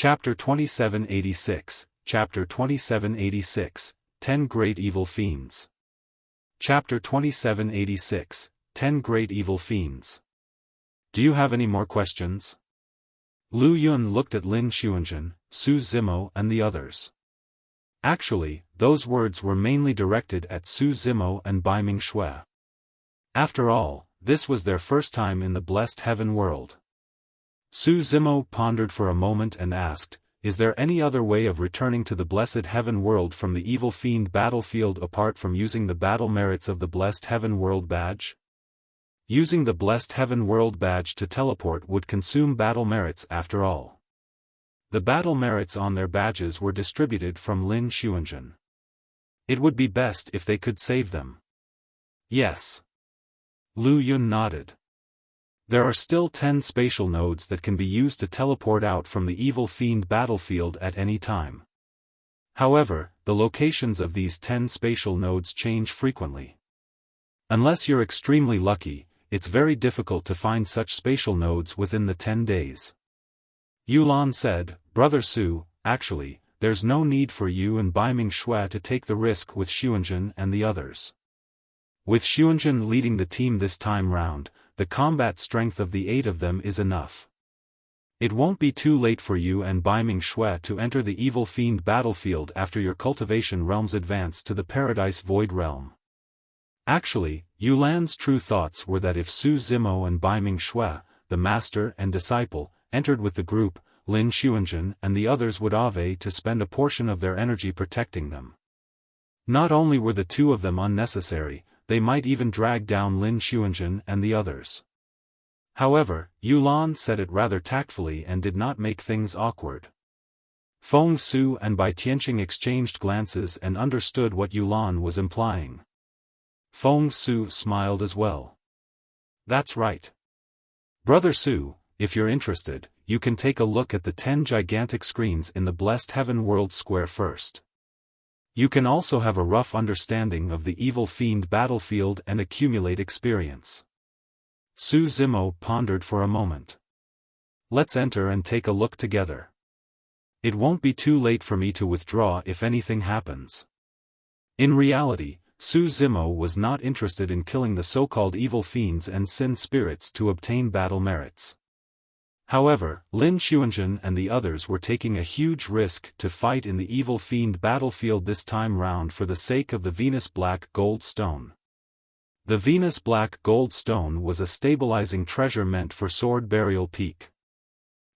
Chapter 2786, Chapter 2786, 10 Great Evil Fiends. Chapter 2786, 10 Great Evil Fiends. Do you have any more questions? Lu Yun looked at Lin Xuanzhen, Su Zimo and the others. Actually, those words were mainly directed at Su Zimo and Baiming Shui. After all, this was their first time in the blessed heaven world. Su Zimo pondered for a moment and asked, "Is there any other way of returning to the blessed heaven world from the evil fiend battlefield apart from using the battle merits of the blessed heaven world badge?" Using the blessed heaven world badge to teleport would consume battle merits after all. The battle merits on their badges were distributed from Lin Xuanzhen. It would be best if they could save them. Yes. Lu Yun nodded. There are still 10 spatial nodes that can be used to teleport out from the evil fiend battlefield at any time. However, the locations of these 10 spatial nodes change frequently. Unless you're extremely lucky, it's very difficult to find such spatial nodes within the 10 days. Yulan said, "Brother Su, actually, there's no need for you and Baiming Shui to take the risk with Xuanzhen and the others. With Xuanzhen leading the team this time round, the combat strength of the 8 of them is enough. It won't be too late for you and Baiming Shui to enter the evil fiend battlefield after your cultivation realms advance to the Paradise Void realm." Actually, Yulan's true thoughts were that if Su Zimo and Baiming Shui, the master and disciple, entered with the group, Lin Xuanzhen and the others would ave to spend a portion of their energy protecting them. Not only were the 2 of them unnecessary, they might even drag down Lin Xuanzhen and the others. However, Yulan said it rather tactfully and did not make things awkward. Feng Su and Bai Tianqing exchanged glances and understood what Yulan was implying. Feng Su smiled as well. "That's right. Brother Su, if you're interested, you can take a look at the 10 gigantic screens in the Blessed Heaven World Square first. You can also have a rough understanding of the evil fiend battlefield and accumulate experience." Su Zimo pondered for a moment. "Let's enter and take a look together. It won't be too late for me to withdraw if anything happens." In reality, Su Zimo was not interested in killing the so-called evil fiends and sin spirits to obtain battle merits. However, Lin Xuanzhen and the others were taking a huge risk to fight in the evil fiend battlefield this time round for the sake of the Venus Black Gold Stone. The Venus Black Gold Stone was a stabilizing treasure meant for Sword Burial Peak.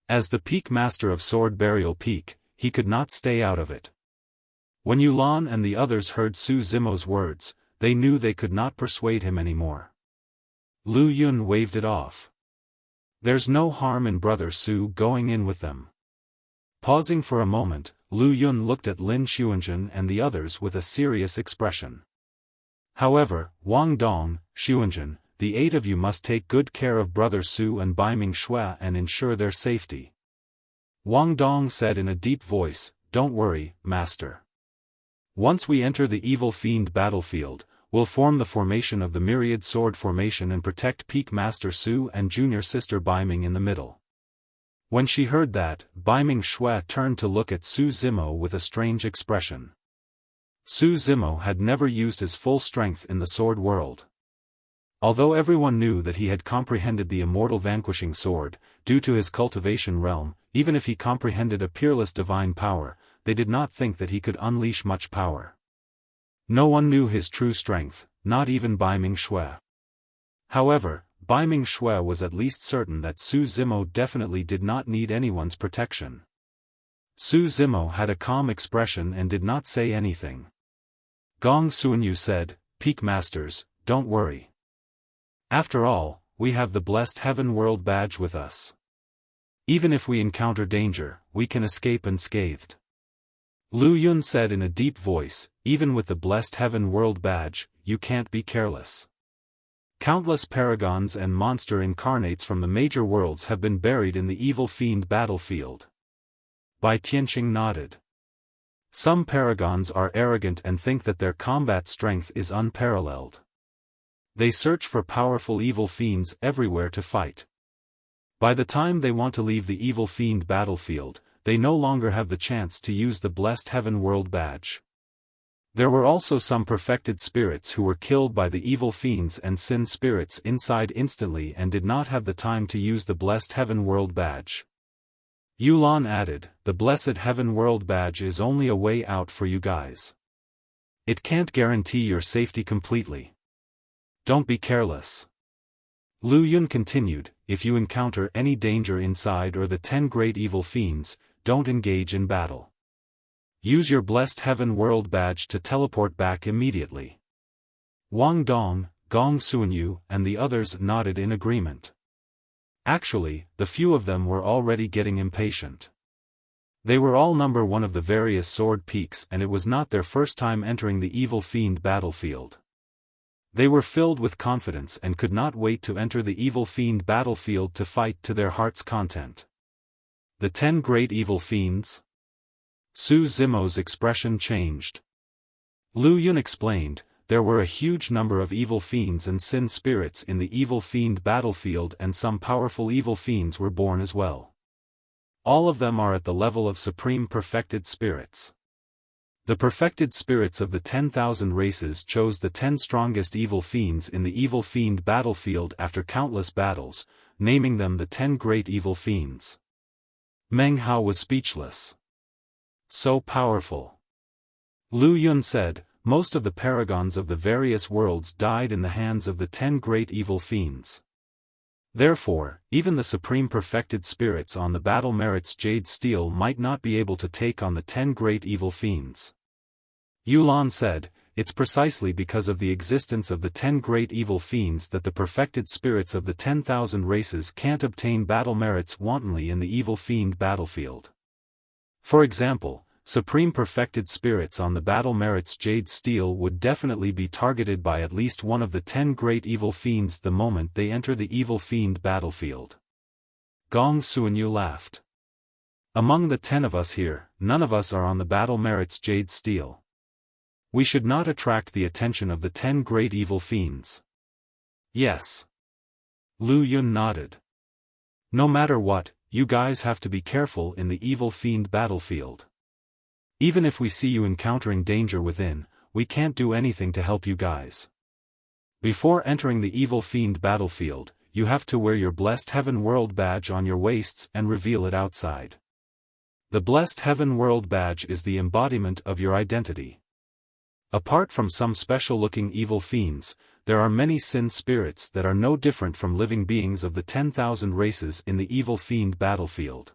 As the Peak Master of Sword Burial Peak, he could not stay out of it. When Yulan and the others heard Su Zimo's words, they knew they could not persuade him anymore. Lu Yun waved it off. "There's no harm in Brother Su going in with them." Pausing for a moment, Lu Yun looked at Lin Xuanzhen and the others with a serious expression. "However, Wang Dong, Xuanzhen, the 8 of you must take good care of Brother Su and Baiming Shui and ensure their safety." Wang Dong said in a deep voice, "Don't worry, Master. Once we enter the evil fiend battlefield, we'll form the formation of the Myriad Sword Formation and protect Peak Master Su and junior sister Baiming in the middle." When she heard that, Baiming Shui turned to look at Su Zimo with a strange expression. Su Zimo had never used his full strength in the sword world. Although everyone knew that he had comprehended the immortal vanquishing sword, due to his cultivation realm, even if he comprehended a peerless divine power, they did not think that he could unleash much power. No one knew his true strength, not even Baiming Shui. However, Baiming Shui was at least certain that Su Zimo definitely did not need anyone's protection. Su Zimo had a calm expression and did not say anything. Gong Suanyu said, "Peak Masters, don't worry. After all, we have the Blessed Heaven World Badge with us. Even if we encounter danger, we can escape unscathed." Lu Yun said in a deep voice, "Even with the Blessed Heaven World Badge, you can't be careless. Countless paragons and monster incarnates from the major worlds have been buried in the evil fiend battlefield." Bai Tianqing nodded. "Some paragons are arrogant and think that their combat strength is unparalleled. They search for powerful evil fiends everywhere to fight. By the time they want to leave the evil fiend battlefield, they no longer have the chance to use the blessed Heaven World Badge. There were also some perfected spirits who were killed by the evil fiends and sin spirits inside instantly and did not have the time to use the blessed Heaven World Badge. Yulan added, "The blessed Heaven World Badge is only a way out for you guys. It can't guarantee your safety completely. Don't be careless." Lu Yun continued, "If you encounter any danger inside or the 10 great evil fiends, don't engage in battle. Use your blessed Heaven World Badge to teleport back immediately." Wang Dong, Gong Suanyu, and the others nodded in agreement. Actually, the few of them were already getting impatient. They were all number 1 of the various sword peaks and it was not their first time entering the evil fiend battlefield. They were filled with confidence and could not wait to enter the evil fiend battlefield to fight to their heart's content. The 10 great evil fiends? Su Zimo's expression changed. Lu Yun explained, there were a huge number of evil fiends and sin spirits in the evil fiend battlefield and some powerful evil fiends were born as well. All of them are at the level of supreme perfected spirits. The perfected spirits of the 10,000 races chose the 10 strongest evil fiends in the evil fiend battlefield after countless battles, naming them the 10 great evil fiends. Meng Hao was speechless. So powerful. Lu Yun said, most of the paragons of the various worlds died in the hands of the 10 great evil fiends. Therefore, even the supreme perfected spirits on the battle merits jade steel might not be able to take on the 10 great evil fiends. Yulan said, it's precisely because of the existence of the 10 great evil fiends that the perfected spirits of the 10,000 races can't obtain battle merits wantonly in the evil fiend battlefield. For example, supreme perfected spirits on the battle merits jade steel would definitely be targeted by at least one of the 10 great evil fiends the moment they enter the evil fiend battlefield. Gong Suanyu laughed. Among the 10 of us here, none of us are on the battle merits jade steel. We should not attract the attention of the 10 great evil fiends. Yes. Lu Yun nodded. No matter what, you guys have to be careful in the evil fiend battlefield. Even if we see you encountering danger within, we can't do anything to help you guys. Before entering the evil fiend battlefield, you have to wear your blessed Heaven World Badge on your waists and reveal it outside. The blessed Heaven World Badge is the embodiment of your identity. Apart from some special-looking evil fiends, there are many sin spirits that are no different from living beings of the 10,000 races in the evil fiend battlefield.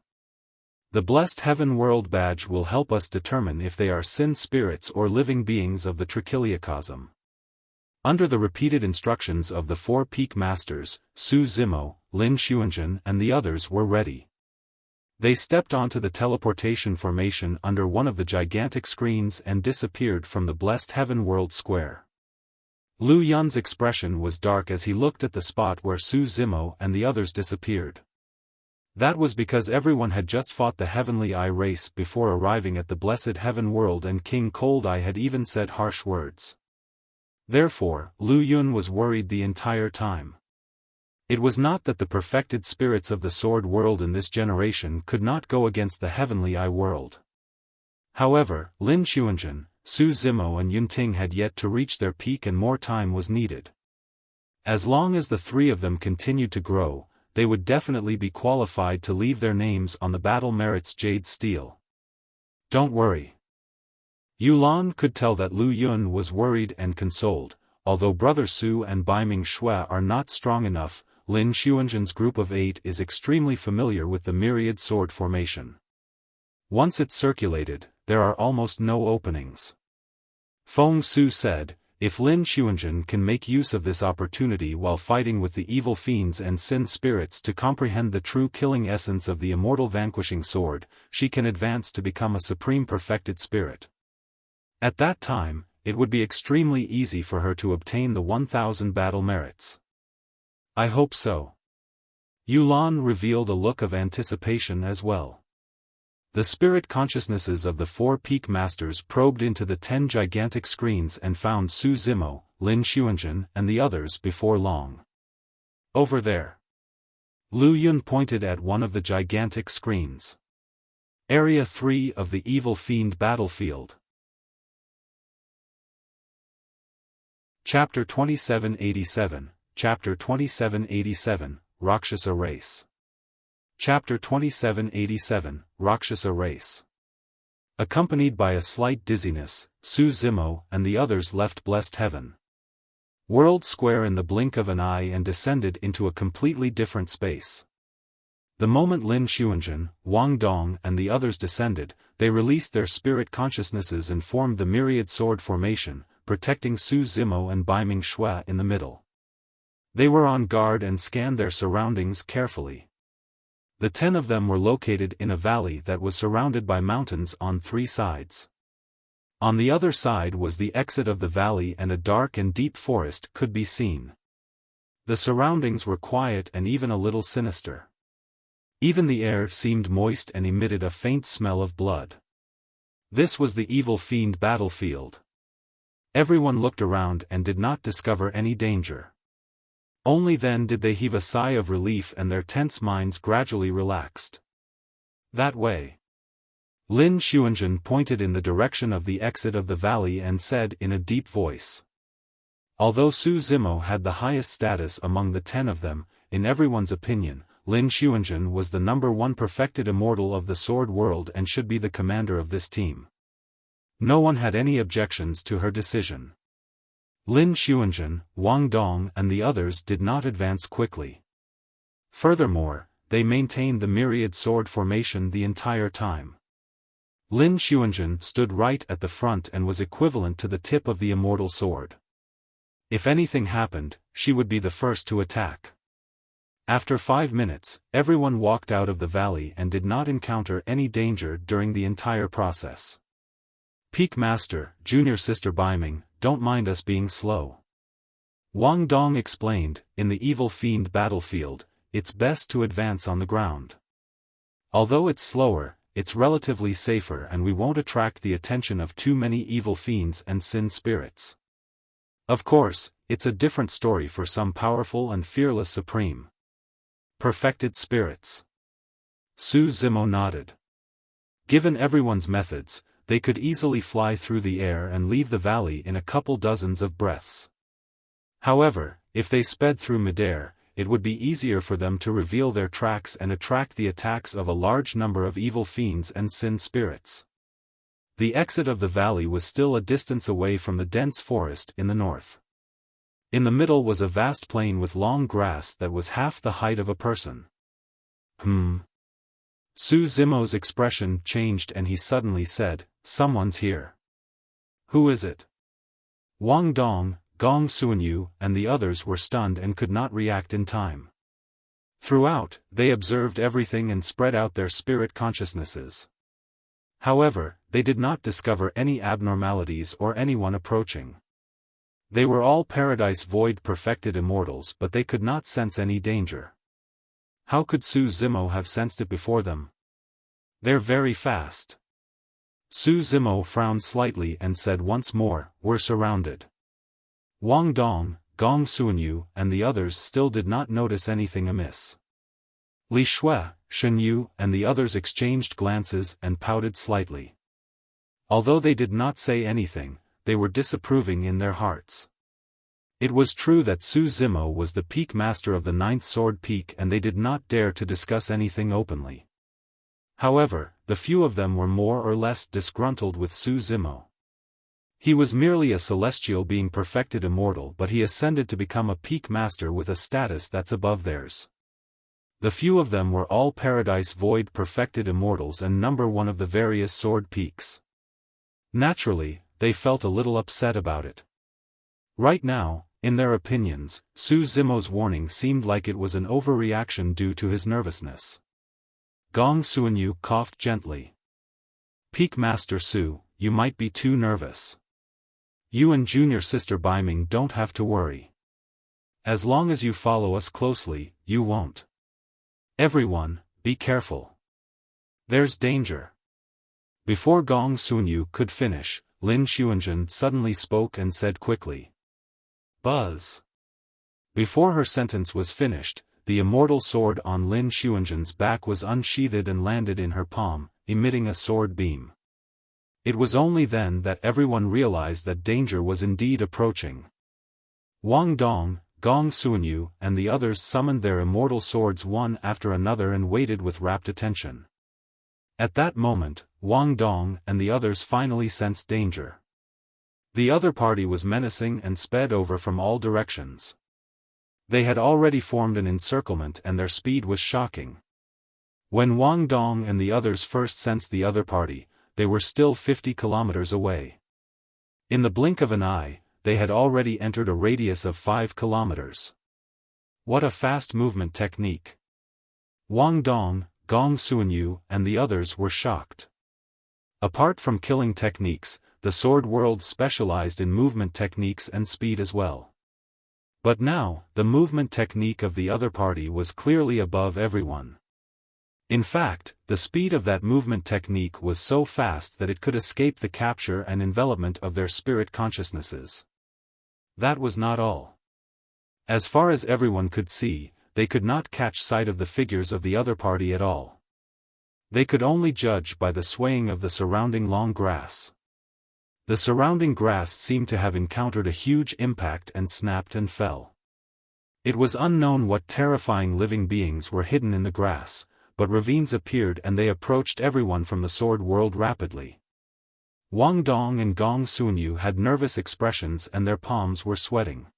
The blessed Heaven World Badge will help us determine if they are sin spirits or living beings of the Trichiliacosm. Under the repeated instructions of the 4 peak masters, Su Zimo, Lin Xuanzhen and the others were ready. They stepped onto the teleportation formation under one of the gigantic screens and disappeared from the blessed Heaven World Square. Lu Yun's expression was dark as he looked at the spot where Su Zimo and the others disappeared. That was because everyone had just fought the Heavenly Eye race before arriving at the blessed Heaven World and King Cold Eye had even said harsh words. Therefore, Lu Yun was worried the entire time. It was not that the perfected spirits of the Sword World in this generation could not go against the Heavenly Eye World. However, Lin Xuanzhen, Su Zimo and Yunting had yet to reach their peak and more time was needed. As long as the 3 of them continued to grow, they would definitely be qualified to leave their names on the battle merits jade steel. Don't worry. Yulan could tell that Lu Yun was worried and consoled. Although Brother Su and Baiming Shui are not strong enough, Lin Xuanzhen's group of 8 is extremely familiar with the myriad sword formation. Once it's circulated, there are almost no openings. Feng Su said, if Lin Xuanzhen can make use of this opportunity while fighting with the evil fiends and sin spirits to comprehend the true killing essence of the immortal vanquishing sword, she can advance to become a supreme perfected spirit. At that time, it would be extremely easy for her to obtain the 1,000 battle merits. I hope so. Yulan revealed a look of anticipation as well. The spirit consciousnesses of the 4 peak masters probed into the 10 gigantic screens and found Su Zimo, Lin Xuanzhen and the others before long. Over there. Lu Yun pointed at one of the gigantic screens. Area 3 of the Evil Fiend Battlefield. Chapter 2787, Chapter 2787, Rakshasa Race. Chapter 2787, Rakshasa Race. Accompanied by a slight dizziness, Su Zimo and the others left blessed heaven world square in the blink of an eye and descended into a completely different space. The moment Lin Xuanzhen, Wang Dong and the others descended, they released their spirit consciousnesses and formed the myriad sword formation, protecting Su Zimo and Baiming Shui in the middle. They were on guard and scanned their surroundings carefully. The 10 of them were located in a valley that was surrounded by mountains on 3 sides. On the other side was the exit of the valley and a dark and deep forest could be seen. The surroundings were quiet and even a little sinister. Even the air seemed moist and emitted a faint smell of blood. This was the Evil Fiend battlefield. Everyone looked around and did not discover any danger. Only then did they heave a sigh of relief and their tense minds gradually relaxed. That way. Lin Xuanzhen pointed in the direction of the exit of the valley and said in a deep voice. Although Su Zimo had the highest status among the 10 of them, in everyone's opinion, Lin Xuanzhen was the #1 perfected immortal of the sword world and should be the commander of this team. No one had any objections to her decision. Lin Xuanzhen, Wang Dong and the others did not advance quickly. Furthermore, they maintained the myriad sword formation the entire time. Lin Xuanzhen stood right at the front and was equivalent to the tip of the immortal sword. If anything happened, she would be the first to attack. After 5 minutes, everyone walked out of the valley and did not encounter any danger during the entire process. Peak Master, Junior Sister Baiming, don't mind us being slow. Wang Dong explained, in the Evil Fiend battlefield, it's best to advance on the ground. Although it's slower, it's relatively safer and we won't attract the attention of too many evil fiends and sin spirits. Of course, it's a different story for some powerful and fearless supreme perfected spirits. Su Zimo nodded. Given everyone's methods, they could easily fly through the air and leave the valley in a couple dozens of breaths. However, if they sped through midair, it would be easier for them to reveal their tracks and attract the attacks of a large number of evil fiends and sin spirits. The exit of the valley was still a distance away from the dense forest in the north. In the middle was a vast plain with long grass that was half the height of a person. Su Zimo's expression changed and he suddenly said, "Someone's here." "Who is it?" Wang Dong, Gong Suanyu and the others were stunned and could not react in time. Throughout, they observed everything and spread out their spirit consciousnesses. However, they did not discover any abnormalities or anyone approaching. They were all Paradise Void perfected immortals but they could not sense any danger. How could Su Zimo have sensed it before them? They're very fast. Su Zimo frowned slightly and said once more, "We're surrounded." Wang Dong, Gong Suanyu and the others still did not notice anything amiss. Li Shui, Shen Yu and the others exchanged glances and pouted slightly. Although they did not say anything, they were disapproving in their hearts. It was true that Su Zimo was the peak master of the 9th sword peak and they did not dare to discuss anything openly. However, the few of them were more or less disgruntled with Su Zimo. He was merely a celestial being perfected immortal but he ascended to become a peak master with a status that's above theirs. The few of them were all Paradise Void perfected immortals and #1 of the various sword peaks. Naturally, they felt a little upset about it. Right now, in their opinions, Su Zimo's warning seemed like it was an overreaction due to his nervousness. Gong Suanyu coughed gently. "Peak Master Su, you might be too nervous. You and Junior Sister Baiming don't have to worry. As long as you follow us closely, you won't. Everyone, be careful. There's danger." Before Gong Suanyu could finish, Lin Xuanzhen suddenly spoke and said quickly, "Buzz." Before her sentence was finished, the immortal sword on Lin Xuanzhen's back was unsheathed and landed in her palm, emitting a sword beam. It was only then that everyone realized that danger was indeed approaching. Wang Dong, Gong Suanyu, and the others summoned their immortal swords one after another and waited with rapt attention. At that moment, Wang Dong and the others finally sensed danger. The other party was menacing and sped over from all directions. They had already formed an encirclement and their speed was shocking. When Wang Dong and the others first sensed the other party, they were still 50 kilometers away. In the blink of an eye, they had already entered a radius of 5 kilometers. What a fast movement technique! Wang Dong, Gong Suanyu, and the others were shocked. Apart from killing techniques, the sword world specialized in movement techniques and speed as well. But now, the movement technique of the other party was clearly above everyone. In fact, the speed of that movement technique was so fast that it could escape the capture and envelopment of their spirit consciousnesses. That was not all. As far as everyone could see, they could not catch sight of the figures of the other party at all. They could only judge by the swaying of the surrounding long grass. The surrounding grass seemed to have encountered a huge impact and snapped and fell. It was unknown what terrifying living beings were hidden in the grass, but ravines appeared and they approached everyone from the sword world rapidly. Wang Dong and Gong Suanyu had nervous expressions and their palms were sweating.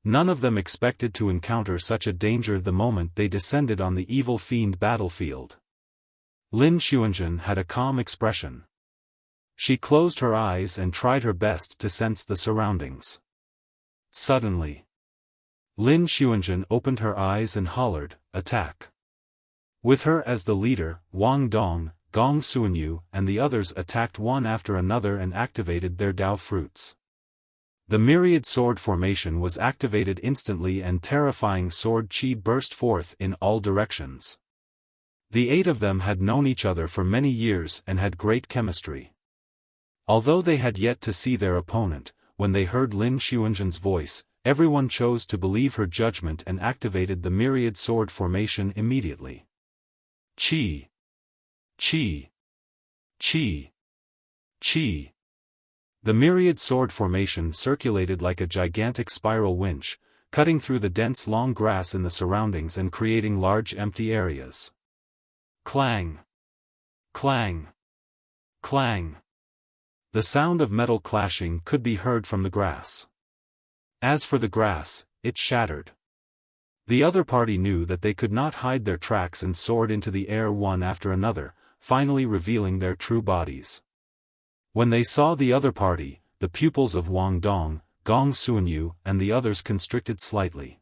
None of them expected to encounter such a danger the moment they descended on the evil fiend battlefield. Lin Xuanzhen had a calm expression. She closed her eyes and tried her best to sense the surroundings. Suddenly, Lin Xuanzhen opened her eyes and hollered, "Attack!" With her as the leader, Wang Dong, Gong Suanyu, and the others attacked one after another and activated their Dao fruits. The myriad sword formation was activated instantly and terrifying sword chi burst forth in all directions. The 8 of them had known each other for many years and had great chemistry. Although they had yet to see their opponent, when they heard Lin Xuanzhen's voice, everyone chose to believe her judgment and activated the myriad sword formation immediately. Chi! Chi! Chi! Chi! The myriad sword formation circulated like a gigantic spiral winch, cutting through the dense long grass in the surroundings and creating large empty areas. Clang! Clang! Clang! The sound of metal clashing could be heard from the grass. As for the grass, it shattered. The other party knew that they could not hide their tracks and soared into the air one after another, finally revealing their true bodies. When they saw the other party, the pupils of Wang Dong, Gong Suanyu, and the others constricted slightly.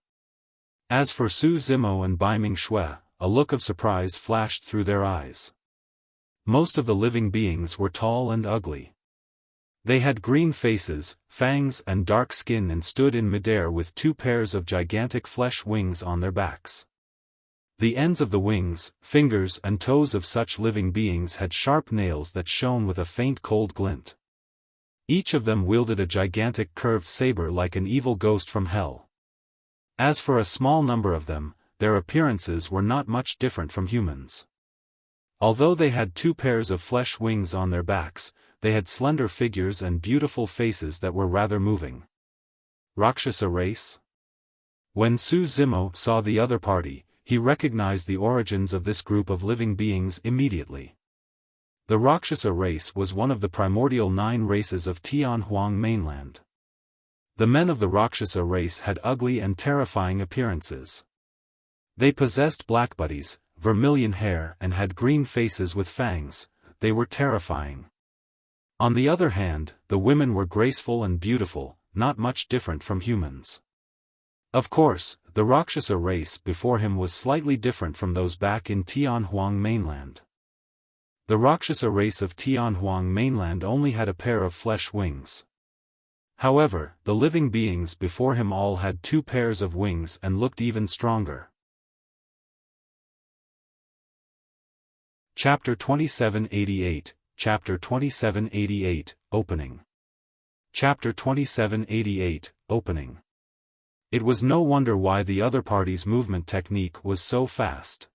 As for Su Zimo and Bai Ming Shui, a look of surprise flashed through their eyes. Most of the living beings were tall and ugly. They had green faces, fangs and dark skin and stood in midair with 2 pairs of gigantic flesh wings on their backs. The ends of the wings, fingers and toes of such living beings had sharp nails that shone with a faint cold glint. Each of them wielded a gigantic curved saber like an evil ghost from hell. As for a small number of them, their appearances were not much different from humans. Although they had 2 pairs of flesh wings on their backs, they had slender figures and beautiful faces that were rather moving. Rakshasa race? When Su Zimo saw the other party, he recognized the origins of this group of living beings immediately. The Rakshasa race was one of the primordial 9 races of Tianhuang mainland. The men of the Rakshasa race had ugly and terrifying appearances. They possessed black bodies, vermilion hair and had green faces with fangs. They were terrifying. On the other hand, the women were graceful and beautiful, not much different from humans. Of course, the Rakshasa race before him was slightly different from those back in Tianhuang mainland. The Rakshasa race of Tianhuang mainland only had a pair of flesh wings. However, the living beings before him all had 2 pairs of wings and looked even stronger. Chapter 2788, Chapter 2788, Opening. Chapter 2788, Opening. It was no wonder why the other party's movement technique was so fast.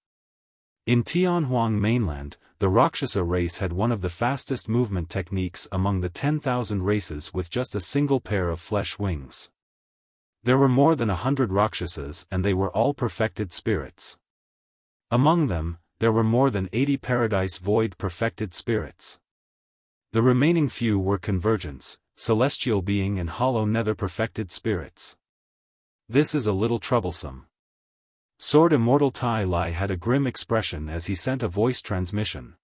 In Tianhuang mainland, the Rakshasa race had one of the fastest movement techniques among the 10,000 races with just a single pair of flesh wings. There were more than 100 Rakshasas and they were all perfected spirits. Among them, there were more than 80 Paradise Void perfected spirits. The remaining few were Convergence, Celestial Being and Hollow Nether perfected spirits. This is a little troublesome. Sword Immortal Tai Lai had a grim expression as he sent a voice transmission.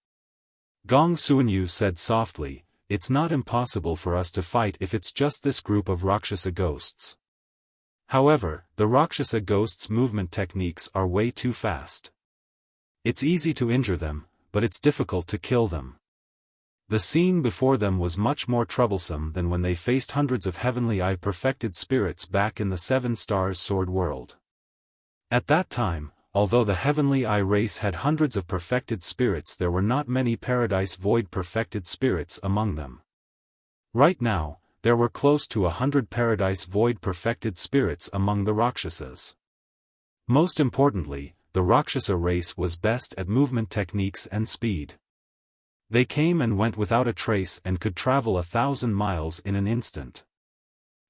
Gong Suanyu said softly, "It's not impossible for us to fight if it's just this group of Rakshasa ghosts. However, the Rakshasa ghosts' movement techniques are way too fast. It's easy to injure them, but it's difficult to kill them." The scene before them was much more troublesome than when they faced hundreds of Heavenly Eye perfected spirits back in the Seven Stars Sword world. At that time, although the Heavenly Eye race had hundreds of perfected spirits, there were not many Paradise Void perfected spirits among them. Right now, there were close to 100 Paradise Void perfected spirits among the Rakshasas. Most importantly, the Rakshasa race was best at movement techniques and speed. They came and went without a trace and could travel 1,000 miles in an instant.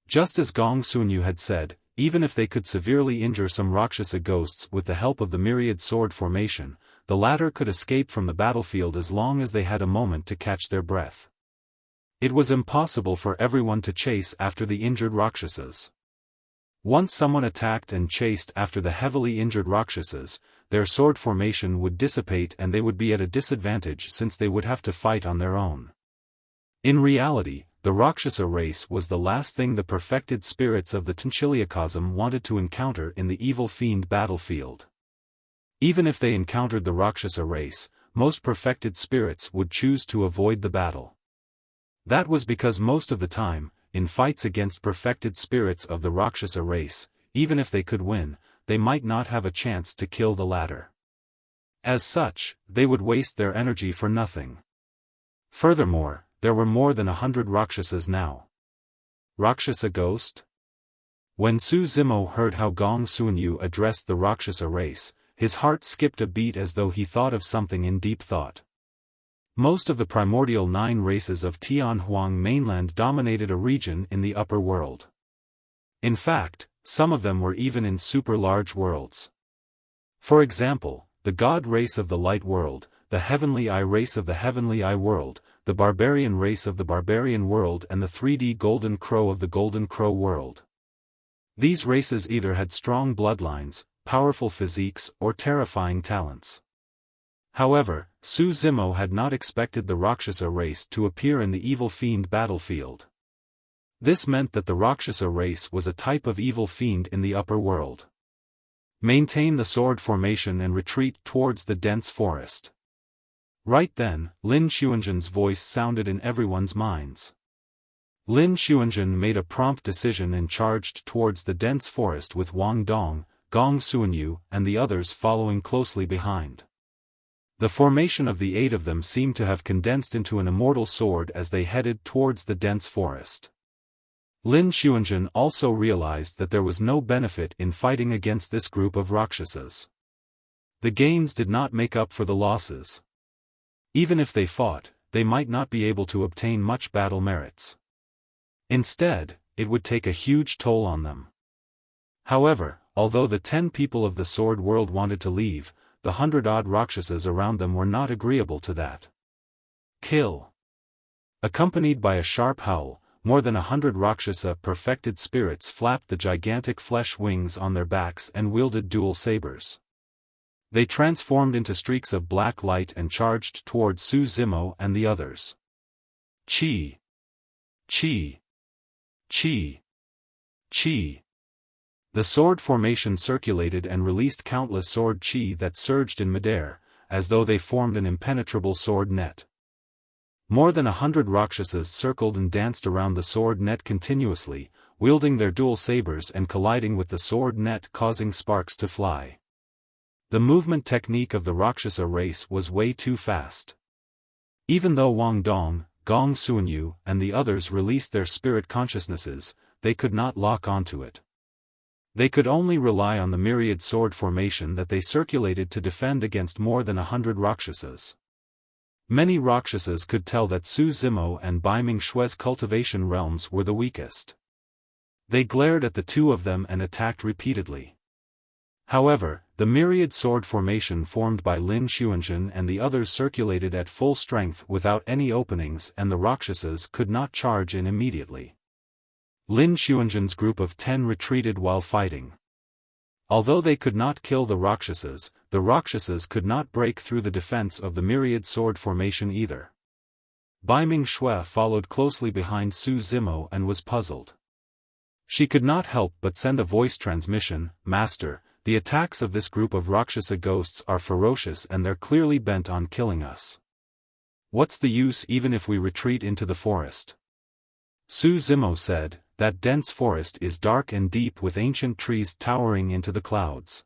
Just as Gong Suanyu had said, even if they could severely injure some Rakshasa ghosts with the help of the myriad sword formation, the latter could escape from the battlefield as long as they had a moment to catch their breath. It was impossible for everyone to chase after the injured Rakshasas. Once someone attacked and chased after the heavily injured Rakshasas, their sword formation would dissipate and they would be at a disadvantage since they would have to fight on their own. In reality, the Rakshasa race was the last thing the perfected spirits of the Tinchiliacosm wanted to encounter in the evil fiend battlefield. Even if they encountered the Rakshasa race, most perfected spirits would choose to avoid the battle. That was because most of the time, in fights against perfected spirits of the Rakshasa race, even if they could win, they might not have a chance to kill the latter. As such, they would waste their energy for nothing. Furthermore, there were more than 100 Rakshasas now. Rakshasa Ghost? When Su Zimo heard how Gong Suanyu addressed the Rakshasa race, his heart skipped a beat as though he thought of something in deep thought. Most of the primordial 9 races of Tianhuang mainland dominated a region in the upper world. In fact, some of them were even in super-large worlds. For example, the God race of the Light World, the Heavenly Eye race of the Heavenly Eye World, the Barbarian race of the Barbarian World and the 3D Golden Crow of the Golden Crow World. These races either had strong bloodlines, powerful physiques or terrifying talents. However, Su Zimo had not expected the Rakshasa race to appear in the evil fiend battlefield. This meant that the Rakshasa race was a type of evil fiend in the upper world. Maintain the sword formation and retreat towards the dense forest. Right then, Lin Xuanzhen's voice sounded in everyone's minds. Lin Xuanzhen made a prompt decision and charged towards the dense forest with Wang Dong, Gong Suanyu, and the others following closely behind. The formation of the 8 of them seemed to have condensed into an immortal sword as they headed towards the dense forest. Lin Xuanzhen also realized that there was no benefit in fighting against this group of Rakshasas. The gains did not make up for the losses. Even if they fought, they might not be able to obtain much battle merits. Instead, it would take a huge toll on them. However, although the 10 people of the Sword World wanted to leave, the 100-odd Rakshasas around them were not agreeable to that. Kill! Accompanied by a sharp howl, more than 100 Rakshasa perfected spirits flapped the gigantic flesh wings on their backs and wielded dual sabers. They transformed into streaks of black light and charged toward Su Zimo and the others. Chi! Chi! Chi! Chi! The sword formation circulated and released countless sword chi that surged in midair, as though they formed an impenetrable sword net. More than 100 Rakshasas circled and danced around the sword net continuously, wielding their dual sabers and colliding with the sword net, causing sparks to fly. The movement technique of the Rakshasa race was way too fast. Even though Wang Dong, Gong Suanyu, and the others released their spirit consciousnesses, they could not lock onto it. They could only rely on the myriad sword formation that they circulated to defend against more than 100 Rakshasas. Many Rakshasas could tell that Su Zimo and Bai Ming Shue's cultivation realms were the weakest. They glared at the two of them and attacked repeatedly. However, the myriad sword formation formed by Lin Xuanzhen and the others circulated at full strength without any openings, and the Rakshasas could not charge in immediately. Lin Xuanzhen's group of 10 retreated while fighting. Although they could not kill the Rakshasas could not break through the defense of the myriad sword formation either. Bai Ming Shue followed closely behind Su Zimo and was puzzled. She could not help but send a voice transmission, "Master, the attacks of this group of Rakshasa ghosts are ferocious and they're clearly bent on killing us. What's the use even if we retreat into the forest?" Su Zimo said, "That dense forest is dark and deep with ancient trees towering into the clouds.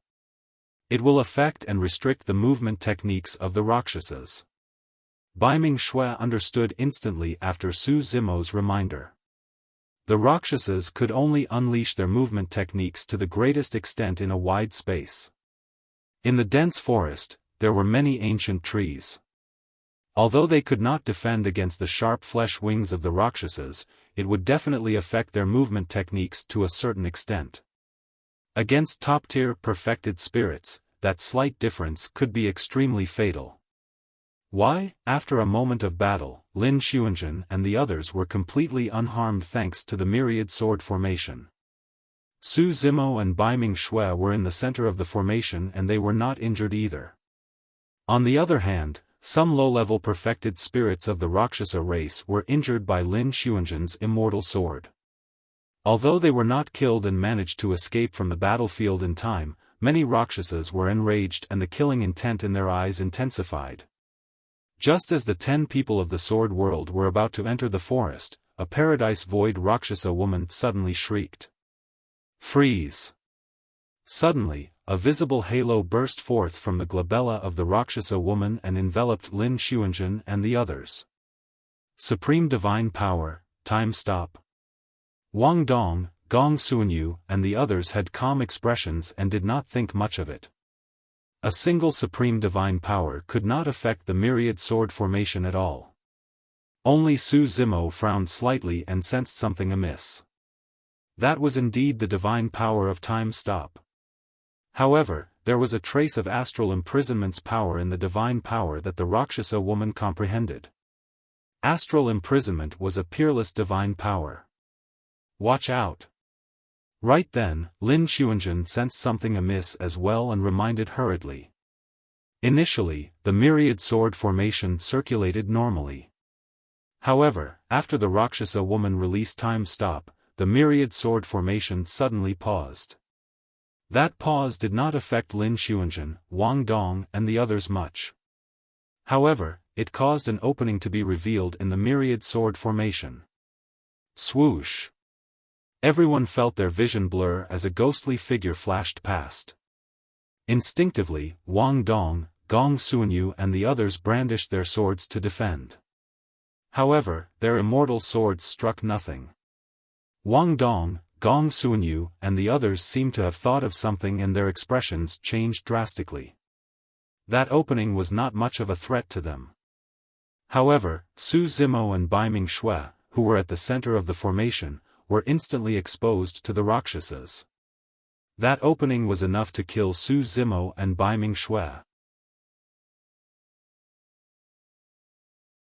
It will affect and restrict the movement techniques of the Rakshasas." Bai Ming Shue understood instantly after Su Zimo's reminder. The Rakshasas could only unleash their movement techniques to the greatest extent in a wide space. In the dense forest, there were many ancient trees. Although they could not defend against the sharp flesh wings of the Rakshasas, it would definitely affect their movement techniques to a certain extent. Against top-tier perfected spirits, that slight difference could be extremely fatal. Why, after a moment of battle, Lin Xuanzhen and the others were completely unharmed thanks to the myriad sword formation. Su Zimo and Bai Ming Shue were in the center of the formation and they were not injured either. On the other hand, some low-level perfected spirits of the Rakshasa race were injured by Lin Xuanzhen's immortal sword. Although they were not killed and managed to escape from the battlefield in time, many Rakshasas were enraged and the killing intent in their eyes intensified. Just as the 10 people of the sword world were about to enter the forest, a paradise void Rakshasa woman suddenly shrieked. "Freeze!" Suddenly, a visible halo burst forth from the glabella of the Rakshasa woman and enveloped Lin Xuanzhen and the others. Supreme Divine Power, Time Stop. Wang Dong, Gong Suanyu, and the others had calm expressions and did not think much of it. A single supreme divine power could not affect the myriad sword formation at all. Only Su Zimo frowned slightly and sensed something amiss. That was indeed the divine power of Time Stop. However, there was a trace of astral imprisonment's power in the divine power that the Rakshasa woman comprehended. Astral imprisonment was a peerless divine power. Watch out! Right then, Lin Xuanzhen sensed something amiss as well and reminded hurriedly. Initially, the myriad sword formation circulated normally. However, after the Rakshasa woman released Time Stop, the myriad sword formation suddenly paused. That pause did not affect Lin Xuanzhen, Wang Dong and the others much. However, it caused an opening to be revealed in the myriad sword formation. Swoosh! Everyone felt their vision blur as a ghostly figure flashed past. Instinctively, Wang Dong, Gong Suanyu and the others brandished their swords to defend. However, their immortal swords struck nothing. Wang Dong, Gong Suanyu and the others seemed to have thought of something and their expressions changed drastically. That opening was not much of a threat to them. However, Su Zimo and Bai Ming Shue, who were at the center of the formation, were instantly exposed to the Rakshasas. That opening was enough to kill Su Zimo and Bai Ming Shue.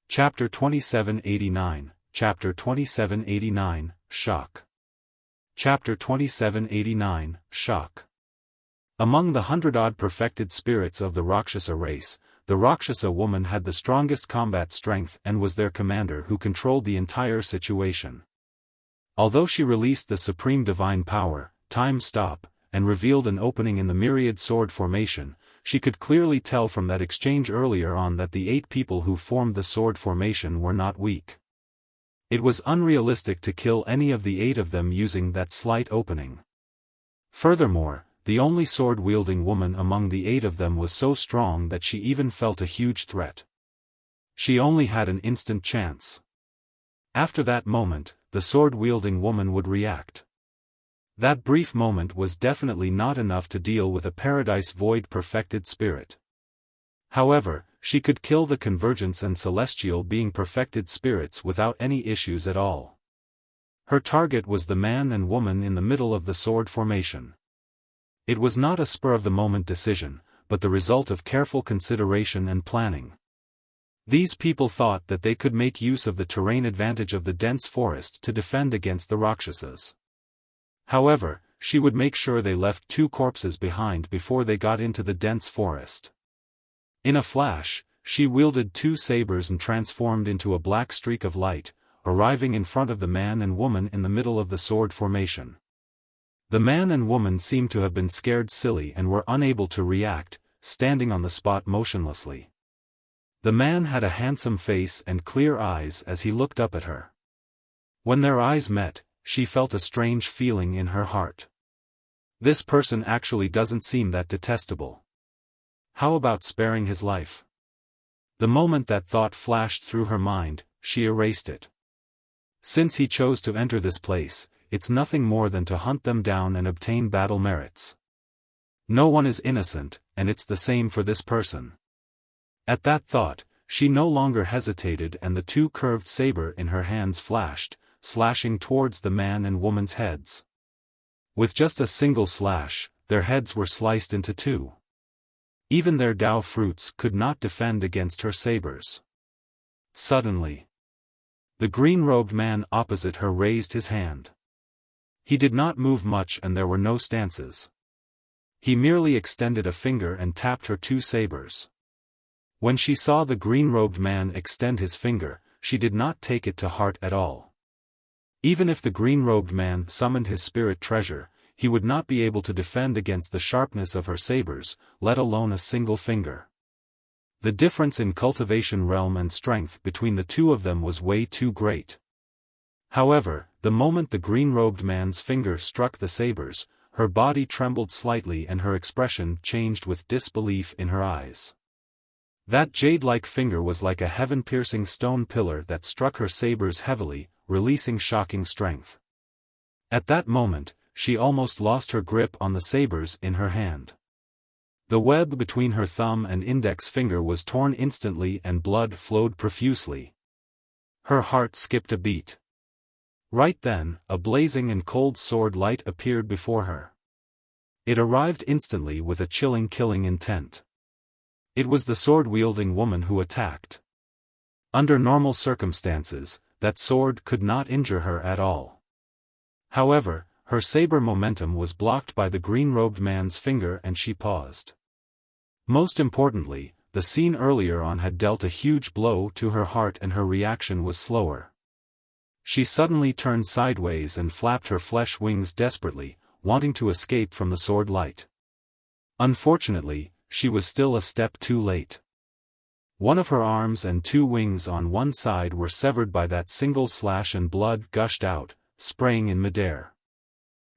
Chapter 2789, Chapter 2789, Shock. Chapter 2789, Shock. Among the 100-odd perfected spirits of the Rakshasa race, the Rakshasa woman had the strongest combat strength and was their commander who controlled the entire situation. Although she released the supreme divine power, Time Stop, and revealed an opening in the myriad sword formation, she could clearly tell from that exchange earlier on that the 8 people who formed the sword formation were not weak. It was unrealistic to kill any of the 8 of them using that slight opening. Furthermore, the only sword-wielding woman among the 8 of them was so strong that she even felt a huge threat. She only had an instant chance. After that moment, the sword-wielding woman would react. That brief moment was definitely not enough to deal with a paradise void perfected spirit. However, she could kill the Convergence and Celestial being perfected spirits without any issues at all. Her target was the man and woman in the middle of the sword formation. It was not a spur-of-the-moment decision, but the result of careful consideration and planning. These people thought that they could make use of the terrain advantage of the dense forest to defend against the Rakshasas. However, she would make sure they left 2 corpses behind before they got into the dense forest. In a flash, she wielded 2 sabers and transformed into a black streak of light, arriving in front of the man and woman in the middle of the sword formation. The man and woman seemed to have been scared silly and were unable to react, standing on the spot motionlessly. The man had a handsome face and clear eyes as he looked up at her. When their eyes met, she felt a strange feeling in her heart. This person actually doesn't seem that detestable. How about sparing his life? The moment that thought flashed through her mind, she erased it. Since he chose to enter this place, it's nothing more than to hunt them down and obtain battle merits. No one is innocent, and it's the same for this person. At that thought, she no longer hesitated and the 2 curved saber in her hands flashed, slashing towards the man and woman's heads. With just a single slash, their heads were sliced into 2. Even their Dao fruits could not defend against her sabers. Suddenly, the green-robed man opposite her raised his hand. He did not move much and there were no stances. He merely extended a finger and tapped her 2 sabers. When she saw the green-robed man extend his finger, she did not take it to heart at all. Even if the green-robed man summoned his spirit treasure, he would not be able to defend against the sharpness of her sabers, let alone a single finger. The difference in cultivation realm and strength between the 2 of them was way too great. However, the moment the green-robed man's finger struck the sabers, her body trembled slightly and her expression changed with disbelief in her eyes. That jade-like finger was like a heaven-piercing stone pillar that struck her sabers heavily, releasing shocking strength. At that moment, she almost lost her grip on the sabers in her hand. The web between her thumb and index finger was torn instantly and blood flowed profusely. Her heart skipped a beat. Right then, a blazing and cold sword light appeared before her. It arrived instantly with a chilling killing intent. It was the sword-wielding woman who attacked. Under normal circumstances, that sword could not injure her at all. However, her saber momentum was blocked by the green-robed man's finger and she paused. Most importantly, the scene earlier on had dealt a huge blow to her heart and her reaction was slower. She suddenly turned sideways and flapped her flesh wings desperately, wanting to escape from the sword light. Unfortunately, she was still a step too late. One of her arms and 2 wings on one side were severed by that single slash and blood gushed out, spraying in midair.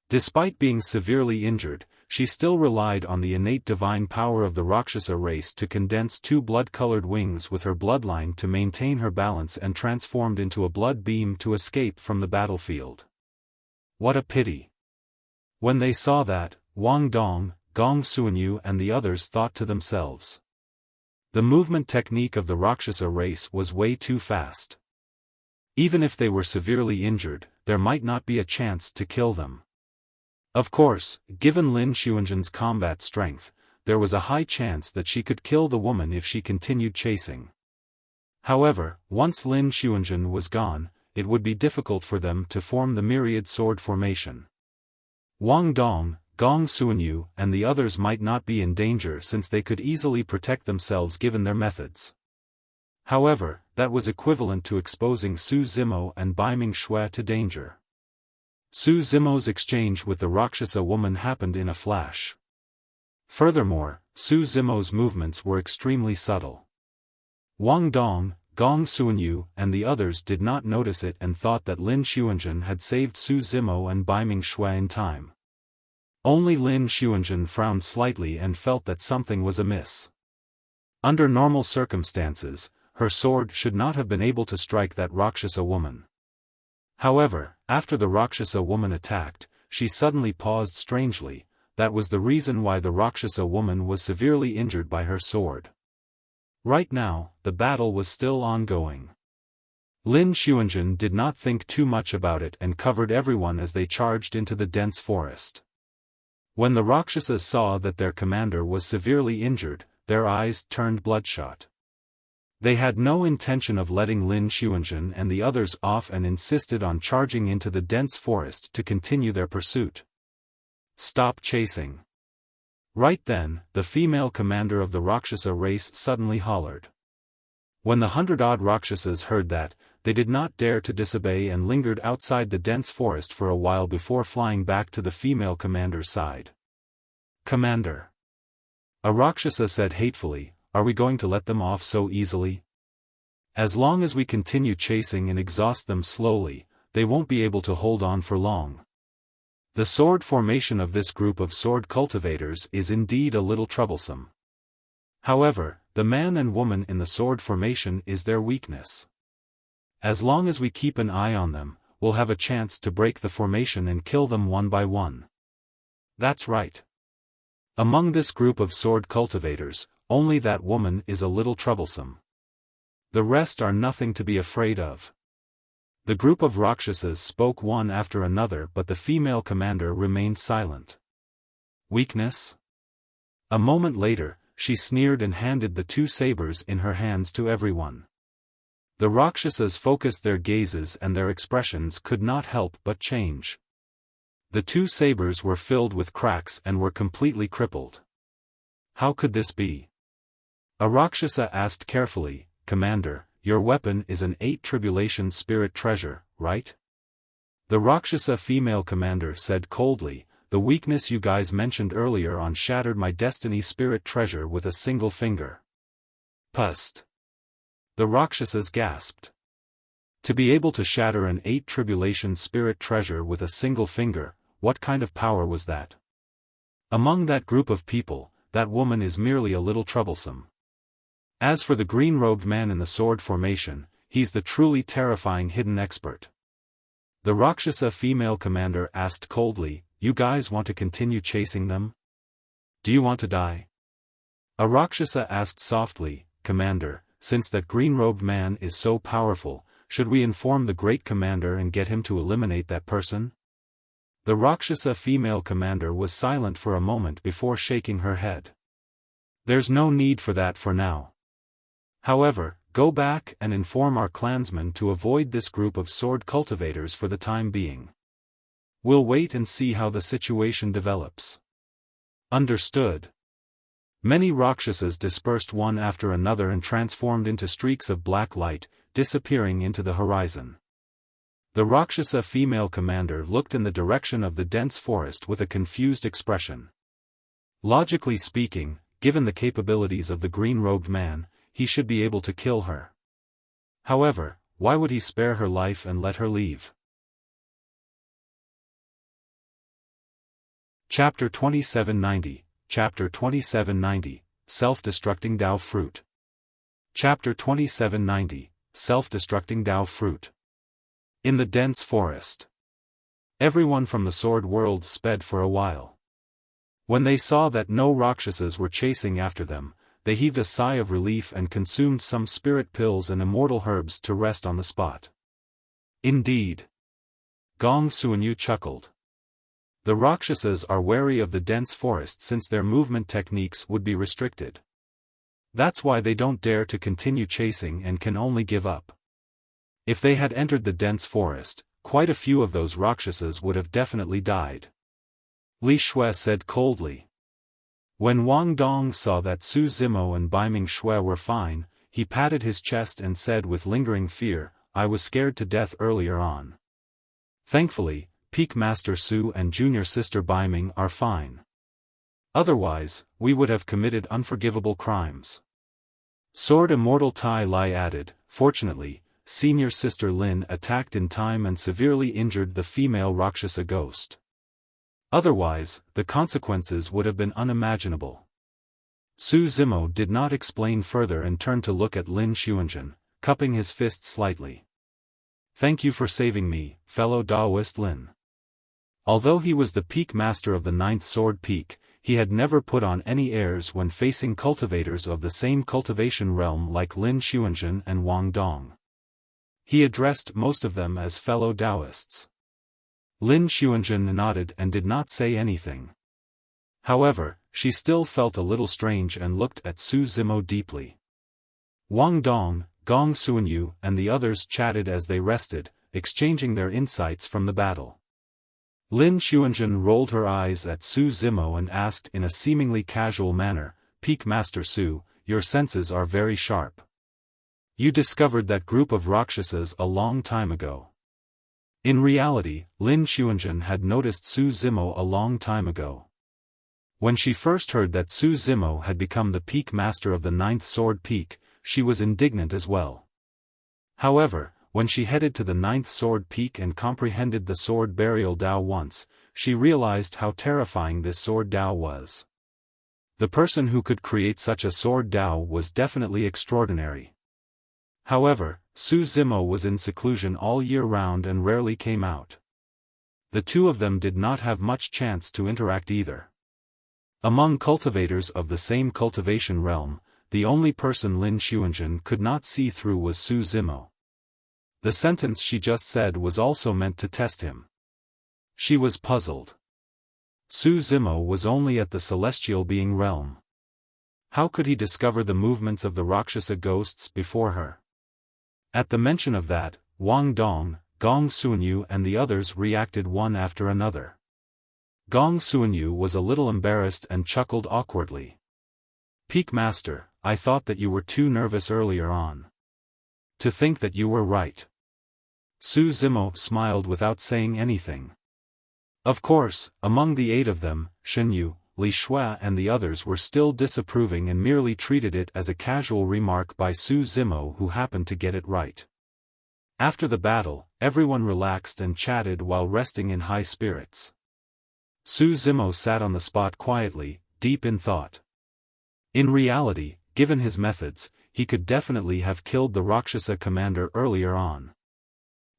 Despite being severely injured, she still relied on the innate divine power of the Rakshasa race to condense 2 blood-colored wings with her bloodline to maintain her balance and transformed into a blood beam to escape from the battlefield. What a pity! When they saw that, Wang Dong, Gong Suanyu and the others thought to themselves. The movement technique of the Rakshasa race was way too fast. Even if they were severely injured, there might not be a chance to kill them. Of course, given Lin Xuanzhen's combat strength, there was a high chance that she could kill the woman if she continued chasing. However, once Lin Xuanzhen was gone, it would be difficult for them to form the myriad sword formation. Wang Dong, Gong Suanyu and the others might not be in danger since they could easily protect themselves given their methods. However, that was equivalent to exposing Su Zimo and Bai Ming Shui to danger. Su Zimo's exchange with the Rakshasa woman happened in a flash. Furthermore, Su Zimo's movements were extremely subtle. Wang Dong, Gong Suanyu and the others did not notice it and thought that Lin Xuanzhen had saved Su Zimo and Bai Ming Shui in time. Only Lin Xuanzhen frowned slightly and felt that something was amiss. Under normal circumstances, her sword should not have been able to strike that Rakshasa woman. However, after the Rakshasa woman attacked, she suddenly paused strangely. That was the reason why the Rakshasa woman was severely injured by her sword. Right now, the battle was still ongoing. Lin Xuanzhen did not think too much about it and covered everyone as they charged into the dense forest. When the Rakshasas saw that their commander was severely injured, their eyes turned bloodshot. They had no intention of letting Lin Xuanzhen and the others off and insisted on charging into the dense forest to continue their pursuit. Stop chasing. Right then, the female commander of the Rakshasa race suddenly hollered. When the 100-odd Rakshasas heard that, they did not dare to disobey and lingered outside the dense forest for a while before flying back to the female commander's side. Commander. A Rakshasa said hatefully, are we going to let them off so easily? As long as we continue chasing and exhaust them slowly, they won't be able to hold on for long. The sword formation of this group of sword cultivators is indeed a little troublesome. However, the man and woman in the sword formation is their weakness. As long as we keep an eye on them, we'll have a chance to break the formation and kill them one by one. That's right. Among this group of sword cultivators, only that woman is a little troublesome. The rest are nothing to be afraid of. The group of Rakshasas spoke one after another, but the female commander remained silent. Weakness? A moment later, she sneered and handed the 2 sabers in her hands to everyone. The Rakshasas focused their gazes and their expressions could not help but change. The 2 sabers were filled with cracks and were completely crippled. How could this be? A Rakshasa asked carefully, Commander, your weapon is an 8 tribulation spirit treasure, right? The Rakshasa female commander said coldly, the weakness you guys mentioned earlier on shattered my destiny spirit treasure with a single finger. Pust. The Rakshasas gasped. To be able to shatter an 8 tribulation spirit treasure with a single finger, what kind of power was that? Among that group of people, that woman is merely a little troublesome. As for the green-robed man in the sword formation, he's the truly terrifying hidden expert. The Rakshasa female commander asked coldly, you guys want to continue chasing them? Do you want to die? A Rakshasa asked softly, Commander, since that green-robed man is so powerful, should we inform the great commander and get him to eliminate that person? The Rakshasa female commander was silent for a moment before shaking her head. There's no need for that for now. However, go back and inform our clansmen to avoid this group of sword cultivators for the time being. We'll wait and see how the situation develops. Understood. Many Rakshasas dispersed one after another and transformed into streaks of black light, disappearing into the horizon. The Rakshasa female commander looked in the direction of the dense forest with a confused expression. Logically speaking, given the capabilities of the green-robed man, he should be able to kill her. However, why would he spare her life and let her leave? Chapter 2790, Chapter 2790, Self-Destructing Dao Fruit. Chapter 2790, Self-Destructing Dao Fruit. In the dense forest. Everyone from the sword world sped for a while. When they saw that no Rakshasas were chasing after them, they heaved a sigh of relief and consumed some spirit pills and immortal herbs to rest on the spot. Indeed. Gong Suanyu chuckled. The Rakshasas are wary of the dense forest since their movement techniques would be restricted. That's why they don't dare to continue chasing and can only give up. If they had entered the dense forest, quite a few of those Rakshasas would have definitely died. Li Shui said coldly. When Wang Dong saw that Su Zimo and Baiming Shui were fine, he patted his chest and said with lingering fear, I was scared to death earlier on. Thankfully, Peak Master Su and Junior Sister Baiming are fine. Otherwise, we would have committed unforgivable crimes. Sword Immortal Tai Lai added, fortunately, Senior Sister Lin attacked in time and severely injured the female Rakshasa ghost. Otherwise, the consequences would have been unimaginable. Su Zimo did not explain further and turned to look at Lin Xuanzhen, cupping his fist slightly. Thank you for saving me, fellow Daoist Lin. Although he was the peak master of the 9th sword peak, he had never put on any airs when facing cultivators of the same cultivation realm like Lin Xuanzhen and Wang Dong. He addressed most of them as fellow Taoists. Lin Xuanzhen nodded and did not say anything. However, she still felt a little strange and looked at Su Zimo deeply. Wang Dong, Gong Suanyu and the others chatted as they rested, exchanging their insights from the battle. Lin Xuanzhen rolled her eyes at Su Zimo and asked in a seemingly casual manner, "Peak Master Su, your senses are very sharp. You discovered that group of Rakshasas a long time ago." In reality, Lin Xuanzhen had noticed Su Zimo a long time ago. When she first heard that Su Zimo had become the peak master of the 9th Sword Peak, she was indignant as well. However, when she headed to the 9th Sword Peak and comprehended the Sword Burial Dao once, she realized how terrifying this Sword Dao was. The person who could create such a Sword Dao was definitely extraordinary. However, Su Zimo was in seclusion all year round and rarely came out. The two of them did not have much chance to interact either. Among cultivators of the same cultivation realm, the only person Lin Xuanzhen could not see through was Su Zimo. The sentence she just said was also meant to test him. She was puzzled. Su Zimo was only at the celestial being realm. How could he discover the movements of the Rakshasa ghosts before her? At the mention of that, Wang Dong, Gong Suanyu and the others reacted one after another. Gong Suanyu was a little embarrassed and chuckled awkwardly. "Peak Master, I thought that you were too nervous earlier on. To think that you were right." Su Zimo smiled without saying anything. Of course, among the 8 of them, Shenyu, Li Shui and the others were still disapproving and merely treated it as a casual remark by Su Zimo who happened to get it right. After the battle, everyone relaxed and chatted while resting in high spirits. Su Zimo sat on the spot quietly, deep in thought. In reality, given his methods, he could definitely have killed the Rakshasa commander earlier on.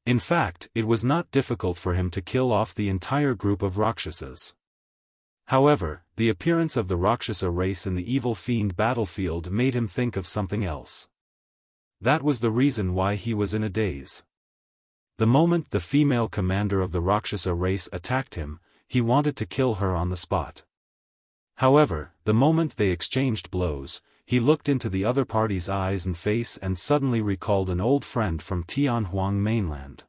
In fact, it was not difficult for him to kill off the entire group of Rakshasas. However, the appearance of the Rakshasa race in the evil fiend battlefield made him think of something else. That was the reason why he was in a daze. The moment the female commander of the Rakshasa race attacked him, he wanted to kill her on the spot. However, the moment they exchanged blows, he looked into the other party's eyes and face and suddenly recalled an old friend from Tianhuang mainland.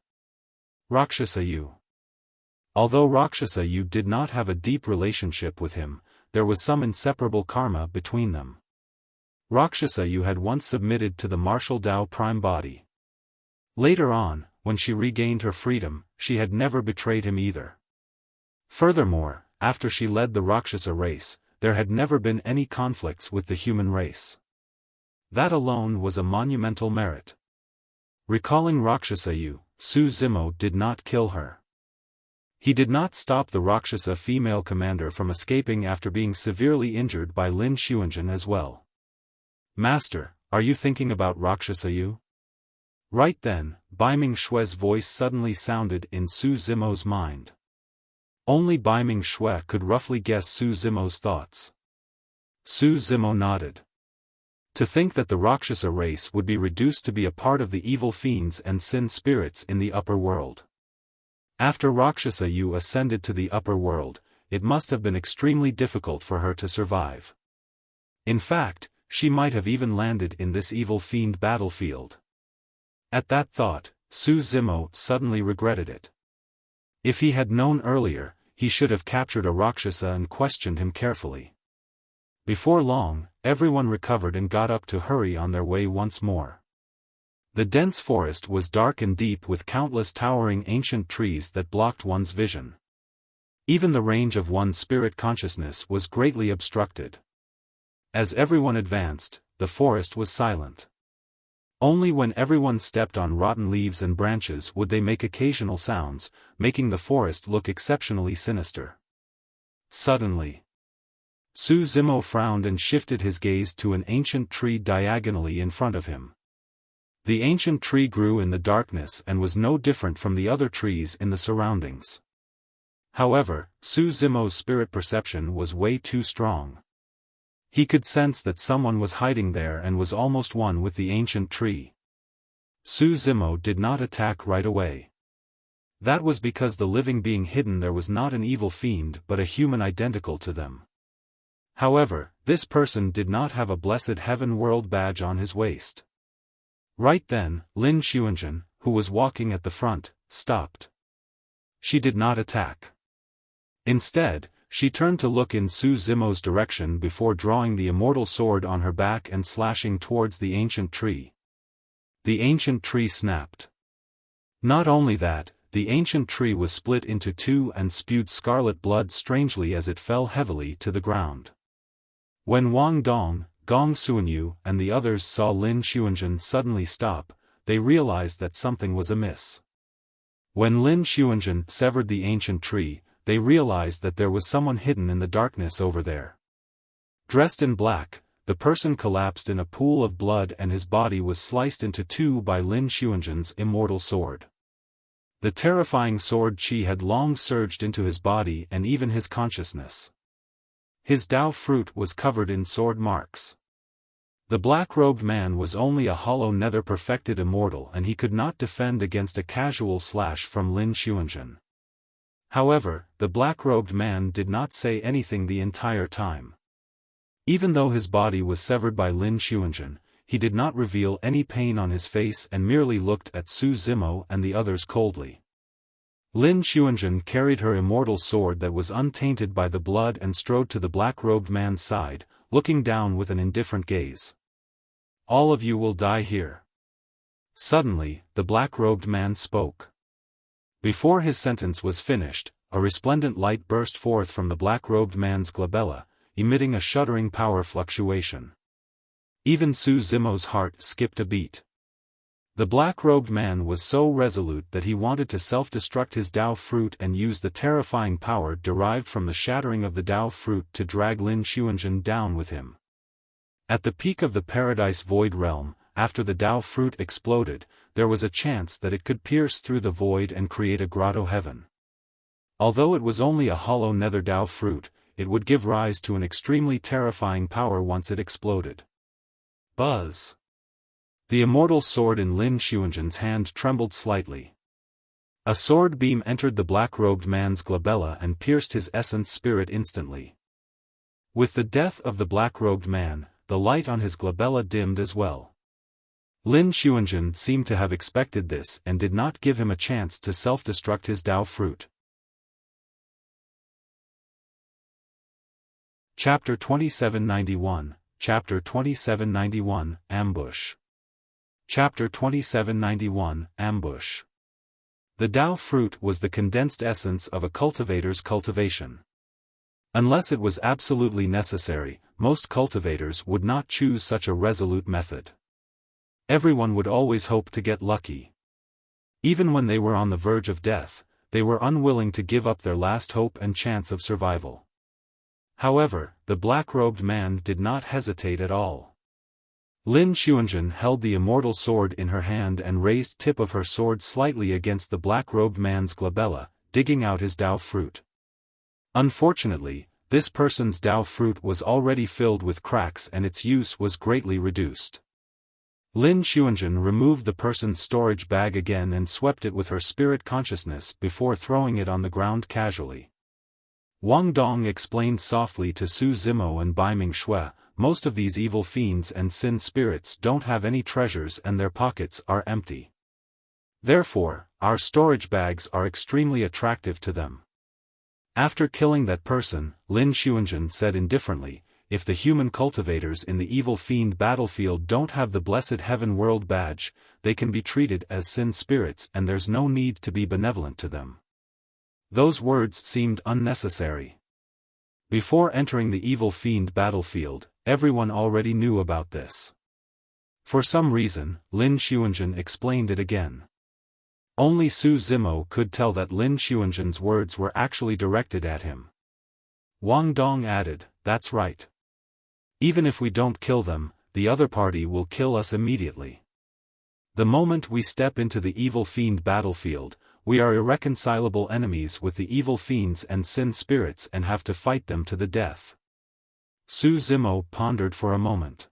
Rakshasa Yu. Although Rakshasa Yu did not have a deep relationship with him, there was some inseparable karma between them. Rakshasa Yu had once submitted to the martial Tao prime body. Later on, when she regained her freedom, she had never betrayed him either. Furthermore, after she led the Rakshasa race, there had never been any conflicts with the human race. That alone was a monumental merit. Recalling Rakshasa Yu, Su Zimo did not kill her. He did not stop the Rakshasa female commander from escaping after being severely injured by Lin Xuanzhen as well. "Master, are you thinking about Rakshasa Yu?" Right then, Baiming Shui's voice suddenly sounded in Su Zimo's mind. Only Baiming Shui could roughly guess Su Zimo's thoughts. Su Zimo nodded. To think that the Rakshasa race would be reduced to be a part of the evil fiends and sin spirits in the upper world. After Rakshasa Yu ascended to the upper world, it must have been extremely difficult for her to survive. In fact, she might have even landed in this evil fiend battlefield. At that thought, Su Zimo suddenly regretted it. If he had known earlier, he should have captured a Rakshasa and questioned him carefully. Before long, everyone recovered and got up to hurry on their way once more. The dense forest was dark and deep with countless towering ancient trees that blocked one's vision. Even the range of one's spirit consciousness was greatly obstructed. As everyone advanced, the forest was silent. Only when everyone stepped on rotten leaves and branches would they make occasional sounds, making the forest look exceptionally sinister. Suddenly, Su Zimo frowned and shifted his gaze to an ancient tree diagonally in front of him. The ancient tree grew in the darkness and was no different from the other trees in the surroundings. However, Su Zimo's spirit perception was way too strong. He could sense that someone was hiding there and was almost one with the ancient tree. Su Zimo did not attack right away. That was because the living being hidden there was not an evil fiend but a human identical to them. However, this person did not have a blessed heaven world badge on his waist. Right then, Lin Xuanzhen, who was walking at the front, stopped. She did not attack. Instead, she turned to look in Su Zimo's direction before drawing the immortal sword on her back and slashing towards the ancient tree. The ancient tree snapped. Not only that, the ancient tree was split into two and spewed scarlet blood strangely as it fell heavily to the ground. When Wang Dong, Gong Suanyu and the others saw Lin Xuanzhen suddenly stop, they realized that something was amiss. When Lin Xuanzhen severed the ancient tree, they realized that there was someone hidden in the darkness over there. Dressed in black, the person collapsed in a pool of blood and his body was sliced into two by Lin Xuanzhen's immortal sword. The terrifying sword qi had long surged into his body and even his consciousness. His Dao fruit was covered in sword marks. The black-robed man was only a hollow nether-perfected immortal and he could not defend against a casual slash from Lin Xuanzhen. However, the black-robed man did not say anything the entire time. Even though his body was severed by Lin Xuanzhen, he did not reveal any pain on his face and merely looked at Su Zimo and the others coldly. Lin Xuanzhen carried her immortal sword that was untainted by the blood and strode to the black-robed man's side, looking down with an indifferent gaze. "All of you will die here." Suddenly, the black-robed man spoke. Before his sentence was finished, a resplendent light burst forth from the black-robed man's glabella, emitting a shuddering power fluctuation. Even Su Zimo's heart skipped a beat. The black-robed man was so resolute that he wanted to self-destruct his Dao fruit and use the terrifying power derived from the shattering of the Dao fruit to drag Lin Xuanzhen down with him. At the peak of the Paradise Void realm, after the Dao fruit exploded, there was a chance that it could pierce through the void and create a grotto heaven. Although it was only a hollow nether Dao fruit, it would give rise to an extremely terrifying power once it exploded. Buzz! The immortal sword in Lin Xuanzhen's hand trembled slightly. A sword beam entered the black-robed man's glabella and pierced his essence spirit instantly. With the death of the black-robed man, the light on his glabella dimmed as well. Lin Xuanzhen seemed to have expected this and did not give him a chance to self-destruct his Dao fruit. Chapter 2791, Chapter 2791, Ambush. Chapter 2791, Ambush. The Dao fruit was the condensed essence of a cultivator's cultivation. Unless it was absolutely necessary, most cultivators would not choose such a resolute method. Everyone would always hope to get lucky. Even when they were on the verge of death, they were unwilling to give up their last hope and chance of survival. However, the black-robed man did not hesitate at all. Lin Xuanzhen held the immortal sword in her hand and raised tip of her sword slightly against the black-robed man's glabella, digging out his Dao fruit. Unfortunately, this person's Dao fruit was already filled with cracks and its use was greatly reduced. Lin Xuanzhen removed the person's storage bag again and swept it with her spirit consciousness before throwing it on the ground casually. Wang Dong explained softly to Su Zimo and Baiming Shui, "Most of these evil fiends and sin spirits don't have any treasures and their pockets are empty. Therefore, our storage bags are extremely attractive to them." After killing that person, Lin Xuanzhen said indifferently, "If the human cultivators in the evil fiend battlefield don't have the blessed heaven world badge, they can be treated as sin spirits and there's no need to be benevolent to them." Those words seemed unnecessary. Before entering the evil fiend battlefield, everyone already knew about this. For some reason, Lin Xuanzhen explained it again. Only Su Zimo could tell that Lin Xuanzhen's words were actually directed at him. Wang Dong added, "That's right. Even if we don't kill them, the other party will kill us immediately. The moment we step into the evil fiend battlefield, we are irreconcilable enemies with the evil fiends and sin spirits and have to fight them to the death. Su Zimo pondered for a moment.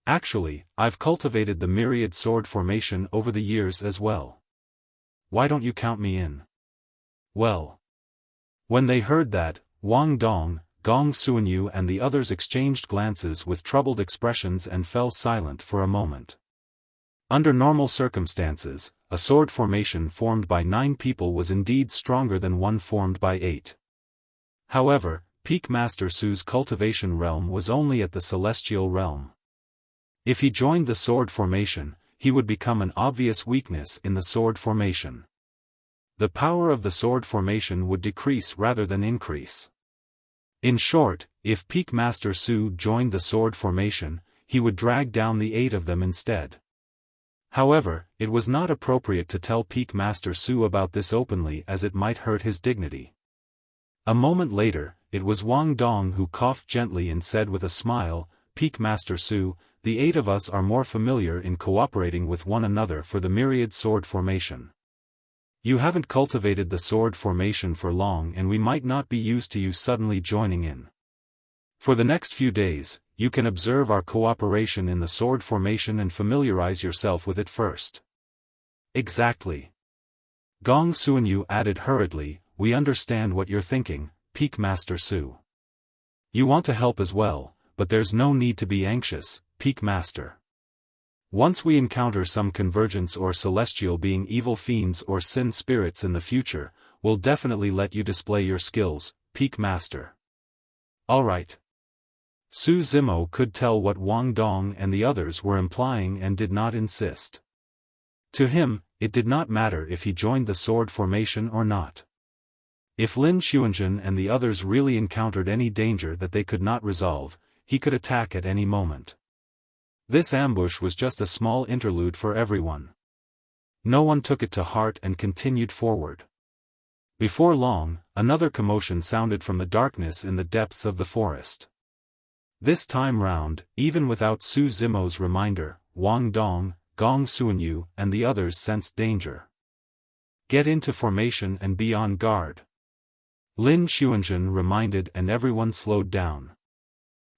Actually, I've cultivated the myriad sword formation over the years as well. Why don't you count me in? Well. When they heard that, Wang Dong, Gong Suanyu and the others exchanged glances with troubled expressions and fell silent for a moment. Under normal circumstances, a sword formation formed by 9 people was indeed stronger than one formed by 8. However, Peak Master Su's cultivation realm was only at the celestial realm. If he joined the sword formation, he would become an obvious weakness in the sword formation. The power of the sword formation would decrease rather than increase. In short, if Peak Master Su joined the sword formation, he would drag down the 8 of them instead. However, it was not appropriate to tell Peak Master Su about this openly as it might hurt his dignity. A moment later, it was Wang Dong who coughed gently and said with a smile, "Peak Master Su, the 8 of us are more familiar in cooperating with one another for the myriad sword formation. You haven't cultivated the sword formation for long and we might not be used to you suddenly joining in. For the next few days, you can observe our cooperation in the sword formation and familiarize yourself with it first." "Exactly." Gong Suanyu added hurriedly, "We understand what you're thinking, Peak Master Su. You want to help as well, but there's no need to be anxious, Peak Master. Once we encounter some convergence or celestial being evil fiends or sin spirits in the future, we'll definitely let you display your skills, Peak Master." "Alright." Su Zimo could tell what Wang Dong and the others were implying and did not insist. To him, it did not matter if he joined the sword formation or not. If Lin Xuanzhen and the others really encountered any danger that they could not resolve, he could attack at any moment. This ambush was just a small interlude for everyone. No one took it to heart and continued forward. Before long, another commotion sounded from the darkness in the depths of the forest. This time round, even without Su Zimo's reminder, Wang Dong, Gong Suanyu and the others sensed danger. "Get into formation and be on guard," Lin Xuanzhen reminded, and everyone slowed down.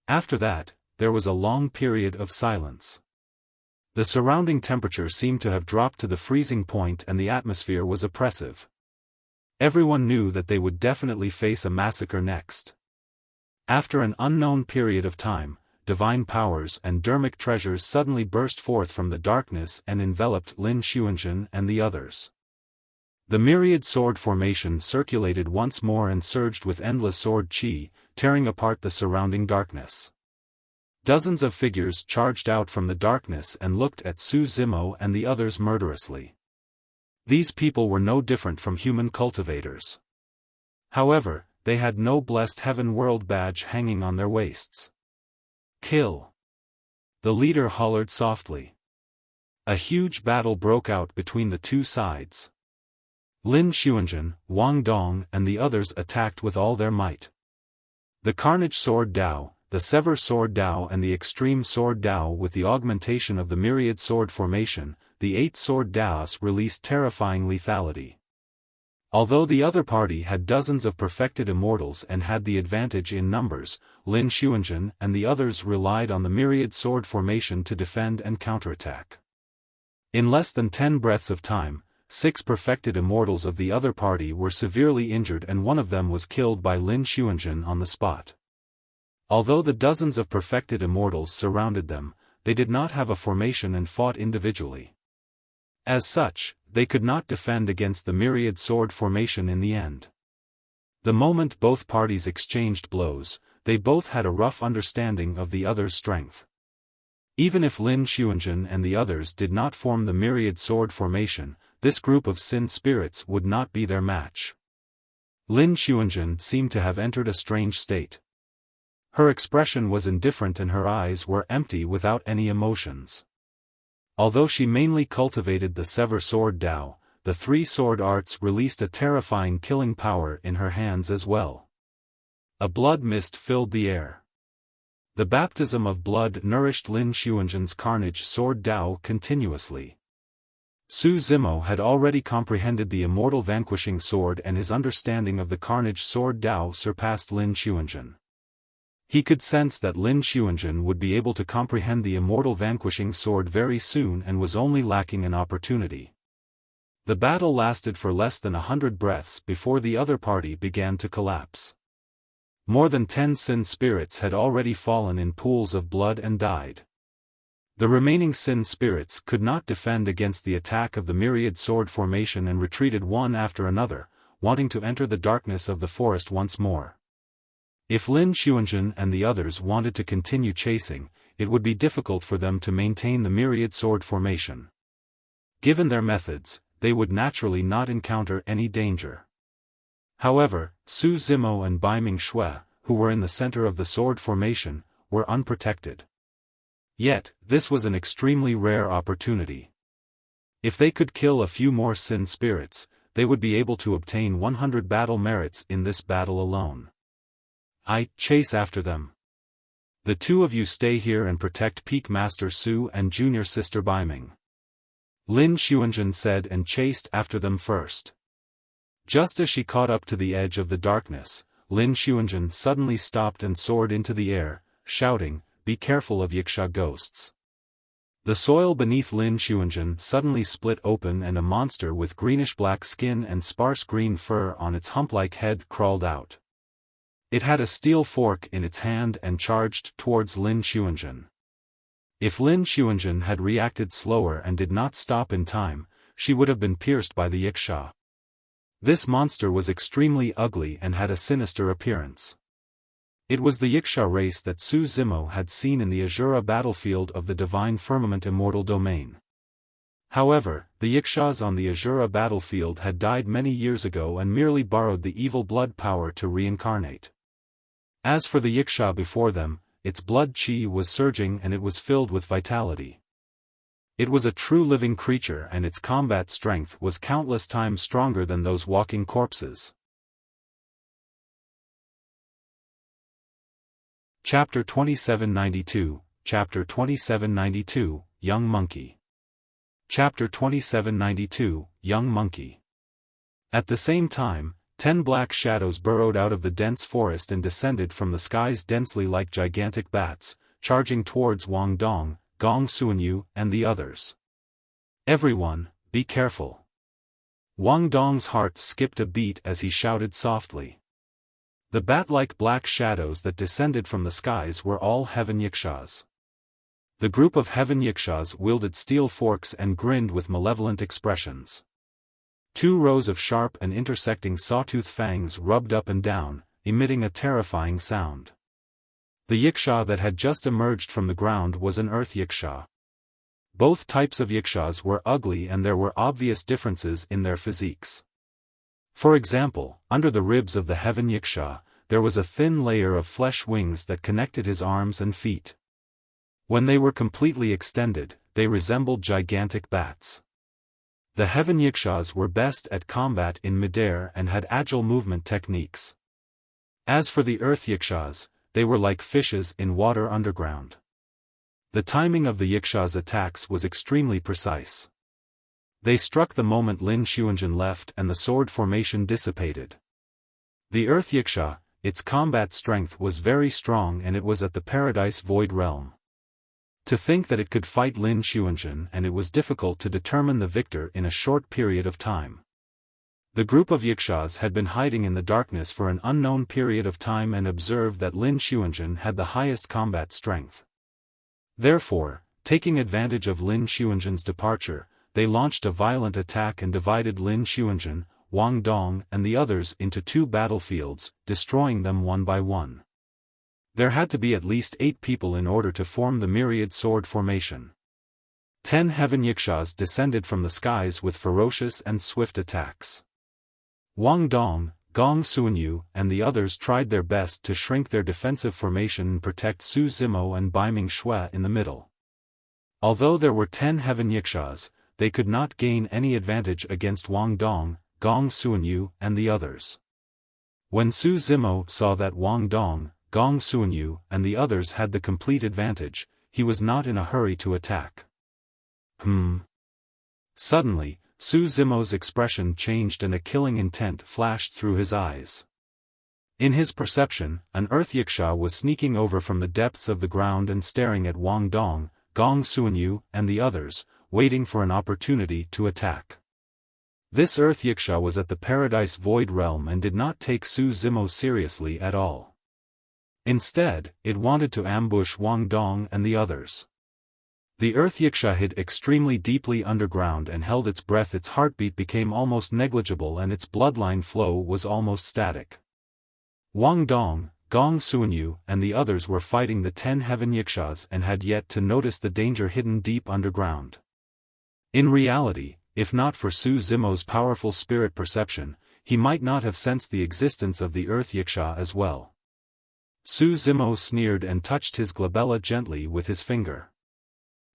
After that, there was a long period of silence. The surrounding temperature seemed to have dropped to the freezing point and the atmosphere was oppressive. Everyone knew that they would definitely face a massacre next. After an unknown period of time, divine powers and dermic treasures suddenly burst forth from the darkness and enveloped Lin Xuanzhen and the others. The myriad sword formation circulated once more and surged with endless sword qi, tearing apart the surrounding darkness. Dozens of figures charged out from the darkness and looked at Su Zimo and the others murderously. These people were no different from human cultivators. However, they had no blessed heaven world badge hanging on their waists. "Kill!" the leader hollered softly. A huge battle broke out between the two sides. Lin Xuanzhen, Wang Dong and the others attacked with all their might. The Carnage Sword Dao, the Sever Sword Dao and the Extreme Sword Dao with the augmentation of the Myriad Sword Formation, the 8 Sword Daos released terrifying lethality. Although the other party had dozens of perfected immortals and had the advantage in numbers, Lin Xuanzhen and the others relied on the Myriad Sword Formation to defend and counterattack. In less than 10 breaths of time, 6 perfected immortals of the other party were severely injured and one of them was killed by Lin Xuanzhen on the spot. Although the dozens of perfected immortals surrounded them, they did not have a formation and fought individually. As such, they could not defend against the myriad sword formation in the end. The moment both parties exchanged blows, they both had a rough understanding of the other's strength. Even if Lin Xuanzhen and the others did not form the myriad sword formation, this group of sin spirits would not be their match. Lin Xuanzhen seemed to have entered a strange state. Her expression was indifferent and her eyes were empty without any emotions. Although she mainly cultivated the Sever Sword Dao, the 3 sword arts released a terrifying killing power in her hands as well. A blood mist filled the air. The baptism of blood nourished Lin Xuanzhen's Carnage Sword Dao continuously. Su Zimo had already comprehended the immortal vanquishing sword, and his understanding of the carnage sword Dao surpassed Lin Xuanzhen. He could sense that Lin Xuanzhen would be able to comprehend the immortal vanquishing sword very soon and was only lacking an opportunity. The battle lasted for less than 100 breaths before the other party began to collapse. More than 10 Sin spirits had already fallen in pools of blood and died. The remaining Sin spirits could not defend against the attack of the myriad sword formation and retreated one after another, wanting to enter the darkness of the forest once more. If Lin Xuanzhen and the others wanted to continue chasing, it would be difficult for them to maintain the myriad sword formation. Given their methods, they would naturally not encounter any danger. However, Su Zimo and Baiming Shui, who were in the center of the sword formation, were unprotected. Yet, this was an extremely rare opportunity. If they could kill a few more Sin spirits, they would be able to obtain 100 battle merits in this battle alone. I chase after them. The two of you stay here and protect Peak Master Su and Junior Sister Baiming. Lin Xuanzhen said and chased after them first. Just as she caught up to the edge of the darkness, Lin Xuanzhen suddenly stopped and soared into the air, shouting, "Be careful of Yiksha ghosts." The soil beneath Lin Xuanzhen suddenly split open and a monster with greenish-black skin and sparse green fur on its hump-like head crawled out. It had a steel fork in its hand and charged towards Lin Xuanzhen. If Lin Xuanzhen had reacted slower and did not stop in time, she would have been pierced by the Yiksha. This monster was extremely ugly and had a sinister appearance. It was the Yiksha race that Su Zimo had seen in the Azura battlefield of the Divine Firmament Immortal Domain. However, the Yikshas on the Azura battlefield had died many years ago and merely borrowed the evil blood power to reincarnate. As for the Yiksha before them, its blood chi was surging and it was filled with vitality. It was a true living creature and its combat strength was countless times stronger than those walking corpses. Chapter 2792, Chapter 2792, Young Monkey. Chapter 2792, Young Monkey. At the same time, 10 black shadows burrowed out of the dense forest and descended from the skies densely like gigantic bats, charging towards Wang Dong, Gong Suanyu, and the others. "Everyone, be careful." Wang Dong's heart skipped a beat as he shouted softly. The bat-like black shadows that descended from the skies were all Heaven Yikshas. The group of Heaven Yikshas wielded steel forks and grinned with malevolent expressions. 2 rows of sharp and intersecting sawtooth fangs rubbed up and down, emitting a terrifying sound. The Yiksha that had just emerged from the ground was an Earth Yiksha. Both types of Yikshas were ugly and there were obvious differences in their physiques. For example, under the ribs of the Heaven Yiksha, there was a thin layer of flesh wings that connected his arms and feet. When they were completely extended, they resembled gigantic bats. The Heaven Yikshas were best at combat in midair and had agile movement techniques. As for the Earth Yikshas, they were like fishes in water underground. The timing of the Yikshas' attacks was extremely precise. They struck the moment Lin Xuanzhen left and the sword formation dissipated. The Earth Yiksha, its combat strength was very strong and it was at the Paradise Void Realm. To think that it could fight Lin Xuanzhen and it was difficult to determine the victor in a short period of time. The group of Yikshas had been hiding in the darkness for an unknown period of time and observed that Lin Xuanzhen had the highest combat strength. Therefore, taking advantage of Lin Xuanzhen's departure, they launched a violent attack and divided Lin Xuanzhen, Wang Dong and the others into 2 battlefields, destroying them one by one. There had to be at least 8 people in order to form the myriad sword formation. 10 Heaven Yikshas descended from the skies with ferocious and swift attacks. Wang Dong, Gong Suanyu, and the others tried their best to shrink their defensive formation and protect Su Zimo and Baiming Shui in the middle. Although there were 10 Heaven Yikshas, they could not gain any advantage against Wang Dong, Gong Suanyu, and the others. When Su Zimo saw that Wang Dong, Gong Suanyu, and the others had the complete advantage, he was not in a hurry to attack. Suddenly, Su Zimo's expression changed and a killing intent flashed through his eyes. In his perception, an earth yiksha was sneaking over from the depths of the ground and staring at Wang Dong, Gong Suanyu, and the others, waiting for an opportunity to attack. This earth yiksha was at the Paradise Void Realm and did not take Su Zimo seriously at all. Instead, it wanted to ambush Wang Dong and the others. The earth yiksha hid extremely deeply underground and held its breath. Its heartbeat became almost negligible and its bloodline flow was almost static. Wang Dong, Gong Suanyu, and the others were fighting the 10 heaven yikshas and had yet to notice the danger hidden deep underground. In reality, if not for Su Zimo's powerful spirit perception, he might not have sensed the existence of the earth yiksha as well. Su Zimo sneered and touched his glabella gently with his finger.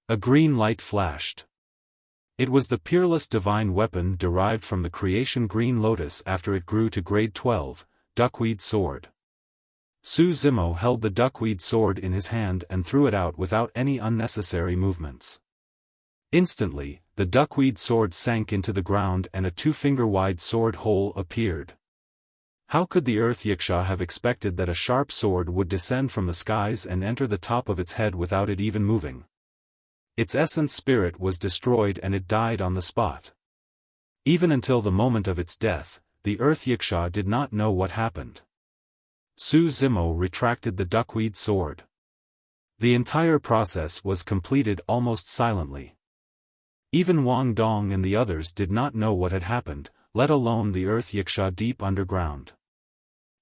A green light flashed. It was the peerless divine weapon derived from the creation green lotus after it grew to grade 12, duckweed sword. Su Zimo held the duckweed sword in his hand and threw it out without any unnecessary movements. Instantly, the duckweed sword sank into the ground and a 2-finger-wide sword hole appeared. How could the earth yiksha have expected that a sharp sword would descend from the skies and enter the top of its head without it even moving? Its essence spirit was destroyed and it died on the spot. Even until the moment of its death, the earth yiksha did not know what happened. Su Zimo retracted the duckweed sword. The entire process was completed almost silently. Even Wang Dong and the others did not know what had happened, let alone the earth yiksha deep underground.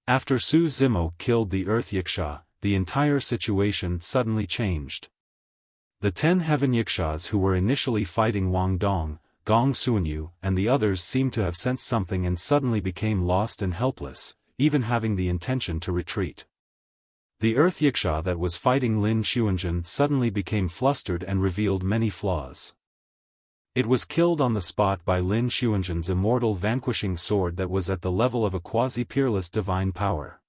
After Su Zimo killed the earth yiksha, the entire situation suddenly changed. The 10 heaven yikshas who were initially fighting Wang Dong, Gong Suanyu, and the others seemed to have sensed something and suddenly became lost and helpless, even having the intention to retreat. The earth yiksha that was fighting Lin Xuanzhen suddenly became flustered and revealed many flaws. It was killed on the spot by Lin Xuanzhen's immortal vanquishing sword that was at the level of a quasi-peerless divine power.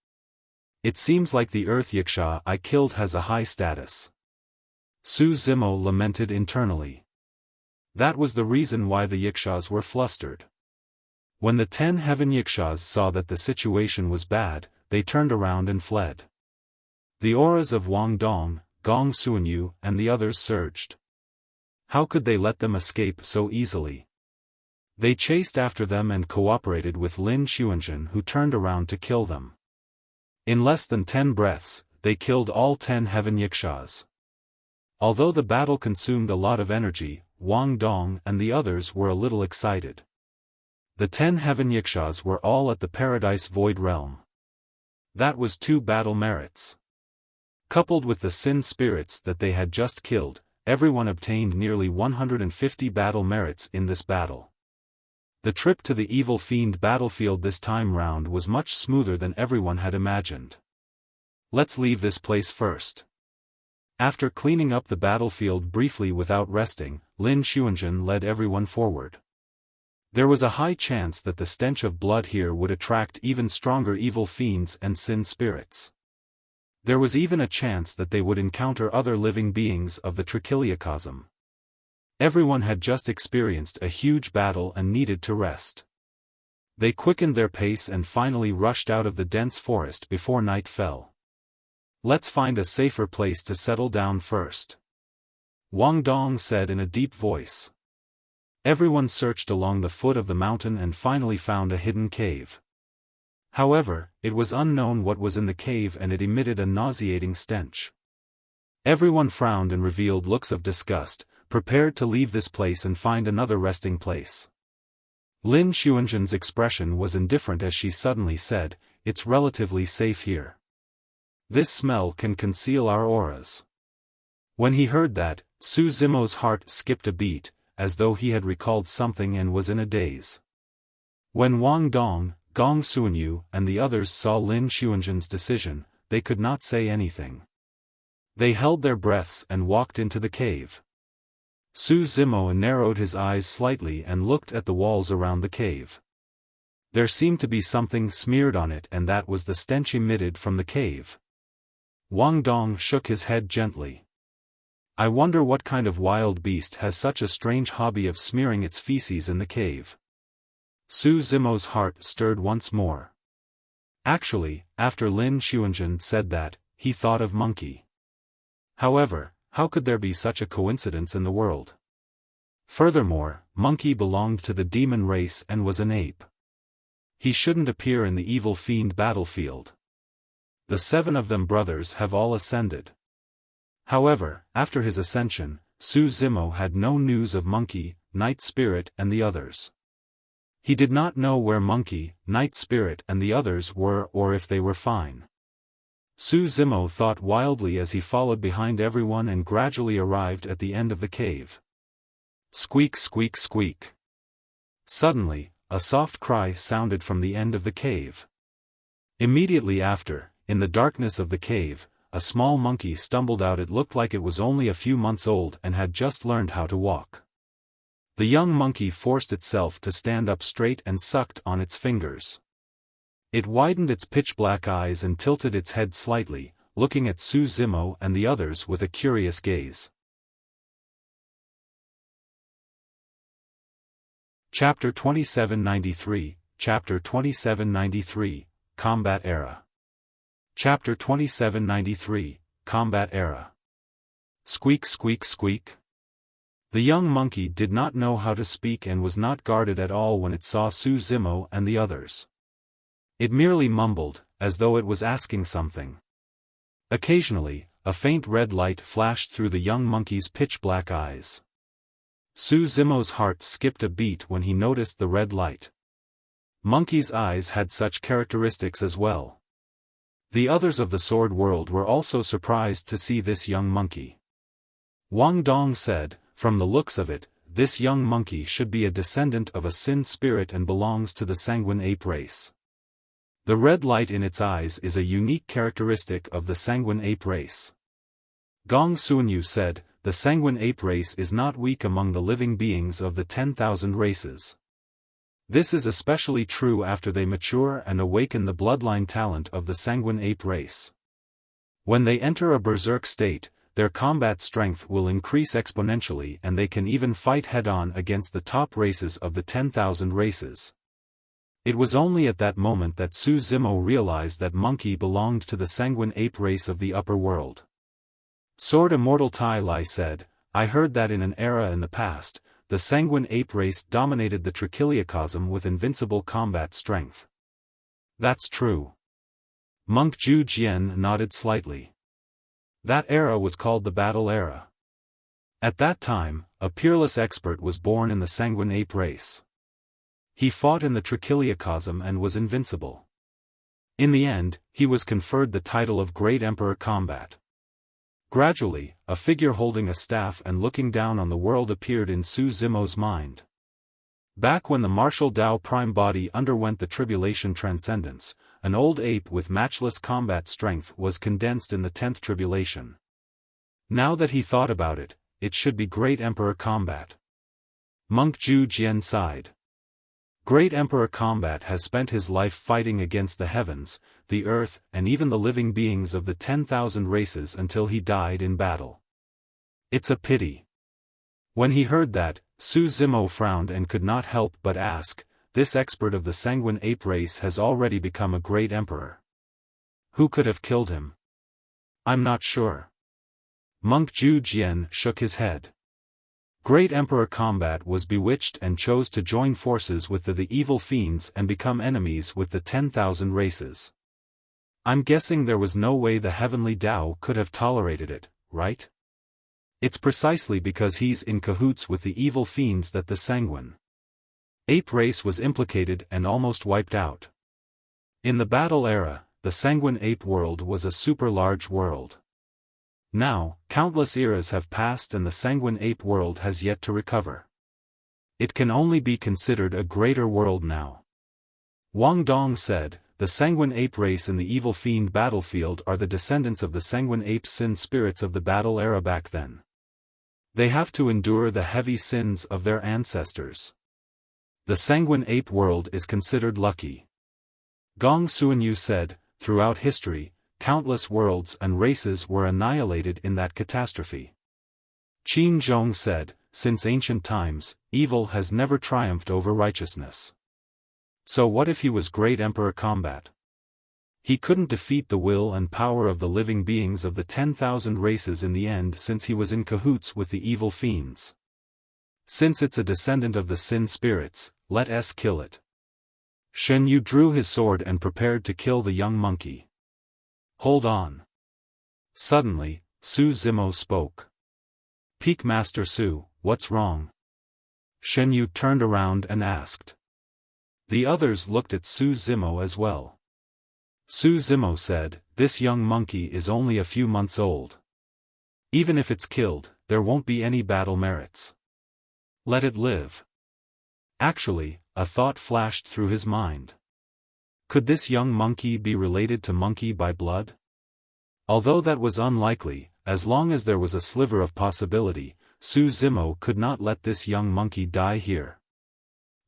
It seems like the earth yiksha I killed has a high status. Su Zimo lamented internally. That was the reason why the yikshas were flustered. When the 10 heaven yikshas saw that the situation was bad, they turned around and fled. The auras of Wang Dong, Gong Suanyu, and the others surged. How could they let them escape so easily? They chased after them and cooperated with Lin Xuanzhen, who turned around to kill them. In less than 10 breaths, they killed all 10 heaven yikshas. Although the battle consumed a lot of energy, Wang Dong and the others were a little excited. The 10 heaven yikshas were all at the Paradise Void Realm. That was 2 battle merits. Coupled with the sin spirits that they had just killed, everyone obtained nearly 150 battle merits in this battle. The trip to the evil fiend battlefield this time round was much smoother than everyone had imagined. Let's leave this place first. After cleaning up the battlefield briefly without resting, Lin Xuanzhen led everyone forward. There was a high chance that the stench of blood here would attract even stronger evil fiends and sin spirits. There was even a chance that they would encounter other living beings of the Trichiliacosm. Everyone had just experienced a huge battle and needed to rest. They quickened their pace and finally rushed out of the dense forest before night fell. Let's find a safer place to settle down first, Wang Dong said in a deep voice. Everyone searched along the foot of the mountain and finally found a hidden cave. However, it was unknown what was in the cave and it emitted a nauseating stench. Everyone frowned and revealed looks of disgust, prepared to leave this place and find another resting place. Lin Xuanzhen's expression was indifferent as she suddenly said, "It's relatively safe here. This smell can conceal our auras." When he heard that, Su Zimo's heart skipped a beat, as though he had recalled something and was in a daze. When Wang Dong, Gong Suanyu, and the others saw Lin Xuanzhen's decision, they could not say anything. They held their breaths and walked into the cave. Su Zimo narrowed his eyes slightly and looked at the walls around the cave. There seemed to be something smeared on it, and that was the stench emitted from the cave. Wang Dong shook his head gently. I wonder what kind of wild beast has such a strange hobby of smearing its feces in the cave. Su Zimo's heart stirred once more. Actually, after Lin Xuanzhen said that, he thought of Monkey. However, how could there be such a coincidence in the world? Furthermore, Monkey belonged to the demon race and was an ape. He shouldn't appear in the evil fiend battlefield. The 7 of them brothers have all ascended. However, after his ascension, Su Zimo had no news of Monkey, Night Spirit and the others. He did not know where Monkey, Night Spirit and the others were or if they were fine. Su Zimo thought wildly as he followed behind everyone and gradually arrived at the end of the cave. Squeak, squeak, squeak. Suddenly, a soft cry sounded from the end of the cave. Immediately after, in the darkness of the cave, a small monkey stumbled out. It looked like it was only a few months old and had just learned how to walk. The young monkey forced itself to stand up straight and sucked on its fingers. It widened its pitch-black eyes and tilted its head slightly, looking at Su Zimo and the others with a curious gaze. Chapter 2793, Chapter 2793, Combat Era. Chapter 2793, Combat Era. Squeak, squeak, squeak. The young monkey did not know how to speak and was not guarded at all when it saw Su Zimo and the others. It merely mumbled, as though it was asking something. Occasionally, a faint red light flashed through the young monkey's pitch-black eyes. Su Zimo's heart skipped a beat when he noticed the red light. Monkey's eyes had such characteristics as well. The others of the sword world were also surprised to see this young monkey. Wang Dong said, "From the looks of it, this young monkey should be a descendant of a sin spirit and belongs to the sanguine ape race." The red light in its eyes is a unique characteristic of the sanguine ape race. Gong Suanyu said, "The sanguine ape race is not weak among the living beings of the 10,000 races. This is especially true after they mature and awaken the bloodline talent of the sanguine ape race. When they enter a berserk state, their combat strength will increase exponentially and they can even fight head-on against the top races of the 10,000 races." It was only at that moment that Su Zimo realized that Monkey belonged to the sanguine ape race of the upper world. Sword Immortal Tai Lai said, "I heard that in an era in the past, the sanguine ape race dominated the Trichiliocosm with invincible combat strength." That's true. Monk Zhu Jian nodded slightly. That era was called the Battle Era. At that time, a peerless expert was born in the sanguine ape race. He fought in the Trichiliocosm and was invincible. In the end, he was conferred the title of Great Emperor Combat. Gradually, a figure holding a staff and looking down on the world appeared in Su Zimo's mind. Back when the martial Tao prime body underwent the tribulation transcendence, an old ape with matchless combat strength was condensed in the 10th tribulation. Now that he thought about it, it should be Great Emperor Combat. Monk Zhu Jian sighed. Great Emperor Combat has spent his life fighting against the heavens, the earth, and even the living beings of the 10,000 races until he died in battle. It's a pity. When he heard that, Su Zimo frowned and could not help but ask, "This expert of the sanguine ape race has already become a great emperor. Who could have killed him?" "I'm not sure." Monk Zhu Jian shook his head. Great Emperor Combat was bewitched and chose to join forces with the evil fiends and become enemies with the 10,000 races. I'm guessing there was no way the heavenly Tao could have tolerated it, right? It's precisely because he's in cahoots with the evil fiends that the sanguine ape race was implicated and almost wiped out. In the Battle Era, the sanguine ape world was a super large world. Now, countless eras have passed and the sanguine ape world has yet to recover. It can only be considered a greater world now. Wang Dong said, "The sanguine ape race in the evil fiend battlefield are the descendants of the sanguine ape sin spirits of the Battle Era back then. They have to endure the heavy sins of their ancestors. The sanguine ape world is considered lucky." Gong Suanyu said, "Throughout history, countless worlds and races were annihilated in that catastrophe. Qin Zhong said, since ancient times, evil has never triumphed over righteousness. So what if he was great Emperor Combat? He couldn't defeat the will and power of the living beings of the 10,000 races in the end since he was in cahoots with the evil fiends. Since it's a descendant of the sin spirits, let us kill it. Shen Yu drew his sword and prepared to kill the young monkey. Hold on. Suddenly, Su Zimo spoke. Peak Master Su, what's wrong? Shen Yu turned around and asked. The others looked at Su Zimo as well. Su Zimo said, this young monkey is only a few months old. Even if it's killed, there won't be any battle merits. Let it live. Actually, a thought flashed through his mind. Could this young monkey be related to monkey by blood? Although that was unlikely, as long as there was a sliver of possibility, Su Zimo could not let this young monkey die here.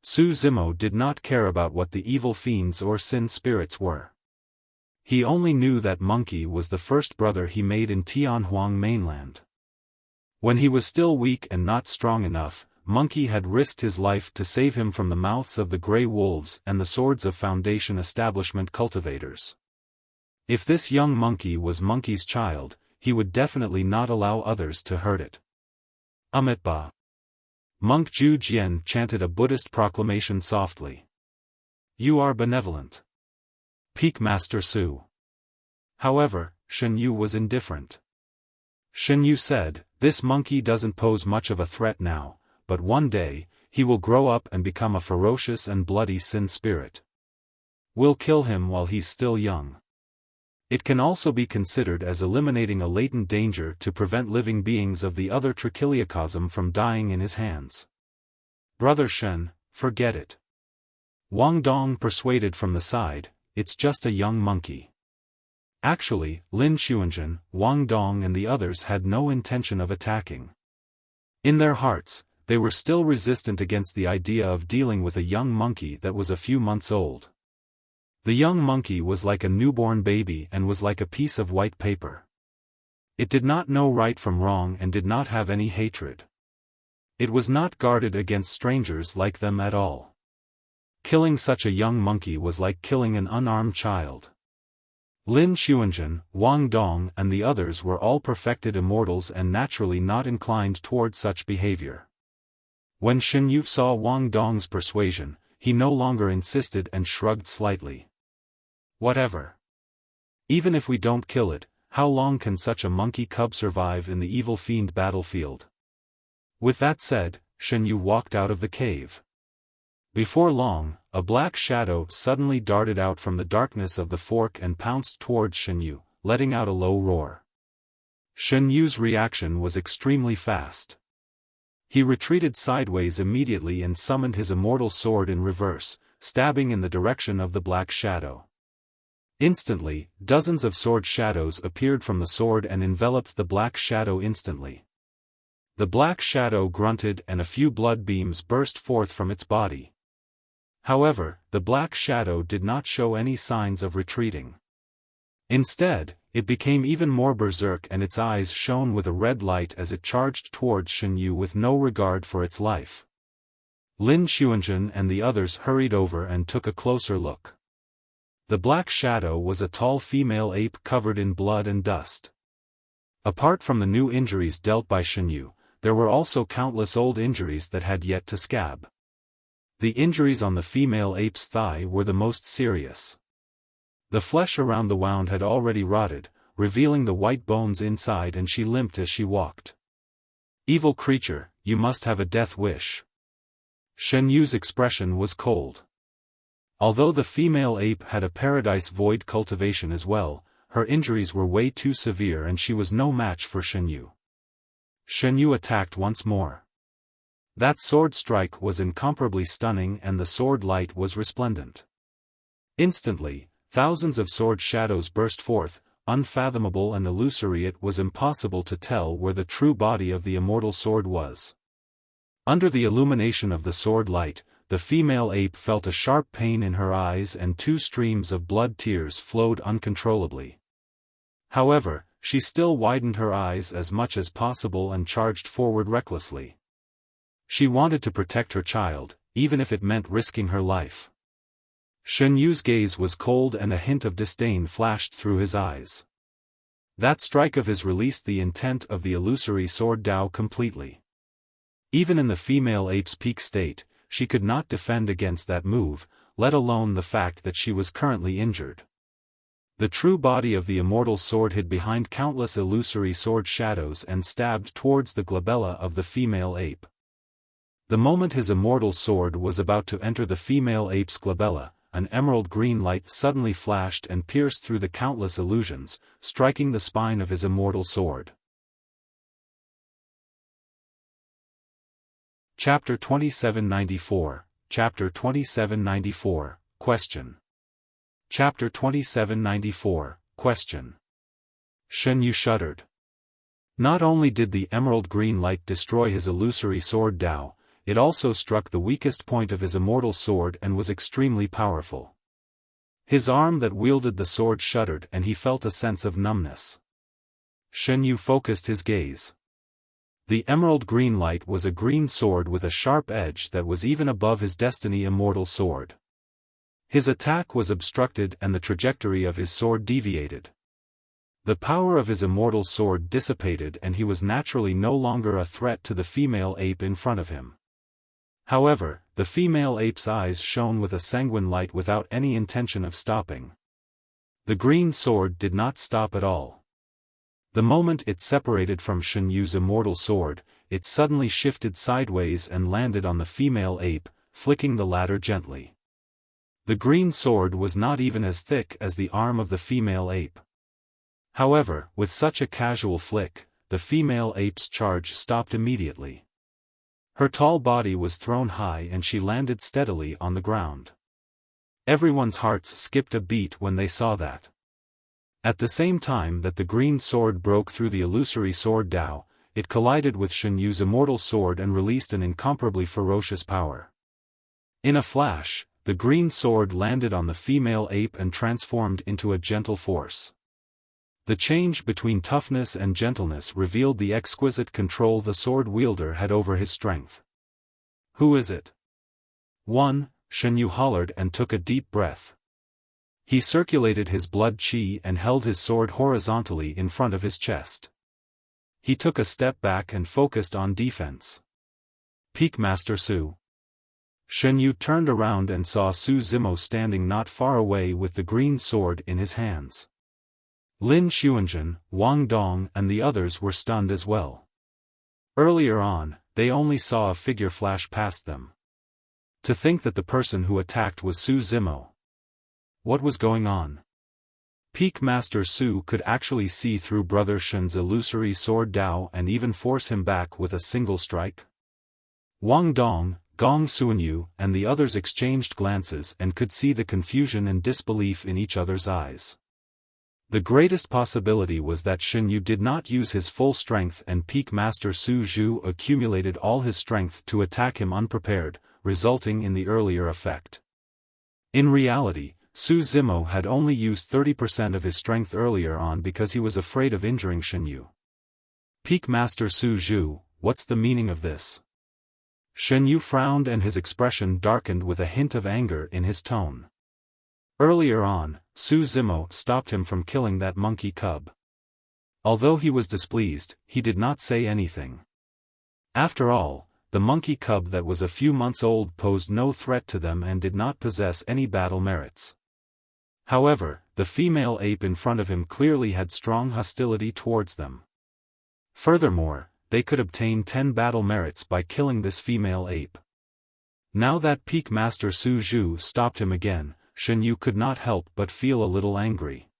Su Zimo did not care about what the evil fiends or sin spirits were. He only knew that monkey was the first brother he made in Tianhuang mainland. When he was still weak and not strong enough, Monkey had risked his life to save him from the mouths of the Grey Wolves and the swords of Foundation establishment cultivators. If this young monkey was Monkey's child, he would definitely not allow others to hurt it. Amitba. Monk Zhu Jian chanted a Buddhist proclamation softly. You are benevolent. Peak Master Su. However, Shen Yu was indifferent. Shen Yu said, this monkey doesn't pose much of a threat now, but one day, he will grow up and become a ferocious and bloody sin spirit. We'll kill him while he's still young. It can also be considered as eliminating a latent danger to prevent living beings of the other trichiliocosm from dying in his hands. Brother Shen, forget it. Wang Dong persuaded from the side, it's just a young monkey. Actually, Lin Xuanzhen, Wang Dong and the others had no intention of attacking. In their hearts, they were still resistant against the idea of dealing with a young monkey that was a few months old. The young monkey was like a newborn baby and was like a piece of white paper. It did not know right from wrong and did not have any hatred. It was not guarded against strangers like them at all. Killing such a young monkey was like killing an unarmed child. Lin Xuanzhen, Wang Dong and the others were all perfected immortals and naturally not inclined toward such behavior. When Shen Yu saw Wang Dong's persuasion, he no longer insisted and shrugged slightly. Whatever. Even if we don't kill it, how long can such a monkey cub survive in the evil fiend battlefield? With that said, Shen Yu walked out of the cave. Before long, a black shadow suddenly darted out from the darkness of the fork and pounced towards Shen Yu, letting out a low roar. Shen Yu's reaction was extremely fast. He retreated sideways immediately and summoned his immortal sword in reverse, stabbing in the direction of the black shadow. Instantly, dozens of sword shadows appeared from the sword and enveloped the black shadow instantly. The black shadow grunted and a few blood beams burst forth from its body. However, the black shadow did not show any signs of retreating. Instead, it became even more berserk and its eyes shone with a red light as it charged towards Shen Yu with no regard for its life. Lin Xuanzhen and the others hurried over and took a closer look. The black shadow was a tall female ape covered in blood and dust. Apart from the new injuries dealt by Shen Yu, there were also countless old injuries that had yet to scab. The injuries on the female ape's thigh were the most serious. The flesh around the wound had already rotted, revealing the white bones inside, and she limped as she walked. Evil creature, you must have a death wish. Shen Yu's expression was cold. Although the female ape had a paradise void cultivation as well, her injuries were way too severe and she was no match for Shen Yu. Shen Yu attacked once more. That sword strike was incomparably stunning and the sword light was resplendent. Instantly, thousands of sword shadows burst forth, unfathomable and illusory. It was impossible to tell where the true body of the immortal sword was. Under the illumination of the sword light, the female ape felt a sharp pain in her eyes and 2 streams of blood tears flowed uncontrollably. However, she still widened her eyes as much as possible and charged forward recklessly. She wanted to protect her child, even if it meant risking her life. Shen Yu's gaze was cold and a hint of disdain flashed through his eyes. That strike of his released the intent of the illusory sword Dao completely. Even in the female ape's peak state, she could not defend against that move, let alone the fact that she was currently injured. The true body of the immortal sword hid behind countless illusory sword shadows and stabbed towards the glabella of the female ape. The moment his immortal sword was about to enter the female ape's glabella, an emerald green light suddenly flashed and pierced through the countless illusions, striking the spine of his immortal sword. Chapter 2794, Chapter 2794, Question. Chapter 2794, Question. Shen Yu shuddered. Not only did the emerald green light destroy his illusory sword Dao, it also struck the weakest point of his immortal sword and was extremely powerful. His arm that wielded the sword shuddered and he felt a sense of numbness. Shen Yu focused his gaze. The emerald green light was a green sword with a sharp edge that was even above his destiny immortal sword. His attack was obstructed and the trajectory of his sword deviated. The power of his immortal sword dissipated and he was naturally no longer a threat to the female ape in front of him. However, the female ape's eyes shone with a sanguine light without any intention of stopping. The green sword did not stop at all. The moment it separated from Shen Yu's immortal sword, it suddenly shifted sideways and landed on the female ape, flicking the latter gently. The green sword was not even as thick as the arm of the female ape. However, with such a casual flick, the female ape's charge stopped immediately. Her tall body was thrown high and she landed steadily on the ground. Everyone's hearts skipped a beat when they saw that. At the same time that the green sword broke through the illusory sword Dao, it collided with Shen Yu's immortal sword and released an incomparably ferocious power. In a flash, the green sword landed on the female ape and transformed into a gentle force. The change between toughness and gentleness revealed the exquisite control the sword wielder had over his strength. "Who is it?" "One," Shen Yu hollered and took a deep breath. He circulated his blood qi and held his sword horizontally in front of his chest. He took a step back and focused on defense. "Peak Master Su." Shen Yu turned around and saw Su Zimo standing not far away with the green sword in his hands. Lin Xuanzhen, Wang Dong and the others were stunned as well. Earlier on, they only saw a figure flash past them. To think that the person who attacked was Su Zimo. What was going on? Peak Master Su could actually see through Brother Shen's illusory sword Dao and even force him back with a single strike? Wang Dong, Gong Suanyu and the others exchanged glances and could see the confusion and disbelief in each other's eyes. The greatest possibility was that Shen Yu did not use his full strength and Peak Master Su Zhu accumulated all his strength to attack him unprepared, resulting in the earlier effect. In reality, Su Zimo had only used 30% of his strength earlier on because he was afraid of injuring Shen Yu. "Peak Master Su Zhu, what's the meaning of this?" Shen Yu frowned and his expression darkened with a hint of anger in his tone. Earlier on, Su Zimo stopped him from killing that monkey cub. Although he was displeased, he did not say anything. After all, the monkey cub that was a few months old posed no threat to them and did not possess any battle merits. However, the female ape in front of him clearly had strong hostility towards them. Furthermore, they could obtain 10 battle merits by killing this female ape. Now that Peak Master Su Zhu stopped him again, Shen Yu could not help but feel a little angry.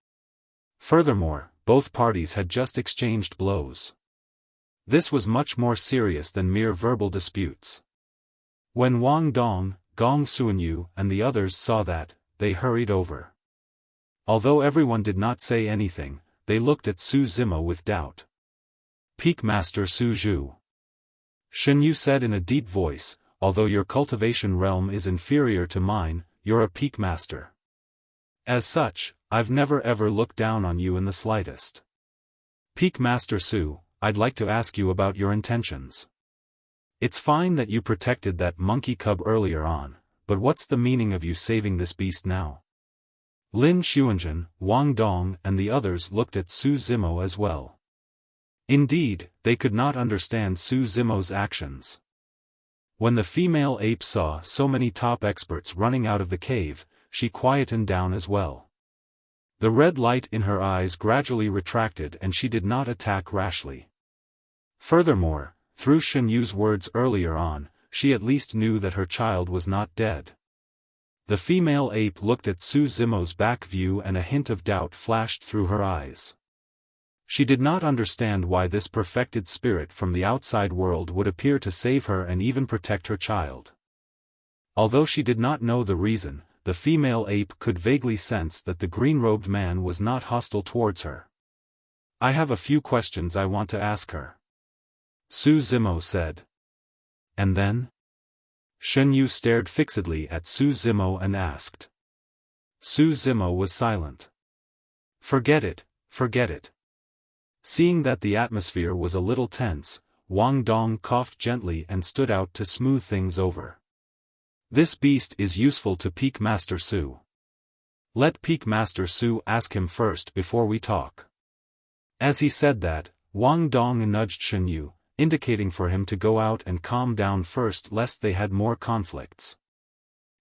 Furthermore, both parties had just exchanged blows. This was much more serious than mere verbal disputes. When Wang Dong, Gong Suanyu and the others saw that, they hurried over. Although everyone did not say anything, they looked at Su Zimo with doubt. "Peak Master Su Zhu," Shen Yu said in a deep voice, "although your cultivation realm is inferior to mine, you're a peak master. As such, I've never ever looked down on you in the slightest." Peak Master Su, I'd like to ask you about your intentions. It's fine that you protected that monkey cub earlier on, but what's the meaning of you saving this beast now? Lin Xuanzhen, Wang Dong and the others looked at Su Zimo as well. Indeed, they could not understand Su Zimo's actions. When the female ape saw so many top experts running out of the cave, she quietened down as well. The red light in her eyes gradually retracted and she did not attack rashly. Furthermore, through Shen Yu's words earlier on, she at least knew that her child was not dead. The female ape looked at Su Zimo's back view and a hint of doubt flashed through her eyes. She did not understand why this perfected spirit from the outside world would appear to save her and even protect her child. Although she did not know the reason, the female ape could vaguely sense that the green-robed man was not hostile towards her. I have a few questions I want to ask her, Su Zimo said. And then? Shen Yu stared fixedly at Su Zimo and asked. Su Zimo was silent. Forget it, forget it. Seeing that the atmosphere was a little tense, Wang Dong coughed gently and stood out to smooth things over. This beast is useful to Peak Master Su. Let Peak Master Su ask him first before we talk. As he said that, Wang Dong nudged Shen Yu, indicating for him to go out and calm down first lest they had more conflicts.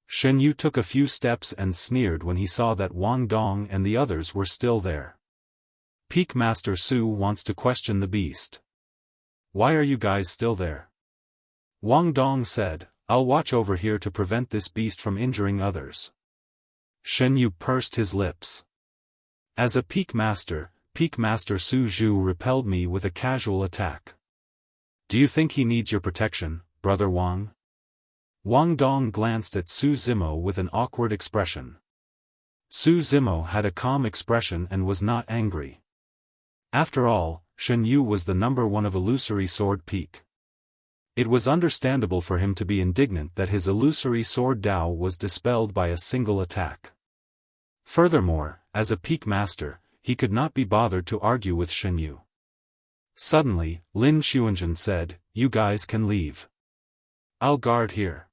Shen Yu took a few steps and sneered when he saw that Wang Dong and the others were still there. Peak Master Su wants to question the beast. Why are you guys still there? Wang Dong said, I'll watch over here to prevent this beast from injuring others. Shen Yu pursed his lips. As a Peak Master Su Zhu repelled me with a casual attack. Do you think he needs your protection, Brother Wang? Wang Dong glanced at Su Zimo with an awkward expression. Su Zimo had a calm expression and was not angry. After all, Shen Yu was the number one of illusory sword peak. It was understandable for him to be indignant that his illusory sword Dao was dispelled by a single attack. Furthermore, as a peak master, he could not be bothered to argue with Shen Yu. Suddenly, Lin Xuanzhen said, You guys can leave. I'll guard here.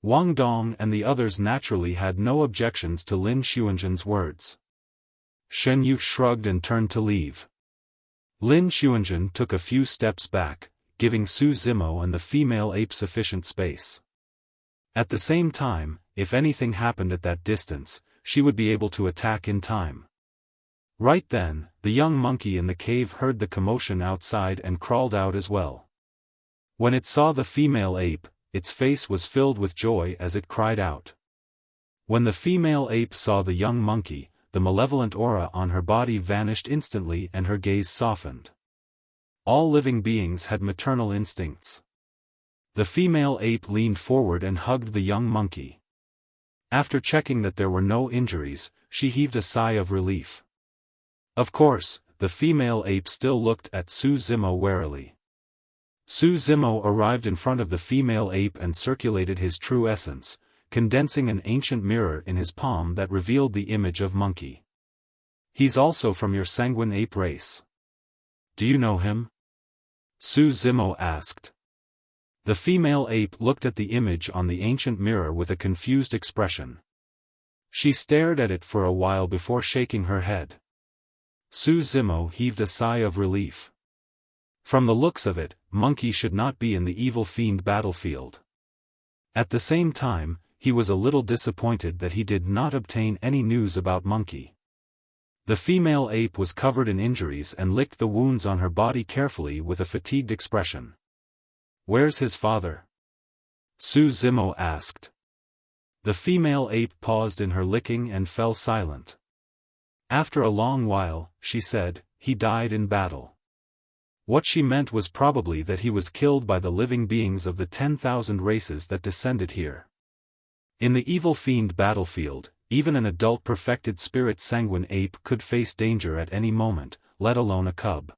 Wang Dong and the others naturally had no objections to Lin Xuanzhen's words. Shen Yu shrugged and turned to leave. Lin Xuanzhen took a few steps back, giving Su Zimo and the female ape sufficient space. At the same time, if anything happened at that distance, she would be able to attack in time. Right then, the young monkey in the cave heard the commotion outside and crawled out as well. When it saw the female ape, its face was filled with joy as it cried out. When the female ape saw the young monkey, the malevolent aura on her body vanished instantly and her gaze softened. All living beings had maternal instincts. The female ape leaned forward and hugged the young monkey. After checking that there were no injuries, she heaved a sigh of relief. Of course, the female ape still looked at Su Zimo warily. Su Zimo arrived in front of the female ape and circulated his true essence, condensing an ancient mirror in his palm that revealed the image of monkey. He's also from your sanguine ape race. Do you know him? Su Zimo asked. The female ape looked at the image on the ancient mirror with a confused expression. She stared at it for a while before shaking her head. Su Zimo heaved a sigh of relief. From the looks of it, monkey should not be in the evil fiend battlefield. At the same time, he was a little disappointed that he did not obtain any news about monkey. The female ape was covered in injuries and licked the wounds on her body carefully with a fatigued expression. Where's his father? Su Zimo asked. The female ape paused in her licking and fell silent. After a long while, she said, he died in battle. What she meant was probably that he was killed by the living beings of the 10,000 races that descended here. In the evil fiend battlefield, even an adult perfected spirit sanguine ape could face danger at any moment, let alone a cub.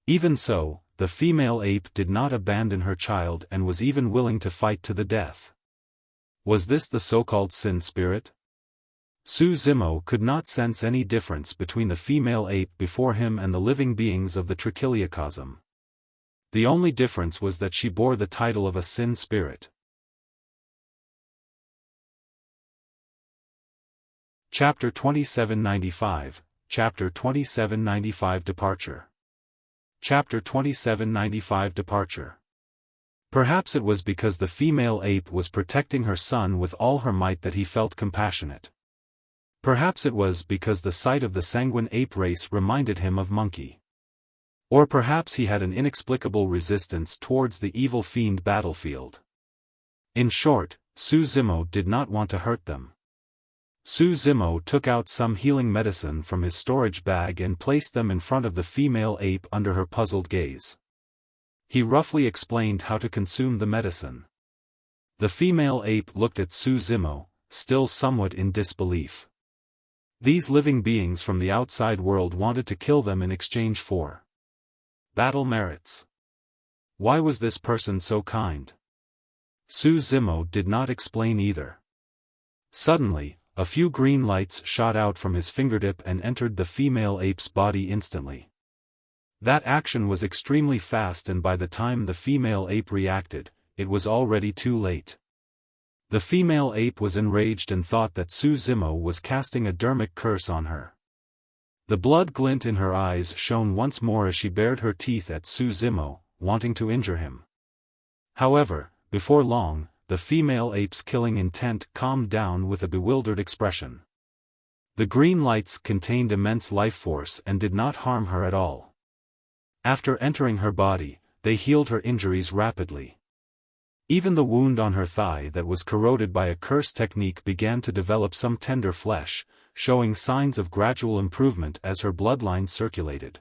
Even so, the female ape did not abandon her child and was even willing to fight to the death. Was this the so-called sin spirit? Su Zimo could not sense any difference between the female ape before him and the living beings of the Trichiliocosm. The only difference was that she bore the title of a sin spirit. Chapter 2795, Chapter 2795 Departure. Chapter 2795 Departure. Perhaps it was because the female ape was protecting her son with all her might that he felt compassionate. Perhaps it was because the sight of the sanguine ape race reminded him of monkey. Or perhaps he had an inexplicable resistance towards the evil fiend battlefield. In short, Su Zimo did not want to hurt them. Su Zimo took out some healing medicine from his storage bag and placed them in front of the female ape under her puzzled gaze. He roughly explained how to consume the medicine. The female ape looked at Su Zimo, still somewhat in disbelief. These living beings from the outside world wanted to kill them in exchange for battle merits. Why was this person so kind? Su Zimo did not explain either. Suddenly, a few green lights shot out from his fingertip and entered the female ape's body instantly. That action was extremely fast, and by the time the female ape reacted, it was already too late. The female ape was enraged and thought that Su Zimo was casting a dermic curse on her. The blood glint in her eyes shone once more as she bared her teeth at Su Zimo, wanting to injure him. However, before long, the female ape's killing intent calmed down with a bewildered expression. The green lights contained immense life force and did not harm her at all. After entering her body, they healed her injuries rapidly. Even the wound on her thigh that was corroded by a curse technique began to develop some tender flesh, showing signs of gradual improvement as her bloodline circulated.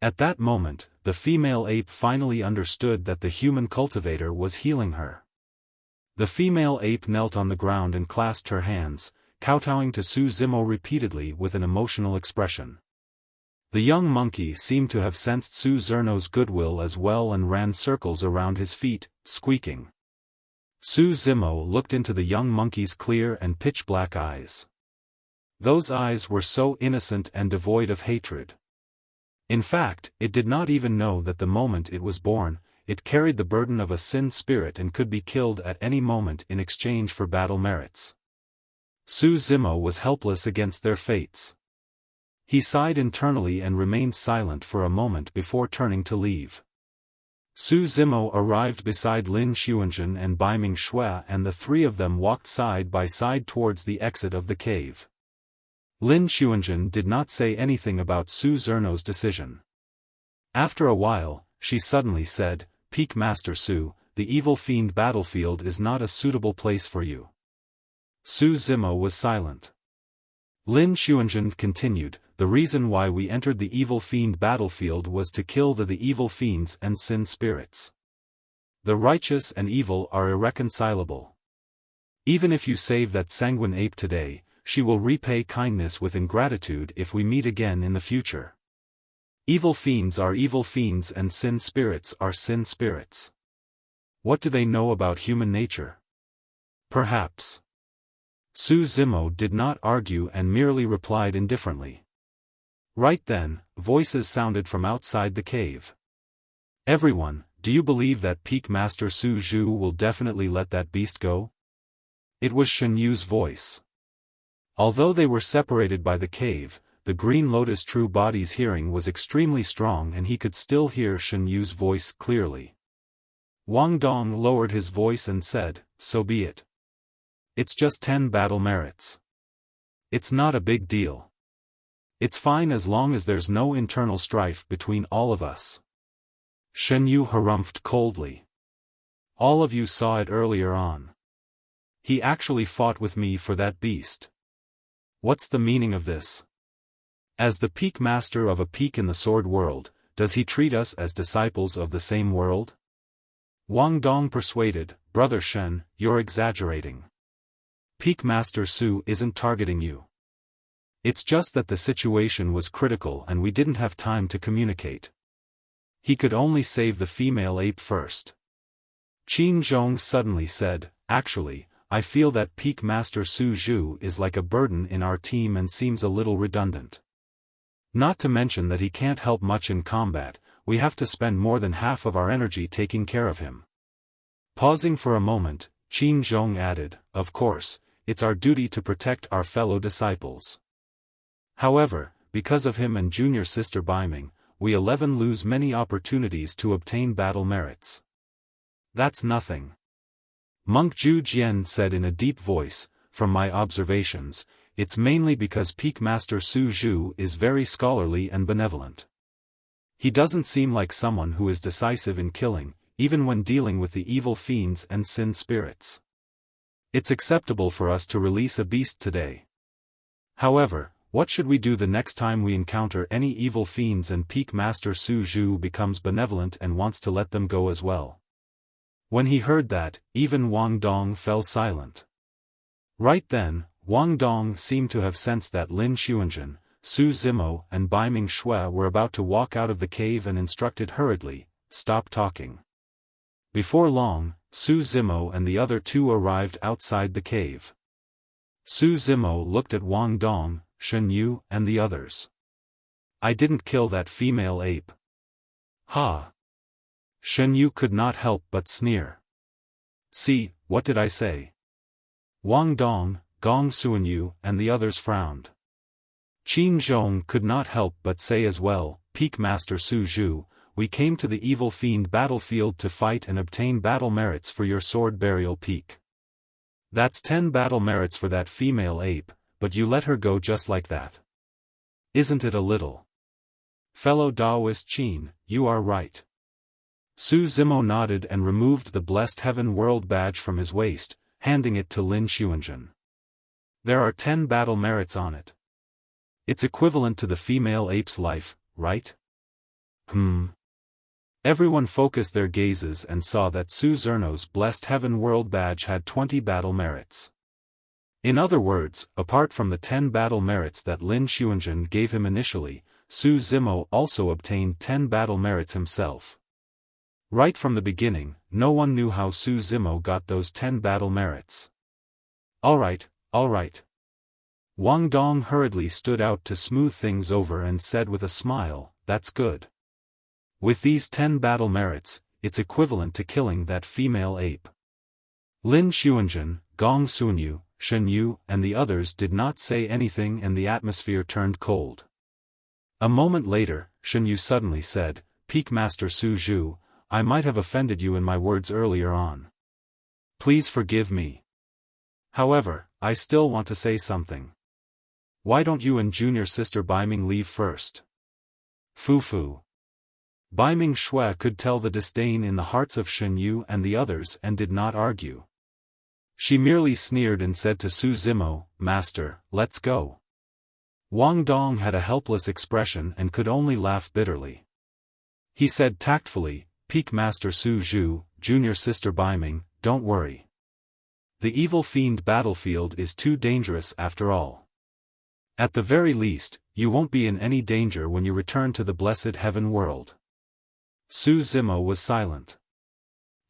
At that moment, the female ape finally understood that the human cultivator was healing her. The female ape knelt on the ground and clasped her hands, kowtowing to Su Zimo repeatedly with an emotional expression. The young monkey seemed to have sensed Su Zerno's goodwill as well and ran circles around his feet, squeaking. Su Zimo looked into the young monkey's clear and pitch-black eyes. Those eyes were so innocent and devoid of hatred. In fact, it did not even know that the moment it was born, it carried the burden of a sin spirit and could be killed at any moment in exchange for battle merits. Su Zimo was helpless against their fates. He sighed internally and remained silent for a moment before turning to leave. Su Zimo arrived beside Lin Xuanzhen and Bai Ming Shui, and the three of them walked side by side towards the exit of the cave. Lin Xuanzhen did not say anything about Su Zerno's decision. After a while, she suddenly said, "Peak Master Su, the evil fiend battlefield is not a suitable place for you." Su Zimo was silent. Lin Xuanzhen continued, "The reason why we entered the evil fiend battlefield was to kill the evil fiends and sin spirits. The righteous and evil are irreconcilable. Even if you save that sanguine ape today, she will repay kindness with ingratitude if we meet again in the future. Evil fiends are evil fiends and sin spirits are sin spirits. What do they know about human nature? Perhaps." Su Zimo did not argue and merely replied indifferently. Right then, voices sounded from outside the cave. "Everyone, do you believe that Peak Master Su Zhu will definitely let that beast go?" It was Shen Yu's voice. Although they were separated by the cave, the Green Lotus True Body's hearing was extremely strong and he could still hear Shen Yu's voice clearly. Wang Dong lowered his voice and said, "So be it. It's just 10 battle merits. It's not a big deal. It's fine as long as there's no internal strife between all of us." Shen Yu harumphed coldly. "All of you saw it earlier on. He actually fought with me for that beast. What's the meaning of this? As the peak master of a peak in the sword world, does he treat us as disciples of the same world?" Wang Dong persuaded, "Brother Shen, you're exaggerating. Peak Master Su isn't targeting you. It's just that the situation was critical and we didn't have time to communicate. He could only save the female ape first." Qin Zhong suddenly said, "Actually, I feel that Peak Master Su Zhu is like a burden in our team and seems a little redundant. Not to mention that he can't help much in combat, we have to spend more than half of our energy taking care of him. Pausing for a moment, Qin Zhong added, of course, it's our duty to protect our fellow disciples. However, because of him and junior sister Baiming, we 11 lose many opportunities to obtain battle merits. That's nothing. Monk Zhu Jian said in a deep voice, from my observations, it's mainly because Peak Master Su Zhu is very scholarly and benevolent. He doesn't seem like someone who is decisive in killing, even when dealing with the evil fiends and sin spirits. It's acceptable for us to release a beast today. However, what should we do the next time we encounter any evil fiends and Peak Master Su Zhu becomes benevolent and wants to let them go as well? When he heard that, even Wang Dong fell silent. Right then, Wang Dong seemed to have sensed that Lin Xuanzhen, Su Zimo and Baiming Shui were about to walk out of the cave and instructed hurriedly, stop talking. Before long, Su Zimo and the other two arrived outside the cave. Su Zimo looked at Wang Dong, Shen Yu and the others. I didn't kill that female ape. Ha! Shen Yu could not help but sneer. See, what did I say? Wang Dong, Gong Suanyu and the others frowned. Qin Zhong could not help but say as well, Peak Master Su Zhu, we came to the evil fiend battlefield to fight and obtain battle merits for your sword burial peak. That's 10 battle merits for that female ape, but you let her go just like that. Isn't it a little? Fellow Taoist Qin, you are right. Su Zimo nodded and removed the Blessed Heaven World badge from his waist, handing it to Lin Xuanzhen. There are 10 battle merits on it. It's equivalent to the female ape's life, right? Everyone focused their gazes and saw that Su Zerno's Blessed Heaven World badge had 20 battle merits. In other words, apart from the 10 battle merits that Lin Xuanzhen gave him initially, Su Zimo also obtained 10 battle merits himself. Right from the beginning, no one knew how Su Zimo got those 10 battle merits. Alright. Wang Dong hurriedly stood out to smooth things over and said with a smile, that's good. With these 10 battle merits, it's equivalent to killing that female ape. Lin Xuanzhen, Gong Suanyu, Shen Yu and the others did not say anything and the atmosphere turned cold. A moment later, Shen Yu suddenly said, Peak Master Su Zhu, I might have offended you in my words earlier on. Please forgive me. However, I still want to say something. Why don't you and junior sister Baiming leave first? Fu. Baiming Shui could tell the disdain in the hearts of Shen Yu and the others and did not argue. She merely sneered and said to Su Zimo, Master, let's go. Wang Dong had a helpless expression and could only laugh bitterly. He said tactfully, Peak Master Su Zhu, junior sister Baiming, don't worry. The evil fiend battlefield is too dangerous after all. At the very least, you won't be in any danger when you return to the blessed heaven world. Su Zimo was silent.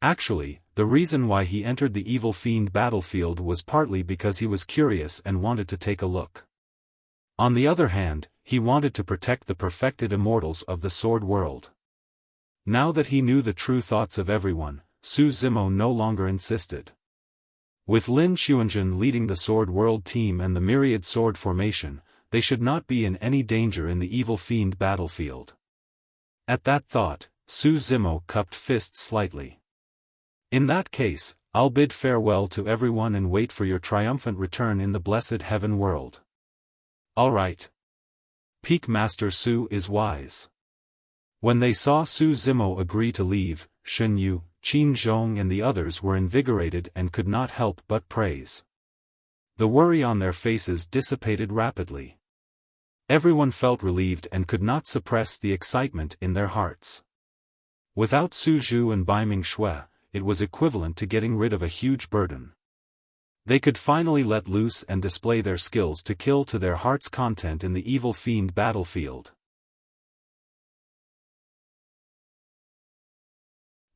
Actually, the reason why he entered the evil fiend battlefield was partly because he was curious and wanted to take a look. On the other hand, he wanted to protect the perfected immortals of the sword world. Now that he knew the true thoughts of everyone, Su Zimo no longer insisted. With Lin Xuanzhen leading the sword world team and the myriad sword formation, they should not be in any danger in the evil fiend battlefield. At that thought, Su Zimo cupped fists slightly. In that case, I'll bid farewell to everyone and wait for your triumphant return in the blessed heaven world. Alright. Peak Master Su is wise. When they saw Su Zimo agree to leave, Shen Yu, Qin Zhong and the others were invigorated and could not help but praise. The worry on their faces dissipated rapidly. Everyone felt relieved and could not suppress the excitement in their hearts. Without Su Zhu and Baiming Shui, it was equivalent to getting rid of a huge burden. They could finally let loose and display their skills to kill to their heart's content in the evil fiend battlefield.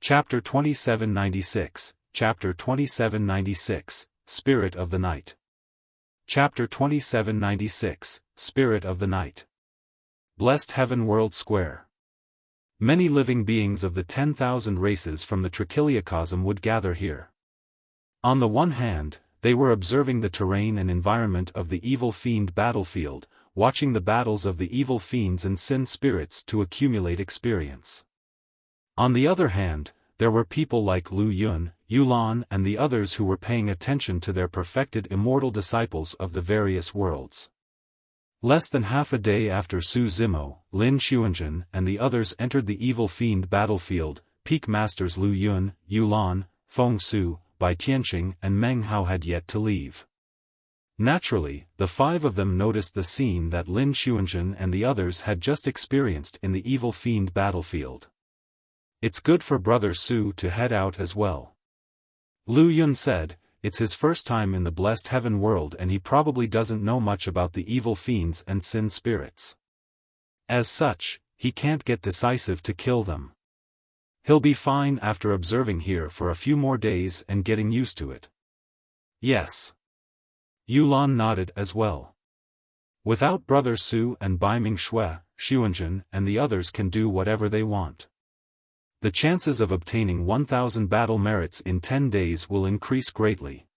Chapter 2796, Chapter 2796, Spirit of the Night. Chapter 2796, Spirit of the Night. Blessed Heaven World Square. Many living beings of the 10,000 races from the Trichiliocosm would gather here. On the one hand, they were observing the terrain and environment of the evil fiend battlefield, watching the battles of the evil fiends and sin spirits to accumulate experience. On the other hand, there were people like Lu Yun, Yulan and the others who were paying attention to their perfected immortal disciples of the various worlds. Less than half a day after Su Zimo, Lin Xuanzhen and the others entered the evil fiend battlefield, peak masters Lu Yun, Yulan, Feng Su, Bai Tianxing and Meng Hao had yet to leave. Naturally, the five of them noticed the scene that Lin Xuanzhen and the others had just experienced in the evil fiend battlefield. It's good for Brother Su to head out as well. Lu Yun said, it's his first time in the blessed heaven world and he probably doesn't know much about the evil fiends and sin spirits. As such, he can't get decisive to kill them. He'll be fine after observing here for a few more days and getting used to it. Yes. Yulan nodded as well. Without Brother Su and Baiming Shui, Xuanzhen and the others can do whatever they want. The chances of obtaining 1,000 battle merits in 10 days will increase greatly.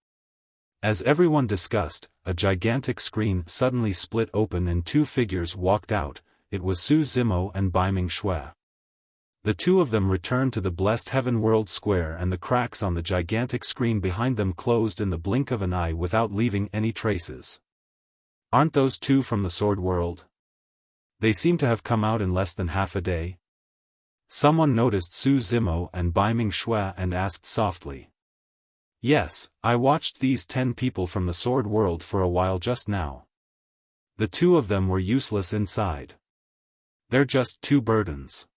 As everyone discussed, a gigantic screen suddenly split open and two figures walked out. It was Su Zimo and Baiming Shui. The two of them returned to the blessed heaven world square and the cracks on the gigantic screen behind them closed in the blink of an eye without leaving any traces. Aren't those two from the sword world? They seem to have come out in less than half a day. Someone noticed Su Zimo and Baiming Shui and asked softly. Yes, I watched these 10 people from the sword world for a while just now. The two of them were useless inside. They're just two burdens.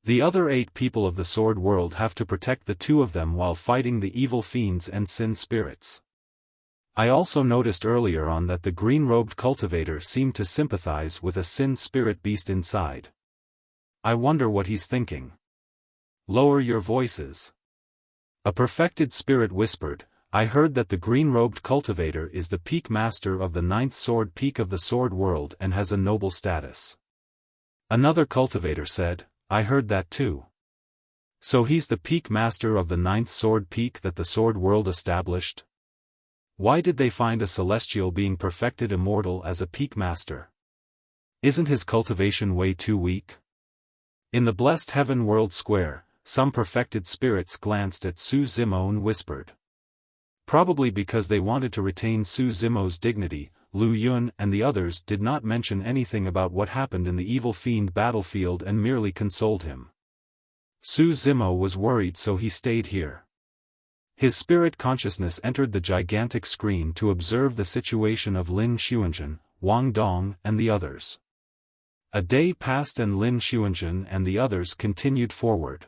The other 8 people of the sword world have to protect the two of them while fighting the evil fiends and sin spirits. I also noticed earlier on that the green-robed cultivator seemed to sympathize with a sin spirit beast inside. I wonder what he's thinking. Lower your voices. A perfected spirit whispered, I heard that the green-robed cultivator is the peak master of the 9th sword peak of the sword world and has a noble status. Another cultivator said, I heard that too. So he's the peak master of the 9th sword peak that the sword world established? Why did they find a celestial being perfected immortal as a peak master? Isn't his cultivation way too weak? In the blessed heaven world square, some perfected spirits glanced at Su Zimo and whispered. Probably because they wanted to retain Su Zimo's dignity, Lu Yun and the others did not mention anything about what happened in the evil fiend battlefield and merely consoled him. Su Zimo was worried so he stayed here. His spirit consciousness entered the gigantic screen to observe the situation of Lin Xuanzhen, Wang Dong and the others. A day passed and Lin Xuanzhen and the others continued forward.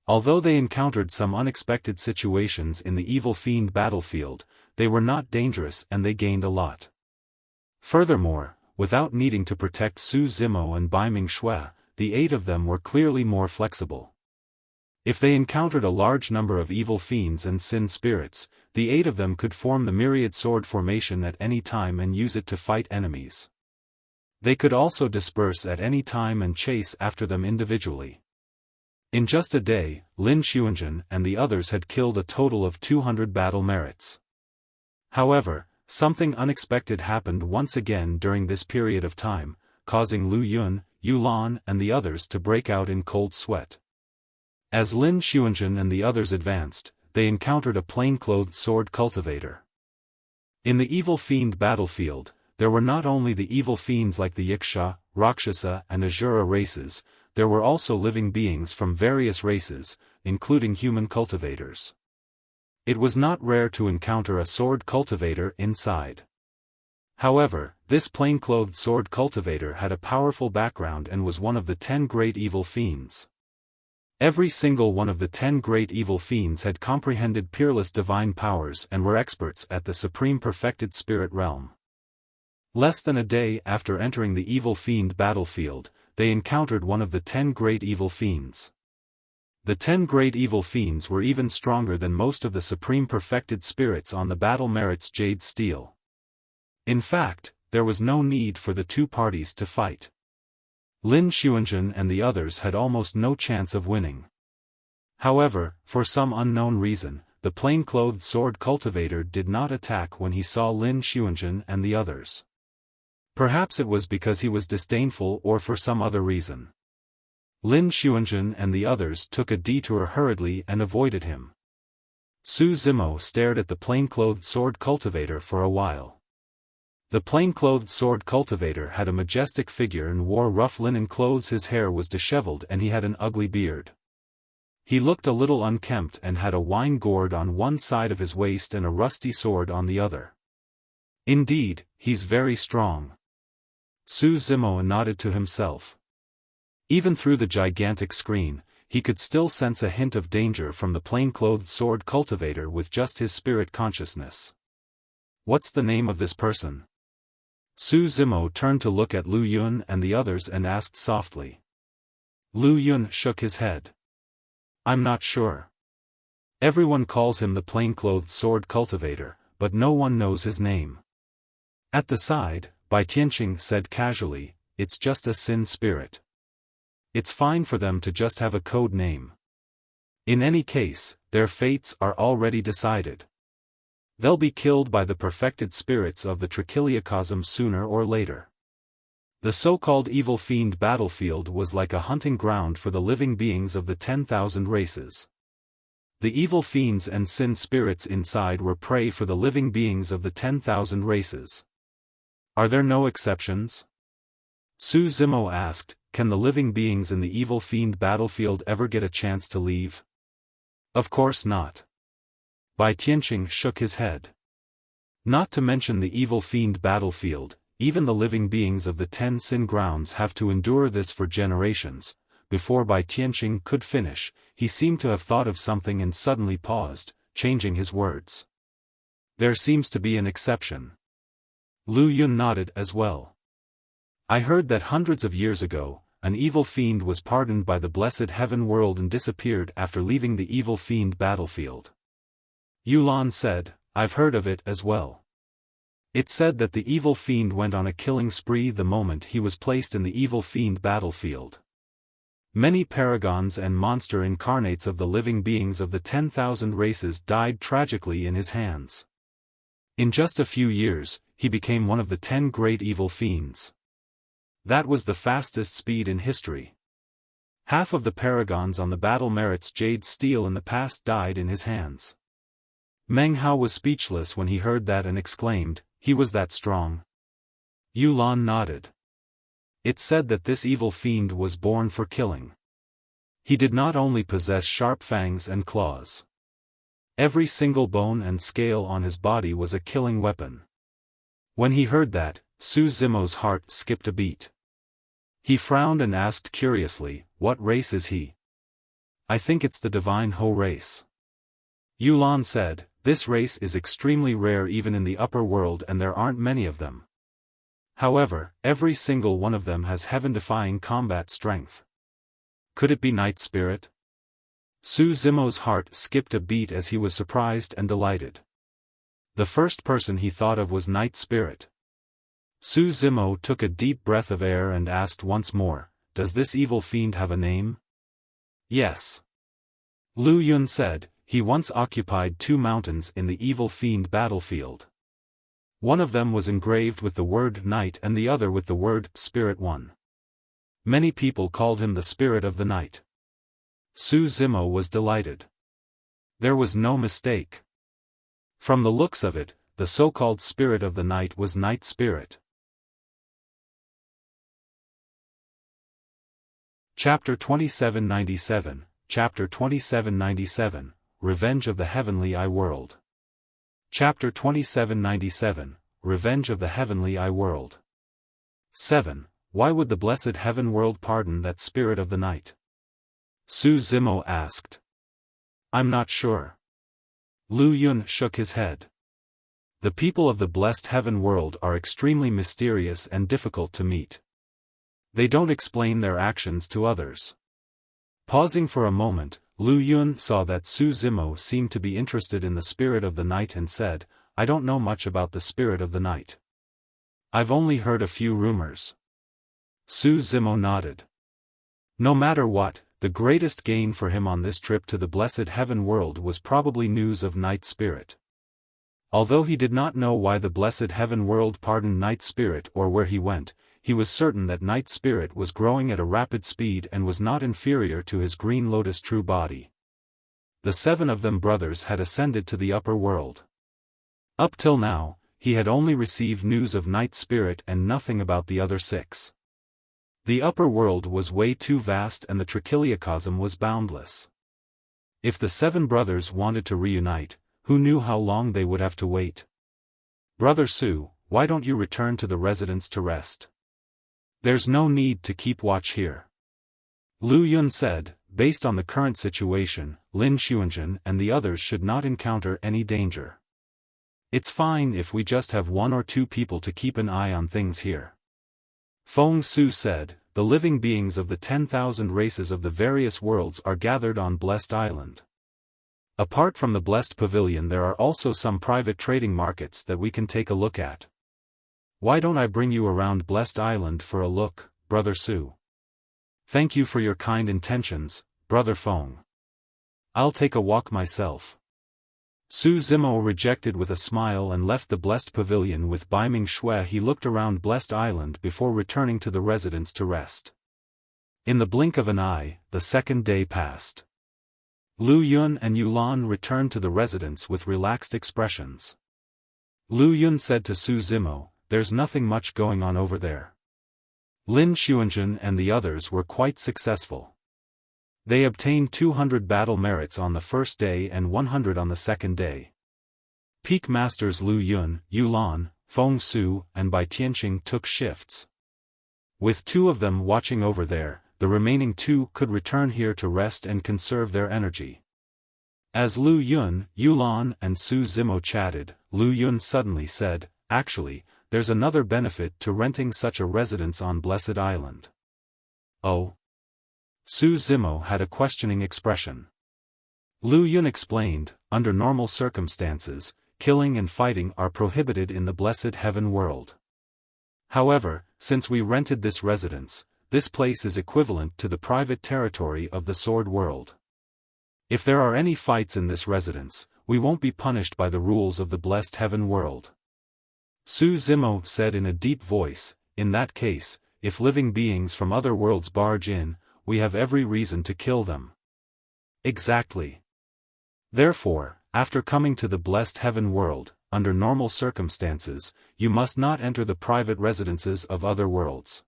Although they encountered some unexpected situations in the evil fiend battlefield, they were not dangerous and they gained a lot. Furthermore, without needing to protect Su Zimo and Baiming Shui, the 8 of them were clearly more flexible. If they encountered a large number of evil fiends and sin spirits, the 8 of them could form the myriad sword formation at any time and use it to fight enemies. They could also disperse at any time and chase after them individually. In just a day, Lin Xuanzhen and the others had killed a total of 200 battle merits. However, something unexpected happened once again during this period of time, causing Lu Yun, Yulan and the others to break out in cold sweat. As Lin Xuanzhen and the others advanced, they encountered a plain-clothed sword cultivator. In the evil fiend battlefield, there were not only the evil fiends like the Yiksha, Rakshasa and Asura races, there were also living beings from various races, including human cultivators. It was not rare to encounter a sword cultivator inside. However, this plain-clothed sword cultivator had a powerful background and was one of the 10 great evil fiends. Every single one of the 10 great evil fiends had comprehended peerless divine powers and were experts at the supreme perfected spirit realm. Less than a day after entering the evil fiend battlefield, they encountered one of the 10 great evil fiends. The 10 great evil fiends were even stronger than most of the supreme perfected spirits on the battle merit's jade steel. In fact, there was no need for the two parties to fight. Lin Xuanzhen and the others had almost no chance of winning. However, for some unknown reason, the plain-clothed sword cultivator did not attack when he saw Lin Xuanzhen and the others. Perhaps it was because he was disdainful or for some other reason. Lin Xuanzhen and the others took a detour hurriedly and avoided him. Su Zimo stared at the plain-clothed sword cultivator for a while. The plain-clothed sword cultivator had a majestic figure and wore rough linen clothes. His hair was disheveled and he had an ugly beard. He looked a little unkempt and had a wine gourd on one side of his waist and a rusty sword on the other. Indeed, he's very strong. Su Zimo nodded to himself. Even through the gigantic screen, he could still sense a hint of danger from the plain-clothed sword cultivator with just his spirit consciousness. What's the name of this person? Su Zimo turned to look at Lu Yun and the others and asked softly. Lu Yun shook his head. I'm not sure. Everyone calls him the plain-clothed sword cultivator, but no one knows his name. At the side, Bai Tianqing said casually, it's just a sin spirit. It's fine for them to just have a code name. In any case, their fates are already decided. They'll be killed by the perfected spirits of the Trichiliocosm sooner or later. The so-called evil fiend battlefield was like a hunting ground for the living beings of the 10,000 races. The evil fiends and sin spirits inside were prey for the living beings of the 10,000 races. Are there no exceptions? Su Zimo asked, can the living beings in the evil fiend battlefield ever get a chance to leave? Of course not. Bai Tianqing shook his head. Not to mention the evil fiend battlefield, even the living beings of the 10 sin grounds have to endure this for generations. Before Bai Tianqing could finish, he seemed to have thought of something and suddenly paused, changing his words. There seems to be an exception. Lu Yun nodded as well. I heard that hundreds of years ago, an evil fiend was pardoned by the blessed heaven world and disappeared after leaving the evil fiend battlefield. Yulan said, I've heard of it as well. It said that the evil fiend went on a killing spree the moment he was placed in the evil fiend battlefield. Many paragons and monster incarnates of the living beings of the 10,000 races died tragically in his hands. In just a few years, he became one of the 10 great evil fiends. That was the fastest speed in history. Half of the paragons on the battle merit's jade steel in the past died in his hands. Meng Hao was speechless when he heard that and exclaimed, he was that strong. Yulan nodded. It said that this evil fiend was born for killing. He did not only possess sharp fangs and claws. Every single bone and scale on his body was a killing weapon. When he heard that, Su Zimo's heart skipped a beat. He frowned and asked curiously, what race is he? I think it's the divine Ho race. Yulan said, this race is extremely rare even in the upper world and there aren't many of them. However, every single one of them has heaven-defying combat strength. Could it be Night Spirit? Su Zimo's heart skipped a beat as he was surprised and delighted. The first person he thought of was Night Spirit. Su Zimo took a deep breath of air and asked once more, does this evil fiend have a name? Yes. Lu Yun said, he once occupied 2 mountains in the evil fiend battlefield. One of them was engraved with the word night and the other with the word spirit one. Many people called him the spirit of the night. Su Zimo was delighted. There was no mistake. From the looks of it, the so-called spirit of the night was Night Spirit. Chapter 2797, Chapter 2797, Revenge of the Heavenly Eye World. Chapter 2797, Revenge of the Heavenly Eye World. 7. Why would the blessed heaven world pardon that spirit of the night? Su Zimo asked. I'm not sure. Lu Yun shook his head. The people of the blessed heaven world are extremely mysterious and difficult to meet. They don't explain their actions to others. Pausing for a moment, Lu Yun saw that Su Zimo seemed to be interested in the spirit of the night and said, "I don't know much about the spirit of the night. I've only heard a few rumors." Su Zimo nodded. No matter what, the greatest gain for him on this trip to the blessed heaven world was probably news of Night Spirit. Although he did not know why the blessed heaven world pardoned Night Spirit or where he went, he was certain that Night Spirit was growing at a rapid speed and was not inferior to his Green Lotus true body. The 7 of them brothers had ascended to the upper world. Up till now, he had only received news of Night Spirit and nothing about the other 6. The upper world was way too vast and the trichiliocosm was boundless. If the 7 brothers wanted to reunite, who knew how long they would have to wait? "Brother Su, why don't you return to the residence to rest? There's no need to keep watch here." Lu Yun said, based on the current situation, Lin Xuanzhen and the others should not encounter any danger. It's fine if we just have 1 or 2 people to keep an eye on things here. Feng Su said, "The living beings of the 10,000 races of the various worlds are gathered on Blessed Island. Apart from the Blessed Pavilion there are also some private trading markets that we can take a look at. Why don't I bring you around Blessed Island for a look, Brother Su?" "Thank you for your kind intentions, Brother Feng. I'll take a walk myself." Su Zimo rejected with a smile and left the Blessed Pavilion with Baiming Shui. He looked around Blessed Island before returning to the residence to rest. In the blink of an eye, the 2nd day passed. Lu Yun and Yulan returned to the residence with relaxed expressions. Lu Yun said to Su Zimo, "There's nothing much going on over there." Lin Xuanzhen and the others were quite successful. They obtained 200 battle merits on the first day and 100 on the second day. Peak Masters Lu Yun, Yulan, Feng Su, and Bai Tianqing took shifts. With 2 of them watching over there, the remaining 2 could return here to rest and conserve their energy. As Lu Yun, Yulan and Su Zimo chatted, Lu Yun suddenly said, "Actually, there's another benefit to renting such a residence on Blessed Island." "Oh?" Su Zimo had a questioning expression. Lu Yun explained, "Under normal circumstances, killing and fighting are prohibited in the Blessed Heaven world. However, since we rented this residence, this place is equivalent to the private territory of the Sword World. If there are any fights in this residence, we won't be punished by the rules of the Blessed Heaven world." Su Zimo said in a deep voice, "In that case, if living beings from other worlds barge in, we have every reason to kill them." "Exactly. Therefore, after coming to the Blessed Heaven world, under normal circumstances, you must not enter the private residences of other worlds."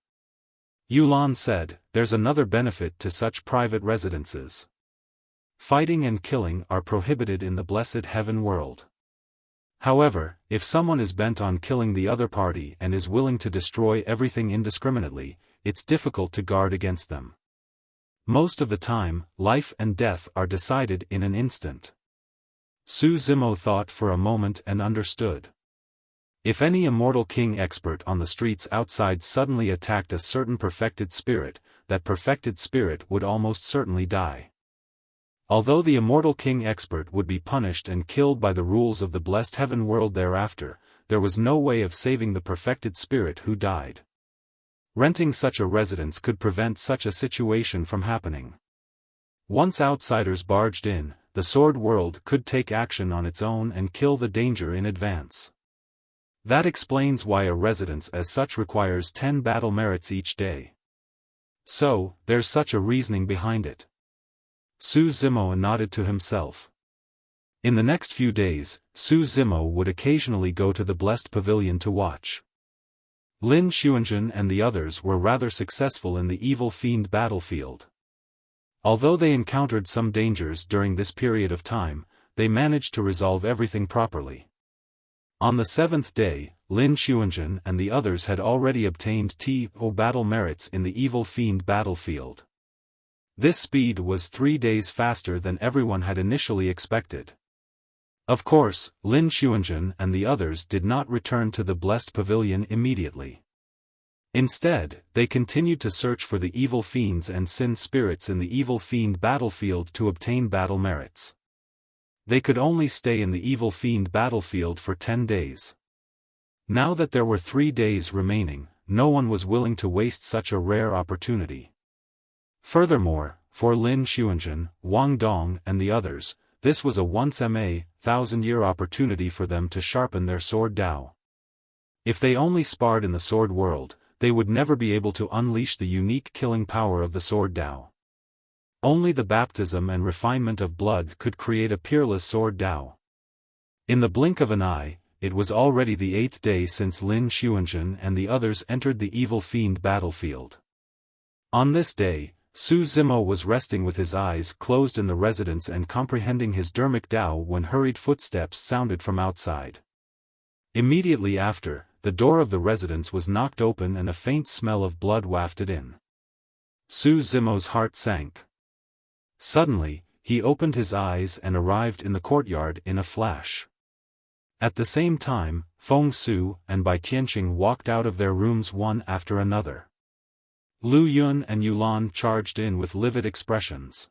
Yulan said, "There's another benefit to such private residences. Fighting and killing are prohibited in the Blessed Heaven world. However, if someone is bent on killing the other party and is willing to destroy everything indiscriminately, it's difficult to guard against them. Most of the time, life and death are decided in an instant." Su Zimo thought for a moment and understood. If any immortal king expert on the streets outside suddenly attacked a certain perfected spirit, that perfected spirit would almost certainly die. Although the immortal king expert would be punished and killed by the rules of the blessed heaven world thereafter, there was no way of saving the perfected spirit who died. Renting such a residence could prevent such a situation from happening. Once outsiders barged in, the sword world could take action on its own and kill the danger in advance. That explains why a residence as such requires 10 battle merits each day. So, there's such a reasoning behind it. Su Zimo nodded to himself. In the next few days, Su Zimo would occasionally go to the blessed pavilion to watch. Lin Xuanzhen and the others were rather successful in the evil fiend battlefield. Although they encountered some dangers during this period of time, they managed to resolve everything properly. On the 7th day, Lin Xuanzhen and the others had already obtained TO battle merits in the evil fiend battlefield. This speed was 3 days faster than everyone had initially expected. Of course, Lin Xuanzhen and the others did not return to the blessed pavilion immediately. Instead, they continued to search for the evil fiends and sin spirits in the evil fiend battlefield to obtain battle merits. They could only stay in the evil fiend battlefield for 10 days. Now that there were 3 days remaining, no one was willing to waste such a rare opportunity. Furthermore, for Lin Xuanzhen, Wang Dong and the others, this was a once-thousand-year opportunity for them to sharpen their sword Dao. If they only sparred in the sword world, they would never be able to unleash the unique killing power of the sword Dao. Only the baptism and refinement of blood could create a peerless sword Dao. In the blink of an eye, it was already the 8th day since Lin Xuanzhen and the others entered the evil fiend battlefield. On this day, Su Zimo was resting with his eyes closed in the residence and comprehending his dermic Dao when hurried footsteps sounded from outside. Immediately after, the door of the residence was knocked open and a faint smell of blood wafted in. Su Zimo's heart sank. Suddenly, he opened his eyes and arrived in the courtyard in a flash. At the same time, Feng Su and Bai Tianqing walked out of their rooms one after another. Lu Yun and Yulan charged in with livid expressions.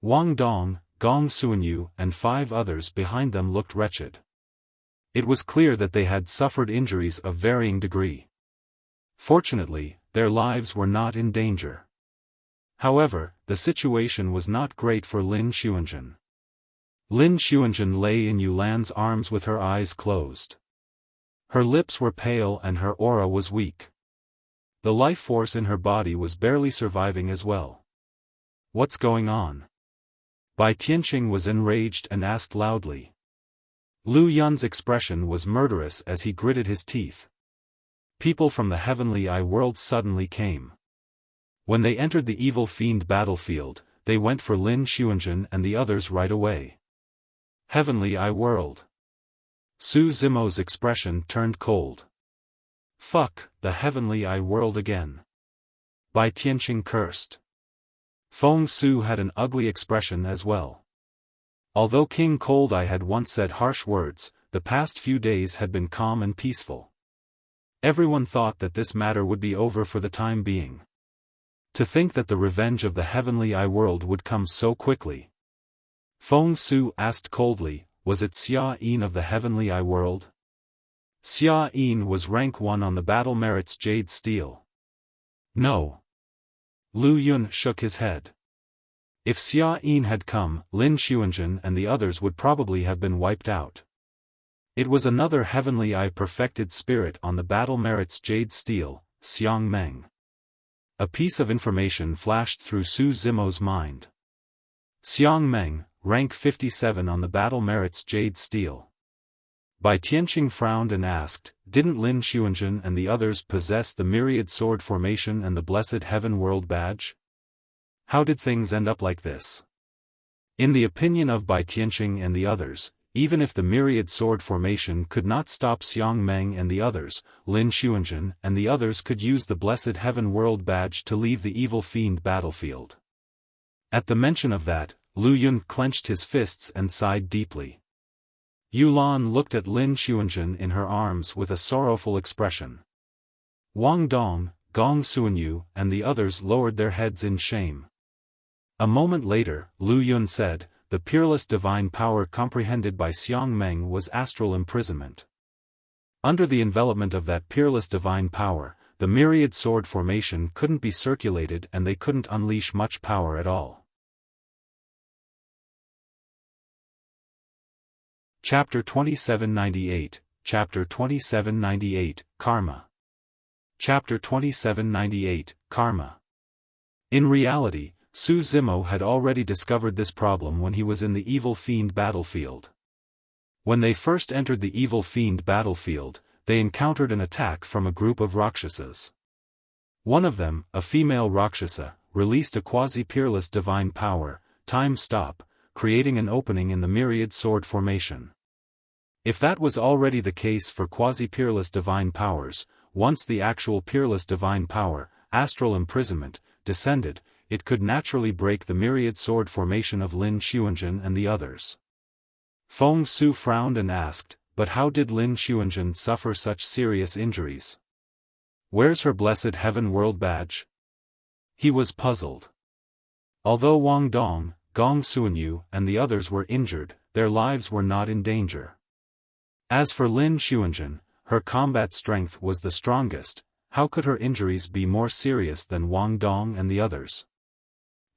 Wang Dong, Gong Suanyu and 5 others behind them looked wretched. It was clear that they had suffered injuries of varying degree. Fortunately, their lives were not in danger. However, the situation was not great for Lin Xuanzhen. Lin Xuanzhen lay in Yulan's arms with her eyes closed. Her lips were pale and her aura was weak. The life force in her body was barely surviving as well. What's going on? Bai Tianqing was enraged and asked loudly. Lu Yun's expression was murderous as he gritted his teeth. People from the heavenly eye world suddenly came. When they entered the evil fiend battlefield, they went for Lin Xuanzhen and the others right away. Heavenly eye world. Su Zimo's expression turned cold. Fuck, the heavenly eye world again. Bai Tianqing cursed. Feng Su had an ugly expression as well. Although King Cold Eye had once said harsh words, the past few days had been calm and peaceful. Everyone thought that this matter would be over for the time being. To think that the revenge of the heavenly eye world would come so quickly. Feng Su asked coldly, was it Xia Yin of the heavenly eye world? Xia Yin was rank 1 on the battle merits Jade Steel. No. Lu Yun shook his head. If Xia Yin had come, Lin Xuanzhen and the others would probably have been wiped out. It was another heavenly eye perfected spirit on the battle merits Jade Steel, Xiang Meng. A piece of information flashed through Su Zimo's mind. Xiang Meng, rank 57 on the battle merits Jade Steel. Bai Tianqing frowned and asked, didn't Lin Xuanzhen and the others possess the myriad sword formation and the blessed heaven world badge? How did things end up like this? In the opinion of Bai Tianqing and the others, even if the myriad sword formation could not stop Xiang Meng and the others, Lin Xuanzhen and the others could use the blessed heaven world badge to leave the evil fiend battlefield. At the mention of that, Lu Yun clenched his fists and sighed deeply. Yulan looked at Lin Xuanzhen in her arms with a sorrowful expression. Wang Dong, Gong Suanyu and the others lowered their heads in shame. A moment later, Lu Yun said, the peerless divine power comprehended by Xiang Meng was astral imprisonment. Under the envelopment of that peerless divine power, the myriad sword formation couldn't be circulated and they couldn't unleash much power at all. Chapter 2798, Chapter 2798, Karma. Chapter 2798, Karma. In reality, Su Zimo had already discovered this problem when he was in the evil fiend battlefield. When they first entered the evil fiend battlefield, they encountered an attack from a group of Rakshasas. One of them, a female Rakshasa, released a quasi-peerless divine power, Time Stop, creating an opening in the myriad sword formation. If that was already the case for quasi-peerless divine powers, once the actual peerless divine power, astral imprisonment, descended, it could naturally break the myriad sword formation of Lin Xuanzhen and the others. Feng Su frowned and asked, but how did Lin Xuanzhen suffer such serious injuries? Where's her blessed heaven world badge? He was puzzled. Although Wang Dong, Gong Suanyu, and the others were injured, their lives were not in danger. As for Lin Xuanjun, her combat strength was the strongest. How could her injuries be more serious than Wang Dong and the others?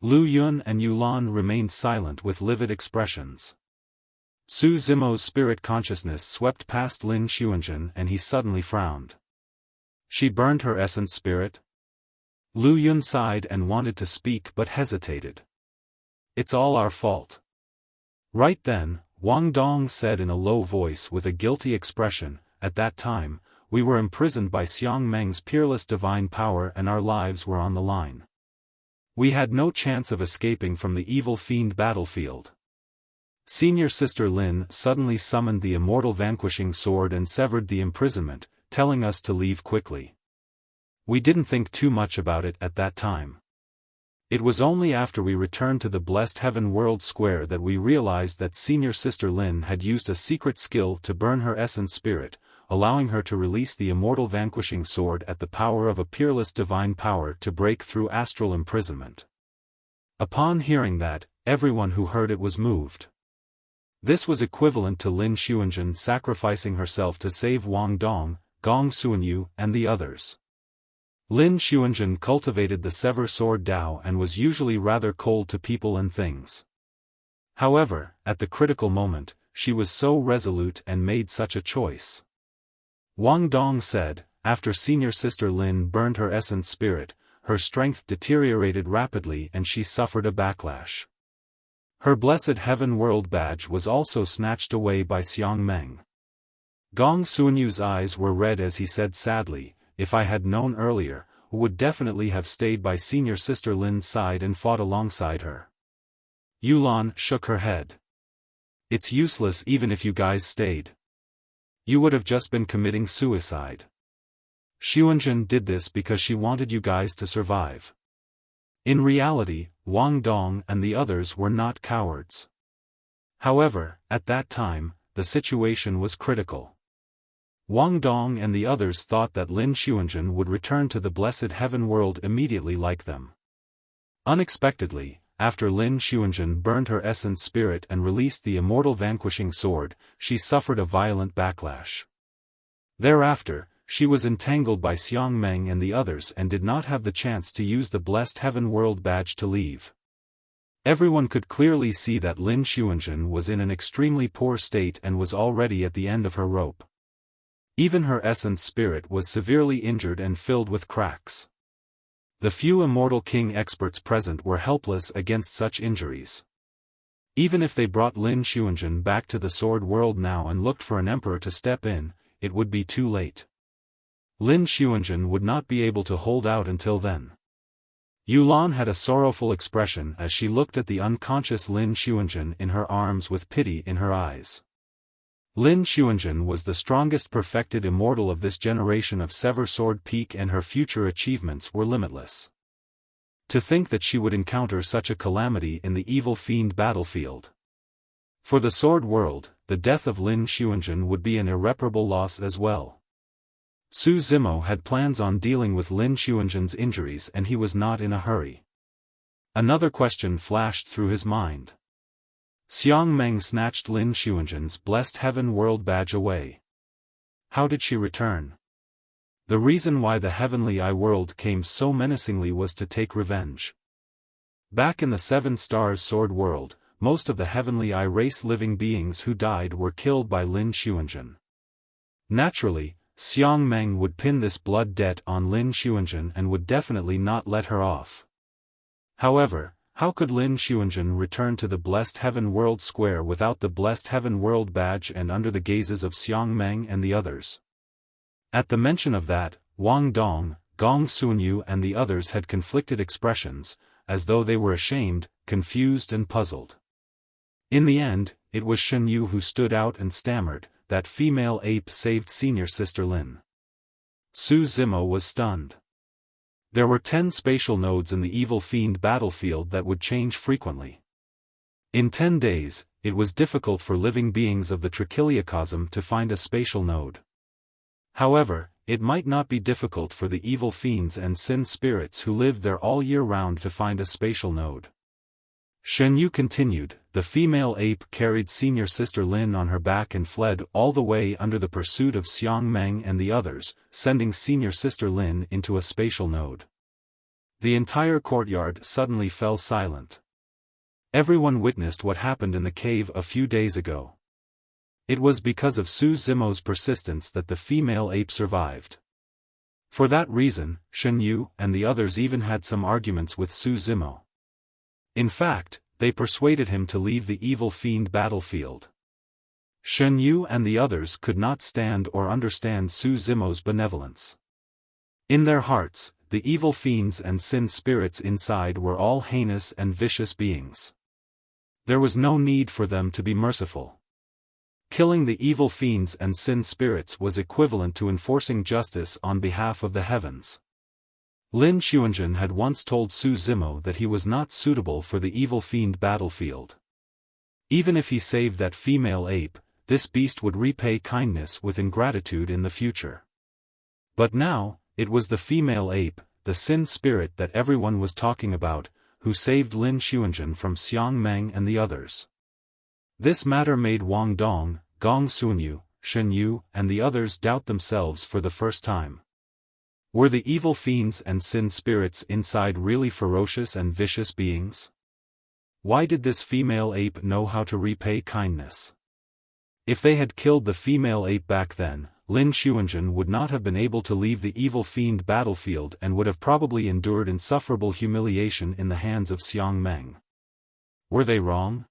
Lu Yun and Yu Lan remained silent with livid expressions. Su Zimo's spirit consciousness swept past Lin Xuanjun and he suddenly frowned. She burned her essence spirit? Lu Yun sighed and wanted to speak but hesitated. It's all our fault. Right then, Wang Dong said in a low voice with a guilty expression, at that time, we were imprisoned by Xiang Meng's peerless divine power and our lives were on the line. We had no chance of escaping from the evil fiend battlefield. Senior Sister Lin suddenly summoned the immortal vanquishing sword and severed the imprisonment, telling us to leave quickly. We didn't think too much about it at that time. It was only after we returned to the blessed heaven world square that we realized that Senior Sister Lin had used a secret skill to burn her essence spirit, allowing her to release the immortal vanquishing sword at the power of a peerless divine power to break through astral imprisonment. Upon hearing that, everyone who heard it was moved. This was equivalent to Lin Xuanjun sacrificing herself to save Wang Dong, Gong Suanyu, and the others. Lin Xuanjun cultivated the Sever Sword Dao and was usually rather cold to people and things. However, at the critical moment, she was so resolute and made such a choice. Wang Dong said, after Senior Sister Lin burned her essence spirit, her strength deteriorated rapidly and she suffered a backlash. Her blessed heaven world badge was also snatched away by Xiang Meng. Gong Suanyu's eyes were red as he said sadly, if I had known earlier, I would definitely have stayed by Senior Sister Lin's side and fought alongside her. Yu Lan shook her head. It's useless even if you guys stayed. You would have just been committing suicide. Xuanjun did this because she wanted you guys to survive. In reality, Wang Dong and the others were not cowards. However, at that time, the situation was critical. Wang Dong and the others thought that Lin Xuanjun would return to the blessed heaven world immediately like them. Unexpectedly, after Lin Xuanjun burned her essence spirit and released the immortal vanquishing sword, she suffered a violent backlash. Thereafter, she was entangled by Xiang Meng and the others and did not have the chance to use the blessed heaven world badge to leave. Everyone could clearly see that Lin Xuanjun was in an extremely poor state and was already at the end of her rope. Even her essence spirit was severely injured and filled with cracks. The few Immortal King experts present were helpless against such injuries. Even if they brought Lin Xuanjun back to the Sword World now and looked for an emperor to step in, it would be too late. Lin Xuanjun would not be able to hold out until then. Yu Lan had a sorrowful expression as she looked at the unconscious Lin Xuanjun in her arms with pity in her eyes. Lin Xuanjun was the strongest perfected immortal of this generation of Sever Sword Peak and her future achievements were limitless. To think that she would encounter such a calamity in the evil fiend battlefield. For the Sword World, the death of Lin Xuanjun would be an irreparable loss as well. Su Zimo had plans on dealing with Lin Xuanjun's injuries and he was not in a hurry. Another question flashed through his mind. Xiang Meng snatched Lin Xuanjun's blessed heaven world badge away. How did she return? The reason why the Heavenly Eye world came so menacingly was to take revenge. Back in the Seven Stars Sword World, most of the Heavenly Eye race living beings who died were killed by Lin Xuanjun. Naturally, Xiang Meng would pin this blood debt on Lin Xuanjun and would definitely not let her off. However, how could Lin Xuanjun return to the Blessed Heaven World Square without the Blessed Heaven World Badge and under the gazes of Xiang Meng and the others? At the mention of that, Wang Dong, Gong Suanyu and the others had conflicted expressions, as though they were ashamed, confused and puzzled. In the end, it was Shen Yu who stood out and stammered, that female ape saved Senior Sister Lin. Su Zimo was stunned. There were 10 spatial nodes in the evil fiend battlefield that would change frequently. In 10 days, it was difficult for living beings of the Trichiliocosm to find a spatial node. However, it might not be difficult for the evil fiends and sin spirits who live there all year round to find a spatial node. Shen Yu continued, the female ape carried senior sister Lin on her back and fled all the way under the pursuit of Xiang Meng and the others, sending senior sister Lin into a spatial node. The entire courtyard suddenly fell silent. Everyone witnessed what happened in the cave a few days ago. It was because of Su Zimo's persistence that the female ape survived. For that reason, Shen Yu and the others even had some arguments with Su Zimo. In fact, they persuaded him to leave the evil fiend battlefield. Shen Yu and the others could not stand or understand Su Zimo's benevolence. In their hearts, the evil fiends and sin spirits inside were all heinous and vicious beings. There was no need for them to be merciful. Killing the evil fiends and sin spirits was equivalent to enforcing justice on behalf of the heavens. Lin Xuanzhen had once told Su Zimo that he was not suitable for the evil fiend battlefield. Even if he saved that female ape, this beast would repay kindness with ingratitude in the future. But now, it was the female ape, the sin spirit that everyone was talking about, who saved Lin Xuanzhen from Xiang Meng and the others. This matter made Wang Dong, Gong Sunyu, Shen Yu and the others doubt themselves for the first time. Were the evil fiends and sin spirits inside really ferocious and vicious beings? Why did this female ape know how to repay kindness? If they had killed the female ape back then, Lin Xuanzhen would not have been able to leave the evil fiend battlefield and would have probably endured insufferable humiliation in the hands of Xiang Meng. Were they wrong?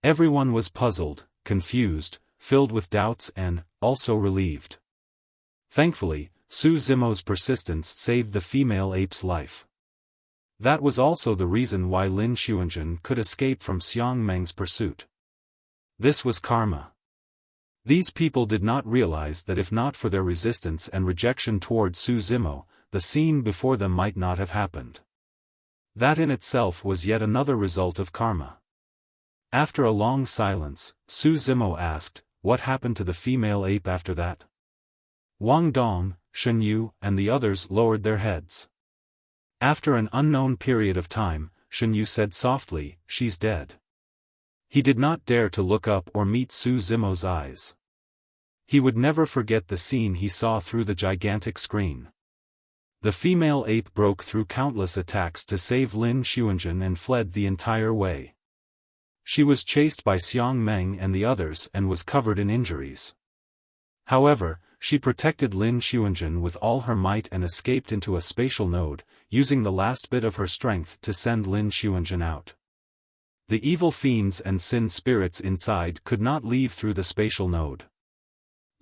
Everyone was puzzled, confused, filled with doubts and, also relieved. Thankfully, Su Zimo's persistence saved the female ape's life. That was also the reason why Lin Xuanzhen could escape from Xiang Meng's pursuit. This was karma. These people did not realize that if not for their resistance and rejection toward Su Zimo, the scene before them might not have happened. That in itself was yet another result of karma. After a long silence, Su Zimo asked, what happened to the female ape after that? Wang Dong, Shen Yu and the others lowered their heads. After an unknown period of time, Shen Yu said softly, she's dead. He did not dare to look up or meet Su Zimo's eyes. He would never forget the scene he saw through the gigantic screen. The female ape broke through countless attacks to save Lin Xuanzhen and fled the entire way. She was chased by Xiang Meng and the others and was covered in injuries. However, she protected Lin Xuanzhen with all her might and escaped into a spatial node, using the last bit of her strength to send Lin Xuanzhen out. The evil fiends and sin spirits inside could not leave through the spatial node.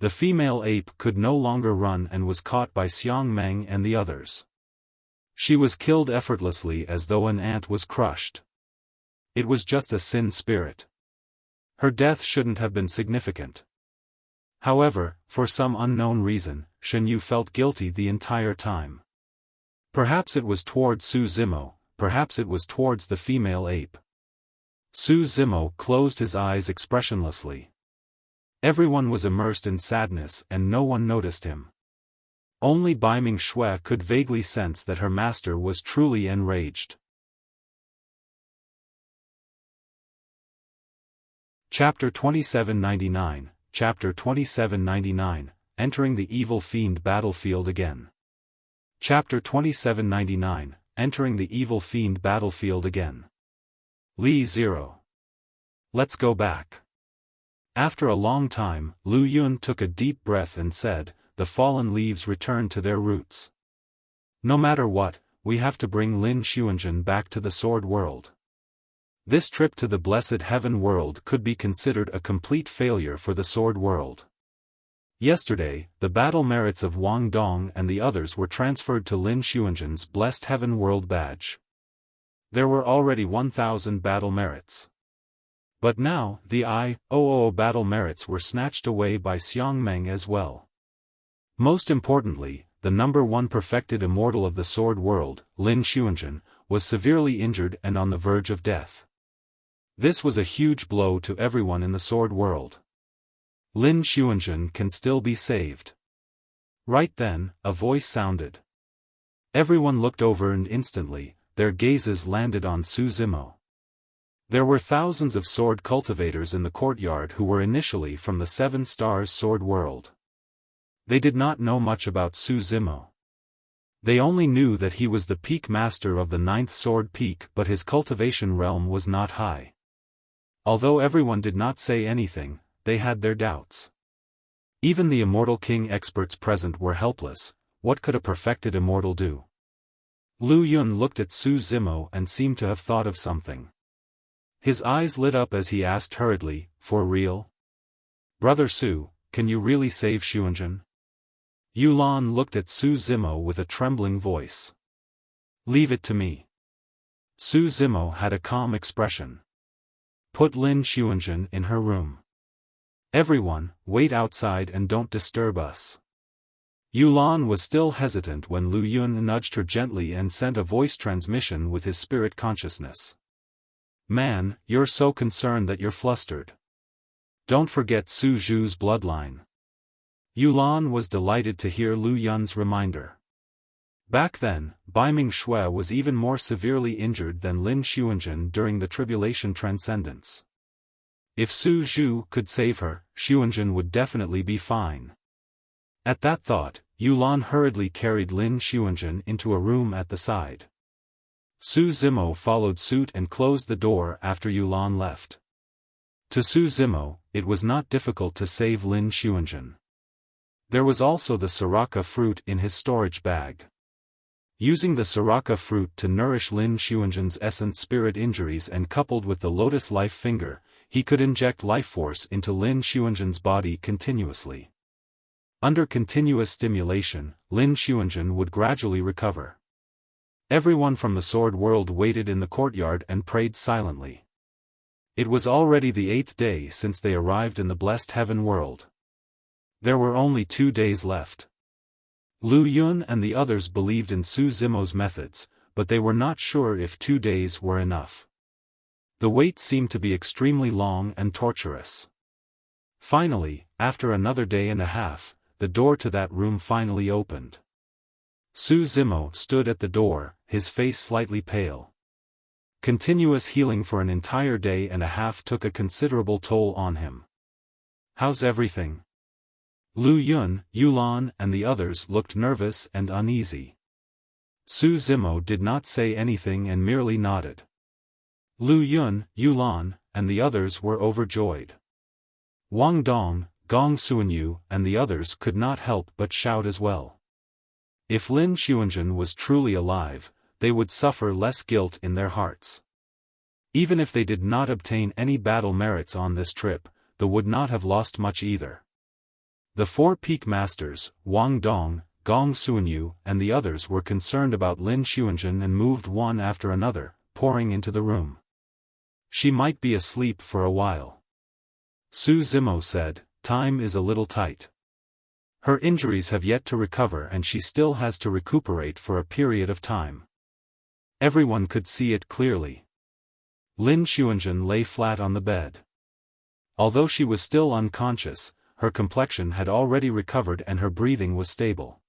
The female ape could no longer run and was caught by Xiang Meng and the others. She was killed effortlessly as though an ant was crushed. It was just a sin spirit. Her death shouldn't have been significant. However, for some unknown reason, Shen Yu felt guilty the entire time. Perhaps it was towards Su Zimo, perhaps it was towards the female ape. Su Zimo closed his eyes expressionlessly. Everyone was immersed in sadness and no one noticed him. Only Bai Ming Shui could vaguely sense that her master was truly enraged. Chapter 2799, Chapter 2799, Entering the Evil Fiend Battlefield Again. Chapter 2799, Entering the Evil Fiend Battlefield Again. Li 0. Let's go back. After a long time, Lu Yun took a deep breath and said, the fallen leaves return to their roots. No matter what, we have to bring Lin Xuanzhen back to the Sword World. This trip to the Blessed Heaven World could be considered a complete failure for the Sword World. Yesterday, the battle merits of Wang Dong and the others were transferred to Lin Xuanzhen's Blessed Heaven World badge. There were already 1,000 battle merits. But now, the IOO battle merits were snatched away by Xiang Meng as well. Most importantly, the number 1 perfected immortal of the Sword World, Lin Xuanzhen, was severely injured and on the verge of death. This was a huge blow to everyone in the Sword World. Lin Xuanzhen can still be saved. Right then, a voice sounded. Everyone looked over and instantly, their gazes landed on Su Zimo. There were thousands of sword cultivators in the courtyard who were initially from the Seven Stars Sword World. They did not know much about Su Zimo. They only knew that he was the peak master of the 9th Sword Peak, but his cultivation realm was not high. Although everyone did not say anything, they had their doubts. Even the Immortal King experts present were helpless. What could a perfected immortal do? Lu Yun looked at Su Zimo and seemed to have thought of something. His eyes lit up as he asked hurriedly, "For real? Brother Su, can you really save Xuanzhen?" Yulan looked at Su Zimo with a trembling voice. "Leave it to me." Su Zimo had a calm expression. "Put Lin Xuanzhen in her room. Everyone, wait outside and don't disturb us." Yulan was still hesitant when Lu Yun nudged her gently and sent a voice transmission with his spirit consciousness. "Man, you're so concerned that you're flustered. Don't forget Su Zhu's bloodline." Yulan was delighted to hear Lu Yun's reminder. Back then, Baiming Shui was even more severely injured than Lin Xuanzhen during the Tribulation Transcendence. If Su Zhu could save her, Xuanzhen would definitely be fine. At that thought, Yulan hurriedly carried Lin Xuanzhen into a room at the side. Su Zimo followed suit and closed the door after Yulan left. To Su Zimo, it was not difficult to save Lin Xuanzhen. There was also the Siraka fruit in his storage bag. Using the Siraka fruit to nourish Lin Xuanzhen's essence spirit injuries and coupled with the Lotus Life Finger, he could inject life force into Lin Xuanzhen's body continuously. Under continuous stimulation, Lin Xuanzhen would gradually recover. Everyone from the Sword World waited in the courtyard and prayed silently. It was already the 8th day since they arrived in the blessed heaven world. There were only 2 days left. Lu Yun and the others believed in Su Zimo's methods, but they were not sure if 2 days were enough. The wait seemed to be extremely long and torturous. Finally, after another day and a half, the door to that room finally opened. Su Zimo stood at the door, his face slightly pale. Continuous healing for an entire day and a half took a considerable toll on him. "How's everything?" Lu Yun, Yulan and the others looked nervous and uneasy. Su Zimo did not say anything and merely nodded. Lu Yun, Yulan, and the others were overjoyed. Wang Dong, Gong Suanyu and the others could not help but shout as well. If Lin Xuanzhen was truly alive, they would suffer less guilt in their hearts. Even if they did not obtain any battle merits on this trip, they would not have lost much either. The 4 peak masters, Wang Dong, Gong Suanyu and the others were concerned about Lin Xuanzhen and moved one after another, pouring into the room. "She might be asleep for a while." Su Zimo said, "Time is a little tight. Her injuries have yet to recover and she still has to recuperate for a period of time." Everyone could see it clearly. Lin Xuanzhen lay flat on the bed. Although she was still unconscious, her complexion had already recovered and her breathing was stable.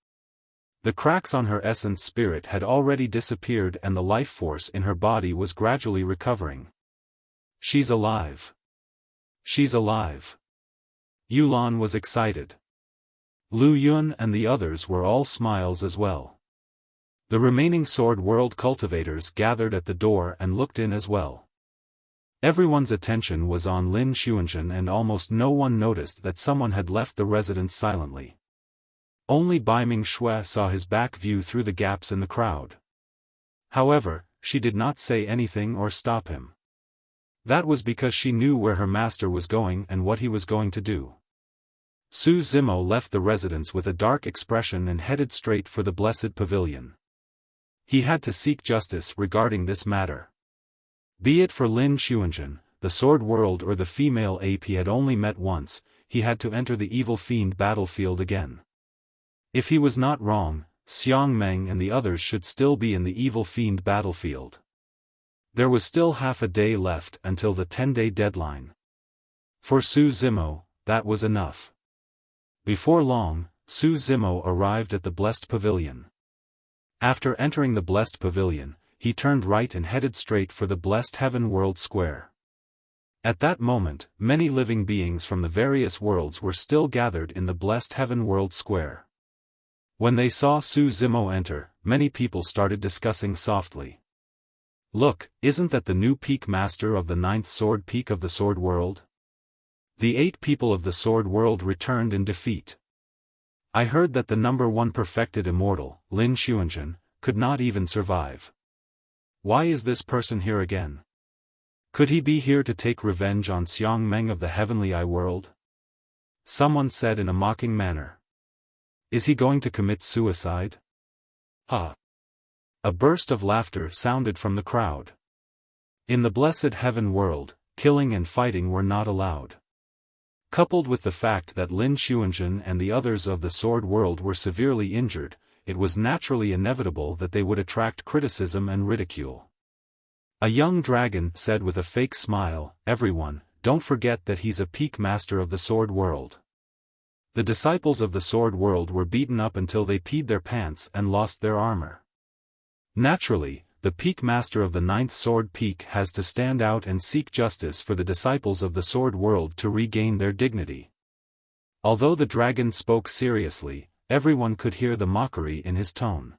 The cracks on her essence spirit had already disappeared and the life force in her body was gradually recovering. "She's alive. She's alive." Yulan was excited. Lu Yun and the others were all smiles as well. The remaining Sword World cultivators gathered at the door and looked in as well. Everyone's attention was on Lin Xuanzhen and almost no one noticed that someone had left the residence silently. Only Baiming Shui saw his back view through the gaps in the crowd. However, she did not say anything or stop him. That was because she knew where her master was going and what he was going to do. Su Zimo left the residence with a dark expression and headed straight for the Blessed Pavilion. He had to seek justice regarding this matter. Be it for Lin Xuanzhen, the Sword World or the female ape he had only met once, he had to enter the evil fiend battlefield again. If he was not wrong, Xiang Meng and the others should still be in the evil fiend battlefield. There was still half a day left until the 10-day deadline. For Su Zimo, that was enough. Before long, Su Zimo arrived at the Blessed Pavilion. After entering the Blessed Pavilion, he turned right and headed straight for the Blessed Heaven World Square. At that moment, many living beings from the various worlds were still gathered in the Blessed Heaven World Square. When they saw Su Zimo enter, many people started discussing softly. "Look, isn't that the new peak master of the 9th sword peak of the Sword World?" The 8 people of the Sword World returned in defeat. "I heard that the number 1 perfected immortal, Lin Xuanzhen, could not even survive. Why is this person here again? Could he be here to take revenge on Xiang Meng of the Heavenly Eye World?" Someone said in a mocking manner. "Is he going to commit suicide?" Ha! A burst of laughter sounded from the crowd. In the Blessed Heaven World, killing and fighting were not allowed. Coupled with the fact that Lin Xuanzhen and the others of the Sword World were severely injured, it was naturally inevitable that they would attract criticism and ridicule. A young dragon said with a fake smile, "Everyone, don't forget that he's a peak master of the Sword World." The disciples of the Sword World were beaten up until they peed their pants and lost their armor. Naturally, the peak master of the 9th sword peak has to stand out and seek justice for the disciples of the Sword World to regain their dignity. Although the dragon spoke seriously, everyone could hear the mockery in his tone.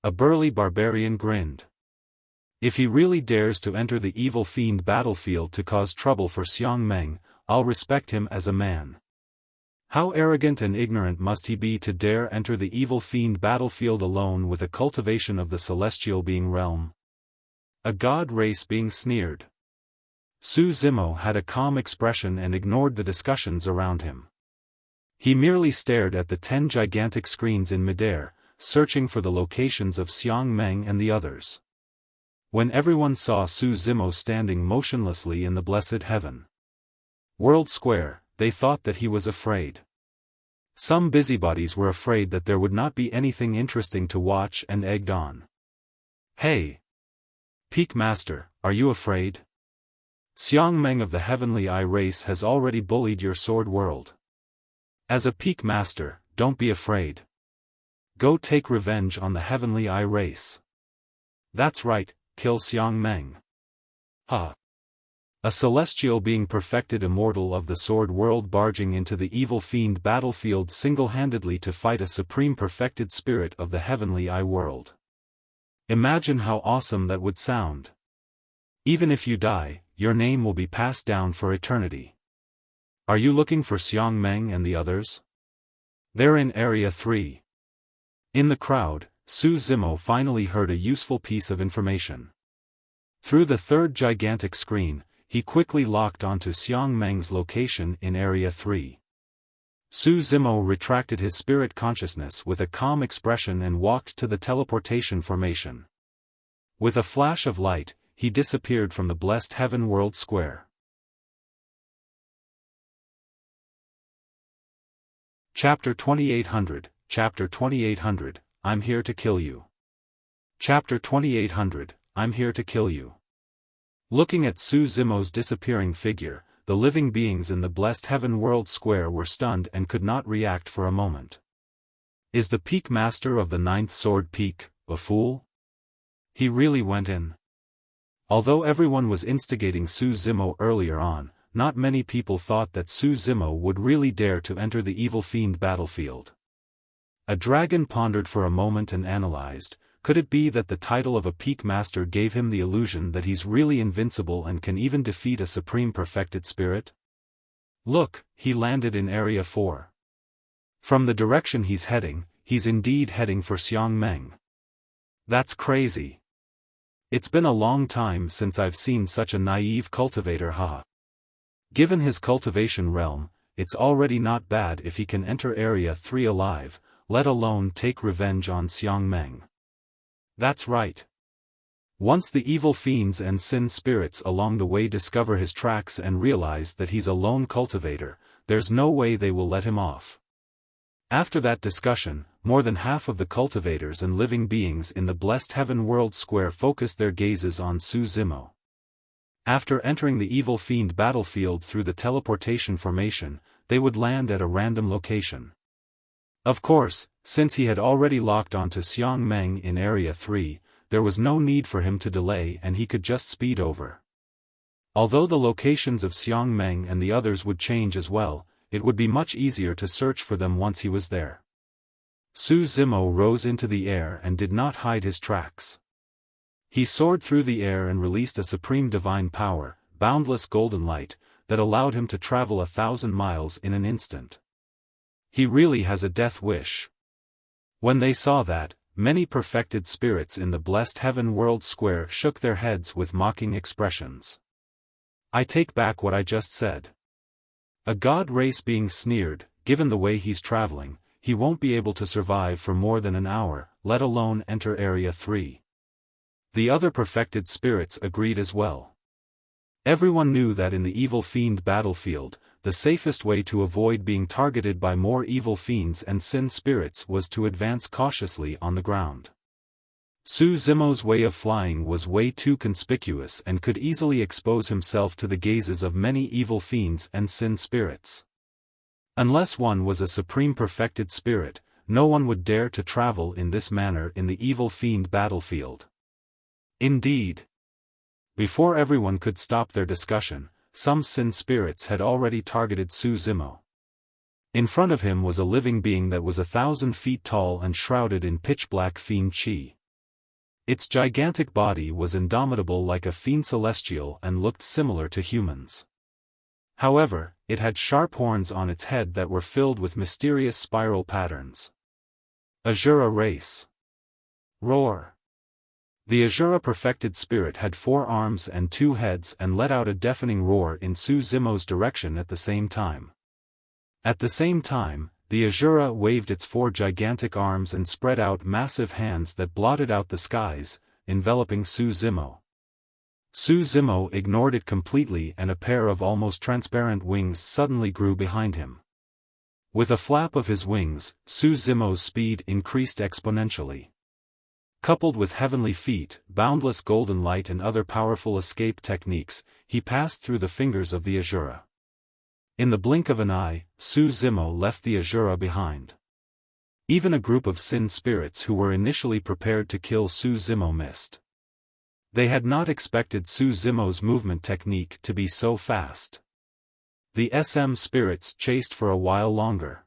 A burly barbarian grinned. "If he really dares to enter the evil fiend battlefield to cause trouble for Xiang Meng, I'll respect him as a man. How arrogant and ignorant must he be to dare enter the evil fiend battlefield alone with a cultivation of the celestial being realm? A god race being sneered." Su Zimo had a calm expression and ignored the discussions around him. He merely stared at the 10 gigantic screens in midair, searching for the locations of Xiang Meng and the others. When everyone saw Su Zimo standing motionlessly in the Blessed Heaven World Square, they thought that he was afraid. Some busybodies were afraid that there would not be anything interesting to watch and egged on. "Hey! Peak Master, are you afraid? Xiang Meng of the Heavenly Eye race has already bullied your Sword World. As a Peak Master, don't be afraid. Go take revenge on the Heavenly Eye race. That's right, kill Xiang Meng." Ha! A celestial being perfected immortal of the Sword World barging into the evil fiend battlefield single-handedly to fight a supreme perfected spirit of the Heavenly Eye World. Imagine how awesome that would sound. Even if you die, your name will be passed down for eternity. Are you looking for Xiang Meng and the others? They're in Area 3. In the crowd, Su Zimo finally heard a useful piece of information. Through the 3rd gigantic screen, he quickly locked onto Xiang Meng's location in Area 3. Su Zimo retracted his spirit consciousness with a calm expression and walked to the teleportation formation. With a flash of light, he disappeared from the Blessed Heaven World Square. Chapter 2800, Chapter 2800, I'm here to kill you. Chapter 2800, I'm here to kill you. Looking at Su Zimo's disappearing figure, the living beings in the Blessed Heaven World Square were stunned and could not react for a moment. Is the Peak Master of the 9th Sword Peak a fool? He really went in. Although everyone was instigating Su Zimo earlier on, not many people thought that Su Zimo would really dare to enter the evil fiend battlefield. A dragon pondered for a moment and analyzed. Could it be that the title of a Peak Master gave him the illusion that he's really invincible and can even defeat a supreme perfected spirit? Look, he landed in Area 4. From the direction he's heading, he's indeed heading for Xiang Meng. That's crazy. It's been a long time since I've seen such a naive cultivator, haha. Given his cultivation realm, it's already not bad if he can enter Area 3 alive, let alone take revenge on Xiang Meng. That's right. Once the evil fiends and sin spirits along the way discover his tracks and realize that he's a lone cultivator, there's no way they will let him off. After that discussion, more than half of the cultivators and living beings in the Blessed Heaven World Square focused their gazes on Su Zimo. After entering the evil fiend battlefield through the teleportation formation, they would land at a random location. Of course, since he had already locked onto Xiang Meng in Area 3, there was no need for him to delay and he could just speed over. Although the locations of Xiang Meng and the others would change as well, it would be much easier to search for them once he was there. Su Zimo rose into the air and did not hide his tracks. He soared through the air and released a supreme divine power, boundless golden light, that allowed him to travel 1,000 miles in an instant. He really has a death wish. When they saw that, many perfected spirits in the blessed heaven world square shook their heads with mocking expressions. I take back what I just said. A god race being sneered, given the way he's traveling, he won't be able to survive for more than an hour, let alone enter Area 3. The other perfected spirits agreed as well. Everyone knew that in the evil fiend battlefield, the safest way to avoid being targeted by more evil fiends and sin spirits was to advance cautiously on the ground. Su Zimo's way of flying was way too conspicuous and could easily expose himself to the gazes of many evil fiends and sin spirits. Unless one was a supreme perfected spirit, no one would dare to travel in this manner in the evil fiend battlefield. Indeed. Before everyone could stop their discussion, some sin spirits had already targeted Su Zimo. In front of him was a living being that was 1,000 feet tall and shrouded in pitch-black fiend chi. Its gigantic body was indomitable like a fiend celestial and looked similar to humans. However, it had sharp horns on its head that were filled with mysterious spiral patterns. Azura race. Roar. The Azura perfected spirit had 4 arms and 2 heads and let out a deafening roar in Su Zimo's direction at the same time. At the same time, the Azura waved its 4 gigantic arms and spread out massive hands that blotted out the skies, enveloping Su Zimo. Su Zimo ignored it completely and a pair of almost transparent wings suddenly grew behind him. With a flap of his wings, Su Zimo's speed increased exponentially. Coupled with heavenly feet, boundless golden light and other powerful escape techniques, he passed through the fingers of the Azura. In the blink of an eye, Su Zimo left the Azura behind. Even a group of sin spirits who were initially prepared to kill Su Zimo missed. They had not expected Su Zimo's movement technique to be so fast. The SM spirits chased for a while longer.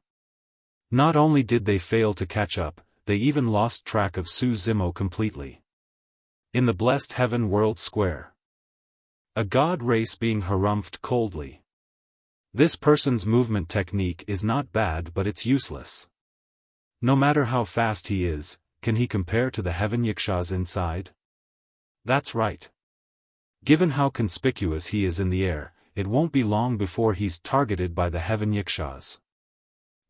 Not only did they fail to catch up, they even lost track of Su Zimo completely. In the blessed heaven world square, a god race being harumphed coldly. This person's movement technique is not bad but it's useless. No matter how fast he is, can he compare to the heaven yakshas inside? That's right. Given how conspicuous he is in the air, it won't be long before he's targeted by the heaven yakshas.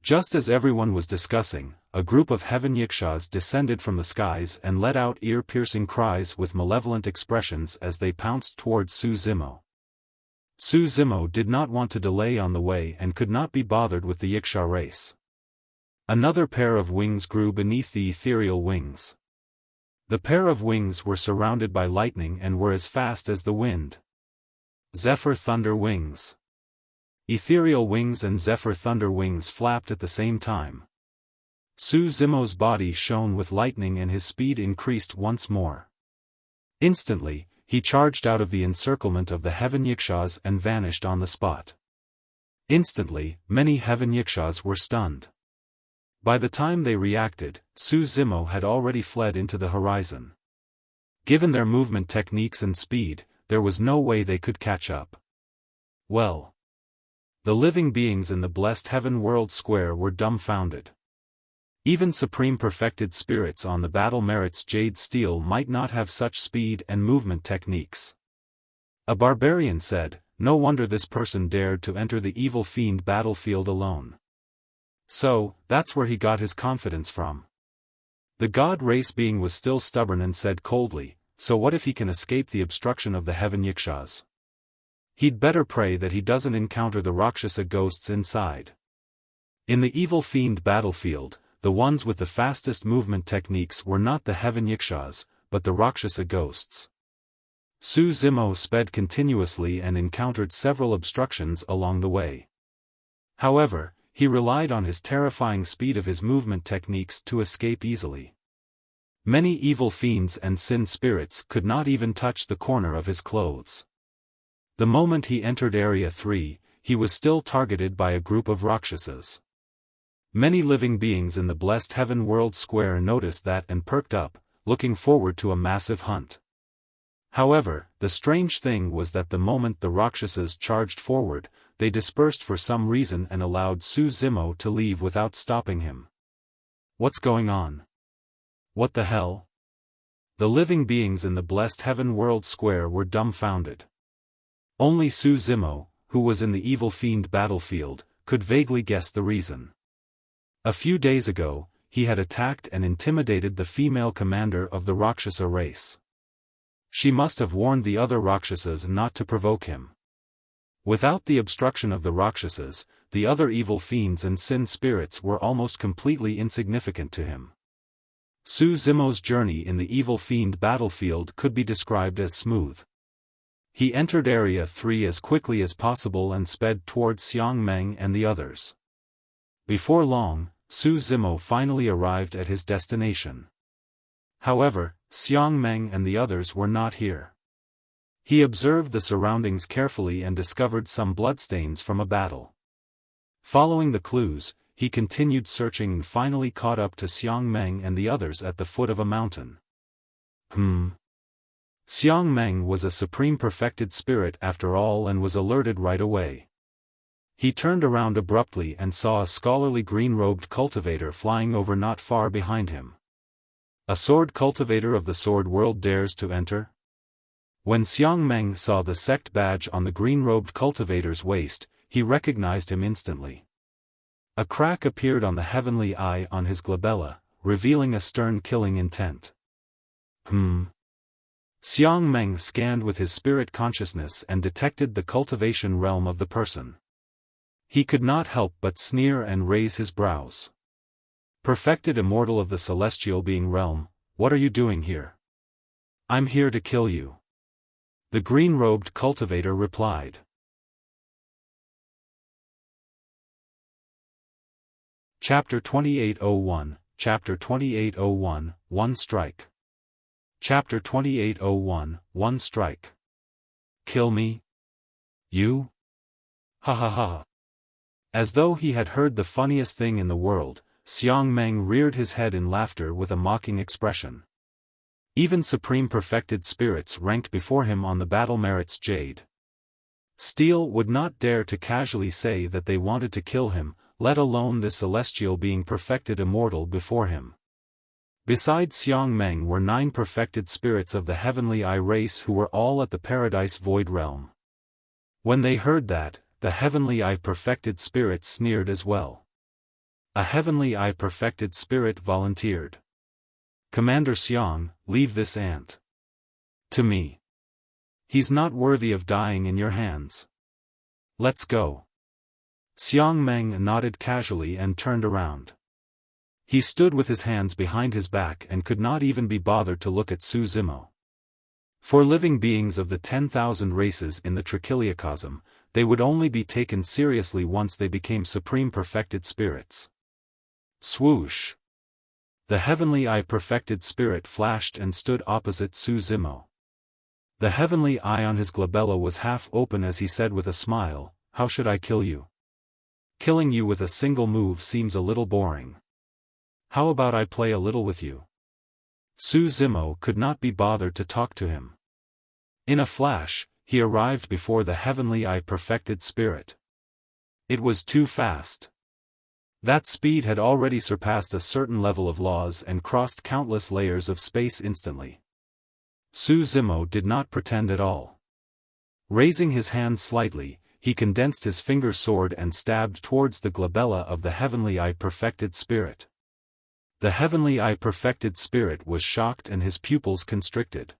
Just as everyone was discussing, a group of heaven yakshas descended from the skies and let out ear-piercing cries with malevolent expressions as they pounced towards Su Zimo. Su Zimo did not want to delay on the way and could not be bothered with the yaksha race. Another pair of wings grew beneath the ethereal wings. The pair of wings were surrounded by lightning and were as fast as the wind. Zephyr thunder wings. Ethereal wings and zephyr thunder wings flapped at the same time. Su Zimo's body shone with lightning and his speed increased once more. Instantly, he charged out of the encirclement of the heaven yakshas and vanished on the spot. Instantly, many heaven yakshas were stunned. By the time they reacted, Su Zimo had already fled into the horizon. Given their movement techniques and speed, there was no way they could catch up. Well, the living beings in the blessed heaven world square were dumbfounded. Even supreme perfected spirits on the battle merits jade steel might not have such speed and movement techniques. A barbarian said, "No wonder this person dared to enter the evil fiend battlefield alone." So, that's where he got his confidence from. The god race being was still stubborn and said coldly, "So what if he can escape the obstruction of the heaven yakshas? He'd better pray that he doesn't encounter the Rakshasa ghosts inside." In the evil fiend battlefield, the ones with the fastest movement techniques were not the heaven yakshas, but the Rakshasa ghosts. Su Zimo sped continuously and encountered several obstructions along the way. However, he relied on his terrifying speed of his movement techniques to escape easily. Many evil fiends and sin spirits could not even touch the corner of his clothes. The moment he entered Area 3, he was still targeted by a group of Rakshasas. Many living beings in the blessed heaven world square noticed that and perked up, looking forward to a massive hunt. However, the strange thing was that the moment the Rakshasas charged forward, they dispersed for some reason and allowed Su Zimo to leave without stopping him. What's going on? What the hell? The living beings in the blessed heaven world square were dumbfounded. Only Su Zimo, who was in the evil fiend battlefield, could vaguely guess the reason. A few days ago, he had attacked and intimidated the female commander of the Rakshasa race. She must have warned the other Rakshasas not to provoke him. Without the obstruction of the Rakshasas, the other evil fiends and sin spirits were almost completely insignificant to him. Su Zimo's journey in the evil fiend battlefield could be described as smooth. He entered Area 3 as quickly as possible and sped towards Xiang Meng and the others. Before long, Su Zimo finally arrived at his destination. However, Xiang Meng and the others were not here. He observed the surroundings carefully and discovered some bloodstains from a battle. Following the clues, he continued searching and finally caught up to Xiang Meng and the others at the foot of a mountain. Xiang Meng was a supreme perfected spirit after all and was alerted right away. He turned around abruptly and saw a scholarly green-robed cultivator flying over not far behind him. A sword cultivator of the sword world dares to enter? When Xiang Meng saw the sect badge on the green-robed cultivator's waist, he recognized him instantly. A crack appeared on the heavenly eye on his glabella, revealing a stern killing intent. Xiang Meng scanned with his spirit consciousness and detected the cultivation realm of the person. He could not help but sneer and raise his brows. Perfected immortal of the celestial being realm, what are you doing here? I'm here to kill you. The green-robed cultivator replied. Chapter 2801, Chapter 2801, One Strike. Chapter 2801, One Strike. Kill me? You? Ha ha ha. As though he had heard the funniest thing in the world, Xiang Meng reared his head in laughter with a mocking expression. Even supreme perfected spirits ranked before him on the battle merits jade. Steel would not dare to casually say that they wanted to kill him, let alone this celestial being perfected immortal before him. Besides Xiang Meng were 9 perfected spirits of the heavenly eye race who were all at the paradise void realm. When they heard that, the heavenly eye perfected spirit sneered as well. A heavenly eye perfected spirit volunteered. Commander Xiang, leave this ant to me. He's not worthy of dying in your hands. Let's go. Xiang Meng nodded casually and turned around. He stood with his hands behind his back and could not even be bothered to look at Su Zimo. For living beings of the 10,000 races in the Trichiliocosm, they would only be taken seriously once they became supreme perfected spirits. Swoosh! The heavenly eye perfected spirit flashed and stood opposite Su Zimo. The heavenly eye on his glabella was half open as he said with a smile, "How should I kill you? Killing you with a single move seems a little boring. How about I play a little with you?" Su Zimo could not be bothered to talk to him. In a flash, he arrived before the heavenly eye perfected spirit. It was too fast. That speed had already surpassed a certain level of laws and crossed countless layers of space instantly. Su Zimo did not pretend at all. Raising his hand slightly, he condensed his finger sword and stabbed towards the glabella of the heavenly eye perfected spirit. The heavenly eye perfected spirit was shocked and his pupils constricted.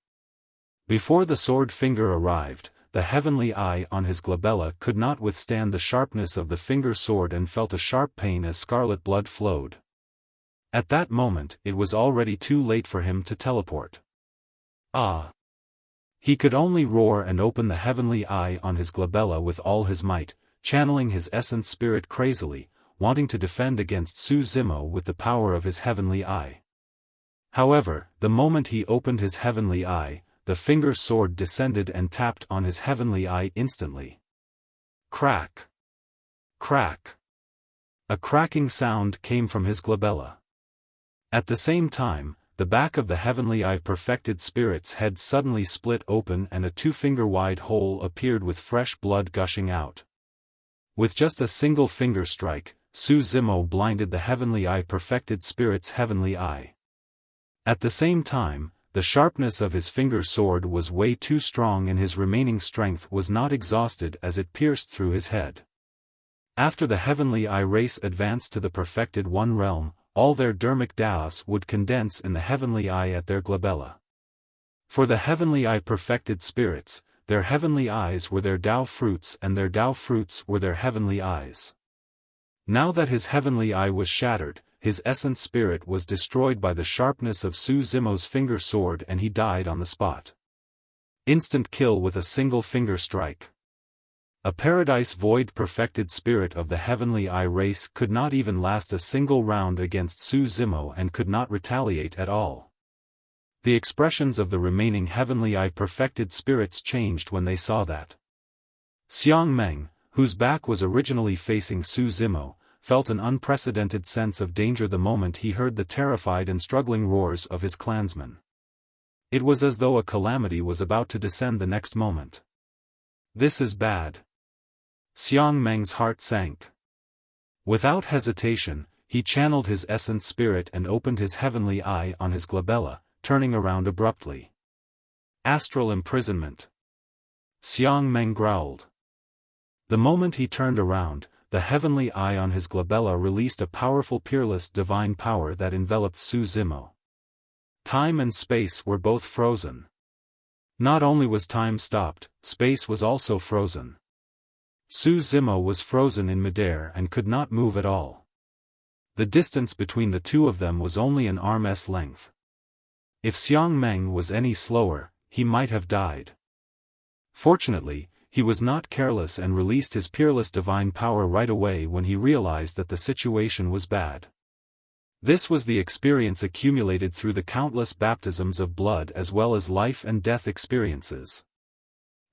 Before the sword finger arrived, the heavenly eye on his glabella could not withstand the sharpness of the finger sword and felt a sharp pain as scarlet blood flowed. At that moment it was already too late for him to teleport. Ah! He could only roar and open the heavenly eye on his glabella with all his might, channeling his essence spirit crazily, wanting to defend against Su Zimo with the power of his heavenly eye. However, the moment he opened his heavenly eye, the finger sword descended and tapped on his heavenly eye instantly. Crack! Crack! A cracking sound came from his glabella. At the same time, the back of the heavenly eye perfected spirit's head suddenly split open and a 2-finger-wide hole appeared with fresh blood gushing out. With just a single finger strike, Su Zimo blinded the heavenly eye perfected spirit's heavenly eye. At the same time, the sharpness of his finger sword was way too strong and his remaining strength was not exhausted as it pierced through his head. After the heavenly eye race advanced to the perfected one realm, all their dermic daos would condense in the heavenly eye at their glabella. For the heavenly eye perfected spirits, their heavenly eyes were their Tao fruits and their Tao fruits were their heavenly eyes. Now that his heavenly eye was shattered, his essence spirit was destroyed by the sharpness of Su Zimo's finger sword and he died on the spot. Instant kill with a single finger strike. A paradise void perfected spirit of the heavenly eye race could not even last a single round against Su Zimo and could not retaliate at all. The expressions of the remaining heavenly eye perfected spirits changed when they saw that. Xiang Meng, whose back was originally facing Su Zimo, felt an unprecedented sense of danger the moment he heard the terrified and struggling roars of his clansmen. It was as though a calamity was about to descend the next moment. This is bad. Xiang Meng's heart sank. Without hesitation, he channeled his essence spirit and opened his heavenly eye on his glabella, turning around abruptly. Astral imprisonment. Xiang Meng growled. The moment he turned around, the heavenly eye on his glabella released a powerful peerless divine power that enveloped Su Zimo. Time and space were both frozen. Not only was time stopped, space was also frozen. Su Zimo was frozen in midair and could not move at all. The distance between the two of them was only an arm's length. If Xiang Meng was any slower, he might have died. Fortunately, he was not careless and released his peerless divine power right away when he realized that the situation was bad. This was the experience accumulated through the countless baptisms of blood as well as life and death experiences.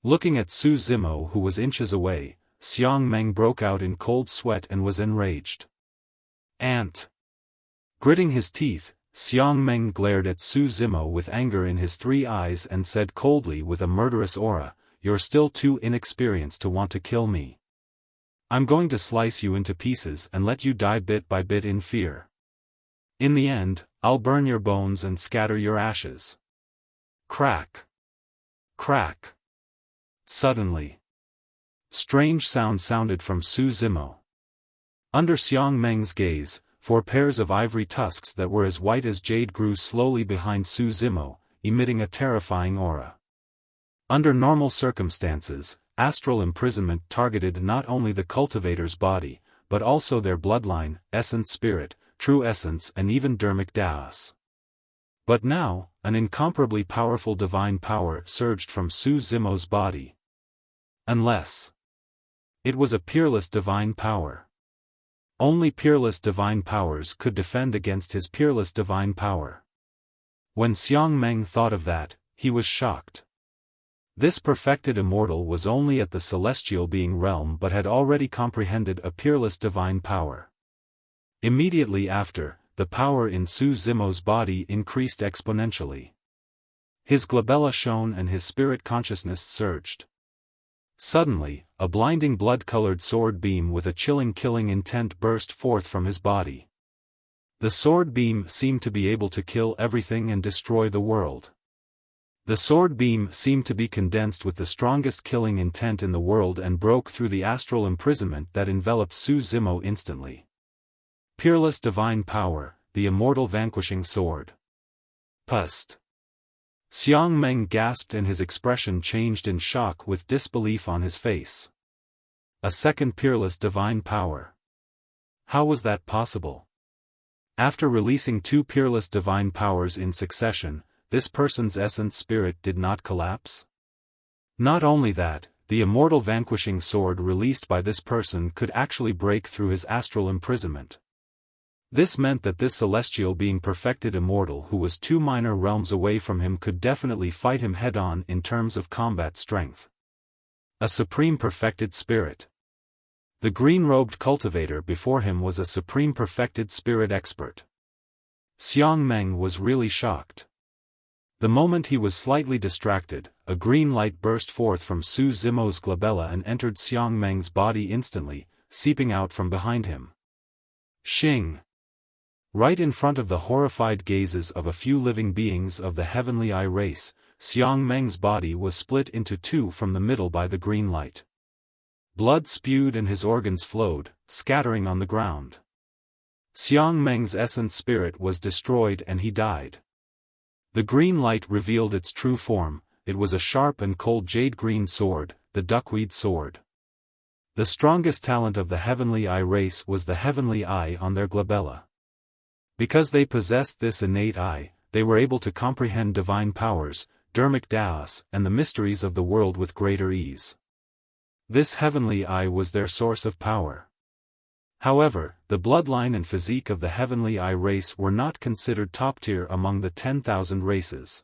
Looking at Su Zimo who was inches away, Xiang Meng broke out in cold sweat and was enraged. Ant! Gritting his teeth, Xiang Meng glared at Su Zimo with anger in his 3 eyes and said coldly with a murderous aura, "You're still too inexperienced to want to kill me. I'm going to slice you into pieces and let you die bit by bit in fear. In the end, I'll burn your bones and scatter your ashes." Crack! Crack! Suddenly, strange sound sounded from Su Zimo. Under Xiang Meng's gaze, 4 pairs of ivory tusks that were as white as jade grew slowly behind Su Zimo, emitting a terrifying aura. Under normal circumstances, astral imprisonment targeted not only the cultivator's body, but also their bloodline, essence spirit, true essence and even dermic daos. But now, an incomparably powerful divine power surged from Su Zimo's body. Unless it was a peerless divine power. Only peerless divine powers could defend against his peerless divine power. When Xiang Meng thought of that, he was shocked. This perfected immortal was only at the celestial being realm but had already comprehended a peerless divine power. Immediately after, the power in Su Zimo's body increased exponentially. His glabella shone and his spirit consciousness surged. Suddenly, a blinding blood-colored sword beam with a chilling killing intent burst forth from his body. The sword beam seemed to be able to kill everything and destroy the world. The sword beam seemed to be condensed with the strongest killing intent in the world and broke through the astral imprisonment that enveloped Su Zimo instantly. Peerless divine power, the immortal vanquishing sword. Pust! Xiang Meng gasped and his expression changed in shock with disbelief on his face. A second peerless divine power. How was that possible? After releasing 2 peerless divine powers in succession, this person's essence spirit did not collapse? Not only that, the immortal vanquishing sword released by this person could actually break through his astral imprisonment. This meant that this celestial being perfected immortal who was 2 minor realms away from him could definitely fight him head-on in terms of combat strength. A supreme perfected spirit. The green-robed cultivator before him was a supreme perfected spirit expert. Xiang Meng was really shocked. The moment he was slightly distracted, a green light burst forth from Su Zimo's glabella and entered Xiang Meng's body instantly, seeping out from behind him. Xing! Right in front of the horrified gazes of a few living beings of the Heavenly Eye race, Xiang Meng's body was split into 2 from the middle by the green light. Blood spewed and his organs flowed, scattering on the ground. Xiang Meng's essence spirit was destroyed and he died. The green light revealed its true form. It was a sharp and cold jade-green sword, the duckweed sword. The strongest talent of the Heavenly Eye race was the Heavenly Eye on their glabella. Because they possessed this innate eye, they were able to comprehend divine powers, dharmic daos, and the mysteries of the world with greater ease. This Heavenly Eye was their source of power. However, the bloodline and physique of the Heavenly Eye race were not considered top-tier among the 10,000 races.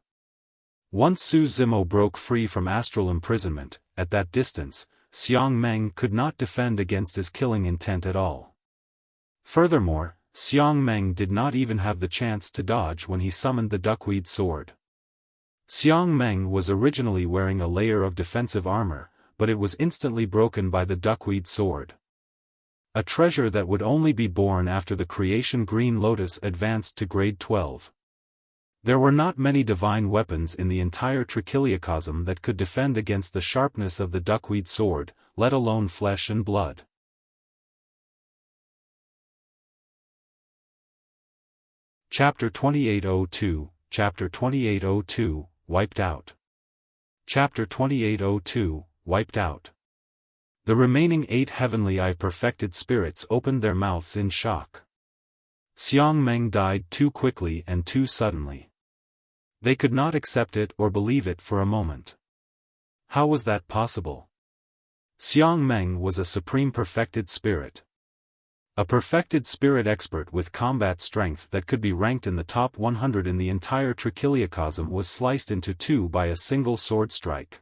Once Su Zimo broke free from astral imprisonment, at that distance, Xiang Meng could not defend against his killing intent at all. Furthermore, Xiang Meng did not even have the chance to dodge when he summoned the duckweed sword. Xiang Meng was originally wearing a layer of defensive armor, but it was instantly broken by the duckweed sword. A treasure that would only be born after the creation Green Lotus advanced to grade 12. There were not many divine weapons in the entire Trichiliocosm that could defend against the sharpness of the duckweed sword, let alone flesh and blood. Chapter 2802, Chapter 2802, Wiped Out. Chapter 2802, Wiped Out. The remaining 8 Heavenly Eye perfected spirits opened their mouths in shock. Xiang Meng died too quickly and too suddenly. They could not accept it or believe it for a moment. How was that possible? Xiang Meng was a supreme perfected spirit. A perfected spirit expert with combat strength that could be ranked in the top 100 in the entire Trichiliocosm was sliced into 2 by a single sword strike.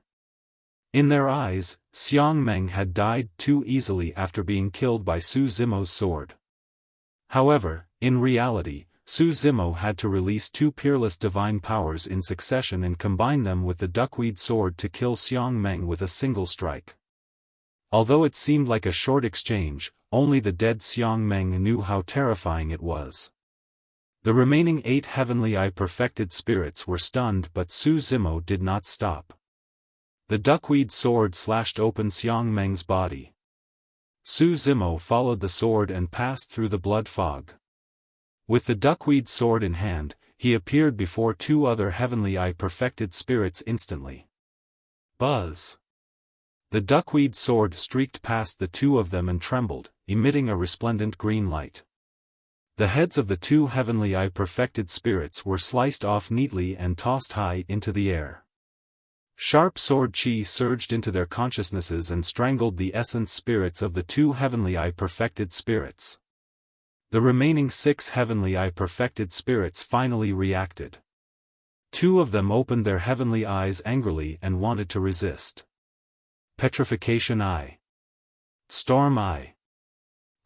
In their eyes, Xiang Meng had died too easily after being killed by Su Zimo's sword. However, in reality, Su Zimo had to release 2 peerless divine powers in succession and combine them with the duckweed sword to kill Xiang Meng with a single strike. Although it seemed like a short exchange, only the dead Xiang Meng knew how terrifying it was. The remaining 8 Heavenly Eye perfected spirits were stunned, but Su Zimo did not stop. The duckweed sword slashed open Xiang Meng's body. Su Zimo followed the sword and passed through the blood fog. With the duckweed sword in hand, he appeared before 2 other Heavenly Eye perfected spirits instantly. Buzz! The duckweed sword streaked past the 2 of them and trembled, emitting a resplendent green light. The heads of the 2 Heavenly Eye perfected spirits were sliced off neatly and tossed high into the air. Sharp sword chi surged into their consciousnesses and strangled the essence spirits of the 2 Heavenly Eye perfected spirits. The remaining 6 Heavenly Eye perfected spirits finally reacted. 2 of them opened their heavenly eyes angrily and wanted to resist. Petrification Eye. Storm Eye.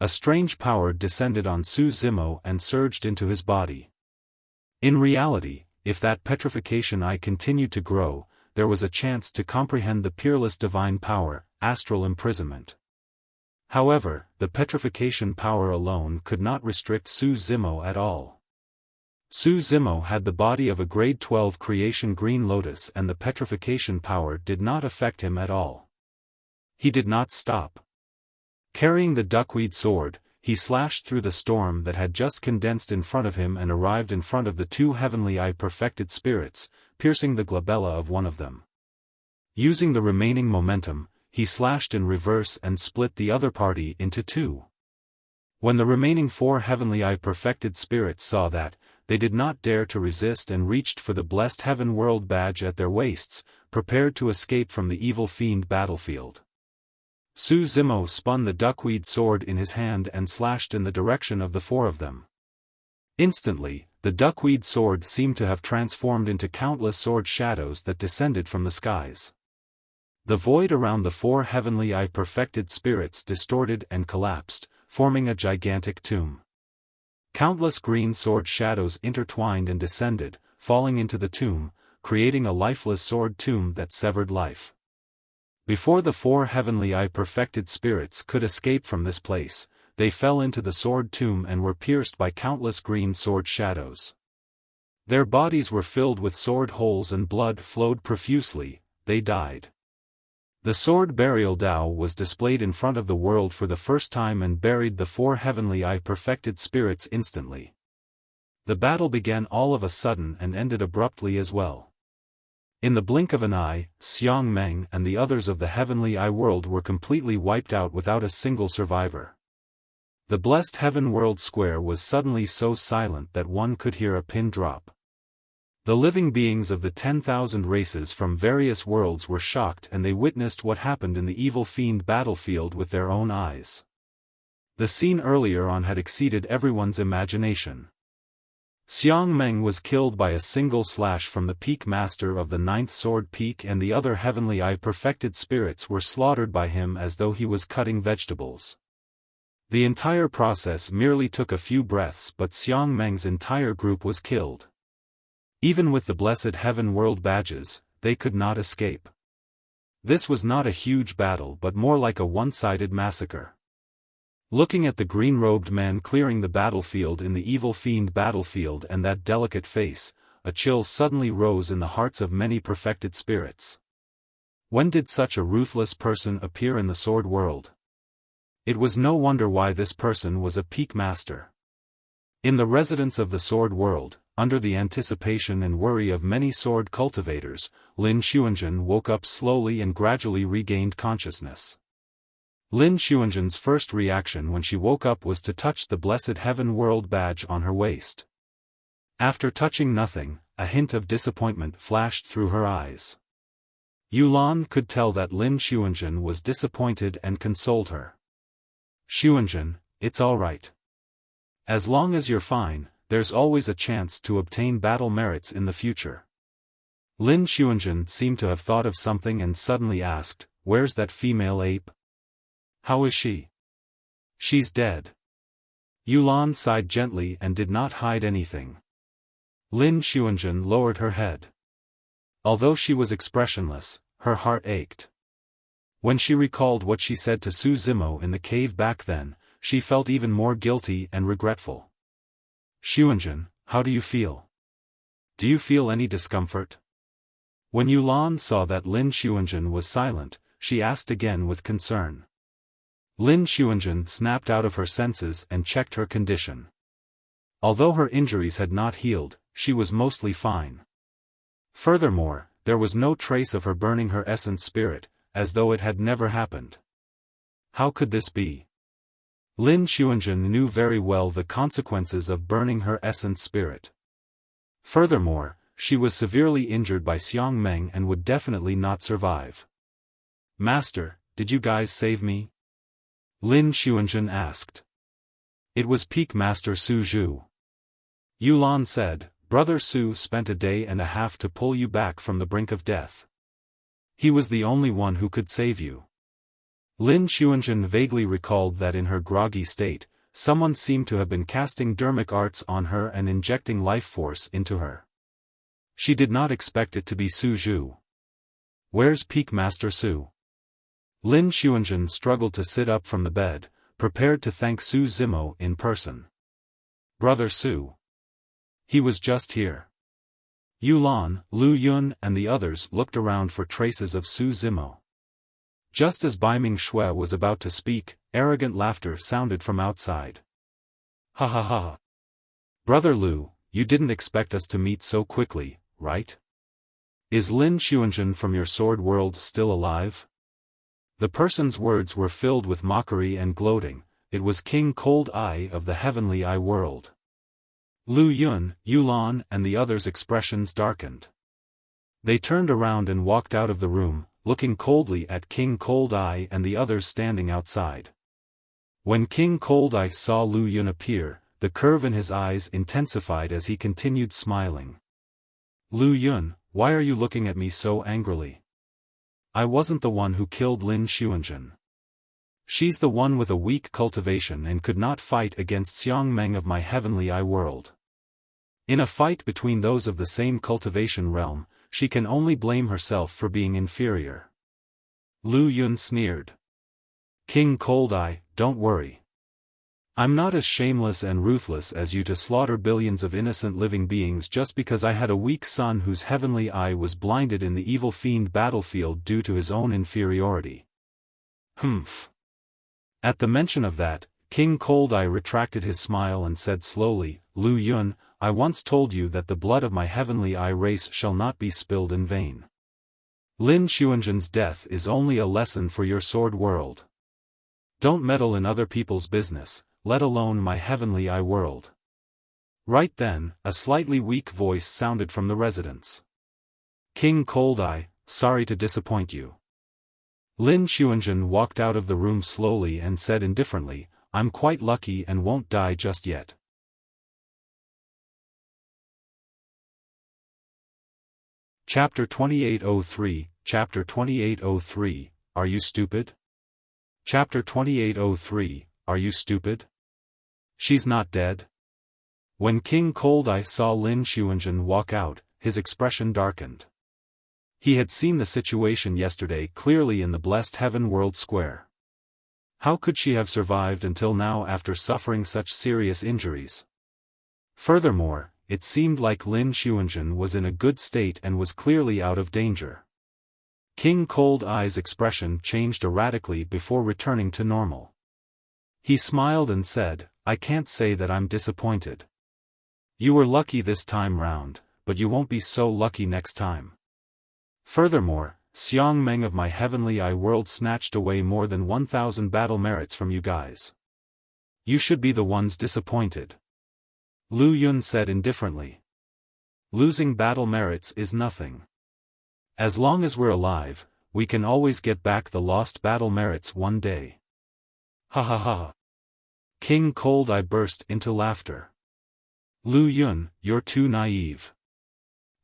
A strange power descended on Su Zimo and surged into his body. In reality, if that Petrification Eye continued to grow, there was a chance to comprehend the peerless divine power, astral imprisonment. However, the petrification power alone could not restrict Su Zimo at all. Su Zimo had the body of a grade 12 creation Green Lotus and the petrification power did not affect him at all. He did not stop. Carrying the duckweed sword, he slashed through the storm that had just condensed in front of him and arrived in front of the 2 Heavenly Eye perfected spirits, piercing the glabella of one of them. Using the remaining momentum, he slashed in reverse and split the other party into 2. When the remaining 4 Heavenly Eye perfected spirits saw that, they did not dare to resist and reached for the blessed heaven world badge at their waists, prepared to escape from the evil fiend battlefield. Su Zimo spun the duckweed sword in his hand and slashed in the direction of the four of them. Instantly, the duckweed sword seemed to have transformed into countless sword shadows that descended from the skies. The void around the four heavenly perfected spirits distorted and collapsed, forming a gigantic tomb. Countless green sword shadows intertwined and descended, falling into the tomb, creating a lifeless sword tomb that severed life. Before the four heavenly perfected spirits could escape from this place, they fell into the sword tomb and were pierced by countless green sword shadows. Their bodies were filled with sword holes and blood flowed profusely, they died. The sword burial Tao was displayed in front of the world for the first time and buried the four heavenly perfected spirits instantly. The battle began all of a sudden and ended abruptly as well. In the blink of an eye, Xiang Meng and the others of the heavenly world were completely wiped out without a single survivor. The blessed heaven world square was suddenly so silent that one could hear a pin drop. The living beings of the 10,000 races from various worlds were shocked and they witnessed what happened in the evil fiend battlefield with their own eyes. The scene earlier on had exceeded everyone's imagination. Xiang Meng was killed by a single slash from the peak master of the ninth sword peak and the other heavenly perfected spirits were slaughtered by him as though he was cutting vegetables. The entire process merely took a few breaths but Xiang Meng's entire group was killed. Even with the blessed heaven world badges, they could not escape. This was not a huge battle but more like a one-sided massacre. Looking at the green-robed man clearing the battlefield in the evil fiend battlefield and that delicate face, a chill suddenly rose in the hearts of many perfected spirits. When did such a ruthless person appear in the sword world? It was no wonder why this person was a peak master. In the residence of the sword world, under the anticipation and worry of many sword cultivators, Lin Xuanzhen woke up slowly and gradually regained consciousness. Lin Xuanzhen's first reaction when she woke up was to touch the blessed heaven world badge on her waist. After touching nothing, a hint of disappointment flashed through her eyes. Yulan could tell that Lin Xuanzhen was disappointed and consoled her. "Xuanzhen, it's all right. As long as you're fine, there's always a chance to obtain battle merits in the future." Lin Xuanzhen seemed to have thought of something and suddenly asked, "Where's that female ape? How is she?" "She's dead." Yulan sighed gently and did not hide anything. Lin Xuanzhen lowered her head. Although she was expressionless, her heart ached. When she recalled what she said to Su Zimo in the cave back then, she felt even more guilty and regretful. "Xuanzhen, how do you feel? Do you feel any discomfort?" When Yulan saw that Lin Xuanzhen was silent, she asked again with concern. Lin Xuanzhen snapped out of her senses and checked her condition. Although her injuries had not healed, she was mostly fine. Furthermore, there was no trace of her burning her essence spirit, as though it had never happened. How could this be? Lin Xuanzhen knew very well the consequences of burning her essence spirit. Furthermore, she was severely injured by Xiang Meng and would definitely not survive. "Master, did you guys save me?" Lin Xuanzhen asked. It was Peak Master Su Zhu. Yulan said, "Brother Su spent a day and a half to pull you back from the brink of death. He was the only one who could save you." Lin Xuanzhen vaguely recalled that in her groggy state, someone seemed to have been casting dermic arts on her and injecting life force into her. She did not expect it to be Su Zhu. "Where's Peak Master Su?" Lin Xuanzhen struggled to sit up from the bed, prepared to thank Su Zimo in person. "Brother Su. He was just here." Yulan, Lu Yun and the others looked around for traces of Su Zimo. Just as Baiming Shui was about to speak, arrogant laughter sounded from outside. "Ha ha ha. Brother Lu, you didn't expect us to meet so quickly, right? Is Lin Xuanzhen from your sword world still alive?" The person's words were filled with mockery and gloating. It was King Cold Eye of the heavenly world. Lu Yun, Yulan and the others' expressions darkened. They turned around and walked out of the room, looking coldly at King Cold Eye and the others standing outside. When King Cold Eye saw Lu Yun appear, the curve in his eyes intensified as he continued smiling. Lu Yun, why are you looking at me so angrily? I wasn't the one who killed Lin Xuanjun. She's the one with a weak cultivation and could not fight against Xiang Meng of my heavenly eye world. In a fight between those of the same cultivation realm, she can only blame herself for being inferior. Lu Yun sneered. King Cold Eye, don't worry. I'm not as shameless and ruthless as you to slaughter billions of innocent living beings just because I had a weak son whose heavenly eye was blinded in the evil fiend battlefield due to his own inferiority. Humph. At the mention of that, King Cold Eye retracted his smile and said slowly, Lu Yun, I once told you that the blood of my heavenly eye race shall not be spilled in vain. Lin Xuanjun's death is only a lesson for your sword world. Don't meddle in other people's business, let alone my heavenly eye world. Right then, a slightly weak voice sounded from the residence. King Cold Eye, sorry to disappoint you. Lin Xuanjun walked out of the room slowly and said indifferently, I'm quite lucky and won't die just yet. Chapter 2803, Chapter 2803, Are you stupid? Chapter 2803, Are you stupid? She's not dead? When King Cold Eye saw Lin Xuanjun walk out, his expression darkened. He had seen the situation yesterday clearly in the blessed heaven world square. How could she have survived until now after suffering such serious injuries? Furthermore, it seemed like Lin Xuanjun was in a good state and was clearly out of danger. King Cold Eye's expression changed erratically before returning to normal. He smiled and said, I can't say that I'm disappointed. You were lucky this time round, but you won't be so lucky next time. Furthermore, Xiang Meng of my heavenly eye world snatched away more than 1,000 battle merits from you guys. You should be the ones disappointed. Lu Yun said indifferently. Losing battle merits is nothing. As long as we're alive, we can always get back the lost battle merits one day. Ha ha ha. King Cold Eye burst into laughter. Lu Yun, you're too naive.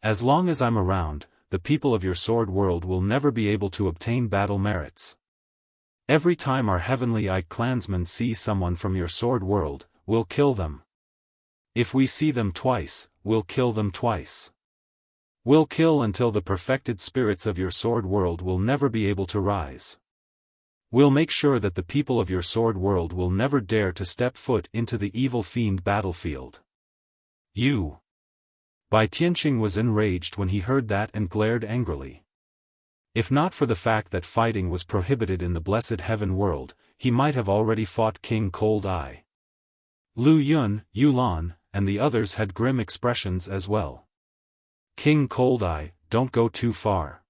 As long as I'm around, the people of your sword world will never be able to obtain battle merits. Every time our heavenly eye clansmen see someone from your sword world, we'll kill them. If we see them twice, we'll kill them twice. We'll kill until the perfected spirits of your sword world will never be able to rise. We'll make sure that the people of your sword world will never dare to step foot into the evil fiend battlefield. You. Bai Tianqing was enraged when he heard that and glared angrily. If not for the fact that fighting was prohibited in the blessed heaven world, he might have already fought King Cold Eye. Lu Yun, Yulan, and the others had grim expressions as well. King Cold Eye, don't go too far.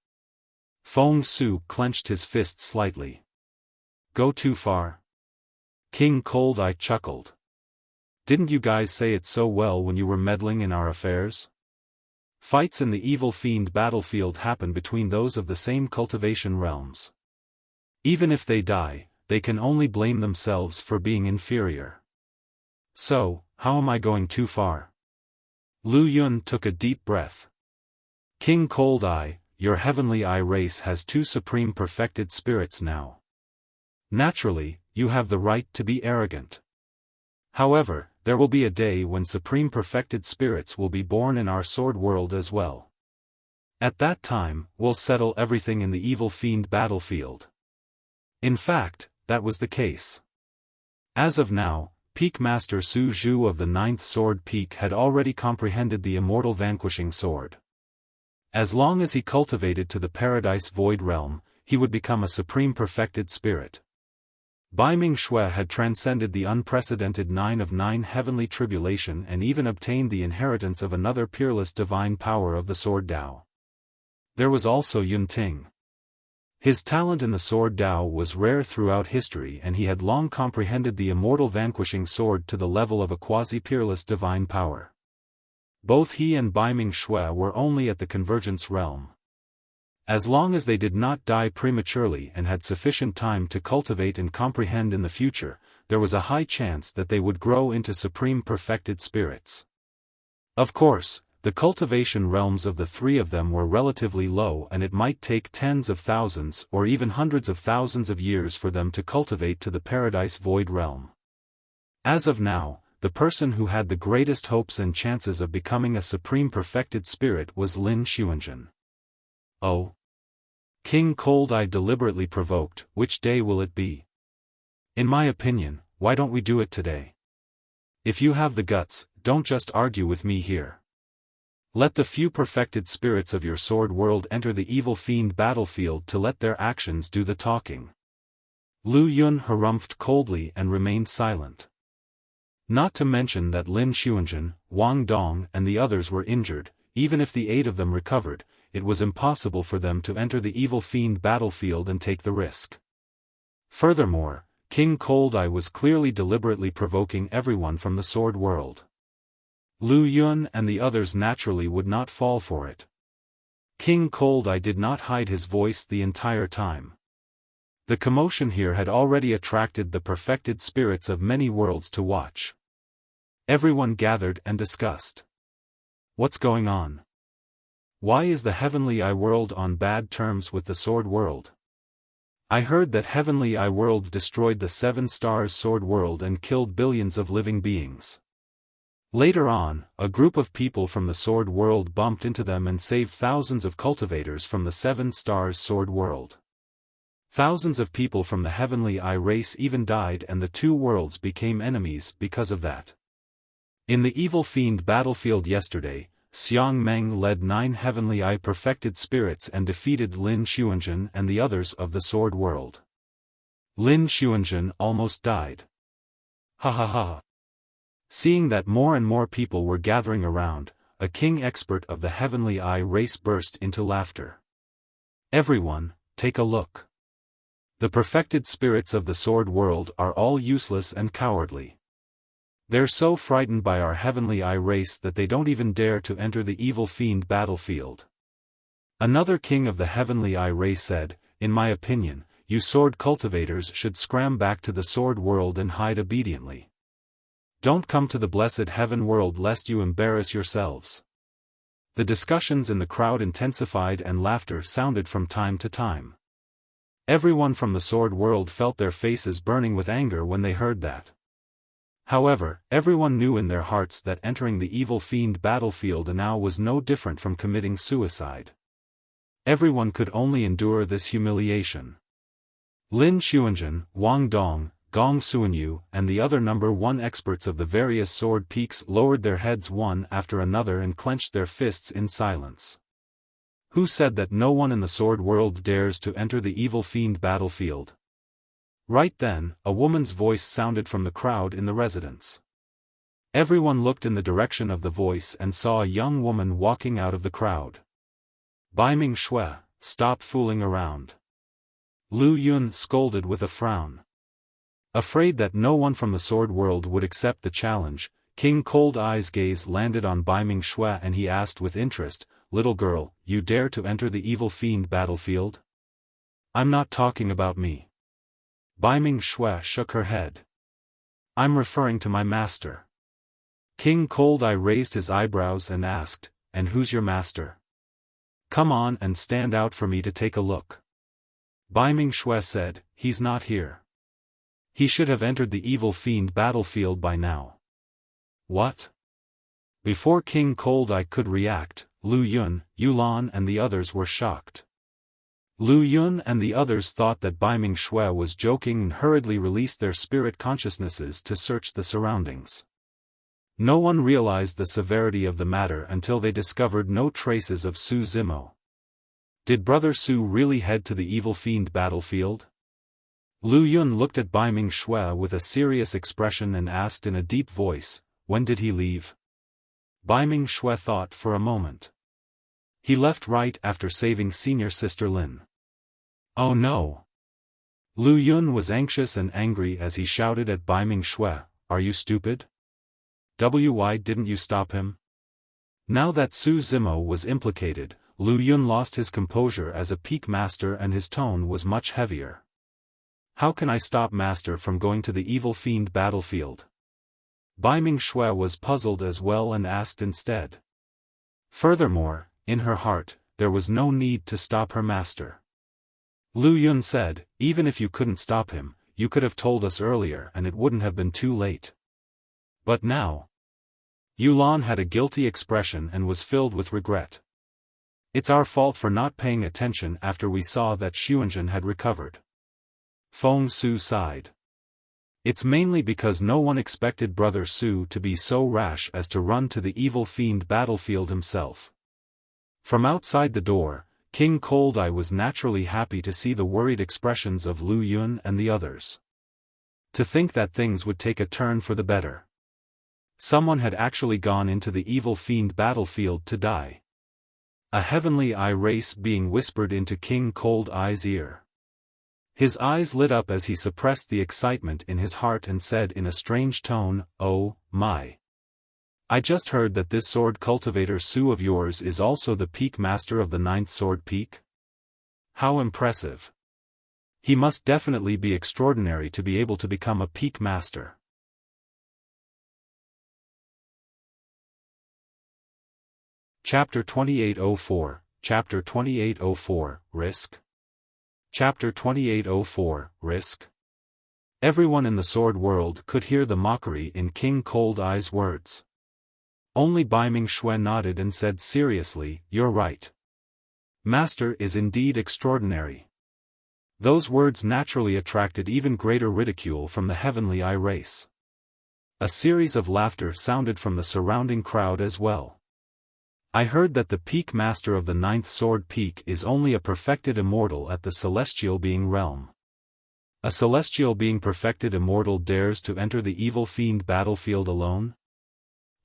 Feng Su clenched his fist slightly. Go too far? King Cold Eye chuckled. Didn't you guys say it so well when you were meddling in our affairs? Fights in the evil fiend battlefield happen between those of the same cultivation realms. Even if they die, they can only blame themselves for being inferior. So, how am I going too far? Lu Yun took a deep breath. King Cold Eye, your heavenly eye race has 2 supreme perfected spirits now. Naturally, you have the right to be arrogant. However, there will be a day when supreme perfected spirits will be born in our sword world as well. At that time, we'll settle everything in the evil fiend battlefield. In fact, that was the case. As of now, Peak Master Su Zhu of the 9th Sword Peak had already comprehended the Immortal Vanquishing Sword. As long as he cultivated to the Paradise Void Realm, he would become a supreme perfected spirit. Bai Ming Shui had transcended the unprecedented 9 of 9 heavenly tribulation and even obtained the inheritance of another peerless divine power of the Sword Dao. There was also Yun Ting. His talent in the Sword Dao was rare throughout history and he had long comprehended the Immortal Vanquishing Sword to the level of a quasi-peerless divine power. Both he and Baiming Shui were only at the convergence realm. As long as they did not die prematurely and had sufficient time to cultivate and comprehend in the future, there was a high chance that they would grow into supreme perfected spirits. Of course, the cultivation realms of the three of them were relatively low, and it might take tens of thousands or even hundreds of thousands of years for them to cultivate to the Paradise Void realm. As of now, the person who had the greatest hopes and chances of becoming a supreme perfected spirit was Lin Xuanzhen. Oh! King Cold Eye deliberately provoked, which day will it be? In my opinion, why don't we do it today? If you have the guts, don't just argue with me here. Let the few perfected spirits of your sword world enter the evil fiend battlefield to let their actions do the talking. Lu Yun harumphed coldly and remained silent. Not to mention that Lin Xuanzhen, Wang Dong and the others were injured. Even if the 8 of them recovered, it was impossible for them to enter the evil fiend battlefield and take the risk. Furthermore, King Cold Eye was clearly deliberately provoking everyone from the sword world. Lu Yun and the others naturally would not fall for it. King Cold Eye did not hide his voice the entire time. The commotion here had already attracted the perfected spirits of many worlds to watch. Everyone gathered and discussed. What's going on? Why is the Heavenly Eye world on bad terms with the sword world? I heard that Heavenly Eye world destroyed the 7 stars sword world and killed billions of living beings. Later on, a group of people from the sword world bumped into them and saved thousands of cultivators from the 7 stars sword world. Thousands of people from the Heavenly Eye race even died, and the 2 worlds became enemies because of that. In the evil fiend battlefield yesterday, Xiang Meng led 9 Heavenly Eye perfected spirits and defeated Lin Xuanzhen and the others of the sword world. Lin Xuanzhen almost died. Ha ha ha. Seeing that more and more people were gathering around, a king expert of the Heavenly Eye race burst into laughter. Everyone, take a look. The perfected spirits of the sword world are all useless and cowardly. They're so frightened by our Heavenly Eye race that they don't even dare to enter the evil fiend battlefield. Another king of the Heavenly Eye race said, "In my opinion, you sword cultivators should scram back to the sword world and hide obediently. Don't come to the blessed heaven world lest you embarrass yourselves." The discussions in the crowd intensified and laughter sounded from time to time. Everyone from the sword world felt their faces burning with anger when they heard that. However, everyone knew in their hearts that entering the evil fiend battlefield now was no different from committing suicide. Everyone could only endure this humiliation. Lin Xuanzhen, Wang Dong, Gong Suanyu, and the other number 1 experts of the various sword peaks lowered their heads one after another and clenched their fists in silence. Who said that no one in the sword world dares to enter the evil fiend battlefield? Right then, a woman's voice sounded from the crowd in the residence. Everyone looked in the direction of the voice and saw a young woman walking out of the crowd. Baiming Shui, stop fooling around. Lu Yun scolded with a frown. Afraid that no one from the sword world would accept the challenge, King Cold Eye's gaze landed on Baiming Shui and he asked with interest, "Little girl, you dare to enter the evil fiend battlefield?" "I'm not talking about me." Baiming Shui shook her head. "I'm referring to my master." King Cold Eye raised his eyebrows and asked, "And who's your master? Come on and stand out for me to take a look." Baiming Shui said, "He's not here. He should have entered the evil fiend battlefield by now." "What?" Before King Cold Eye could react, Lu Yun, Yulan and the others were shocked. Lu Yun and the others thought that Baiming Shui was joking and hurriedly released their spirit consciousnesses to search the surroundings. No one realized the severity of the matter until they discovered no traces of Su Zimo. Did Brother Su really head to the evil fiend battlefield? Lu Yun looked at Baiming Shui with a serious expression and asked in a deep voice, "When did he leave?" Baiming Shui thought for a moment. "He left right after saving senior sister Lin." "Oh no!" Lu Yun was anxious and angry as he shouted at Baiming Shui, "Are you stupid? Why didn't you stop him? Now that Su Zimo was implicated, Lu Yun lost his composure as a peak master and his tone was much heavier. How can I stop master from going to the evil fiend battlefield? Bai Ming Shui was puzzled as well and asked instead. Furthermore, in her heart, there was no need to stop her master. Lu Yun said, even if you couldn't stop him, you could have told us earlier and it wouldn't have been too late. But now. Yulan had a guilty expression and was filled with regret. It's our fault for not paying attention after we saw that Xuanzhen had recovered. Feng Su sighed. It's mainly because no one expected Brother Su to be so rash as to run to the evil fiend battlefield himself. From outside the door, King Cold Eye was naturally happy to see the worried expressions of Lu Yun and the others. To think that things would take a turn for the better. Someone had actually gone into the evil fiend battlefield to die. A heavenly eye race being whispered into King Cold Eye's ear. His eyes lit up as he suppressed the excitement in his heart and said in a strange tone, "Oh, my. I just heard that this sword cultivator Su of yours is also the peak master of the 9th sword peak? How impressive. He must definitely be extraordinary to be able to become a peak master." Chapter 2804, Chapter 2804, Risk. Chapter 2804, Risk. Everyone in the sword world could hear the mockery in King Cold Eye's words. Only Bai Ming Shui nodded and said seriously, "You're right. Master is indeed extraordinary." Those words naturally attracted even greater ridicule from the heavenly eye race. A series of laughter sounded from the surrounding crowd as well. I heard that the peak master of the 9th sword peak is only a perfected immortal at the celestial being realm. A celestial being perfected immortal dares to enter the evil fiend battlefield alone?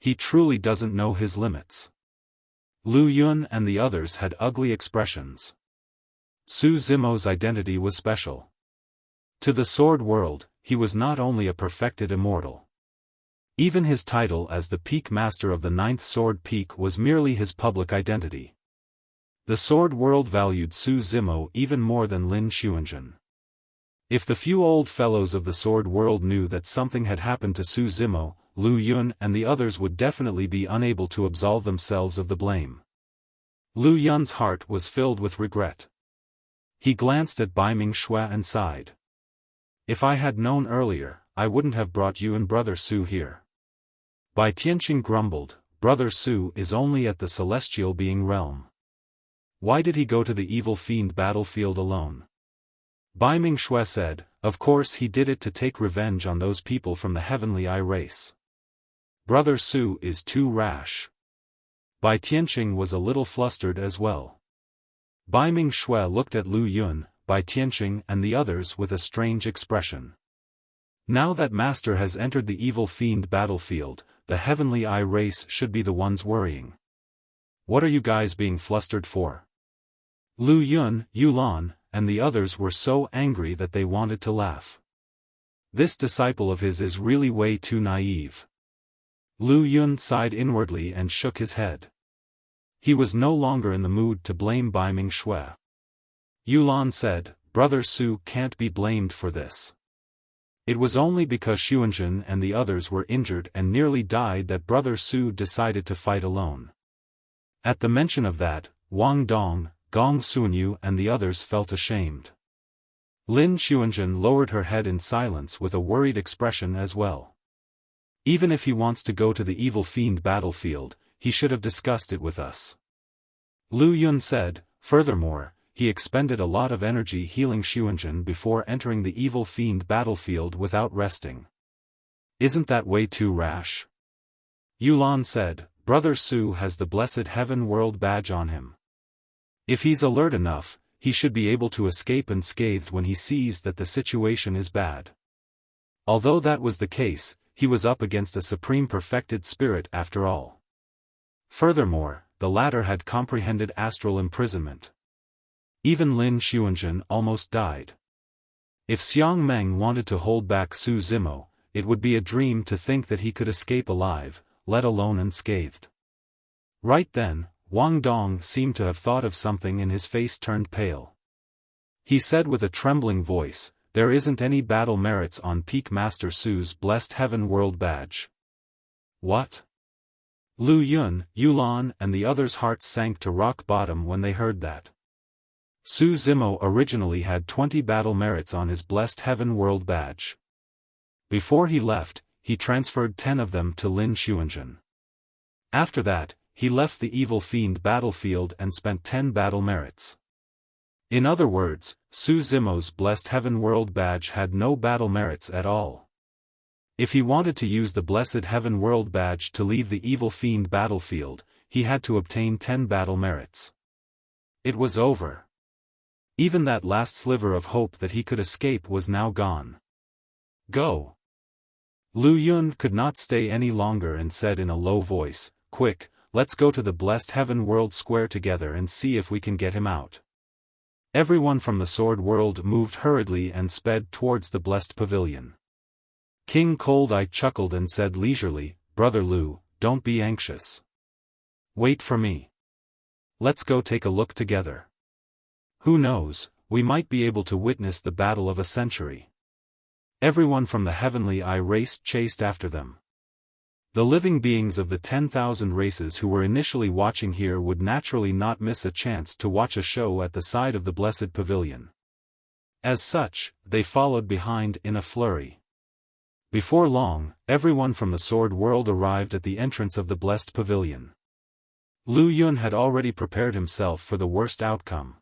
He truly doesn't know his limits. Lu Yun and the others had ugly expressions. Su Zimo's identity was special. To the sword world, he was not only a perfected immortal. Even his title as the peak master of the 9th sword peak was merely his public identity. The sword world valued Su Zimo even more than Lin Xuanzhen. If the few old fellows of the sword world knew that something had happened to Su Zimo, Lu Yun and the others would definitely be unable to absolve themselves of the blame. Lu Yun's heart was filled with regret. He glanced at Bai Ming Shui and sighed. If I had known earlier, I wouldn't have brought you and Brother Su here. Bai Tianqing grumbled, Brother Su is only at the celestial being realm. Why did he go to the evil fiend battlefield alone? Bai Ming Shui said, of course he did it to take revenge on those people from the heavenly eye race. Brother Su is too rash. Bai Tianqing was a little flustered as well. Bai Ming Shui looked at Lu Yun, Bai Tianqing and the others with a strange expression. Now that Master has entered the evil fiend battlefield, the heavenly eye race should be the ones worrying. What are you guys being flustered for? Lu Yun, Yulan, and the others were so angry that they wanted to laugh. This disciple of his is really way too naive. Lu Yun sighed inwardly and shook his head. He was no longer in the mood to blame Bai Ming Shui. Yulan said, Brother Su can't be blamed for this. It was only because Xuanzhen and the others were injured and nearly died that Brother Su decided to fight alone. At the mention of that, Wang Dong, Gong Sunyu and the others felt ashamed. Lin Xuanzhen lowered her head in silence with a worried expression as well. Even if he wants to go to the evil fiend battlefield, he should have discussed it with us. Lu Yun said, furthermore, he expended a lot of energy healing Xuanzhen before entering the evil fiend battlefield without resting. Isn't that way too rash? Yulan said, Brother Su has the blessed heaven world badge on him. If he's alert enough, he should be able to escape unscathed when he sees that the situation is bad. Although that was the case, he was up against a supreme perfected spirit after all. Furthermore, the latter had comprehended astral imprisonment. Even Lin Xuanzhen almost died. If Xiang Meng wanted to hold back Su Zimo, it would be a dream to think that he could escape alive, let alone unscathed. Right then, Wang Dong seemed to have thought of something and his face turned pale. He said with a trembling voice, "There isn't any battle merits on Peak Master Su's Blessed Heaven World Badge." What? Lu Yun, Yulan and the others' hearts sank to rock bottom when they heard that. Su Zimo originally had 20 battle merits on his Blessed Heaven World Badge. Before he left, he transferred 10 of them to Lin Xuanzhen. After that, he left the Evil Fiend battlefield and spent 10 battle merits. In other words, Su Zimo's Blessed Heaven World Badge had no battle merits at all. If he wanted to use the Blessed Heaven World Badge to leave the Evil Fiend battlefield, he had to obtain 10 battle merits. It was over. Even that last sliver of hope that he could escape was now gone. Go! Lu Yun could not stay any longer and said in a low voice, "Quick, let's go to the Blessed Heaven World Square together and see if we can get him out." Everyone from the Sword World moved hurriedly and sped towards the Blessed Pavilion. King Cold Eye chuckled and said leisurely, "Brother Lu, don't be anxious. Wait for me. Let's go take a look together. Who knows, we might be able to witness the battle of a century." Everyone from the Heavenly Eye race chased after them. The living beings of the 10,000 races who were initially watching here would naturally not miss a chance to watch a show at the side of the Blessed Pavilion. As such, they followed behind in a flurry. Before long, everyone from the Sword World arrived at the entrance of the Blessed Pavilion. Lu Yun had already prepared himself for the worst outcome.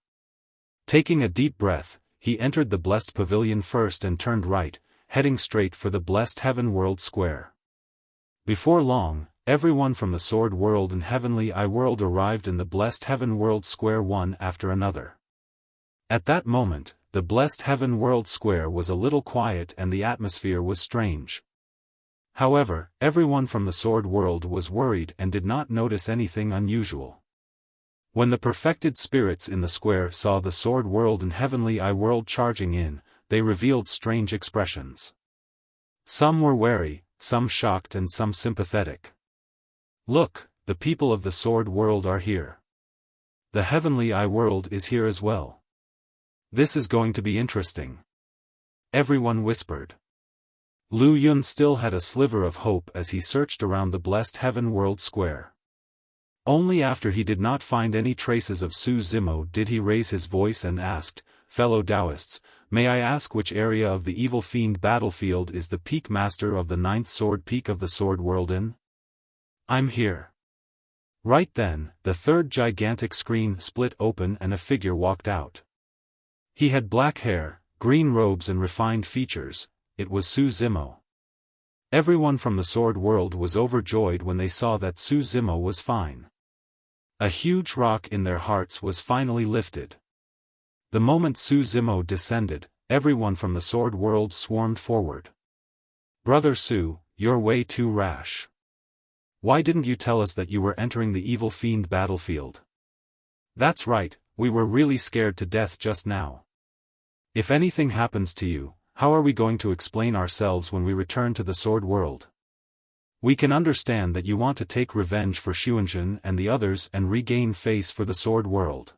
Taking a deep breath, he entered the Blessed Pavilion first and turned right, heading straight for the Blessed Heaven World Square. Before long, everyone from the Sword World and Heavenly Eye World arrived in the Blessed Heaven World Square one after another. At that moment, the Blessed Heaven World Square was a little quiet and the atmosphere was strange. However, everyone from the Sword World was worried and did not notice anything unusual. When the perfected spirits in the square saw the Sword World and Heavenly Eye World charging in, they revealed strange expressions. Some were wary, some shocked and some sympathetic. "Look, the people of the Sword World are here. The Heavenly Eye World is here as well. This is going to be interesting," everyone whispered. Lu Yun still had a sliver of hope as he searched around the Blessed Heaven World Square. Only after he did not find any traces of Su Zimo did he raise his voice and asked, "Fellow Taoists, may I ask which area of the Evil Fiend battlefield is the Peak Master of the 9th Sword Peak of the Sword World in?" "I'm here." Right then, the third gigantic screen split open and a figure walked out. He had black hair, green robes and refined features. It was Su Zimo. Everyone from the Sword World was overjoyed when they saw that Su Zimo was fine. A huge rock in their hearts was finally lifted. The moment Su Zimo descended, everyone from the Sword World swarmed forward. "Brother Su, you're way too rash. Why didn't you tell us that you were entering the Evil Fiend battlefield?" "That's right, we were really scared to death just now. If anything happens to you, how are we going to explain ourselves when we return to the Sword World? We can understand that you want to take revenge for Xuanzhen and the others and regain face for the Sword World.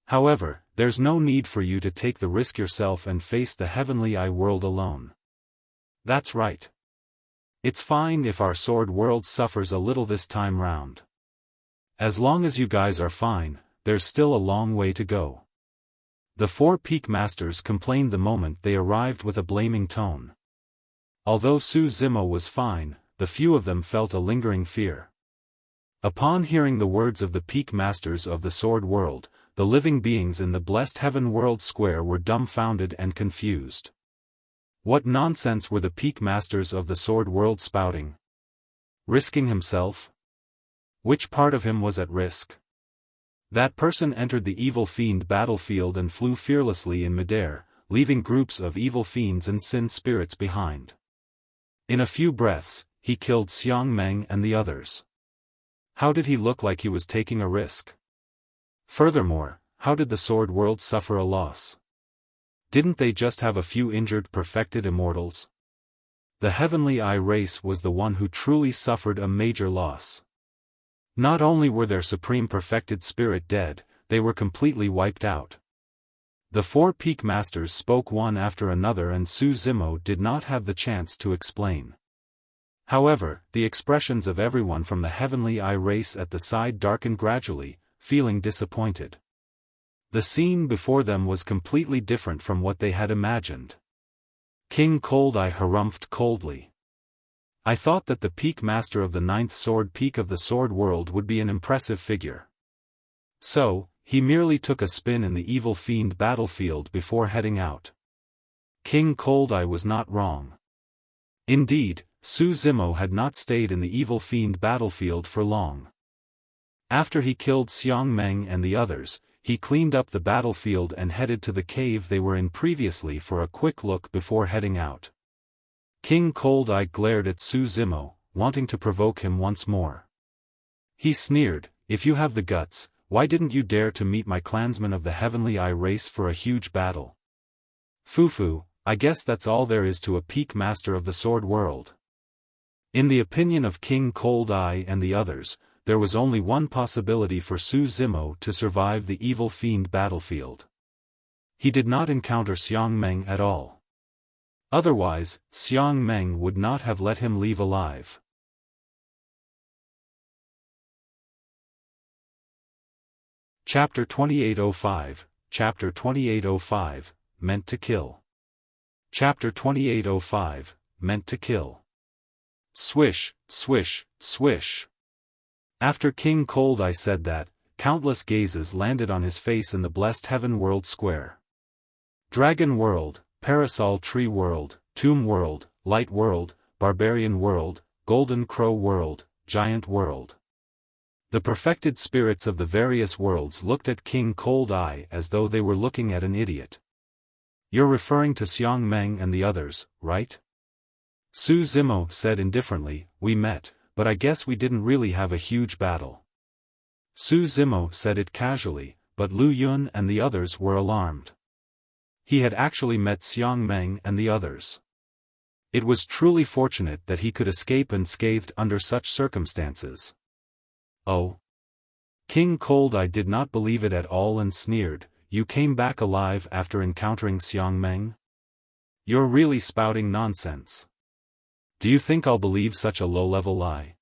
However, there's no need for you to take the risk yourself and face the Heavenly Eye World alone." "That's right. It's fine if our Sword World suffers a little this time round. As long as you guys are fine, there's still a long way to go." The 4 Peak Masters complained the moment they arrived with a blaming tone. Although Su Zimo was fine, the few of them felt a lingering fear. Upon hearing the words of the Peak Masters of the Sword World, the living beings in the Blessed Heaven World Square were dumbfounded and confused. What nonsense were the Peak Masters of the Sword World spouting? Risking himself? Which part of him was at risk? That person entered the Evil Fiend battlefield and flew fearlessly in midair, leaving groups of evil fiends and sin spirits behind. In a few breaths, he killed Xiang Meng and the others. How did he look like he was taking a risk? Furthermore, how did the Sword World suffer a loss? Didn't they just have a few injured perfected immortals? The Heavenly Eye race was the one who truly suffered a major loss. Not only were their supreme perfected spirit dead, they were completely wiped out. The four peak masters spoke one after another and Su Zimo did not have the chance to explain. However, the expressions of everyone from the Heavenly Eye race at the side darkened gradually, feeling disappointed. The scene before them was completely different from what they had imagined. King Cold Eye harumphed coldly. I thought that the peak master of the ninth sword peak of the sword world would be an impressive figure. So, he merely took a spin in the evil fiend battlefield before heading out. King Cold Eye was not wrong. Indeed, Su Zimo had not stayed in the evil fiend battlefield for long. After he killed Xiang Meng and the others, he cleaned up the battlefield and headed to the cave they were in previously for a quick look before heading out. King Cold Eye glared at Su Zimo, wanting to provoke him once more. He sneered, "If you have the guts, why didn't you dare to meet my clansmen of the Heavenly Eye race for a huge battle? Fufu, I guess that's all there is to a peak master of the sword world." In the opinion of King Cold Eye and the others, there was only one possibility for Su Zimo to survive the evil fiend battlefield. He did not encounter Xiang Meng at all. Otherwise, Xiang Meng would not have let him leave alive. Chapter 2805, Chapter 2805, Meant to Kill. Chapter 2805, Meant to Kill. Swish, swish, swish. After King Cold Eye said that, countless gazes landed on his face in the blessed Heaven World Square. Dragon World, Parasol Tree World, Tomb World, Light World, Barbarian World, Golden Crow World, Giant World. The perfected spirits of the various worlds looked at King Cold Eye as though they were looking at an idiot. "You're referring to Xiang Meng and the others, right?" Su Zimo said indifferently, "We met, but I guess we didn't really have a huge battle." Su Zimo said it casually, but Lu Yun and the others were alarmed. He had actually met Xiang Meng and the others. It was truly fortunate that he could escape unscathed under such circumstances. Oh! King Cold Eye did not believe it at all and sneered, "You came back alive after encountering Xiang Meng? You're really spouting nonsense. Do you think I'll believe such a low-level lie?"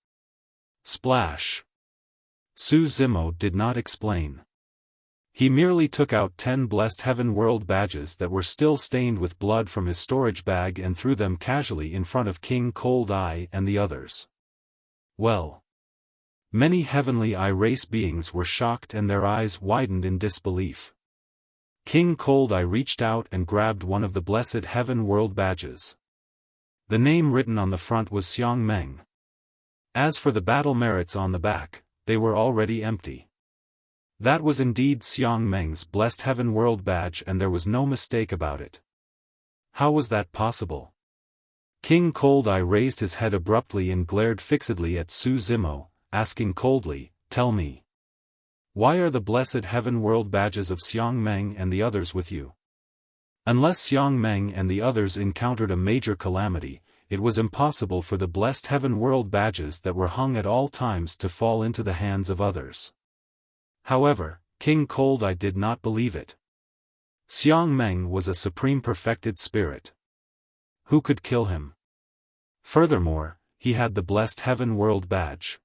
Splash! Su Zimo did not explain. He merely took out 10 blessed Heaven World badges that were still stained with blood from his storage bag and threw them casually in front of King Cold Eye and the others. Well! Many Heavenly Eye race beings were shocked and their eyes widened in disbelief. King Cold Eye reached out and grabbed one of the blessed Heaven World badges. The name written on the front was Xiang Meng. As for the battle merits on the back, they were already empty. That was indeed Xiang Meng's blessed Heaven World badge and there was no mistake about it. How was that possible? King Cold Eye raised his head abruptly and glared fixedly at Su Zimo, asking coldly, "Tell me. Why are the blessed Heaven World badges of Xiang Meng and the others with you?" Unless Xiang Meng and the others encountered a major calamity, it was impossible for the blessed Heaven World badges that were hung at all times to fall into the hands of others. However, King Cold Eye did not believe it. Xiang Meng was a supreme perfected spirit. Who could kill him? Furthermore, he had the blessed Heaven World badge.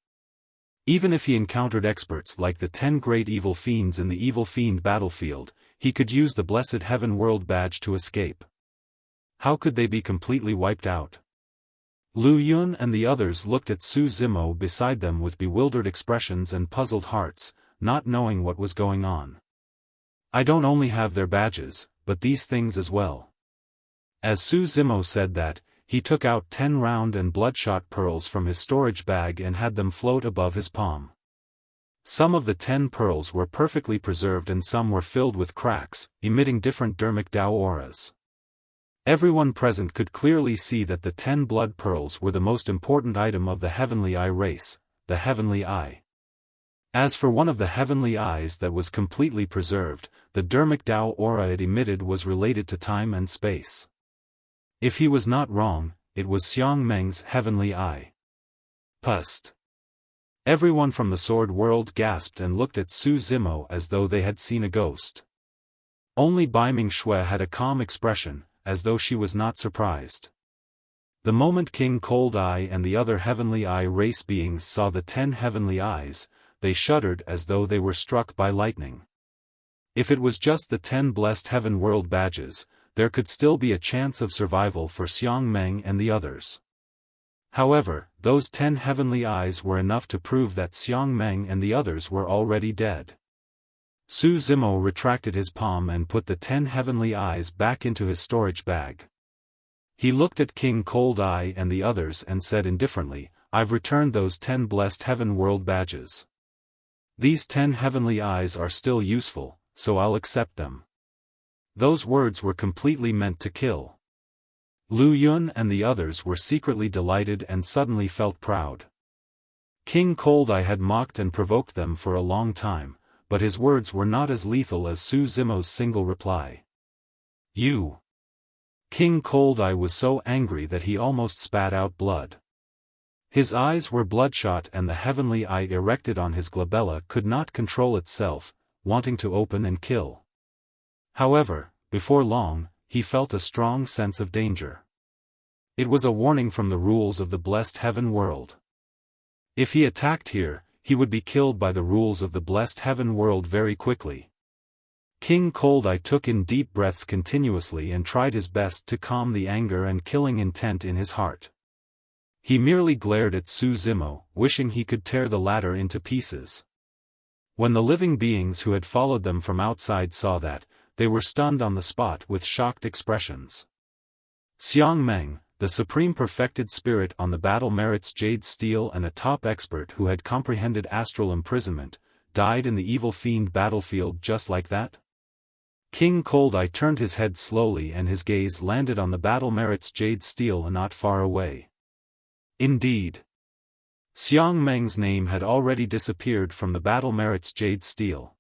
Even if he encountered experts like the 10 great evil fiends in the evil fiend battlefield, he could use the blessed Heaven World badge to escape. How could they be completely wiped out? Lu Yun and the others looked at Su Zimo beside them with bewildered expressions and puzzled hearts, not knowing what was going on. "I don't only have their badges, but these things as well." As Su Zimo said that, he took out 10 round and bloodshot pearls from his storage bag and had them float above his palm. Some of the 10 pearls were perfectly preserved and some were filled with cracks, emitting different dermic Dao auras. Everyone present could clearly see that the 10 blood pearls were the most important item of the Heavenly Eye race, the Heavenly Eye. As for one of the Heavenly Eyes that was completely preserved, the dermic Dao aura it emitted was related to time and space. If he was not wrong, it was Xiang Meng's Heavenly Eye. Pust. Everyone from the sword world gasped and looked at Su Zimo as though they had seen a ghost. Only Bai Ming Shui had a calm expression, as though she was not surprised. The moment King Cold Eye and the other Heavenly Eye race beings saw the 10 Heavenly Eyes, they shuddered as though they were struck by lightning. If it was just the 10 blessed Heaven World badges, there could still be a chance of survival for Xiang Meng and the others. However, those 10 Heavenly Eyes were enough to prove that Xiang Meng and the others were already dead. Su Zimo retracted his palm and put the 10 Heavenly Eyes back into his storage bag. He looked at King Cold Eye and the others and said indifferently, "I've returned those 10 blessed Heaven World badges. These 10 Heavenly Eyes are still useful, so I'll accept them." Those words were completely meant to kill. Lu Yun and the others were secretly delighted and suddenly felt proud. King Cold Eye had mocked and provoked them for a long time, but his words were not as lethal as Su Zimo's single reply. "You." King Cold Eye was so angry that he almost spat out blood. His eyes were bloodshot and the Heavenly Eye erected on his glabella could not control itself, wanting to open and kill. However, before long, he felt a strong sense of danger. It was a warning from the rules of the blessed Heaven World. If he attacked here, he would be killed by the rules of the blessed Heaven World very quickly. King Cold Eye took in deep breaths continuously and tried his best to calm the anger and killing intent in his heart. He merely glared at Su Zimo, wishing he could tear the latter into pieces. When the living beings who had followed them from outside saw that, they were stunned on the spot with shocked expressions. Xiang Meng, the supreme perfected spirit on the battle merits Jade Steel and a top expert who had comprehended astral imprisonment, died in the evil fiend battlefield just like that? King Cold Eye turned his head slowly and his gaze landed on the battle merits Jade Steel not far away. Indeed. Xiang Meng's name had already disappeared from the battle merits Jade Steel.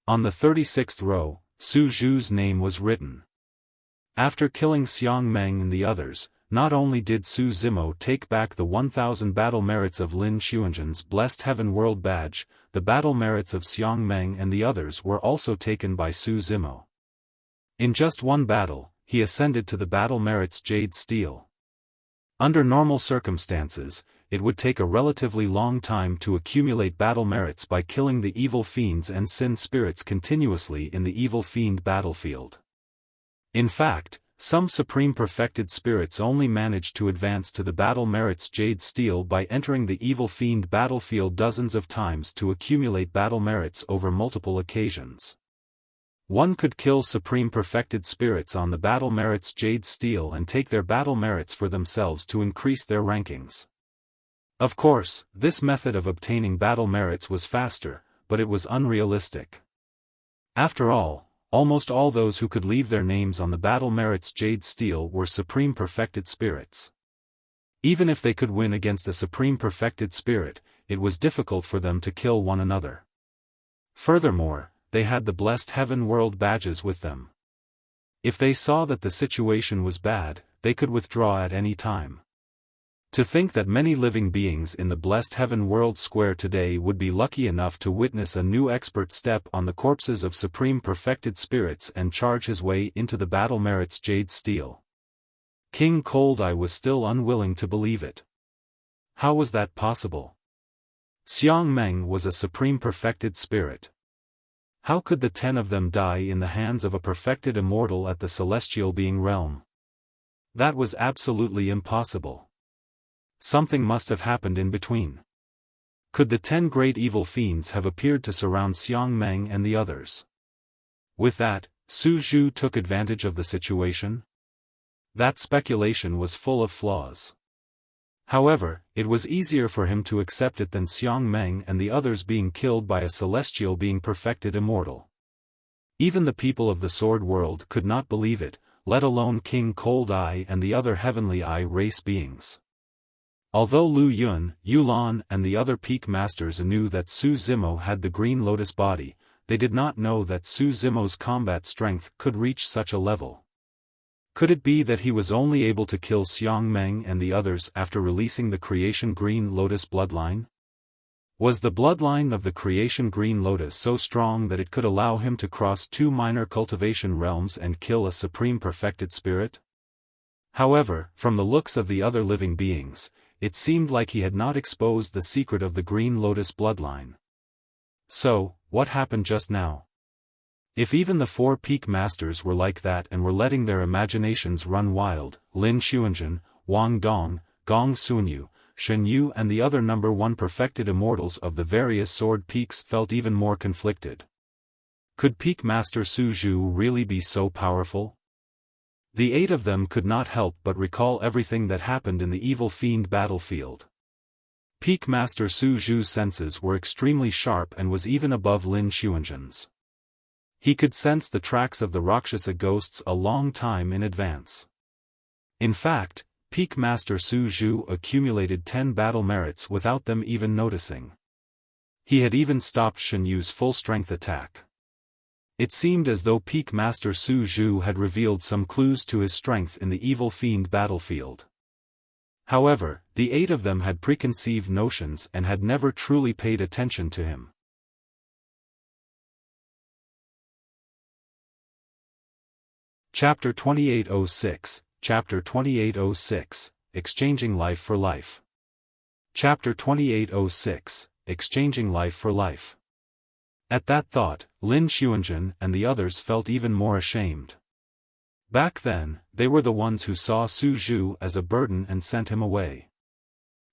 On the 36th row, Su Zhu's name was written. After killing Xiang Meng and the others, not only did Su Zimo take back the 1000 battle merits of Lin Xuanzhen's Blessed Heaven World badge, the battle merits of Xiang Meng and the others were also taken by Su Zimo. In just one battle, he ascended to the battle merits Jade Steel. Under normal circumstances, it would take a relatively long time to accumulate battle merits by killing the evil fiends and sin spirits continuously in the evil fiend battlefield. In fact, some supreme perfected spirits only managed to advance to the battle merits Jade Steel by entering the evil fiend battlefield dozens of times to accumulate battle merits over multiple occasions. One could kill supreme perfected spirits on the battle merits Jade Steel and take their battle merits for themselves to increase their rankings. Of course, this method of obtaining battle merits was faster, but it was unrealistic. After all, almost all those who could leave their names on the battle merits Jade Steel were supreme perfected spirits. Even if they could win against a supreme perfected spirit, it was difficult for them to kill one another. Furthermore, they had the Blessed Heaven World badges with them. If they saw that the situation was bad, they could withdraw at any time. To think that many living beings in the Blessed Heaven World Square today would be lucky enough to witness a new expert step on the corpses of supreme perfected spirits and charge his way into the battle merits Jade Steel. King Cold Eye was still unwilling to believe it. How was that possible? Xiang Meng was a supreme perfected spirit. How could the 10 of them die in the hands of a perfected immortal at the celestial being realm? That was absolutely impossible. Something must have happened in between. Could the 10 great evil fiends have appeared to surround Xiang Meng and the others? With that, Su Zhu took advantage of the situation? That speculation was full of flaws. However, it was easier for him to accept it than Xiang Meng and the others being killed by a celestial being perfected immortal. Even the people of the Sword World could not believe it, let alone King Cold Eye and the other Heavenly Eye race beings. Although Lu Yun, Yulan and the other peak masters knew that Su Zimo had the Green Lotus body, they did not know that Su Zimo's combat strength could reach such a level. Could it be that he was only able to kill Xiang Meng and the others after releasing the creation Green Lotus bloodline? Was the bloodline of the creation Green Lotus so strong that it could allow him to cross two minor cultivation realms and kill a supreme perfected spirit? However, from the looks of the other living beings, it seemed like he had not exposed the secret of the Green Lotus bloodline. So, what happened just now? If even the four peak masters were like that and were letting their imaginations run wild, Lin Xuanzhen, Wang Dong, Gong Sunyu, Shen Yu and the other number one perfected immortals of the various sword peaks felt even more conflicted. Could Peak Master Su Zhu really be so powerful? The 8 of them could not help but recall everything that happened in the evil fiend battlefield. Peak Master Su Zhu's senses were extremely sharp and was even above Lin Xuanzhen's. He could sense the tracks of the Rakshasa ghosts a long time in advance. In fact, Peak Master Su Zhu accumulated 10 battle merits without them even noticing. He had even stopped Shen Yu's full-strength attack. It seemed as though Peak Master Su Zhu had revealed some clues to his strength in the evil fiend battlefield. However, the 8 of them had preconceived notions and had never truly paid attention to him. Chapter 2806, Chapter 2806, Exchanging Life for Life. Chapter 2806, Exchanging Life for Life. At that thought, Lin Xuanzhen and the others felt even more ashamed. Back then, they were the ones who saw Su Zhu as a burden and sent him away.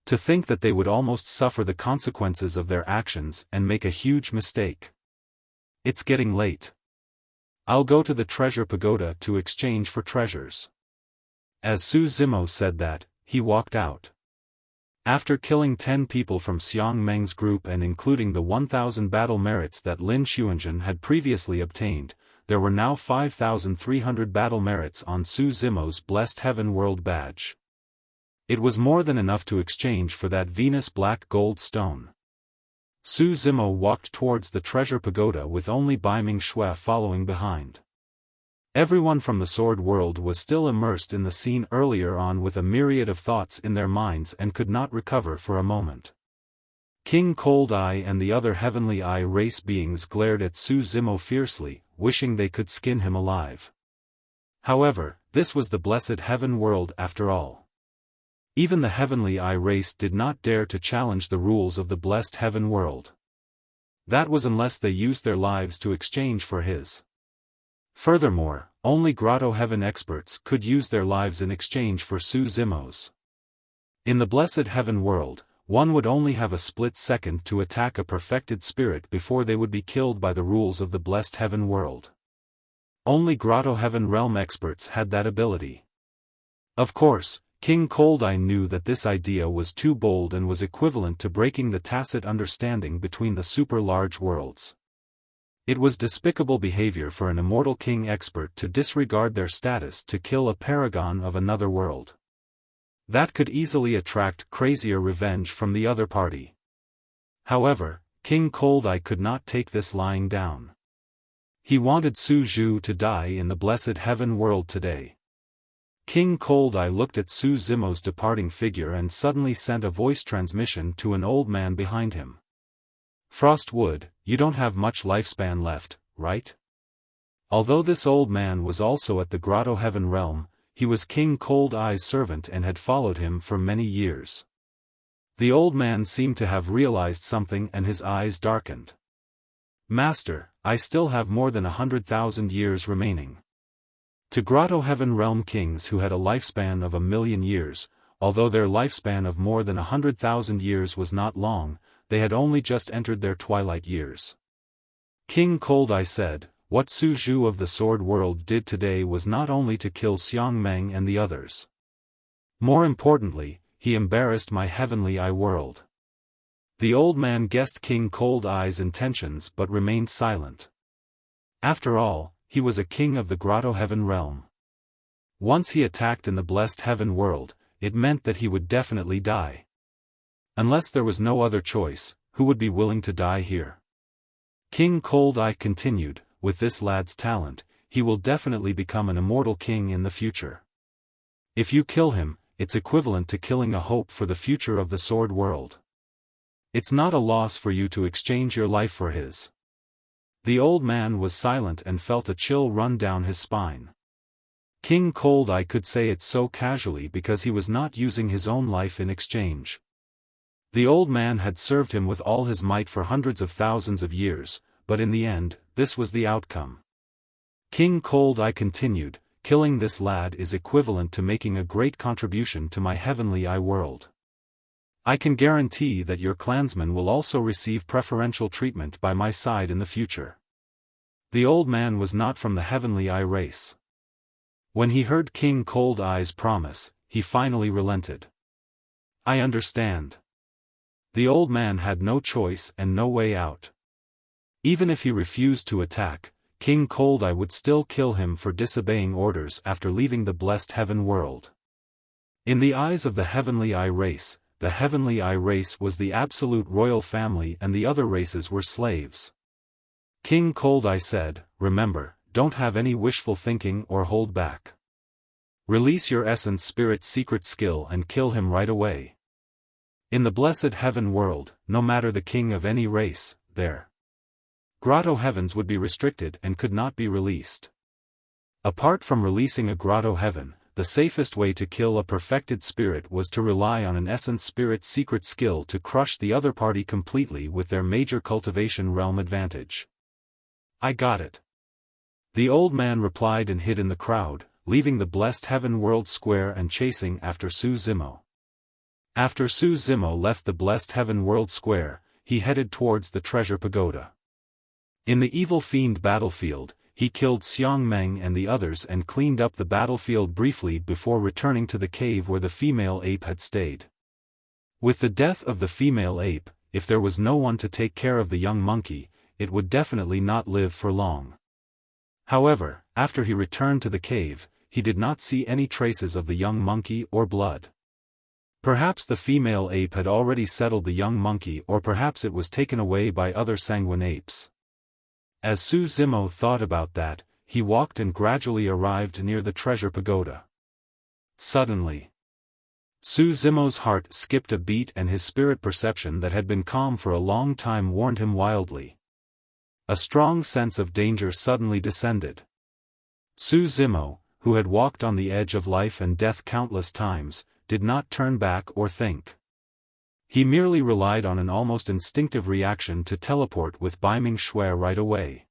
To think that they would almost suffer the consequences of their actions and make a huge mistake. It's getting late. I'll go to the treasure pagoda to exchange for treasures. As Su Zimo said that, he walked out. After killing 10 people from Xiang Meng's group and including the 1,000 battle merits that Lin Xuanzhen had previously obtained, there were now 5,300 battle merits on Su Zimo's Blessed Heaven World badge. It was more than enough to exchange for that Venus black gold stone. Su Zimo walked towards the treasure pagoda with only Bai Ming Shui following behind. Everyone from the sword world was still immersed in the scene earlier on with a myriad of thoughts in their minds and could not recover for a moment. King Cold Eye and the other Heavenly Eye race beings glared at Su Zimo fiercely, wishing they could skin him alive. However, this was the Blessed Heaven World after all. Even the Heavenly Eye race did not dare to challenge the rules of the Blessed Heaven World. That was unless they used their lives to exchange for his. Furthermore, only Grotto Heaven experts could use their lives in exchange for Su Zimo's. In the Blessed Heaven World, one would only have a split second to attack a perfected spirit before they would be killed by the rules of the Blessed Heaven World. Only Grotto Heaven Realm experts had that ability. Of course, King Cold Eye knew that this idea was too bold and was equivalent to breaking the tacit understanding between the super-large worlds. It was despicable behavior for an immortal king expert to disregard their status to kill a paragon of another world. That could easily attract crazier revenge from the other party. However, King Cold Eye could not take this lying down. He wanted Su Zhu to die in the Blessed Heaven World today. King Cold Eye looked at Su Zimo's departing figure and suddenly sent a voice transmission to an old man behind him. Frostwood, you don't have much lifespan left, right? Although this old man was also at the Grotto Heaven realm, he was King Cold Eye's servant and had followed him for many years. The old man seemed to have realized something and his eyes darkened. Master, I still have more than 100,000 years remaining. To Grotto Heaven realm kings who had a lifespan of 1,000,000 years, although their lifespan of more than 100,000 years was not long, they had only just entered their twilight years. King Cold Eye said, what Su Zhu of the Sword World did today was not only to kill Xiang Meng and the others. More importantly, he embarrassed my Heavenly Eye world. The old man guessed King Cold Eye's intentions but remained silent. After all, he was a king of the Grotto Heaven realm. Once he attacked in the Blessed Heaven World, it meant that he would definitely die. Unless there was no other choice, who would be willing to die here? King Cold Eye continued, with this lad's talent, he will definitely become an immortal king in the future. If you kill him, it's equivalent to killing a hope for the future of the sword world. It's not a loss for you to exchange your life for his. The old man was silent and felt a chill run down his spine. King Cold Eye could say it so casually because he was not using his own life in exchange. The old man had served him with all his might for hundreds of thousands of years, but in the end, this was the outcome. King Cold Eye continued, killing this lad is equivalent to making a great contribution to my heavenly eye world. I can guarantee that your clansmen will also receive preferential treatment by my side in the future. The old man was not from the heavenly eye race. When he heard King Cold Eye's promise, he finally relented. I understand. The old man had no choice and no way out. Even if he refused to attack, King Cold Eye would still kill him for disobeying orders after leaving the blessed heaven world. In the eyes of the heavenly eye race, the heavenly eye race was the absolute royal family and the other races were slaves. King Cold Eye said, remember, don't have any wishful thinking or hold back. Release your essence spirit secret skill and kill him right away. In the blessed heaven world, no matter the king of any race, their grotto heavens would be restricted and could not be released. Apart from releasing a grotto heaven, the safest way to kill a perfected spirit was to rely on an essence spirit secret skill to crush the other party completely with their major cultivation realm advantage. I got it. The old man replied and hid in the crowd, leaving the blessed heaven world square and chasing after Su Zimo. After Su Zimo left the blessed heaven world square, he headed towards the treasure pagoda. In the evil fiend battlefield, he killed Xiang Meng and the others and cleaned up the battlefield briefly before returning to the cave where the female ape had stayed. With the death of the female ape, if there was no one to take care of the young monkey, it would definitely not live for long. However, after he returned to the cave, he did not see any traces of the young monkey or blood. Perhaps the female ape had already settled the young monkey or perhaps it was taken away by other sanguine apes. As Su Zimo thought about that, he walked and gradually arrived near the treasure pagoda. Suddenly, Su Zimo's heart skipped a beat and his spirit perception that had been calm for a long time warned him wildly. A strong sense of danger suddenly descended. Su Zimo, who had walked on the edge of life and death countless times, did not turn back or think. He merely relied on an almost instinctive reaction to teleport with Baiming Shui right away.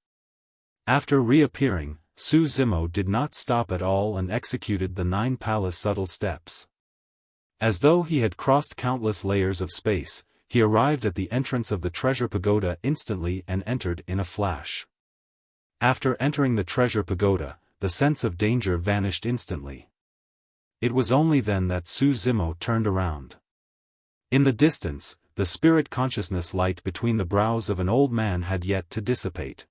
After reappearing, Su Zimo did not stop at all and executed the 9 palace subtle steps. As though he had crossed countless layers of space, he arrived at the entrance of the treasure pagoda instantly and entered in a flash. After entering the treasure pagoda, the sense of danger vanished instantly. It was only then that Su Zimo turned around. In the distance, the spirit consciousness light between the brows of an old man had yet to dissipate.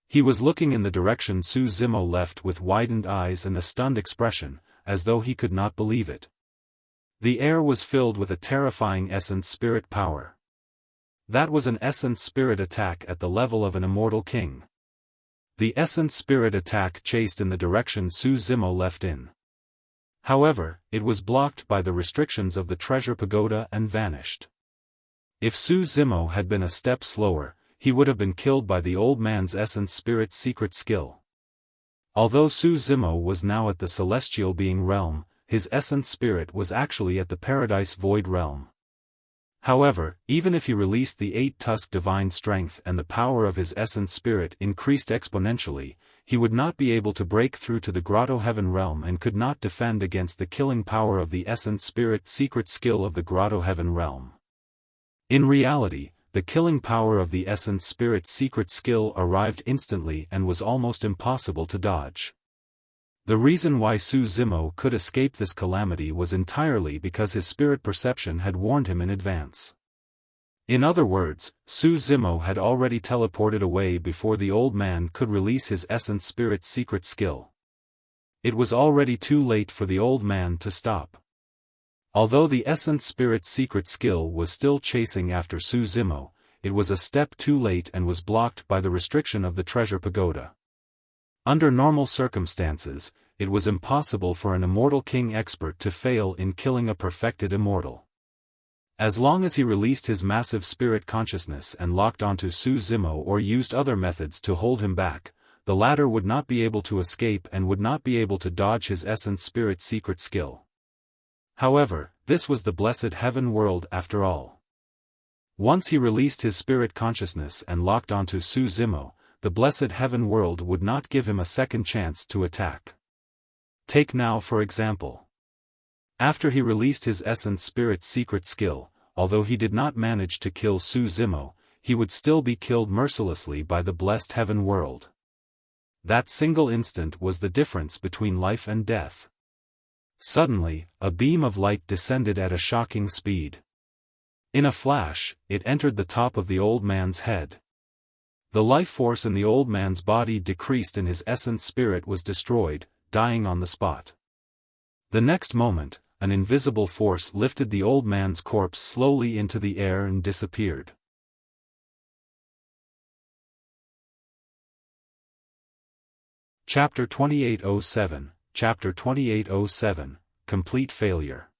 He was looking in the direction Su Zimo left with widened eyes and a stunned expression, as though he could not believe it. The air was filled with a terrifying essence spirit power. That was an essence spirit attack at the level of an immortal king. The essence spirit attack chased in the direction Su Zimo left in. However, it was blocked by the restrictions of the treasure pagoda and vanished. If Su Zimo had been a step slower, he would have been killed by the old man's essence spirit secret skill. Although Su Zimo was now at the celestial being realm, his essence spirit was actually at the paradise void realm. However, even if he released the 8-tusk divine strength and the power of his essence spirit increased exponentially, he would not be able to break through to the grotto heaven realm and could not defend against the killing power of the essence spirit secret skill of the grotto heaven realm. In reality, the killing power of the essence spirit secret skill arrived instantly and was almost impossible to dodge. The reason why Su Zimo could escape this calamity was entirely because his spirit perception had warned him in advance. In other words, Su Zimo had already teleported away before the old man could release his essence spirit secret skill. It was already too late for the old man to stop. Although the essence spirit secret skill was still chasing after Su Zimo, it was a step too late and was blocked by the restriction of the treasure pagoda. Under normal circumstances, it was impossible for an immortal king expert to fail in killing a perfected immortal. As long as he released his massive spirit consciousness and locked onto Su Zimo or used other methods to hold him back, the latter would not be able to escape and would not be able to dodge his essence spirit secret skill. However, this was the blessed heaven world after all. Once he released his spirit consciousness and locked onto Su Zimo, the blessed heaven world would not give him a second chance to attack. Take now for example. After he released his essence spirit secret skill, although he did not manage to kill Su Zimo, he would still be killed mercilessly by the blessed heaven world. That single instant was the difference between life and death. Suddenly, a beam of light descended at a shocking speed. In a flash, it entered the top of the old man's head. The life force in the old man's body decreased and his essence spirit was destroyed, dying on the spot. The next moment, an invisible force lifted the old man's corpse slowly into the air and disappeared. Chapter 2807, Chapter 2807, Complete Failure.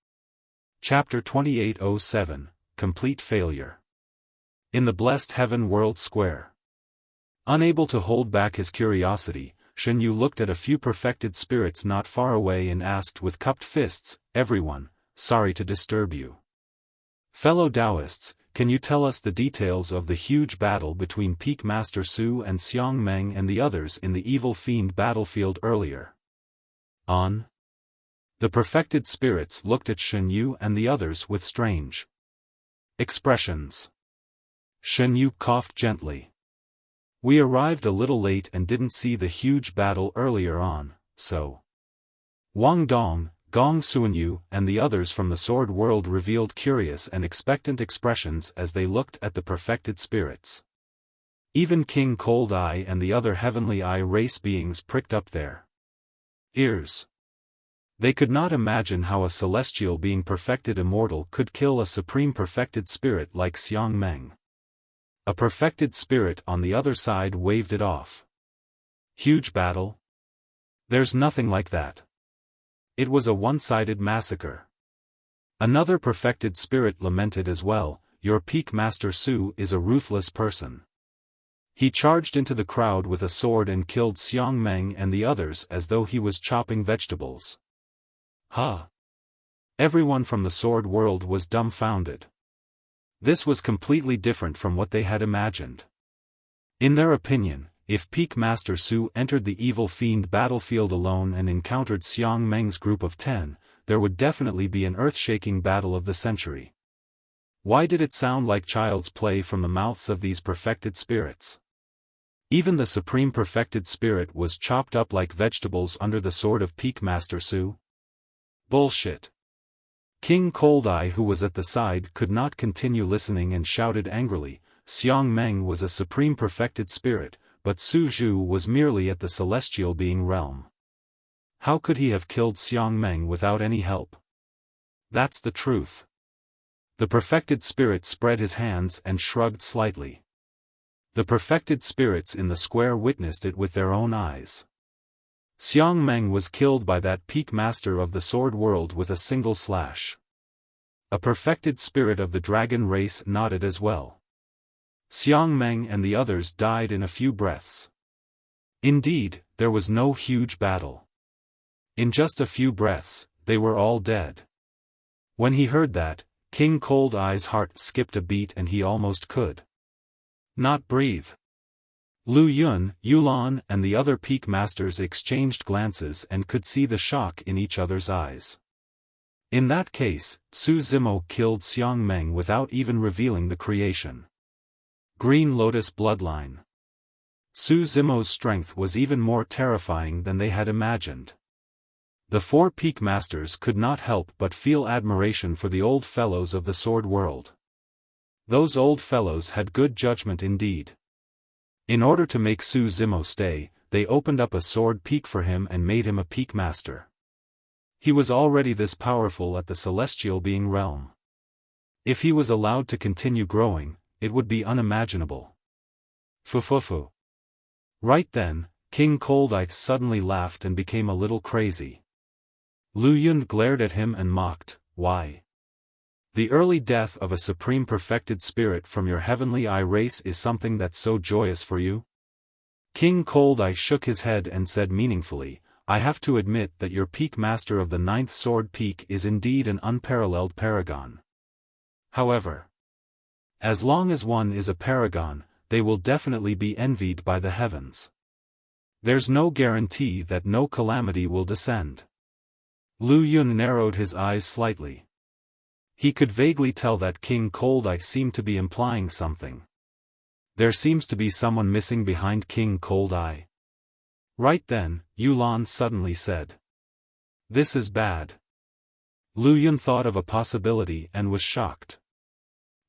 Chapter 2807, Complete Failure. In the blessed heaven world square. Unable to hold back his curiosity, Shen Yu looked at a few perfected spirits not far away and asked with cupped fists, "Everyone, sorry to disturb you. Fellow Taoists, can you tell us the details of the huge battle between Peak Master Su and Xiang Meng and the others in the evil fiend battlefield earlier on?" The perfected spirits looked at Shen Yu and the others with strange expressions. Shen Yu coughed gently. "We arrived a little late and didn't see the huge battle earlier on, so." Wang Dong, Gong Suanyu and the others from the Sword World revealed curious and expectant expressions as they looked at the perfected spirits. Even King Cold Eye and the other Heavenly Eye race beings pricked up their ears. They could not imagine how a celestial being perfected immortal could kill a supreme perfected spirit like Xiang Meng. A perfected spirit on the other side waved it off. "Huge battle? There's nothing like that. It was a one-sided massacre." Another perfected spirit lamented as well, "Your Peak Master Su is a ruthless person. He charged into the crowd with a sword and killed Xiang Meng and the others as though he was chopping vegetables." Huh? Everyone from the Sword World was dumbfounded. This was completely different from what they had imagined. In their opinion, if Peak Master Su entered the evil fiend battlefield alone and encountered Xiang Meng's group of 10, there would definitely be an earth-shaking battle of the century. Why did it sound like child's play from the mouths of these perfected spirits? Even the supreme perfected spirit was chopped up like vegetables under the sword of Peak Master Su? Bullshit. King Cold Eye, who was at the side, could not continue listening and shouted angrily, "Xiang Meng was a supreme perfected spirit, but Su Zhu was merely at the celestial being realm. How could he have killed Xiang Meng without any help? That's the truth." The perfected spirit spread his hands and shrugged slightly. The perfected spirits in the square witnessed it with their own eyes. Xiang Meng was killed by that Peak Master of the Sword World with a single slash. A perfected spirit of the dragon race nodded as well. Xiang Meng and the others died in a few breaths. Indeed, there was no huge battle. In just a few breaths, they were all dead. When he heard that, King Cold Eye's heart skipped a beat and he almost could not breathe. Lu Yun, Yulan and the other Peak Masters exchanged glances and could see the shock in each other's eyes. In that case, Su Zimo killed Xiang Meng without even revealing the creation. Green Lotus bloodline. Su Zimo's strength was even more terrifying than they had imagined. The four Peak Masters could not help but feel admiration for the old fellows of the Sword World. Those old fellows had good judgment indeed. In order to make Su Zimo stay, they opened up a sword peak for him and made him a Peak Master. He was already this powerful at the celestial being realm. If he was allowed to continue growing, it would be unimaginable. Fufufu. Right then, King Cold Eye suddenly laughed and became a little crazy. Lu Yun glared at him and mocked, "Why? The early death of a supreme perfected spirit from your heavenly eye race is something that's so joyous for you? King Cold Eye shook his head and said meaningfully, I have to admit that your peak master of the ninth sword peak is indeed an unparalleled paragon. However, as long as one is a paragon, they will definitely be envied by the heavens. There's no guarantee that no calamity will descend. Lu Yun narrowed his eyes slightly. He could vaguely tell that King Cold Eye seemed to be implying something. There seems to be someone missing behind King Cold Eye. Right then, Yulan suddenly said. This is bad. Lu Yun thought of a possibility and was shocked.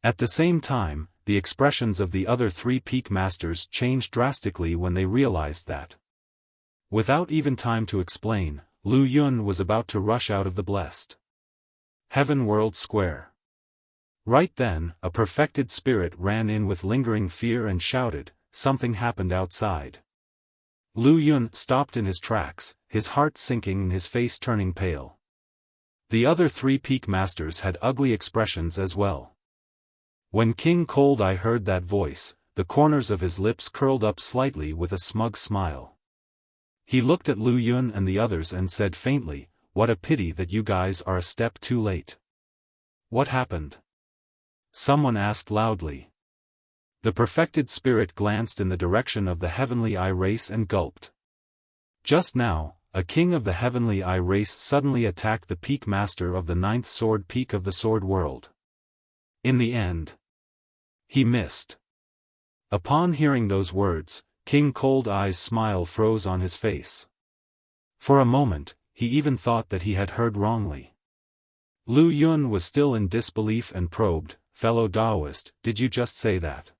At the same time, the expressions of the other three peak masters changed drastically when they realized that. Without even time to explain, Lu Yun was about to rush out of the blessed Heaven World Square. Right then, a perfected spirit ran in with lingering fear and shouted, something happened outside. Lu Yun stopped in his tracks, his heart sinking and his face turning pale. The other three peak masters had ugly expressions as well. When King Cold Eye heard that voice, the corners of his lips curled up slightly with a smug smile. He looked at Lu Yun and the others and said faintly, what a pity that you guys are a step too late. What happened? Someone asked loudly. The perfected spirit glanced in the direction of the heavenly eye race and gulped. Just now, a king of the heavenly eye race suddenly attacked the peak master of the ninth sword peak of the sword world. In the end, he missed. Upon hearing those words, King Cold Eye's smile froze on his face. For a moment, he even thought that he had heard wrongly. Lu Yun was still in disbelief and probed, fellow Taoist, did you just say that?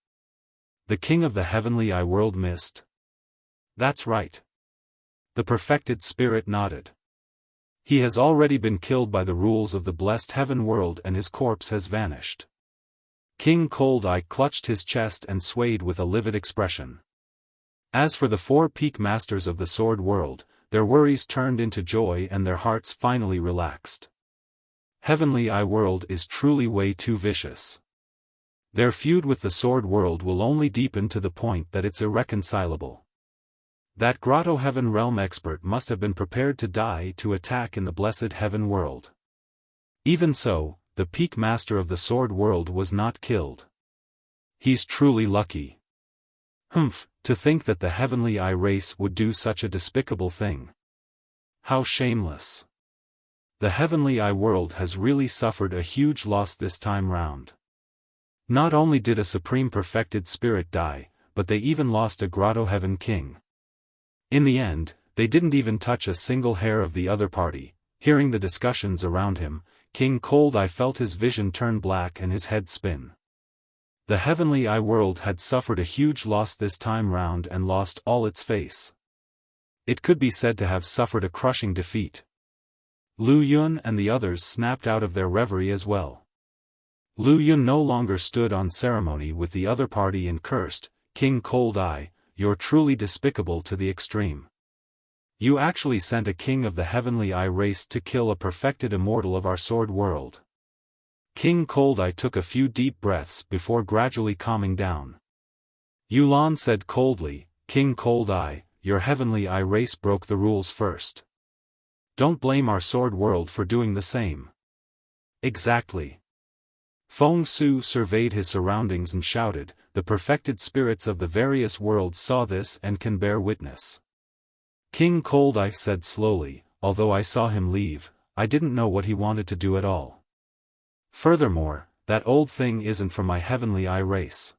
The king of the heavenly eye world missed? That's right. The perfected spirit nodded. He has already been killed by the rules of the blessed heaven world and his corpse has vanished. King Cold Eye clutched his chest and swayed with a livid expression. As for the four peak masters of the sword world, their worries turned into joy and their hearts finally relaxed. Heavenly Eye world is truly way too vicious. Their feud with the sword world will only deepen to the point that it's irreconcilable. That Grotto Heaven Realm expert must have been prepared to die to attack in the blessed heaven world. Even so, the peak master of the sword world was not killed. He's truly lucky. Humph, to think that the heavenly eye race would do such a despicable thing. How shameless. The heavenly eye world has really suffered a huge loss this time round. Not only did a supreme perfected spirit die, but they even lost a Grotto Heaven king. In the end, they didn't even touch a single hair of the other party. Hearing the discussions around him, King Cold Eye felt his vision turn black and his head spin. The heavenly eye world had suffered a huge loss this time round and lost all its face. It could be said to have suffered a crushing defeat. Lu Yun and the others snapped out of their reverie as well. Lu Yun no longer stood on ceremony with the other party and cursed, King Cold Eye, you're truly despicable to the extreme. You actually sent a king of the heavenly eye race to kill a perfected immortal of our sword world. King Cold Eye took a few deep breaths before gradually calming down. Yulan said coldly, King Cold Eye, your heavenly eye race broke the rules first. Don't blame our sword world for doing the same. Exactly. Feng Su surveyed his surroundings and shouted, the perfected spirits of the various worlds saw this and can bear witness. King Cold Eye said slowly, although I saw him leave, I didn't know what he wanted to do at all. Furthermore, that old thing isn't from my heavenly eye race.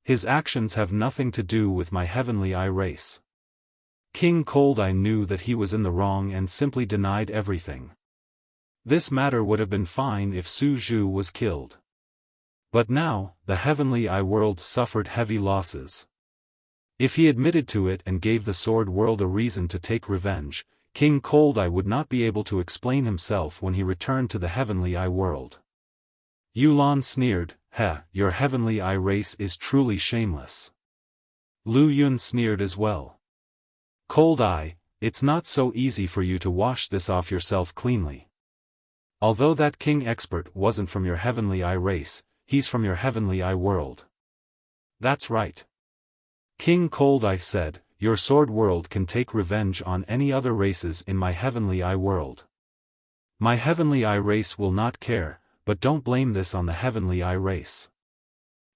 His actions have nothing to do with my heavenly eye race. King Cold Eye knew that he was in the wrong and simply denied everything. This matter would have been fine if Su Zhu was killed. But now, the heavenly eye world suffered heavy losses. If he admitted to it and gave the sword world a reason to take revenge, King Cold Eye would not be able to explain himself when he returned to the heavenly eye world. Yulan sneered, your heavenly eye race is truly shameless. Lu Yun sneered as well. Cold Eye, it's not so easy for you to wash this off yourself cleanly. Although that king expert wasn't from your heavenly eye race, he's from your heavenly eye world. That's right. King Cold Eye said, your sword world can take revenge on any other races in my heavenly eye world. My heavenly eye race will not care, but don't blame this on the heavenly eye race.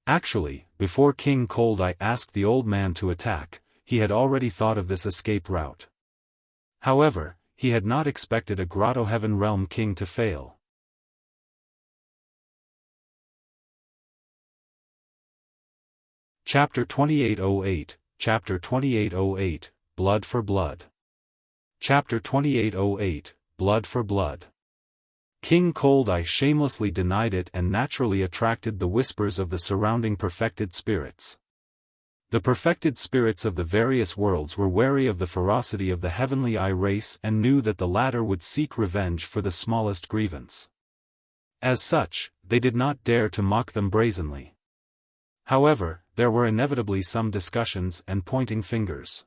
Actually, before King Cold Eye asked the old man to attack, he had already thought of this escape route. However, he had not expected a Grotto Heaven Realm king to fail. Chapter 2808, Chapter 2808, Blood for Blood. Chapter 2808, Blood for Blood. King Cold Eye shamelessly denied it and naturally attracted the whispers of the surrounding perfected spirits. The perfected spirits of the various worlds were wary of the ferocity of the heavenly eye race and knew that the latter would seek revenge for the smallest grievance. As such, they did not dare to mock them brazenly. However, there were inevitably some discussions and pointing fingers.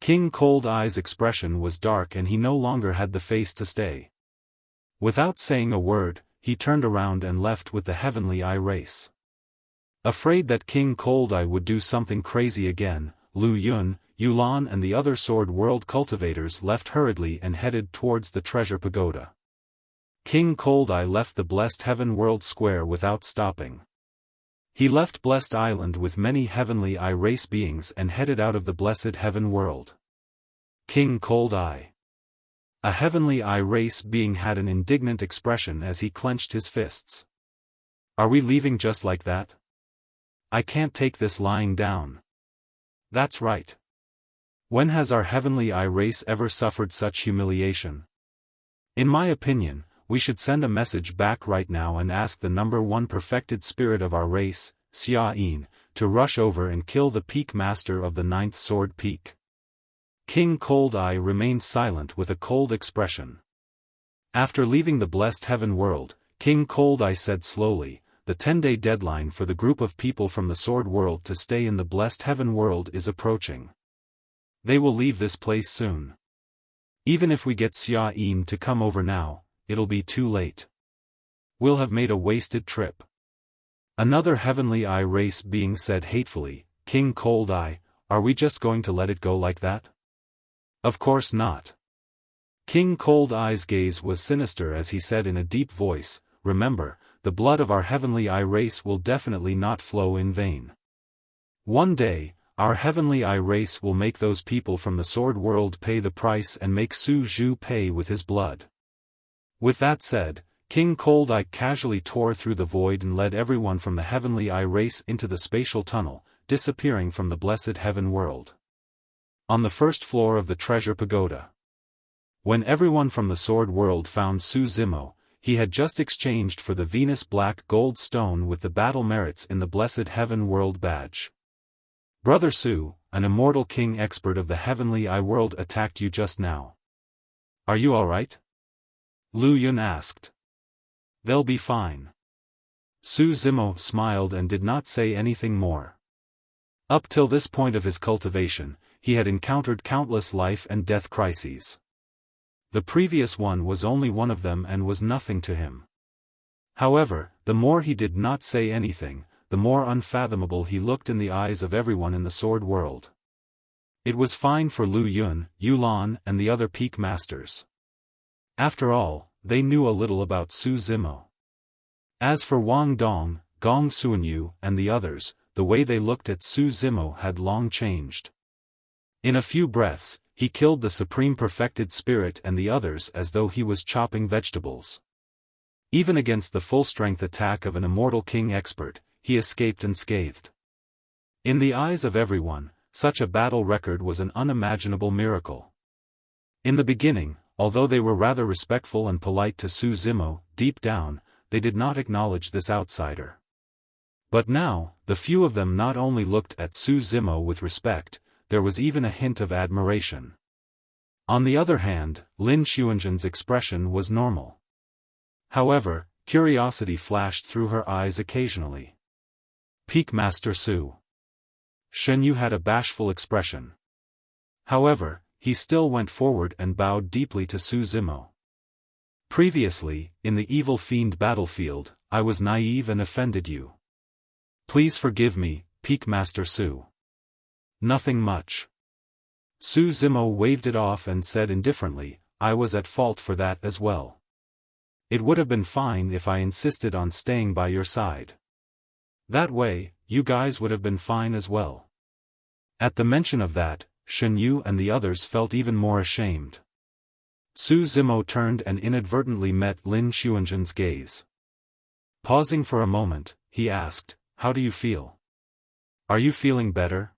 King Cold Eye's expression was dark and he no longer had the face to stay. Without saying a word, he turned around and left with the heavenly eye race. Afraid that King Cold Eye would do something crazy again, Lu Yun, Yulan and the other Sword World cultivators left hurriedly and headed towards the treasure pagoda. King Cold Eye left the Blessed Heaven World Square without stopping. He left Blessed Island with many heavenly eye race beings and headed out of the Blessed Heaven World. King Cold Eye. A heavenly eye race being had an indignant expression as he clenched his fists. Are we leaving just like that? I can't take this lying down. That's right. When has our heavenly eye race ever suffered such humiliation? In my opinion, we should send a message back right now and ask the number one perfected spirit of our race, Xiaofan, to rush over and kill the peak master of the 9th sword peak. King Cold Eye remained silent with a cold expression. After leaving the Blessed Heaven World, King Cold Eye said slowly, the 10-day deadline for the group of people from the Sword World to stay in the Blessed Heaven World is approaching. They will leave this place soon. Even if we get Xiaofan to come over now, it'll be too late. We'll have made a wasted trip. Another heavenly eye race being said hatefully, King Cold Eye, are we just going to let it go like that? Of course not. King Cold Eye's gaze was sinister as he said in a deep voice, remember, the blood of our heavenly eye race will definitely not flow in vain. One day, our heavenly eye race will make those people from the Sword World pay the price and make Su Zhu pay with his blood. With that said, King Cold Eye casually tore through the void and led everyone from the heavenly eye race into the spatial tunnel, disappearing from the Blessed Heaven World. On the first floor of the treasure pagoda. When everyone from the Sword World found Su Zimo, he had just exchanged for the Venus Black Gold Stone with the battle merits in the Blessed Heaven World badge. Brother Su, an immortal king expert of the heavenly eye world attacked you just now. Are you alright? Lu Yun asked. They'll be fine. Su Zimo smiled and did not say anything more. Up till this point of his cultivation, he had encountered countless life and death crises. The previous one was only one of them and was nothing to him. However, the more he did not say anything, the more unfathomable he looked in the eyes of everyone in the Sword World. It was fine for Lu Yun, Yulan and the other peak masters. After all, they knew a little about Su Zimo. As for Wang Dong, Gong Suanyu and the others, the way they looked at Su Zimo had long changed. In a few breaths, he killed the Supreme Perfected Spirit and the others as though he was chopping vegetables. Even against the full-strength attack of an immortal king expert, he escaped unscathed. In the eyes of everyone, such a battle record was an unimaginable miracle. In the beginning, although they were rather respectful and polite to Su Zimo, deep down, they did not acknowledge this outsider. But now, the few of them not only looked at Su Zimo with respect, there was even a hint of admiration. On the other hand, Lin Xuanzhen's expression was normal. However, curiosity flashed through her eyes occasionally. Peak Master Su. Shen Yu had a bashful expression. However, he still went forward and bowed deeply to Su Zimo. Previously, in the evil fiend battlefield, I was naive and offended you. Please forgive me, Peak Master Su. Nothing much. Su Zimo waved it off and said indifferently, I was at fault for that as well. It would have been fine if I insisted on staying by your side. That way, you guys would have been fine as well. At the mention of that, Shen Yu and the others felt even more ashamed. Su Zimo turned and inadvertently met Lin Xuanzhen's gaze. Pausing for a moment, he asked, How do you feel? Are you feeling better?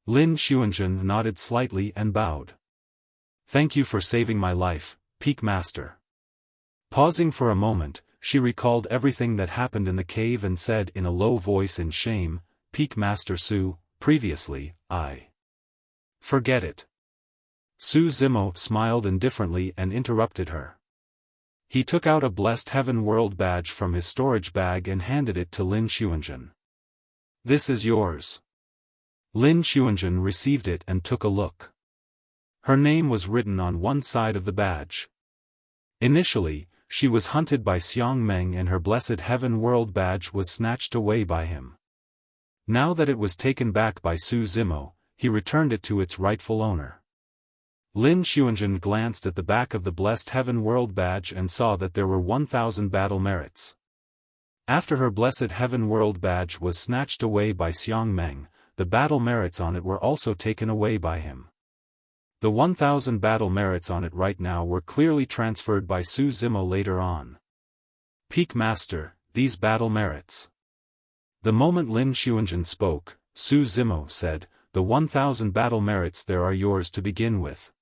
Lin Xuanzhen nodded slightly and bowed. Thank you for saving my life, Peak Master. Pausing for a moment, she recalled everything that happened in the cave and said in a low voice in shame, Peak Master Su, previously, I. Forget it. Su Zimo smiled indifferently and interrupted her. He took out a Blessed Heaven World badge from his storage bag and handed it to Lin Xuanzhen. This is yours. Lin Xuanzhen received it and took a look. Her name was written on one side of the badge. Initially, she was hunted by Xiang Meng and her Blessed Heaven World badge was snatched away by him. Now that it was taken back by Su Zimo, he returned it to its rightful owner. Lin Xuanzhen glanced at the back of the Blessed Heaven World badge and saw that there were 1,000 battle merits. After her Blessed Heaven World badge was snatched away by Xiang Meng, the battle merits on it were also taken away by him. The 1,000 battle merits on it right now were clearly transferred by Su Zimo later on. Peak Master, these battle merits. The moment Lin Xuanzhen spoke, Su Zimo said, the 1,000 battle merits there are yours to begin with.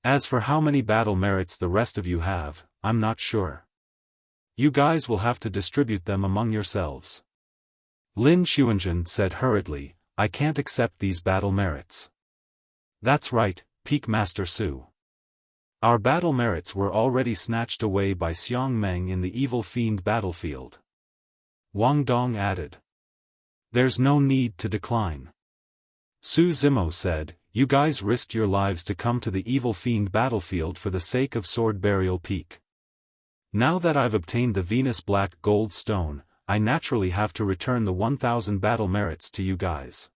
As for how many battle merits the rest of you have, I'm not sure. You guys will have to distribute them among yourselves. Lin Xuanzhen said hurriedly, I can't accept these battle merits. That's right, Peak Master Su. Our battle merits were already snatched away by Xiang Meng in the evil fiend battlefield. Wang Dong added. There's no need to decline. Su Zimo said, you guys risked your lives to come to the evil fiend battlefield for the sake of Sword Burial Peak. Now that I've obtained the Venus Black Gold Stone, I naturally have to return the 1,000 battle merits to you guys.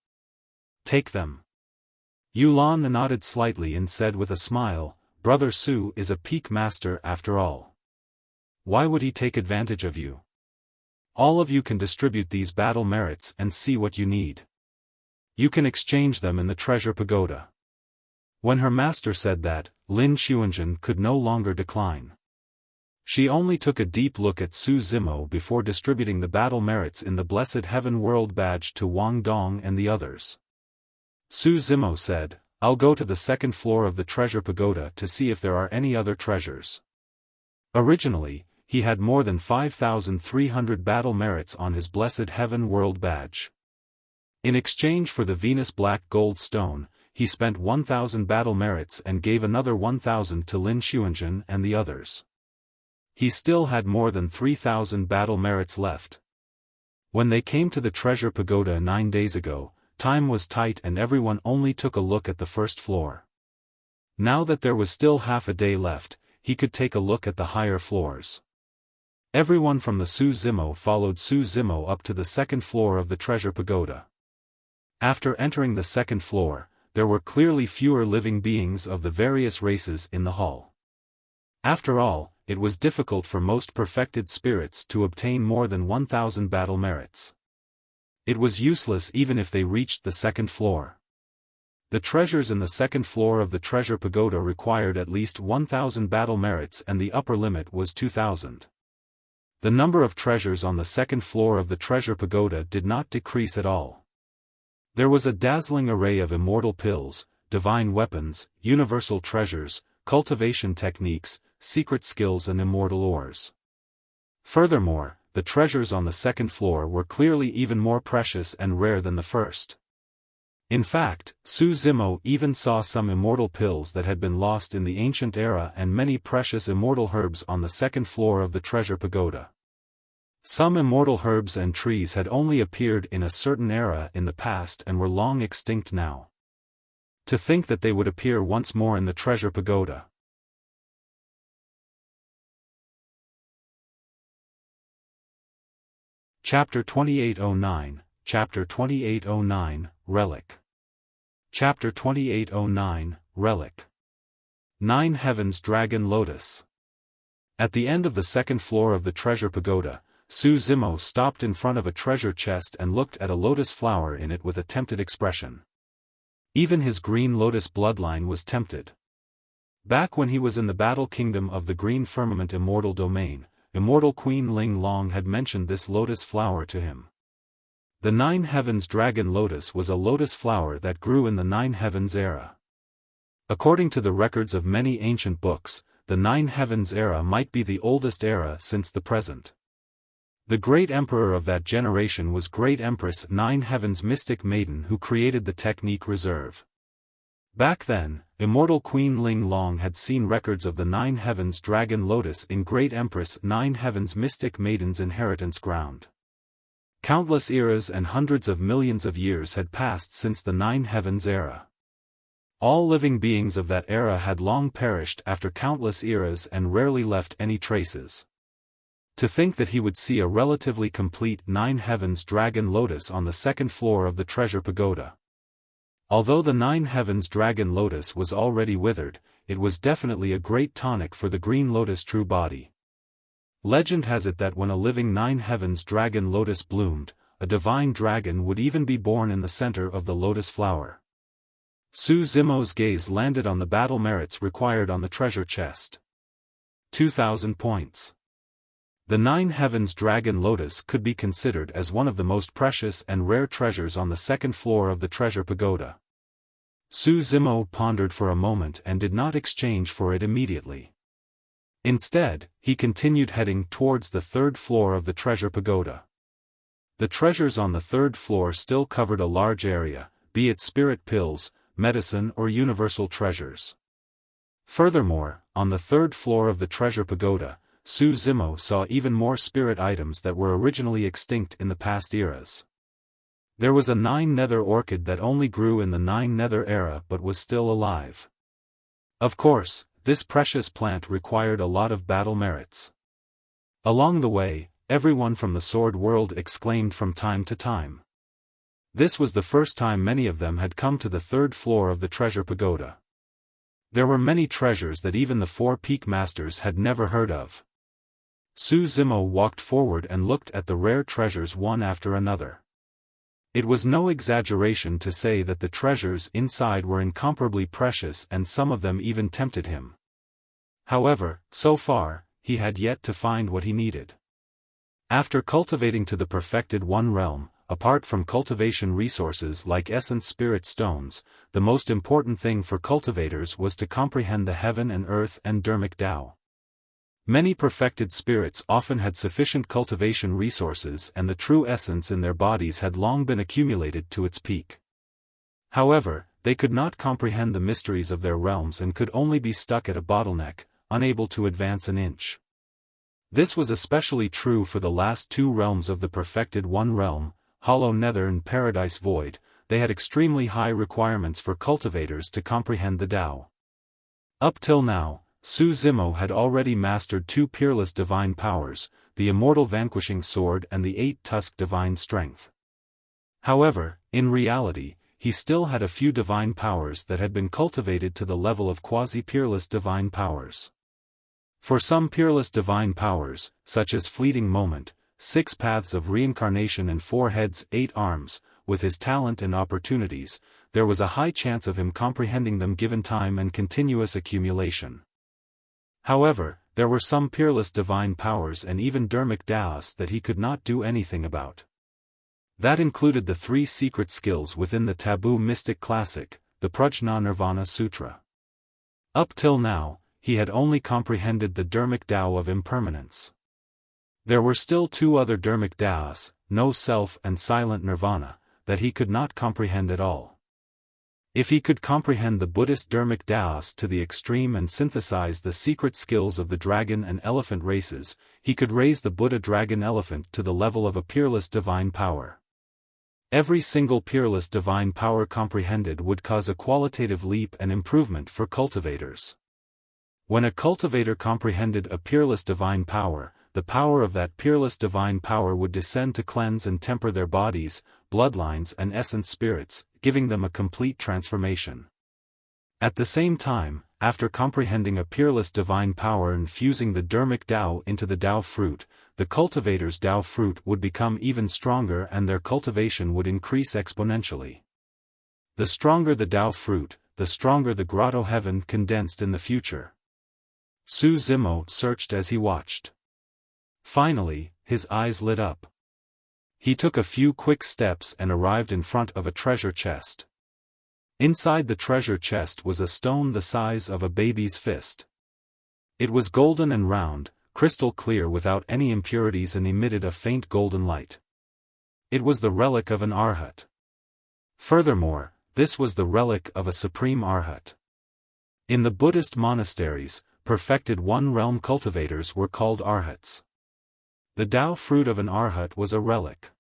Take them. Yulan nodded slightly and said with a smile, Brother Su is a Peak Master after all. Why would he take advantage of you? All of you can distribute these battle merits and see what you need. You can exchange them in the treasure pagoda. When her master said that, Lin Xuanzhen could no longer decline. She only took a deep look at Su Zimo before distributing the battle merits in the Blessed Heaven World badge to Wang Dong and the others. Su Zimo said, I'll go to the second floor of the treasure pagoda to see if there are any other treasures. Originally, he had more than 5,300 battle merits on his Blessed Heaven World badge. In exchange for the Venus Black Gold Stone, he spent 1,000 battle merits and gave another 1,000 to Lin Xuanzhen and the others. He still had more than 3,000 battle merits left. When they came to the treasure pagoda 9 days ago, time was tight and everyone only took a look at the first floor. Now that there was still half a day left, he could take a look at the higher floors. Everyone from the Su Zimo followed Su Zimo up to the second floor of the treasure pagoda. After entering the second floor, there were clearly fewer living beings of the various races in the hall. After all, it was difficult for most perfected spirits to obtain more than 1,000 battle merits. It was useless even if they reached the second floor. The treasures in the second floor of the treasure pagoda required at least 1,000 battle merits and the upper limit was 2,000. The number of treasures on the second floor of the treasure pagoda did not decrease at all. There was a dazzling array of immortal pills, divine weapons, universal treasures, cultivation techniques, secret skills and immortal ores. Furthermore, the treasures on the second floor were clearly even more precious and rare than the first. In fact, Su Zimo even saw some immortal pills that had been lost in the ancient era and many precious immortal herbs on the second floor of the treasure pagoda. Some immortal herbs and trees had only appeared in a certain era in the past and were long extinct now. To think that they would appear once more in the treasure pagoda. Chapter 2809, Chapter 2809, Relic. Chapter 2809, Relic. 9 Heavens Dragon Lotus. At the end of the second floor of the treasure pagoda, Su Zimo stopped in front of a treasure chest and looked at a lotus flower in it with a tempted expression. Even his green lotus bloodline was tempted. Back when he was in the battle kingdom of the Green Firmament Immortal domain, Immortal Queen Ling Long had mentioned this lotus flower to him. The 9 Heavens Dragon Lotus was a lotus flower that grew in the 9 Heavens era. According to the records of many ancient books, the 9 Heavens era might be the oldest era since the present. The great emperor of that generation was Great Empress 9 Heavens Mystic Maiden, who created the technique reserve. Back then, Immortal Queen Ling Long had seen records of the 9 Heavens Dragon Lotus in Great Empress 9 Heavens Mystic Maiden's inheritance ground. Countless eras and hundreds of millions of years had passed since the 9 Heavens era. All living beings of that era had long perished after countless eras and rarely left any traces. To think that he would see a relatively complete 9 Heavens Dragon Lotus on the second floor of the treasure pagoda. Although the 9 Heavens Dragon Lotus was already withered, it was definitely a great tonic for the Green Lotus true body. Legend has it that when a living 9 Heavens Dragon Lotus bloomed, a divine dragon would even be born in the center of the lotus flower. Su Zimo's gaze landed on the battle merits required on the treasure chest. 2,000 points. The 9 Heavens Dragon Lotus could be considered as one of the most precious and rare treasures on the second floor of the treasure pagoda. Su Zimo pondered for a moment and did not exchange for it immediately. Instead, he continued heading towards the third floor of the treasure pagoda. The treasures on the third floor still covered a large area, be it spirit pills, medicine or universal treasures. Furthermore, on the third floor of the treasure pagoda, Su Zimo saw even more spirit items that were originally extinct in the past eras. There was a 9 Nether orchid that only grew in the 9 Nether era but was still alive. Of course, this precious plant required a lot of battle merits. Along the way, everyone from the sword world exclaimed from time to time. This was the first time many of them had come to the third floor of the treasure pagoda. There were many treasures that even the 4 peak masters had never heard of. Su Zimo walked forward and looked at the rare treasures one after another. It was no exaggeration to say that the treasures inside were incomparably precious and some of them even tempted him. However, so far, he had yet to find what he needed. After cultivating to the perfected 1 realm, apart from cultivation resources like essence spirit stones, the most important thing for cultivators was to comprehend the heaven and earth and Dharmic Tao. Many perfected spirits often had sufficient cultivation resources and the true essence in their bodies had long been accumulated to its peak. However, they could not comprehend the mysteries of their realms and could only be stuck at a bottleneck, unable to advance an inch. This was especially true for the last 2 realms of the perfected 1 realm, Hollow Nether and Paradise Void. They had extremely high requirements for cultivators to comprehend the Tao. Up till now, Su Zimo had already mastered 2 peerless divine powers, the Immortal Vanquishing Sword and the 8-tusked Divine Strength. However, in reality, he still had a few divine powers that had been cultivated to the level of quasi-peerless divine powers. For some peerless divine powers, such as Fleeting Moment, 6 paths of reincarnation and 4 heads, 8 arms, with his talent and opportunities, there was a high chance of him comprehending them given time and continuous accumulation. However, there were some peerless divine powers and even Dharmic Taos that he could not do anything about. That included the 3 secret skills within the taboo mystic classic, the Prajna Nirvana Sutra. Up till now, he had only comprehended the Dharmic Tao of impermanence. There were still 2 other Dharmic Taos, no self and silent nirvana, that he could not comprehend at all. If he could comprehend the Buddhist Dharmic Taos to the extreme and synthesize the secret skills of the dragon and elephant races, he could raise the Buddha dragon elephant to the level of a peerless divine power. Every single peerless divine power comprehended would cause a qualitative leap and improvement for cultivators. When a cultivator comprehended a peerless divine power, the power of that peerless divine power would descend to cleanse and temper their bodies, bloodlines and essence spirits, giving them a complete transformation. At the same time, after comprehending a peerless divine power and fusing the Dharmic Tao into the Tao fruit, the cultivator's Tao fruit would become even stronger and their cultivation would increase exponentially. The stronger the Tao fruit, the stronger the grotto heaven condensed in the future. Su Zimo searched as he watched. Finally, his eyes lit up. He took a few quick steps and arrived in front of a treasure chest. Inside the treasure chest was a stone the size of a baby's fist. It was golden and round, crystal clear without any impurities and emitted a faint golden light. It was the relic of an arhat. Furthermore, this was the relic of a supreme arhat. In the Buddhist monasteries, perfected one-realm cultivators were called arhats. The Tao fruit of an arhat was a relic.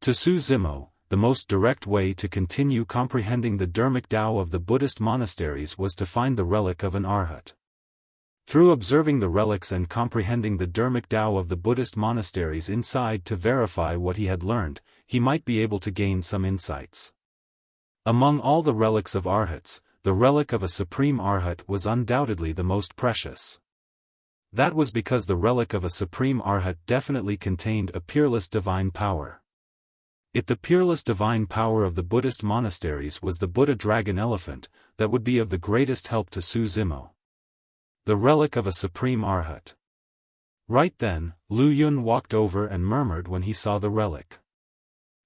To Su Zimo, the most direct way to continue comprehending the Dharmic Tao of the Buddhist monasteries was to find the relic of an arhat. Through observing the relics and comprehending the Dharmic Tao of the Buddhist monasteries inside to verify what he had learned, he might be able to gain some insights. Among all the relics of arhats, the relic of a supreme arhat was undoubtedly the most precious. That was because the relic of a supreme arhat definitely contained a peerless divine power. The peerless divine power of the Buddhist monasteries was the Buddha dragon elephant, that would be of the greatest help to Su Zimo. The relic of a supreme arhat. Right then, Lu Yun walked over and murmured when he saw the relic.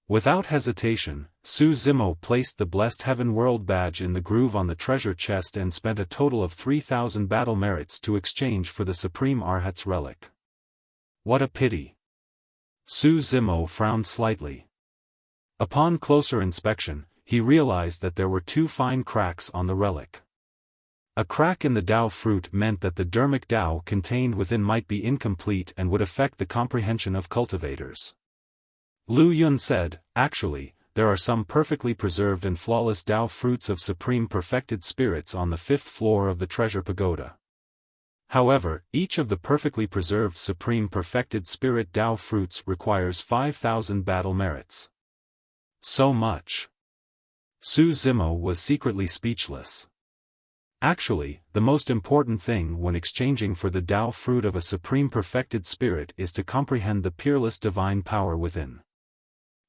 Without hesitation, Su Zimo placed the blessed heaven world badge in the groove on the treasure chest and spent a total of 3,000 battle merits to exchange for the supreme arhat's relic. What a pity! Su Zimo frowned slightly. Upon closer inspection, he realized that there were 2 fine cracks on the relic. A crack in the Tao fruit meant that the Dharmic Tao contained within might be incomplete and would affect the comprehension of cultivators. Lu Yun said, actually, there are some perfectly preserved and flawless Tao fruits of supreme perfected spirits on the 5th floor of the treasure pagoda. However, each of the perfectly preserved supreme perfected spirit Tao fruits requires 5,000 battle merits. So much. Su Zimo was secretly speechless. Actually, the most important thing when exchanging for the Tao fruit of a supreme perfected spirit is to comprehend the peerless divine power within.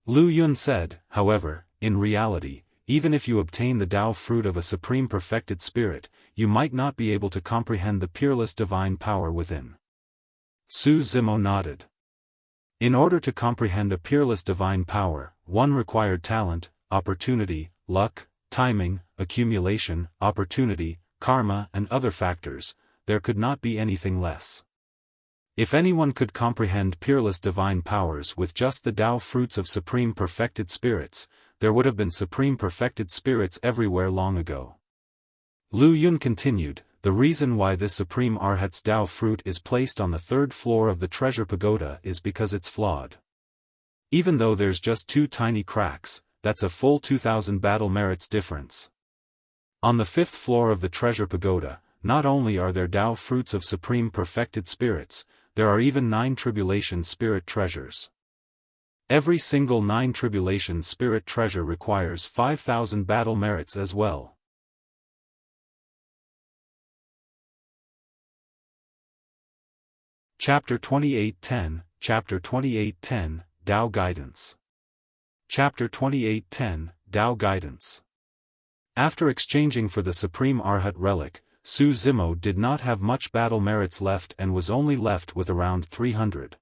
Lu Yun said, however, in reality, even if you obtain the Tao fruit of a supreme perfected spirit, you might not be able to comprehend the peerless divine power within. Su Zimo nodded. In order to comprehend a peerless divine power, one required talent, opportunity, luck, timing, accumulation, opportunity, karma and other factors. There could not be anything less. If anyone could comprehend peerless divine powers with just the Tao fruits of supreme perfected spirits, there would have been supreme perfected spirits everywhere long ago. Lu Yun continued, the reason why this supreme arhat's Tao fruit is placed on the 3rd floor of the treasure pagoda is because it's flawed. Even though there's just 2 tiny cracks, that's a full 2,000 battle merits difference. On the 5th floor of the treasure pagoda, not only are there Tao fruits of supreme perfected spirits, there are even 9 tribulation spirit treasures. Every single 9 tribulation spirit treasure requires 5,000 battle merits as well. Chapter 28:10, Chapter 28:10, Tao Guidance. Chapter 28:10, Tao Guidance. After exchanging for the supreme arhat relic, Su Zimo did not have much battle merits left and was only left with around 300.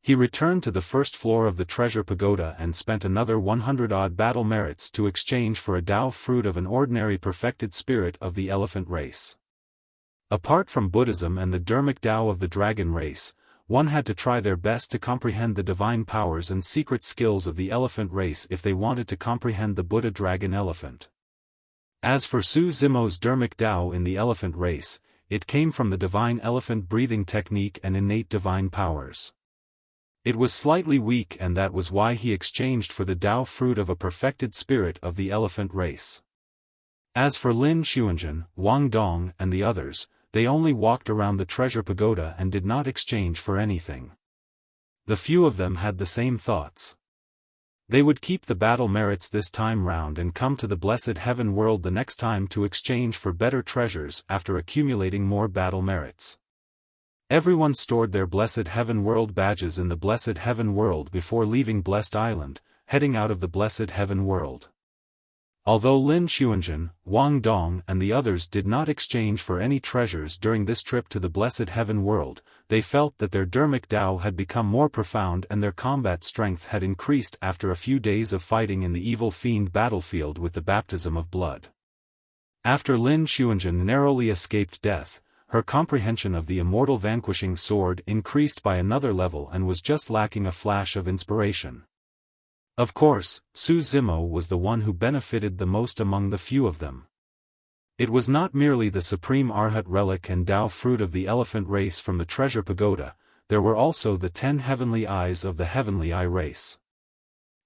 He returned to the 1st floor of the treasure pagoda and spent another 100-odd battle merits to exchange for a Tao fruit of an ordinary perfected spirit of the elephant race. Apart from Buddhism and the Dharmic Tao of the dragon race, one had to try their best to comprehend the divine powers and secret skills of the elephant race if they wanted to comprehend the Buddha dragon elephant. As for Su Zimo's Dharmic Tao in the elephant race, it came from the divine elephant breathing technique and innate divine powers. It was slightly weak and that was why he exchanged for the Tao fruit of a perfected spirit of the elephant race. As for Lin Xuanzhen, Wang Dong and the others, they only walked around the treasure pagoda and did not exchange for anything. The few of them had the same thoughts. They would keep the battle merits this time round and come to the blessed heaven world the next time to exchange for better treasures after accumulating more battle merits. Everyone stored their blessed heaven world badges in the blessed heaven world before leaving Blessed Island, heading out of the blessed heaven world. Although Lin Xuanzhen, Wang Dong and the others did not exchange for any treasures during this trip to the blessed heaven world, they felt that their Dermic Tao had become more profound and their combat strength had increased after a few days of fighting in the evil fiend battlefield with the baptism of blood. After Lin Xuanzhen narrowly escaped death, her comprehension of the immortal vanquishing sword increased by another level and was just lacking a flash of inspiration. Of course, Su Zimo was the one who benefited the most among the few of them. It was not merely the supreme Arhat relic and Tao fruit of the elephant race from the treasure pagoda, there were also the 10 heavenly eyes of the heavenly eye race.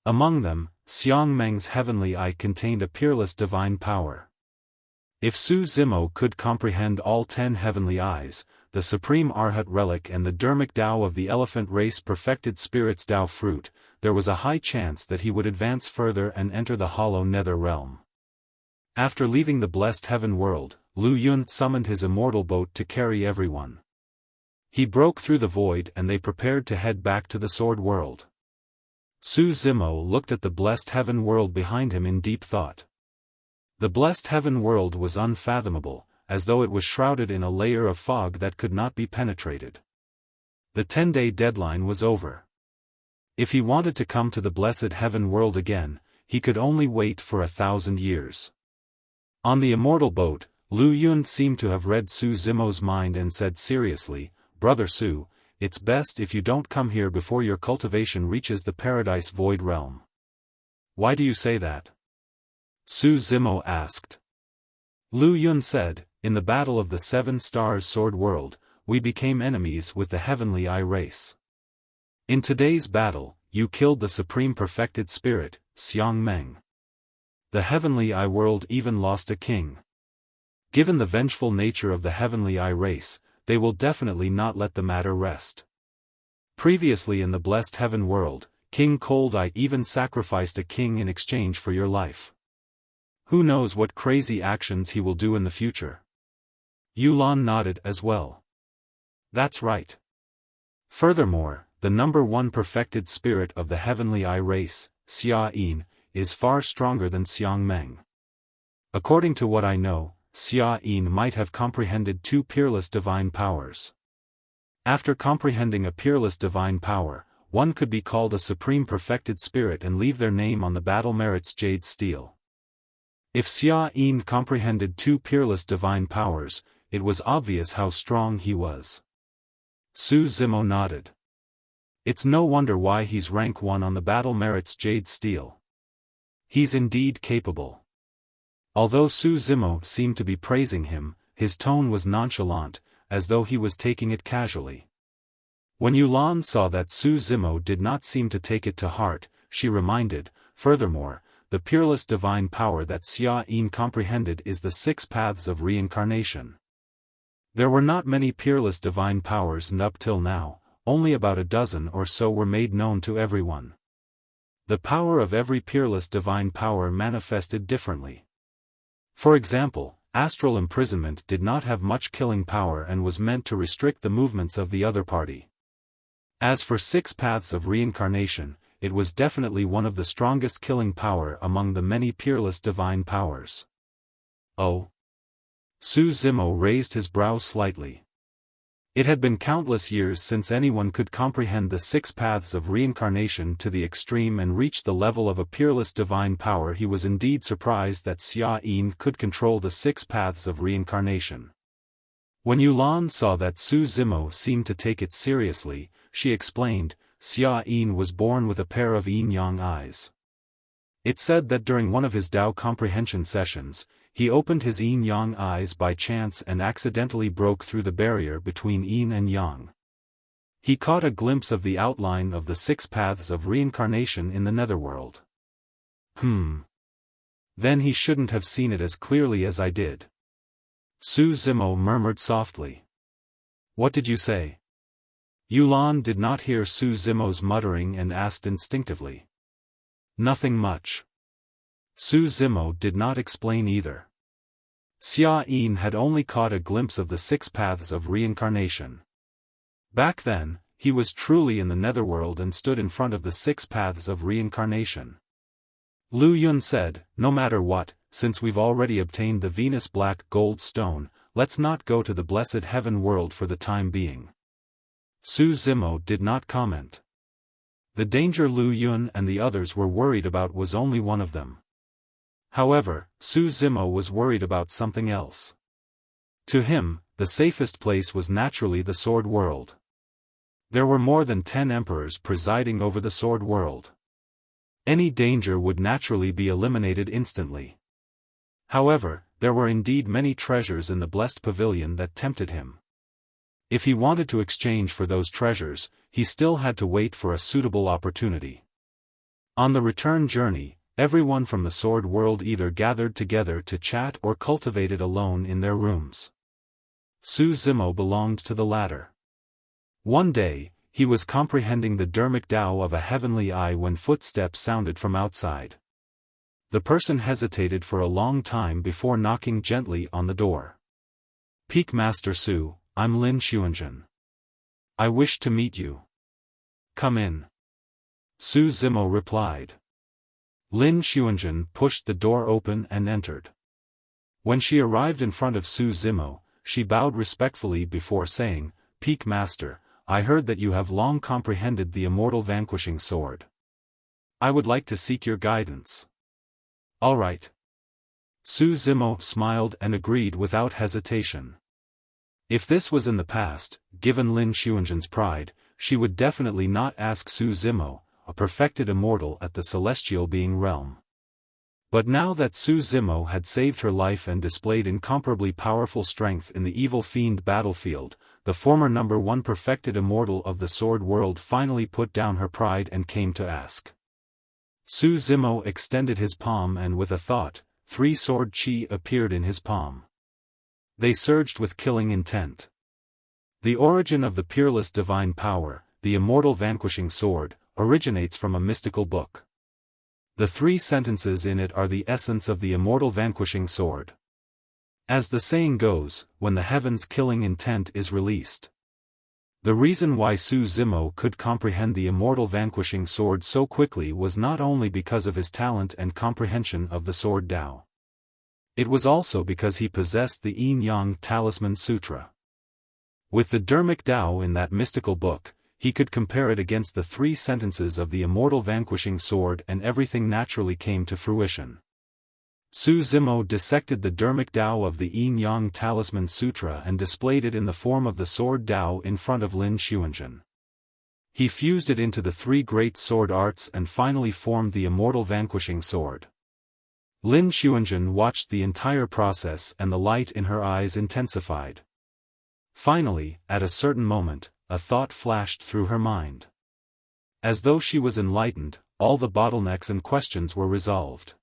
Among them, Xiang Meng's heavenly eye contained a peerless divine power. If Su Zimo could comprehend all 10 heavenly eyes, the supreme Arhat relic and the Dermic Tao of the elephant race perfected spirit's Tao fruit, there was a high chance that he would advance further and enter the hollow nether realm. After leaving the blessed heaven world, Lu Yun summoned his immortal boat to carry everyone. He broke through the void and they prepared to head back to the sword world. Su Zimo looked at the blessed heaven world behind him in deep thought. The blessed heaven world was unfathomable, as though it was shrouded in a layer of fog that could not be penetrated. The 10-day deadline was over. If he wanted to come to the blessed heaven world again, he could only wait for 1,000 years. On the immortal boat, Lu Yun seemed to have read Su Zimo's mind and said seriously, "Brother Su, it's best if you don't come here before your cultivation reaches the paradise void realm." "Why do you say that?" Su Zimo asked. Lu Yun said, "In the battle of the 7 stars sword world, we became enemies with the heavenly eye race. In today's battle, you killed the supreme perfected spirit, Xiang Meng. The heavenly eye world even lost a king. Given the vengeful nature of the heavenly eye race, they will definitely not let the matter rest. Previously in the blessed heaven world, King Cold Eye even sacrificed a king in exchange for your life. Who knows what crazy actions he will do in the future?" Yulan nodded as well. "That's right. Furthermore, the number 1 perfected spirit of the heavenly eye race, Xia Yin, is far stronger than Xiang Meng. According to what I know, Xia Yin might have comprehended 2 peerless divine powers. After comprehending a peerless divine power, one could be called a supreme perfected spirit and leave their name on the battle merits jade steel. If Xia Yin comprehended 2 peerless divine powers, it was obvious how strong he was." Su Zimo nodded. "It's no wonder why he's rank 1 on the battle merits jade steel. He's indeed capable." Although Su Zimo seemed to be praising him, his tone was nonchalant, as though he was taking it casually. When Yulan saw that Su Zimo did not seem to take it to heart, she reminded, "Furthermore, the peerless divine power that Xia Yin comprehended is the 6 paths of reincarnation. There were not many peerless divine powers and up till now, only about a dozen or so were made known to everyone. The power of every peerless divine power manifested differently. For example, astral imprisonment did not have much killing power and was meant to restrict the movements of the other party. As for 6 paths of reincarnation, it was definitely one of the strongest killing power among the many peerless divine powers." "Oh?" Su Zimo raised his brows slightly. It had been countless years since anyone could comprehend the 6 paths of reincarnation to the extreme and reach the level of a peerless divine power. He was indeed surprised that Xia Yin could control the 6 paths of reincarnation. When Yulan saw that Su Zimo seemed to take it seriously, she explained, "Xia Yin was born with a pair of yin-yang eyes. It said that during one of his Tao comprehension sessions, he opened his yin-yang eyes by chance and accidentally broke through the barrier between yin and yang. He caught a glimpse of the outline of the 6 paths of reincarnation in the netherworld." Then he shouldn't have seen it as clearly as I did." Su Zimo murmured softly. What did you say? Yulan did not hear Su Zimo's muttering and asked instinctively. Nothing much. Su Zimo did not explain either. Xiaofan had only caught a glimpse of the 6 paths of reincarnation. Back then, he was truly in the netherworld and stood in front of the 6 paths of reincarnation. Lu Yun said, no matter what, since we've already obtained the Venus Black Gold Stone, let's not go to the blessed heaven world for the time being. Su Zimo did not comment. The danger Lu Yun and the others were worried about was only one of them. However, Su Zimo was worried about something else. To him, the safest place was naturally the Sword World. There were more than 10 emperors presiding over the Sword World. Any danger would naturally be eliminated instantly. However, there were indeed many treasures in the Blessed Pavilion that tempted him. If he wanted to exchange for those treasures, he still had to wait for a suitable opportunity. On the return journey, everyone from the Sword World either gathered together to chat or cultivated alone in their rooms. Su Zimo belonged to the latter. One day, he was comprehending the Dermic Tao of a heavenly eye when footsteps sounded from outside. The person hesitated for a long time before knocking gently on the door. Peak Master Su, I'm Lin Xuanzhen. I wish to meet you. Come in. Su Zimo replied. Lin Xuanzhen pushed the door open and entered. When she arrived in front of Su Zimo, she bowed respectfully before saying, Peak Master, I heard that you have long comprehended the Immortal Vanquishing Sword. I would like to seek your guidance. All right. Su Zimo smiled and agreed without hesitation. If this was in the past, given Lin Xuanzhen's pride, she would definitely not ask Su Zimo, a perfected immortal at the celestial being realm. But now that Su Zimo had saved her life and displayed incomparably powerful strength in the evil fiend battlefield, the former number 1 perfected immortal of the Sword World finally put down her pride and came to ask. Su Zimo extended his palm and with a thought, 3 sword chi appeared in his palm. They surged with killing intent. The origin of the peerless divine power, the Immortal Vanquishing Sword, originates from a mystical book. The 3 sentences in it are the essence of the Immortal Vanquishing Sword. As the saying goes, when the heaven's killing intent is released. The reason why Su Zimo could comprehend the Immortal Vanquishing Sword so quickly was not only because of his talent and comprehension of the Sword Tao. It was also because he possessed the Yin-Yang Talisman Sutra. With the Dermic Tao in that mystical book, he could compare it against the 3 sentences of the Immortal Vanquishing Sword and everything naturally came to fruition. Su Zimo dissected the Dermic Tao of the Yin-Yang Talisman Sutra and displayed it in the form of the Sword Tao in front of Lin Xuanzhen. He fused it into the 3 great sword arts and finally formed the Immortal Vanquishing Sword. Lin Xuanzhen watched the entire process and the light in her eyes intensified. Finally, at a certain moment, a thought flashed through her mind. As though she was enlightened, all the bottlenecks and questions were resolved.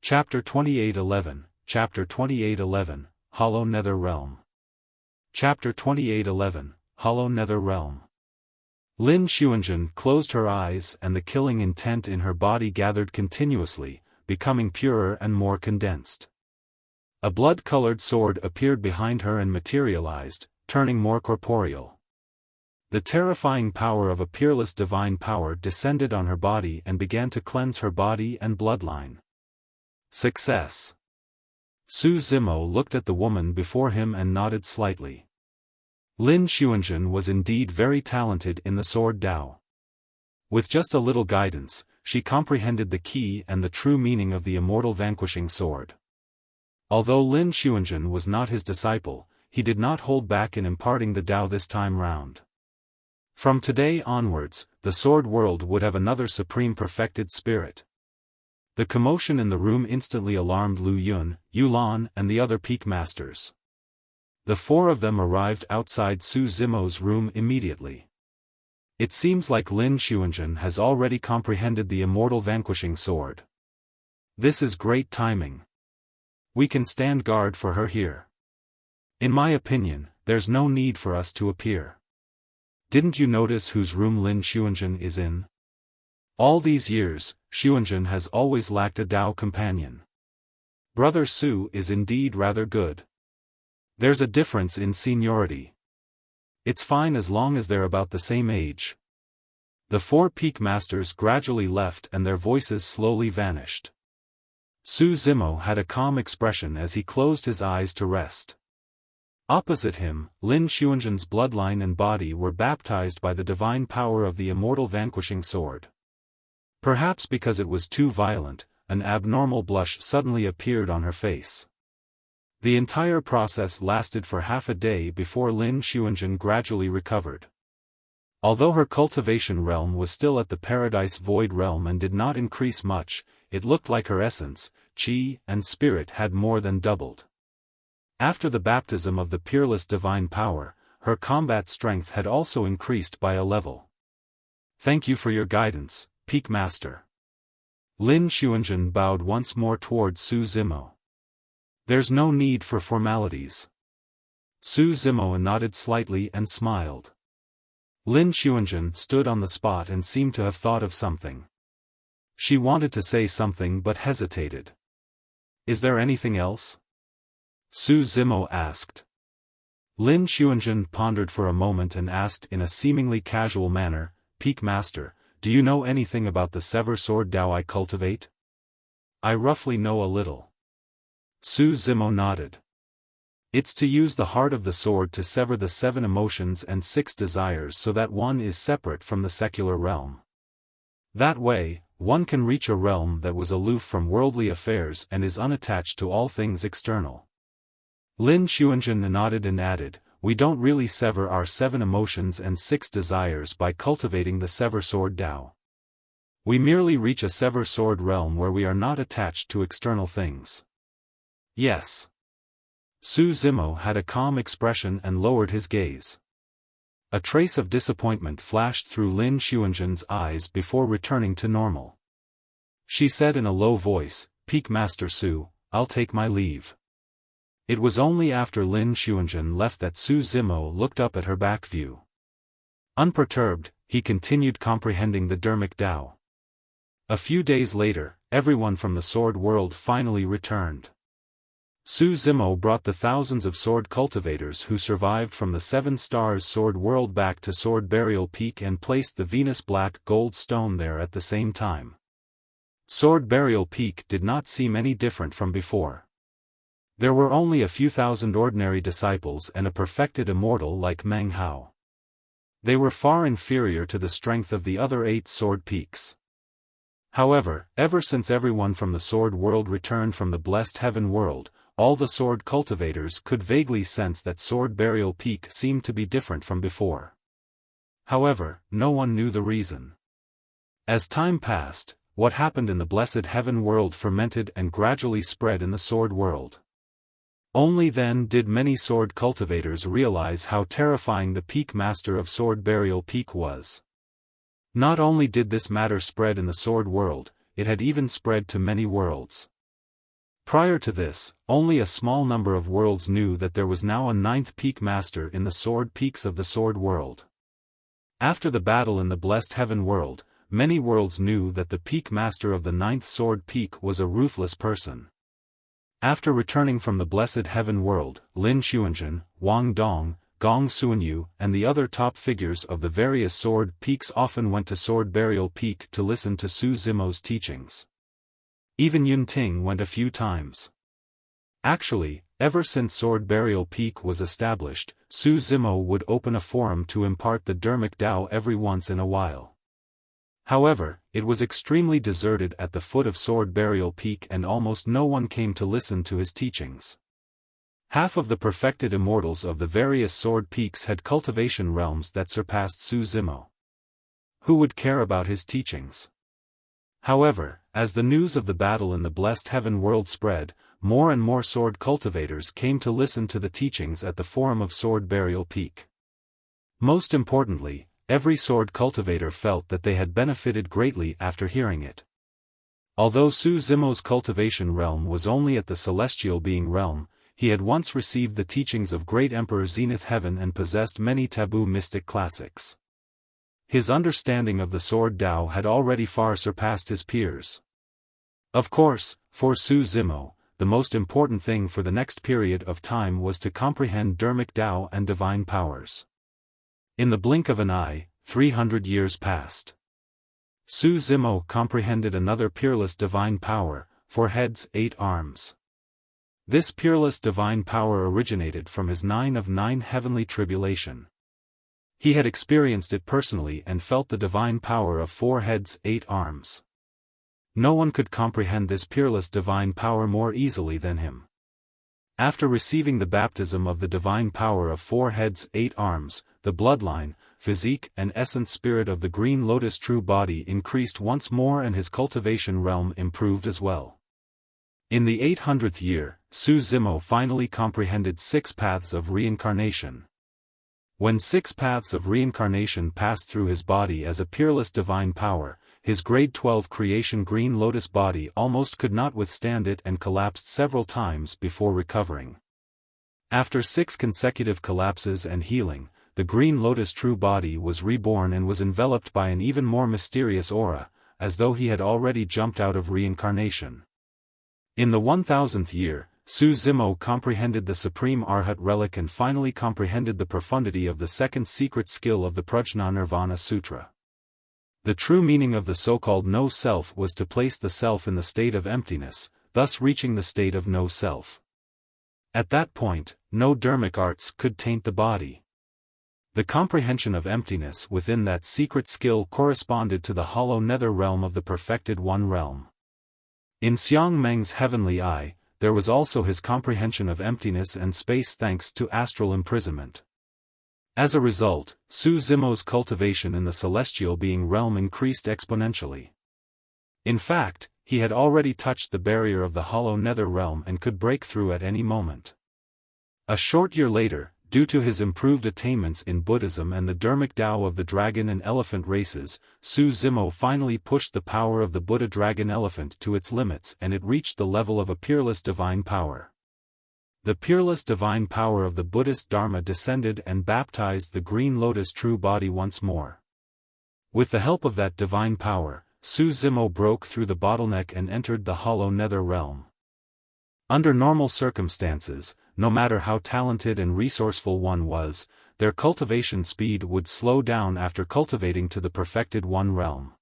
Chapter 2811, Chapter 2811, Hollow Nether Realm. Chapter 2811, Hollow Nether Realm. Lin Xuanzhen closed her eyes and the killing intent in her body gathered continuously, becoming purer and more condensed. A blood-colored sword appeared behind her and materialized, turning more corporeal. The terrifying power of a peerless divine power descended on her body and began to cleanse her body and bloodline. Success. Su Zimo looked at the woman before him and nodded slightly. Lin Xuanzhen was indeed very talented in the Sword Tao. With just a little guidance, she comprehended the key and the true meaning of the Immortal Vanquishing Sword. Although Lin Xuanzhen was not his disciple, he did not hold back in imparting the Tao this time round. From today onwards, the Sword World would have another supreme perfected spirit. The commotion in the room instantly alarmed Lu Yun, Yulan and the other peak masters. The 4 of them arrived outside Su Zimo's room immediately. It seems like Lin Xuanzhen has already comprehended the immortal vanquishing sword. This is great timing. We can stand guard for her here. In my opinion, there's no need for us to appear. Didn't you notice whose room Lin Xuanzhen is in? All these years, Xuanzhen has always lacked a Dao companion. Brother Su is indeed rather good. There's a difference in seniority. It's fine as long as they're about the same age. The four peak masters gradually left and their voices slowly vanished. Su Zimo had a calm expression as he closed his eyes to rest. Opposite him, Lin Xuanzhen's bloodline and body were baptized by the divine power of the immortal vanquishing sword. Perhaps because it was too violent, an abnormal blush suddenly appeared on her face. The entire process lasted for half a day before Lin Xuanzhen gradually recovered. Although her cultivation realm was still at the Paradise Void realm and did not increase much, it looked like her essence, qi, and spirit had more than doubled. After the baptism of the peerless divine power, her combat strength had also increased by a level. Thank you for your guidance, Peak Master. Lin Xuanzhen bowed once more towards Su Zimo. There's no need for formalities. Su Zimo nodded slightly and smiled. Lin Xuanzhen stood on the spot and seemed to have thought of something. She wanted to say something but hesitated. Is there anything else? Su Zimo asked. Lin Xuanzhen pondered for a moment and asked in a seemingly casual manner, Peak Master, do you know anything about the Sever Sword Dao I cultivate? I roughly know a little. Su Zimo nodded. It's to use the heart of the sword to sever the 7 emotions and 6 desires so that one is separate from the secular realm. That way, one can reach a realm that was aloof from worldly affairs and is unattached to all things external. Lin Xuanzhen nodded and added, we don't really sever our 7 emotions and 6 desires by cultivating the Sever Sword Dao. We merely reach a Sever Sword realm where we are not attached to external things. Yes. Su Zimo had a calm expression and lowered his gaze. A trace of disappointment flashed through Lin Xuanzhen's eyes before returning to normal. She said in a low voice, Peak Master Su, I'll take my leave. It was only after Lin Xuanzhen left that Su Zimo looked up at her back view. Unperturbed, he continued comprehending the Dermic Dao. A few days later, everyone from the Sword World finally returned. Su Zimo brought the thousands of sword cultivators who survived from the 7 Stars Sword World back to Sword Burial Peak and placed the Venus Black Gold Stone there at the same time. Sword Burial Peak did not seem any different from before. There were only a few thousand ordinary disciples and a perfected immortal like Meng Hao. They were far inferior to the strength of the other 8 sword peaks. However, ever since everyone from the Sword World returned from the Blessed Heaven World, all the sword cultivators could vaguely sense that Sword Burial Peak seemed to be different from before. However, no one knew the reason. As time passed, what happened in the Blessed Heaven World fermented and gradually spread in the Sword World. Only then did many sword cultivators realize how terrifying the Peak Master of Sword Burial Peak was. Not only did this matter spread in the Sword World, it had even spread to many worlds. Prior to this, only a small number of worlds knew that there was now a 9th Peak Master in the Sword Peaks of the Sword World. After the battle in the Blessed Heaven World, many worlds knew that the Peak Master of the 9th Sword Peak was a ruthless person. After returning from the Blessed Heaven World, Lin Xuanzhen, Wang Dong, Gong Suanyu, and the other top figures of the various sword peaks often went to Sword Burial Peak to listen to Su Zimo's teachings. Even Yun Ting went a few times. Actually, ever since Sword Burial Peak was established, Su Zimo would open a forum to impart the Dermic Dao every once in a while. However, it was extremely deserted at the foot of Sword Burial Peak and almost no one came to listen to his teachings. Half of the perfected immortals of the various sword peaks had cultivation realms that surpassed Su Zimo. Who would care about his teachings? However, as the news of the battle in the Blessed Heaven World spread, more and more sword cultivators came to listen to the teachings at the forum of Sword Burial Peak. Most importantly, every sword cultivator felt that they had benefited greatly after hearing it. Although Su Zimo's cultivation realm was only at the celestial being realm, he had once received the teachings of great Emperor Zenith Heaven and possessed many taboo mystic classics. His understanding of the sword Tao had already far surpassed his peers. Of course, for Su Zimo, the most important thing for the next period of time was to comprehend Dharmic Tao and divine powers. In the blink of an eye, 300 years passed. Su Zimo comprehended another peerless divine power, 4 heads, 8 arms. This peerless divine power originated from his 9 of 9 heavenly tribulation. He had experienced it personally and felt the divine power of 4 heads, 8 arms. No one could comprehend this peerless divine power more easily than him. After receiving the baptism of the divine power of 4 heads, 8 arms, the bloodline, physique and essence spirit of the green lotus true body increased once more and his cultivation realm improved as well. In the 800th year, Su Zimo finally comprehended 6 paths of reincarnation. When 6 paths of reincarnation passed through his body as a peerless divine power, his grade 12 creation green lotus body almost could not withstand it and collapsed several times before recovering. After 6 consecutive collapses and healing, the green lotus true body was reborn and was enveloped by an even more mysterious aura, as though he had already jumped out of reincarnation. In the 1000th year, Su Zimo comprehended the supreme Arhat relic and finally comprehended the profundity of the second secret skill of the Prajna Nirvana Sutra. The true meaning of the so-called no-self was to place the self in the state of emptiness, thus reaching the state of no-self. At that point, no dharmic arts could taint the body. The comprehension of emptiness within that secret skill corresponded to the hollow nether realm of the perfected One realm. In Xiang Meng's heavenly eye, there was also his comprehension of emptiness and space thanks to astral imprisonment. As a result, Su Zimo's cultivation in the celestial being realm increased exponentially. In fact, he had already touched the barrier of the hollow nether realm and could break through at any moment. A short year later, due to his improved attainments in Buddhism and the Dharmic Tao of the dragon and elephant races, Su Zimo finally pushed the power of the Buddha dragon elephant to its limits and it reached the level of a peerless divine power. The peerless divine power of the Buddhist Dharma descended and baptized the green lotus true body once more. With the help of that divine power, Su Zimo broke through the bottleneck and entered the hollow nether realm. Under normal circumstances, no matter how talented and resourceful one was, their cultivation speed would slow down after cultivating to the perfected One realm.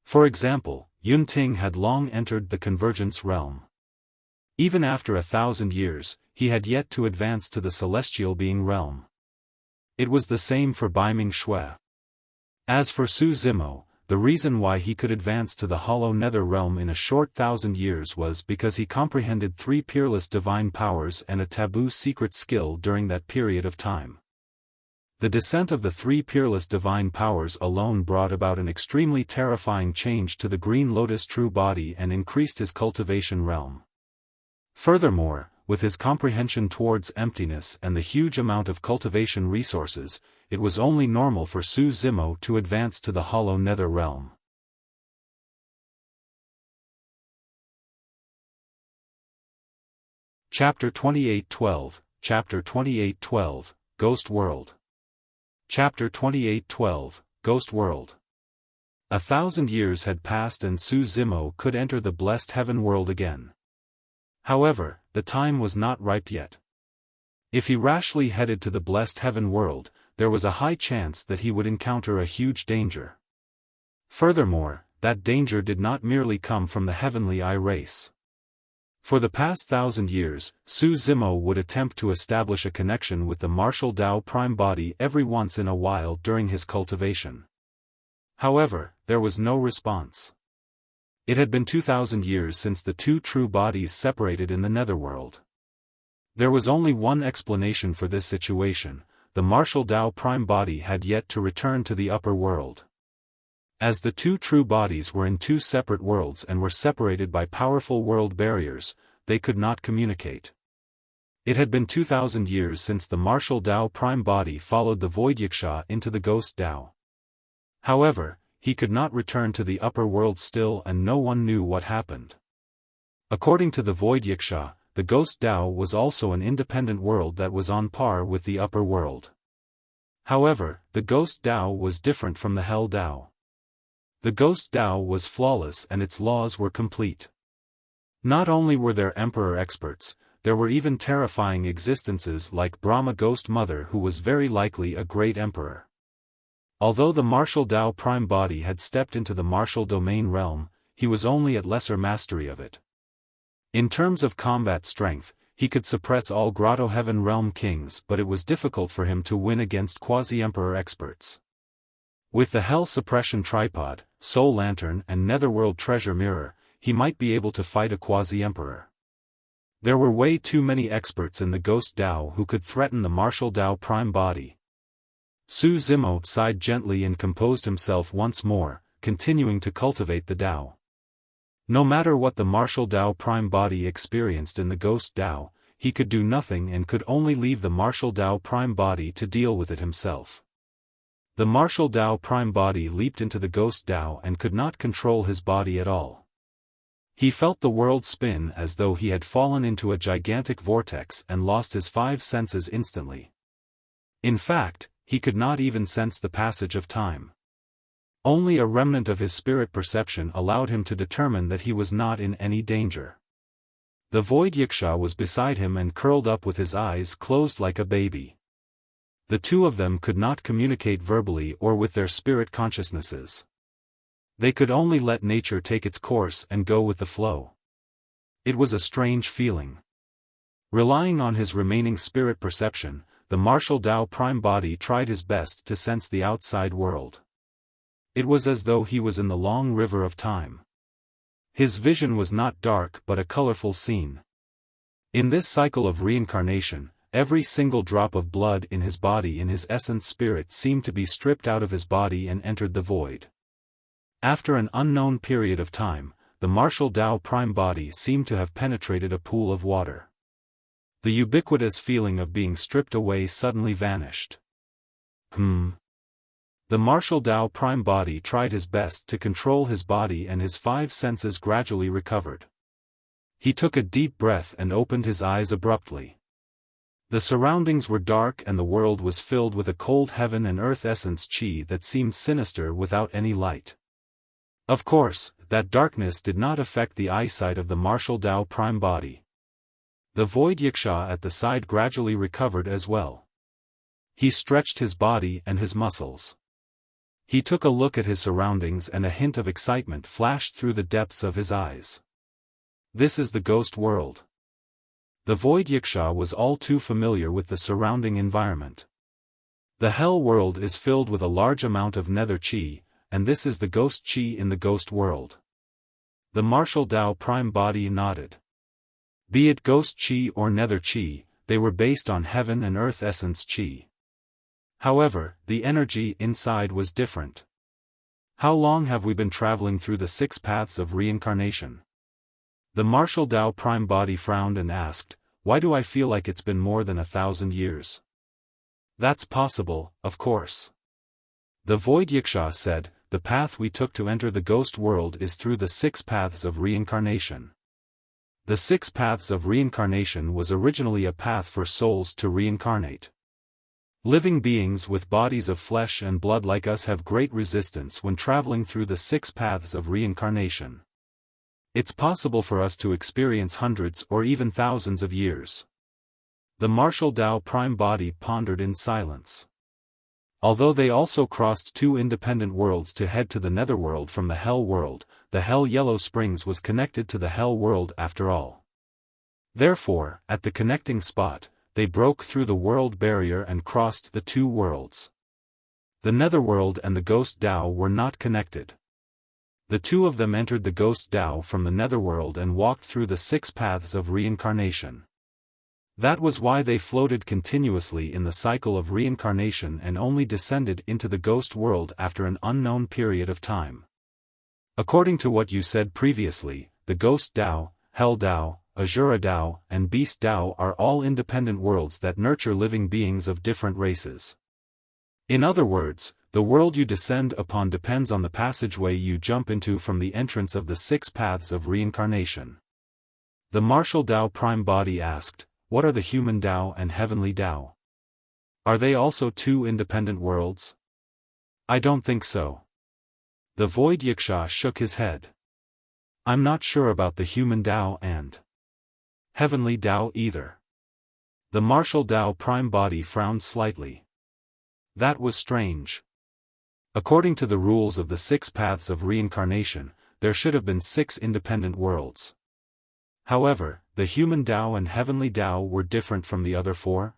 For example, Yun Ting had long entered the convergence realm. Even after 1,000 years, he had yet to advance to the celestial being realm. It was the same for Baiming Shui. As for Su Zimo, the reason why he could advance to the hollow nether realm in a short 1,000 years was because he comprehended 3 peerless divine powers and a taboo secret skill during that period of time. The descent of the 3 peerless divine powers alone brought about an extremely terrifying change to the green lotus true body and increased his cultivation realm. Furthermore, with his comprehension towards emptiness and the huge amount of cultivation resources, it was only normal for Su Zimo to advance to the hollow nether realm. Chapter 28:12, Chapter 28:12, Ghost World. Chapter 28:12, Ghost World. 1,000 years had passed and Su Zimo could enter the blessed heaven world again. However, the time was not ripe yet. If he rashly headed to the blessed heaven world, there was a high chance that he would encounter a huge danger. Furthermore, that danger did not merely come from the heavenly eye race. For the past 1,000 years, Su Zimo would attempt to establish a connection with the martial Tao prime body every once in a while during his cultivation. However, there was no response. It had been 2,000 years since the 2 true bodies separated in the netherworld. There was only one explanation for this situation: the martial Tao prime body had yet to return to the upper world. As the 2 true bodies were in 2 separate worlds and were separated by powerful world barriers, they could not communicate. It had been 2,000 years since the martial Tao prime body followed the void Wuxia into the ghost Tao. However, he could not return to the upper world still, and no one knew what happened. According to the Void Yiksha, the Ghost Dao was also an independent world that was on par with the upper world. However, the Ghost Dao was different from the Hell Dao. The Ghost Dao was flawless and its laws were complete. Not only were there emperor experts, there were even terrifying existences like Brahma Ghost Mother, who was very likely a great emperor. Although the martial Dao prime body had stepped into the martial domain realm, he was only at lesser mastery of it. In terms of combat strength, he could suppress all Grotto Heaven realm kings, but it was difficult for him to win against quasi-emperor experts. With the Hell Suppression Tripod, Soul Lantern and Netherworld Treasure Mirror, he might be able to fight a quasi-emperor. There were way too many experts in the Ghost Dao who could threaten the martial Dao prime body. Su Zimo sighed gently and composed himself once more, continuing to cultivate the Dao. No matter what the martial Dao prime body experienced in the Ghost Dao, he could do nothing and could only leave the martial Dao prime body to deal with it himself. The martial Dao prime body leaped into the Ghost Dao and could not control his body at all. He felt the world spin as though he had fallen into a gigantic vortex and lost his 5 senses instantly. In fact, he could not even sense the passage of time. Only a remnant of his spirit perception allowed him to determine that he was not in any danger. The Void Yiksha was beside him and curled up with his eyes closed like a baby. The two of them could not communicate verbally or with their spirit consciousnesses. They could only let nature take its course and go with the flow. It was a strange feeling. Relying on his remaining spirit perception, the martial Dao prime body tried his best to sense the outside world. It was as though he was in the long river of time. His vision was not dark but a colorful scene. In this cycle of reincarnation, every single drop of blood in his body, in his essence spirit, seemed to be stripped out of his body and entered the void. After an unknown period of time, the martial Dao prime body seemed to have penetrated a pool of water. The ubiquitous feeling of being stripped away suddenly vanished. The martial Dao prime body tried his best to control his body and his 5 senses gradually recovered. He took a deep breath and opened his eyes abruptly. The surroundings were dark and the world was filled with a cold heaven and earth essence chi that seemed sinister without any light. Of course, that darkness did not affect the eyesight of the martial Dao prime body. The Void Yiksha at the side gradually recovered as well. He stretched his body and his muscles. He took a look at his surroundings and a hint of excitement flashed through the depths of his eyes. This is the ghost world. The Void Yiksha was all too familiar with the surrounding environment. The Hell world is filled with a large amount of nether chi, and this is the ghost chi in the ghost world. The martial Dao prime body nodded. Be it ghost chi or nether chi, they were based on heaven and earth essence chi. However, the energy inside was different. How long have we been traveling through the 6 paths of reincarnation? The martial Dao prime body frowned and asked, why do I feel like it's been more than 1,000 years? That's possible, of course. The Void Yiksha said, the path we took to enter the ghost world is through the 6 paths of reincarnation. The 6 paths of reincarnation was originally a path for souls to reincarnate. Living beings with bodies of flesh and blood like us have great resistance when traveling through the 6 paths of reincarnation. It's possible for us to experience hundreds or even thousands of years. The martial Dao prime body pondered in silence. Although they also crossed 2 independent worlds to head to the netherworld from the Hell world, the Hell Yellow Springs was connected to the Hell world after all. Therefore, at the connecting spot, they broke through the world barrier and crossed the 2 worlds. The netherworld and the Ghost Dao were not connected. The 2 of them entered the Ghost Dao from the netherworld and walked through the 6 paths of reincarnation. That was why they floated continuously in the cycle of reincarnation and only descended into the ghost world after an unknown period of time. According to what you said previously, the Ghost Dao, Hell Dao, Azura Dao, and Beast Dao are all independent worlds that nurture living beings of different races. In other words, The world you descend upon depends on the passageway you jump into from the entrance of the 6 paths of reincarnation. The martial Tao Prime Body asked, what are the human Tao and heavenly Tao? Are they also 2 independent worlds? I don't think so. The Void Yiksha shook his head. I'm not sure about the human Tao and heavenly Tao either. The martial Tao Prime Body frowned slightly. That was strange. According to the rules of the 6 paths of reincarnation, there should have been 6 independent worlds. However, the human Tao and heavenly Tao were different from the other 4.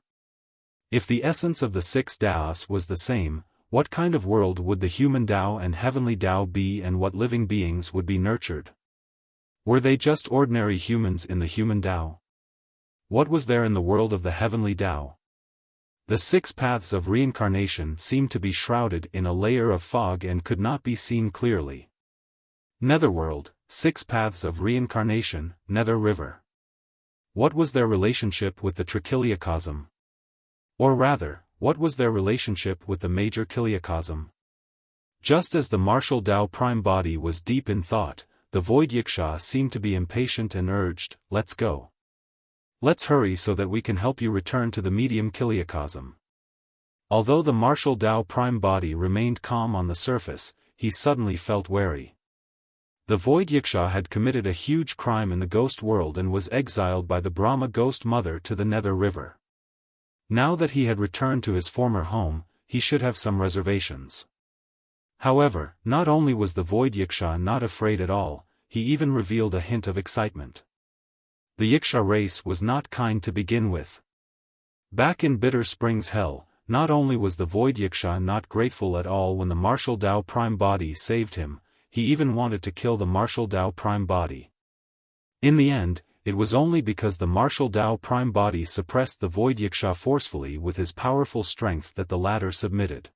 If the essence of the 6 Taos was the same, what kind of world would the human Tao and heavenly Tao be, and what living beings would be nurtured? Were they just ordinary humans in the human Tao? What was there in the world of the heavenly Tao? The 6 paths of reincarnation seemed to be shrouded in a layer of fog and could not be seen clearly. Netherworld, 6 paths of reincarnation, Nether River. What was their relationship with the trichiliocosm? Or rather, what was their relationship with the major chiliocosm? Just as the martial Tao Prime Body was deep in thought, the Void Yiksha seemed to be impatient and urged, let's go. Let's hurry so that we can help you return to the medium chiliocosm. Although the martial Tao Prime Body remained calm on the surface, he suddenly felt wary. The Void Yiksha had committed a huge crime in the ghost world and was exiled by the Brahma Ghost Mother to the Nether River. Now that he had returned to his former home, he should have some reservations. However, not only was the Void Yiksha not afraid at all, he even revealed a hint of excitement. The Yiksha race was not kind to begin with. Back in Bitter Springs Hell, not only was the Void Yiksha not grateful at all when the martial Tao Prime Body saved him, he even wanted to kill the martial Tao Prime Body. In the end, it was only because the martial Tao Prime Body suppressed the Void Yiksha forcefully with his powerful strength that the latter submitted.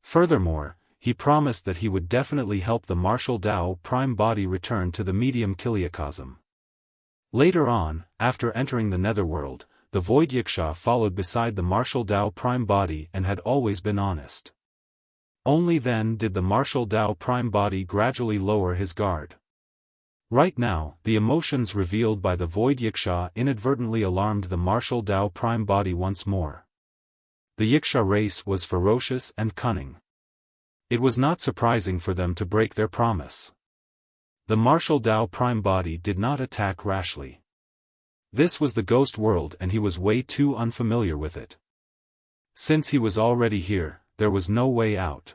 Furthermore, he promised that he would definitely help the martial Tao Prime Body return to the medium chiliocosm. Later on, after entering the Netherworld, the Void Yiksha followed beside the martial Tao Prime Body and had always been honest. Only then did the martial Tao Prime Body gradually lower his guard. Right now, the emotions revealed by the Void Yiksha inadvertently alarmed the martial Tao Prime Body once more. The Yiksha race was ferocious and cunning. It was not surprising for them to break their promise. The martial Tao Prime Body did not attack rashly. This was the ghost world and he was way too unfamiliar with it. Since he was already here, there was no way out.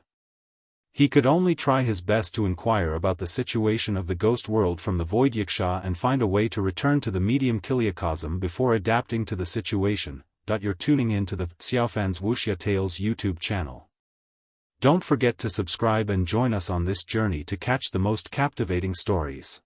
He could only try his best to inquire about the situation of the ghost world from the Void Yiksha and find a way to return to the medium chiliocosm before adapting to the situation. You're tuning in to the Xiaofan's Wuxia Tales YouTube channel. Don't forget to subscribe and join us on this journey to catch the most captivating stories.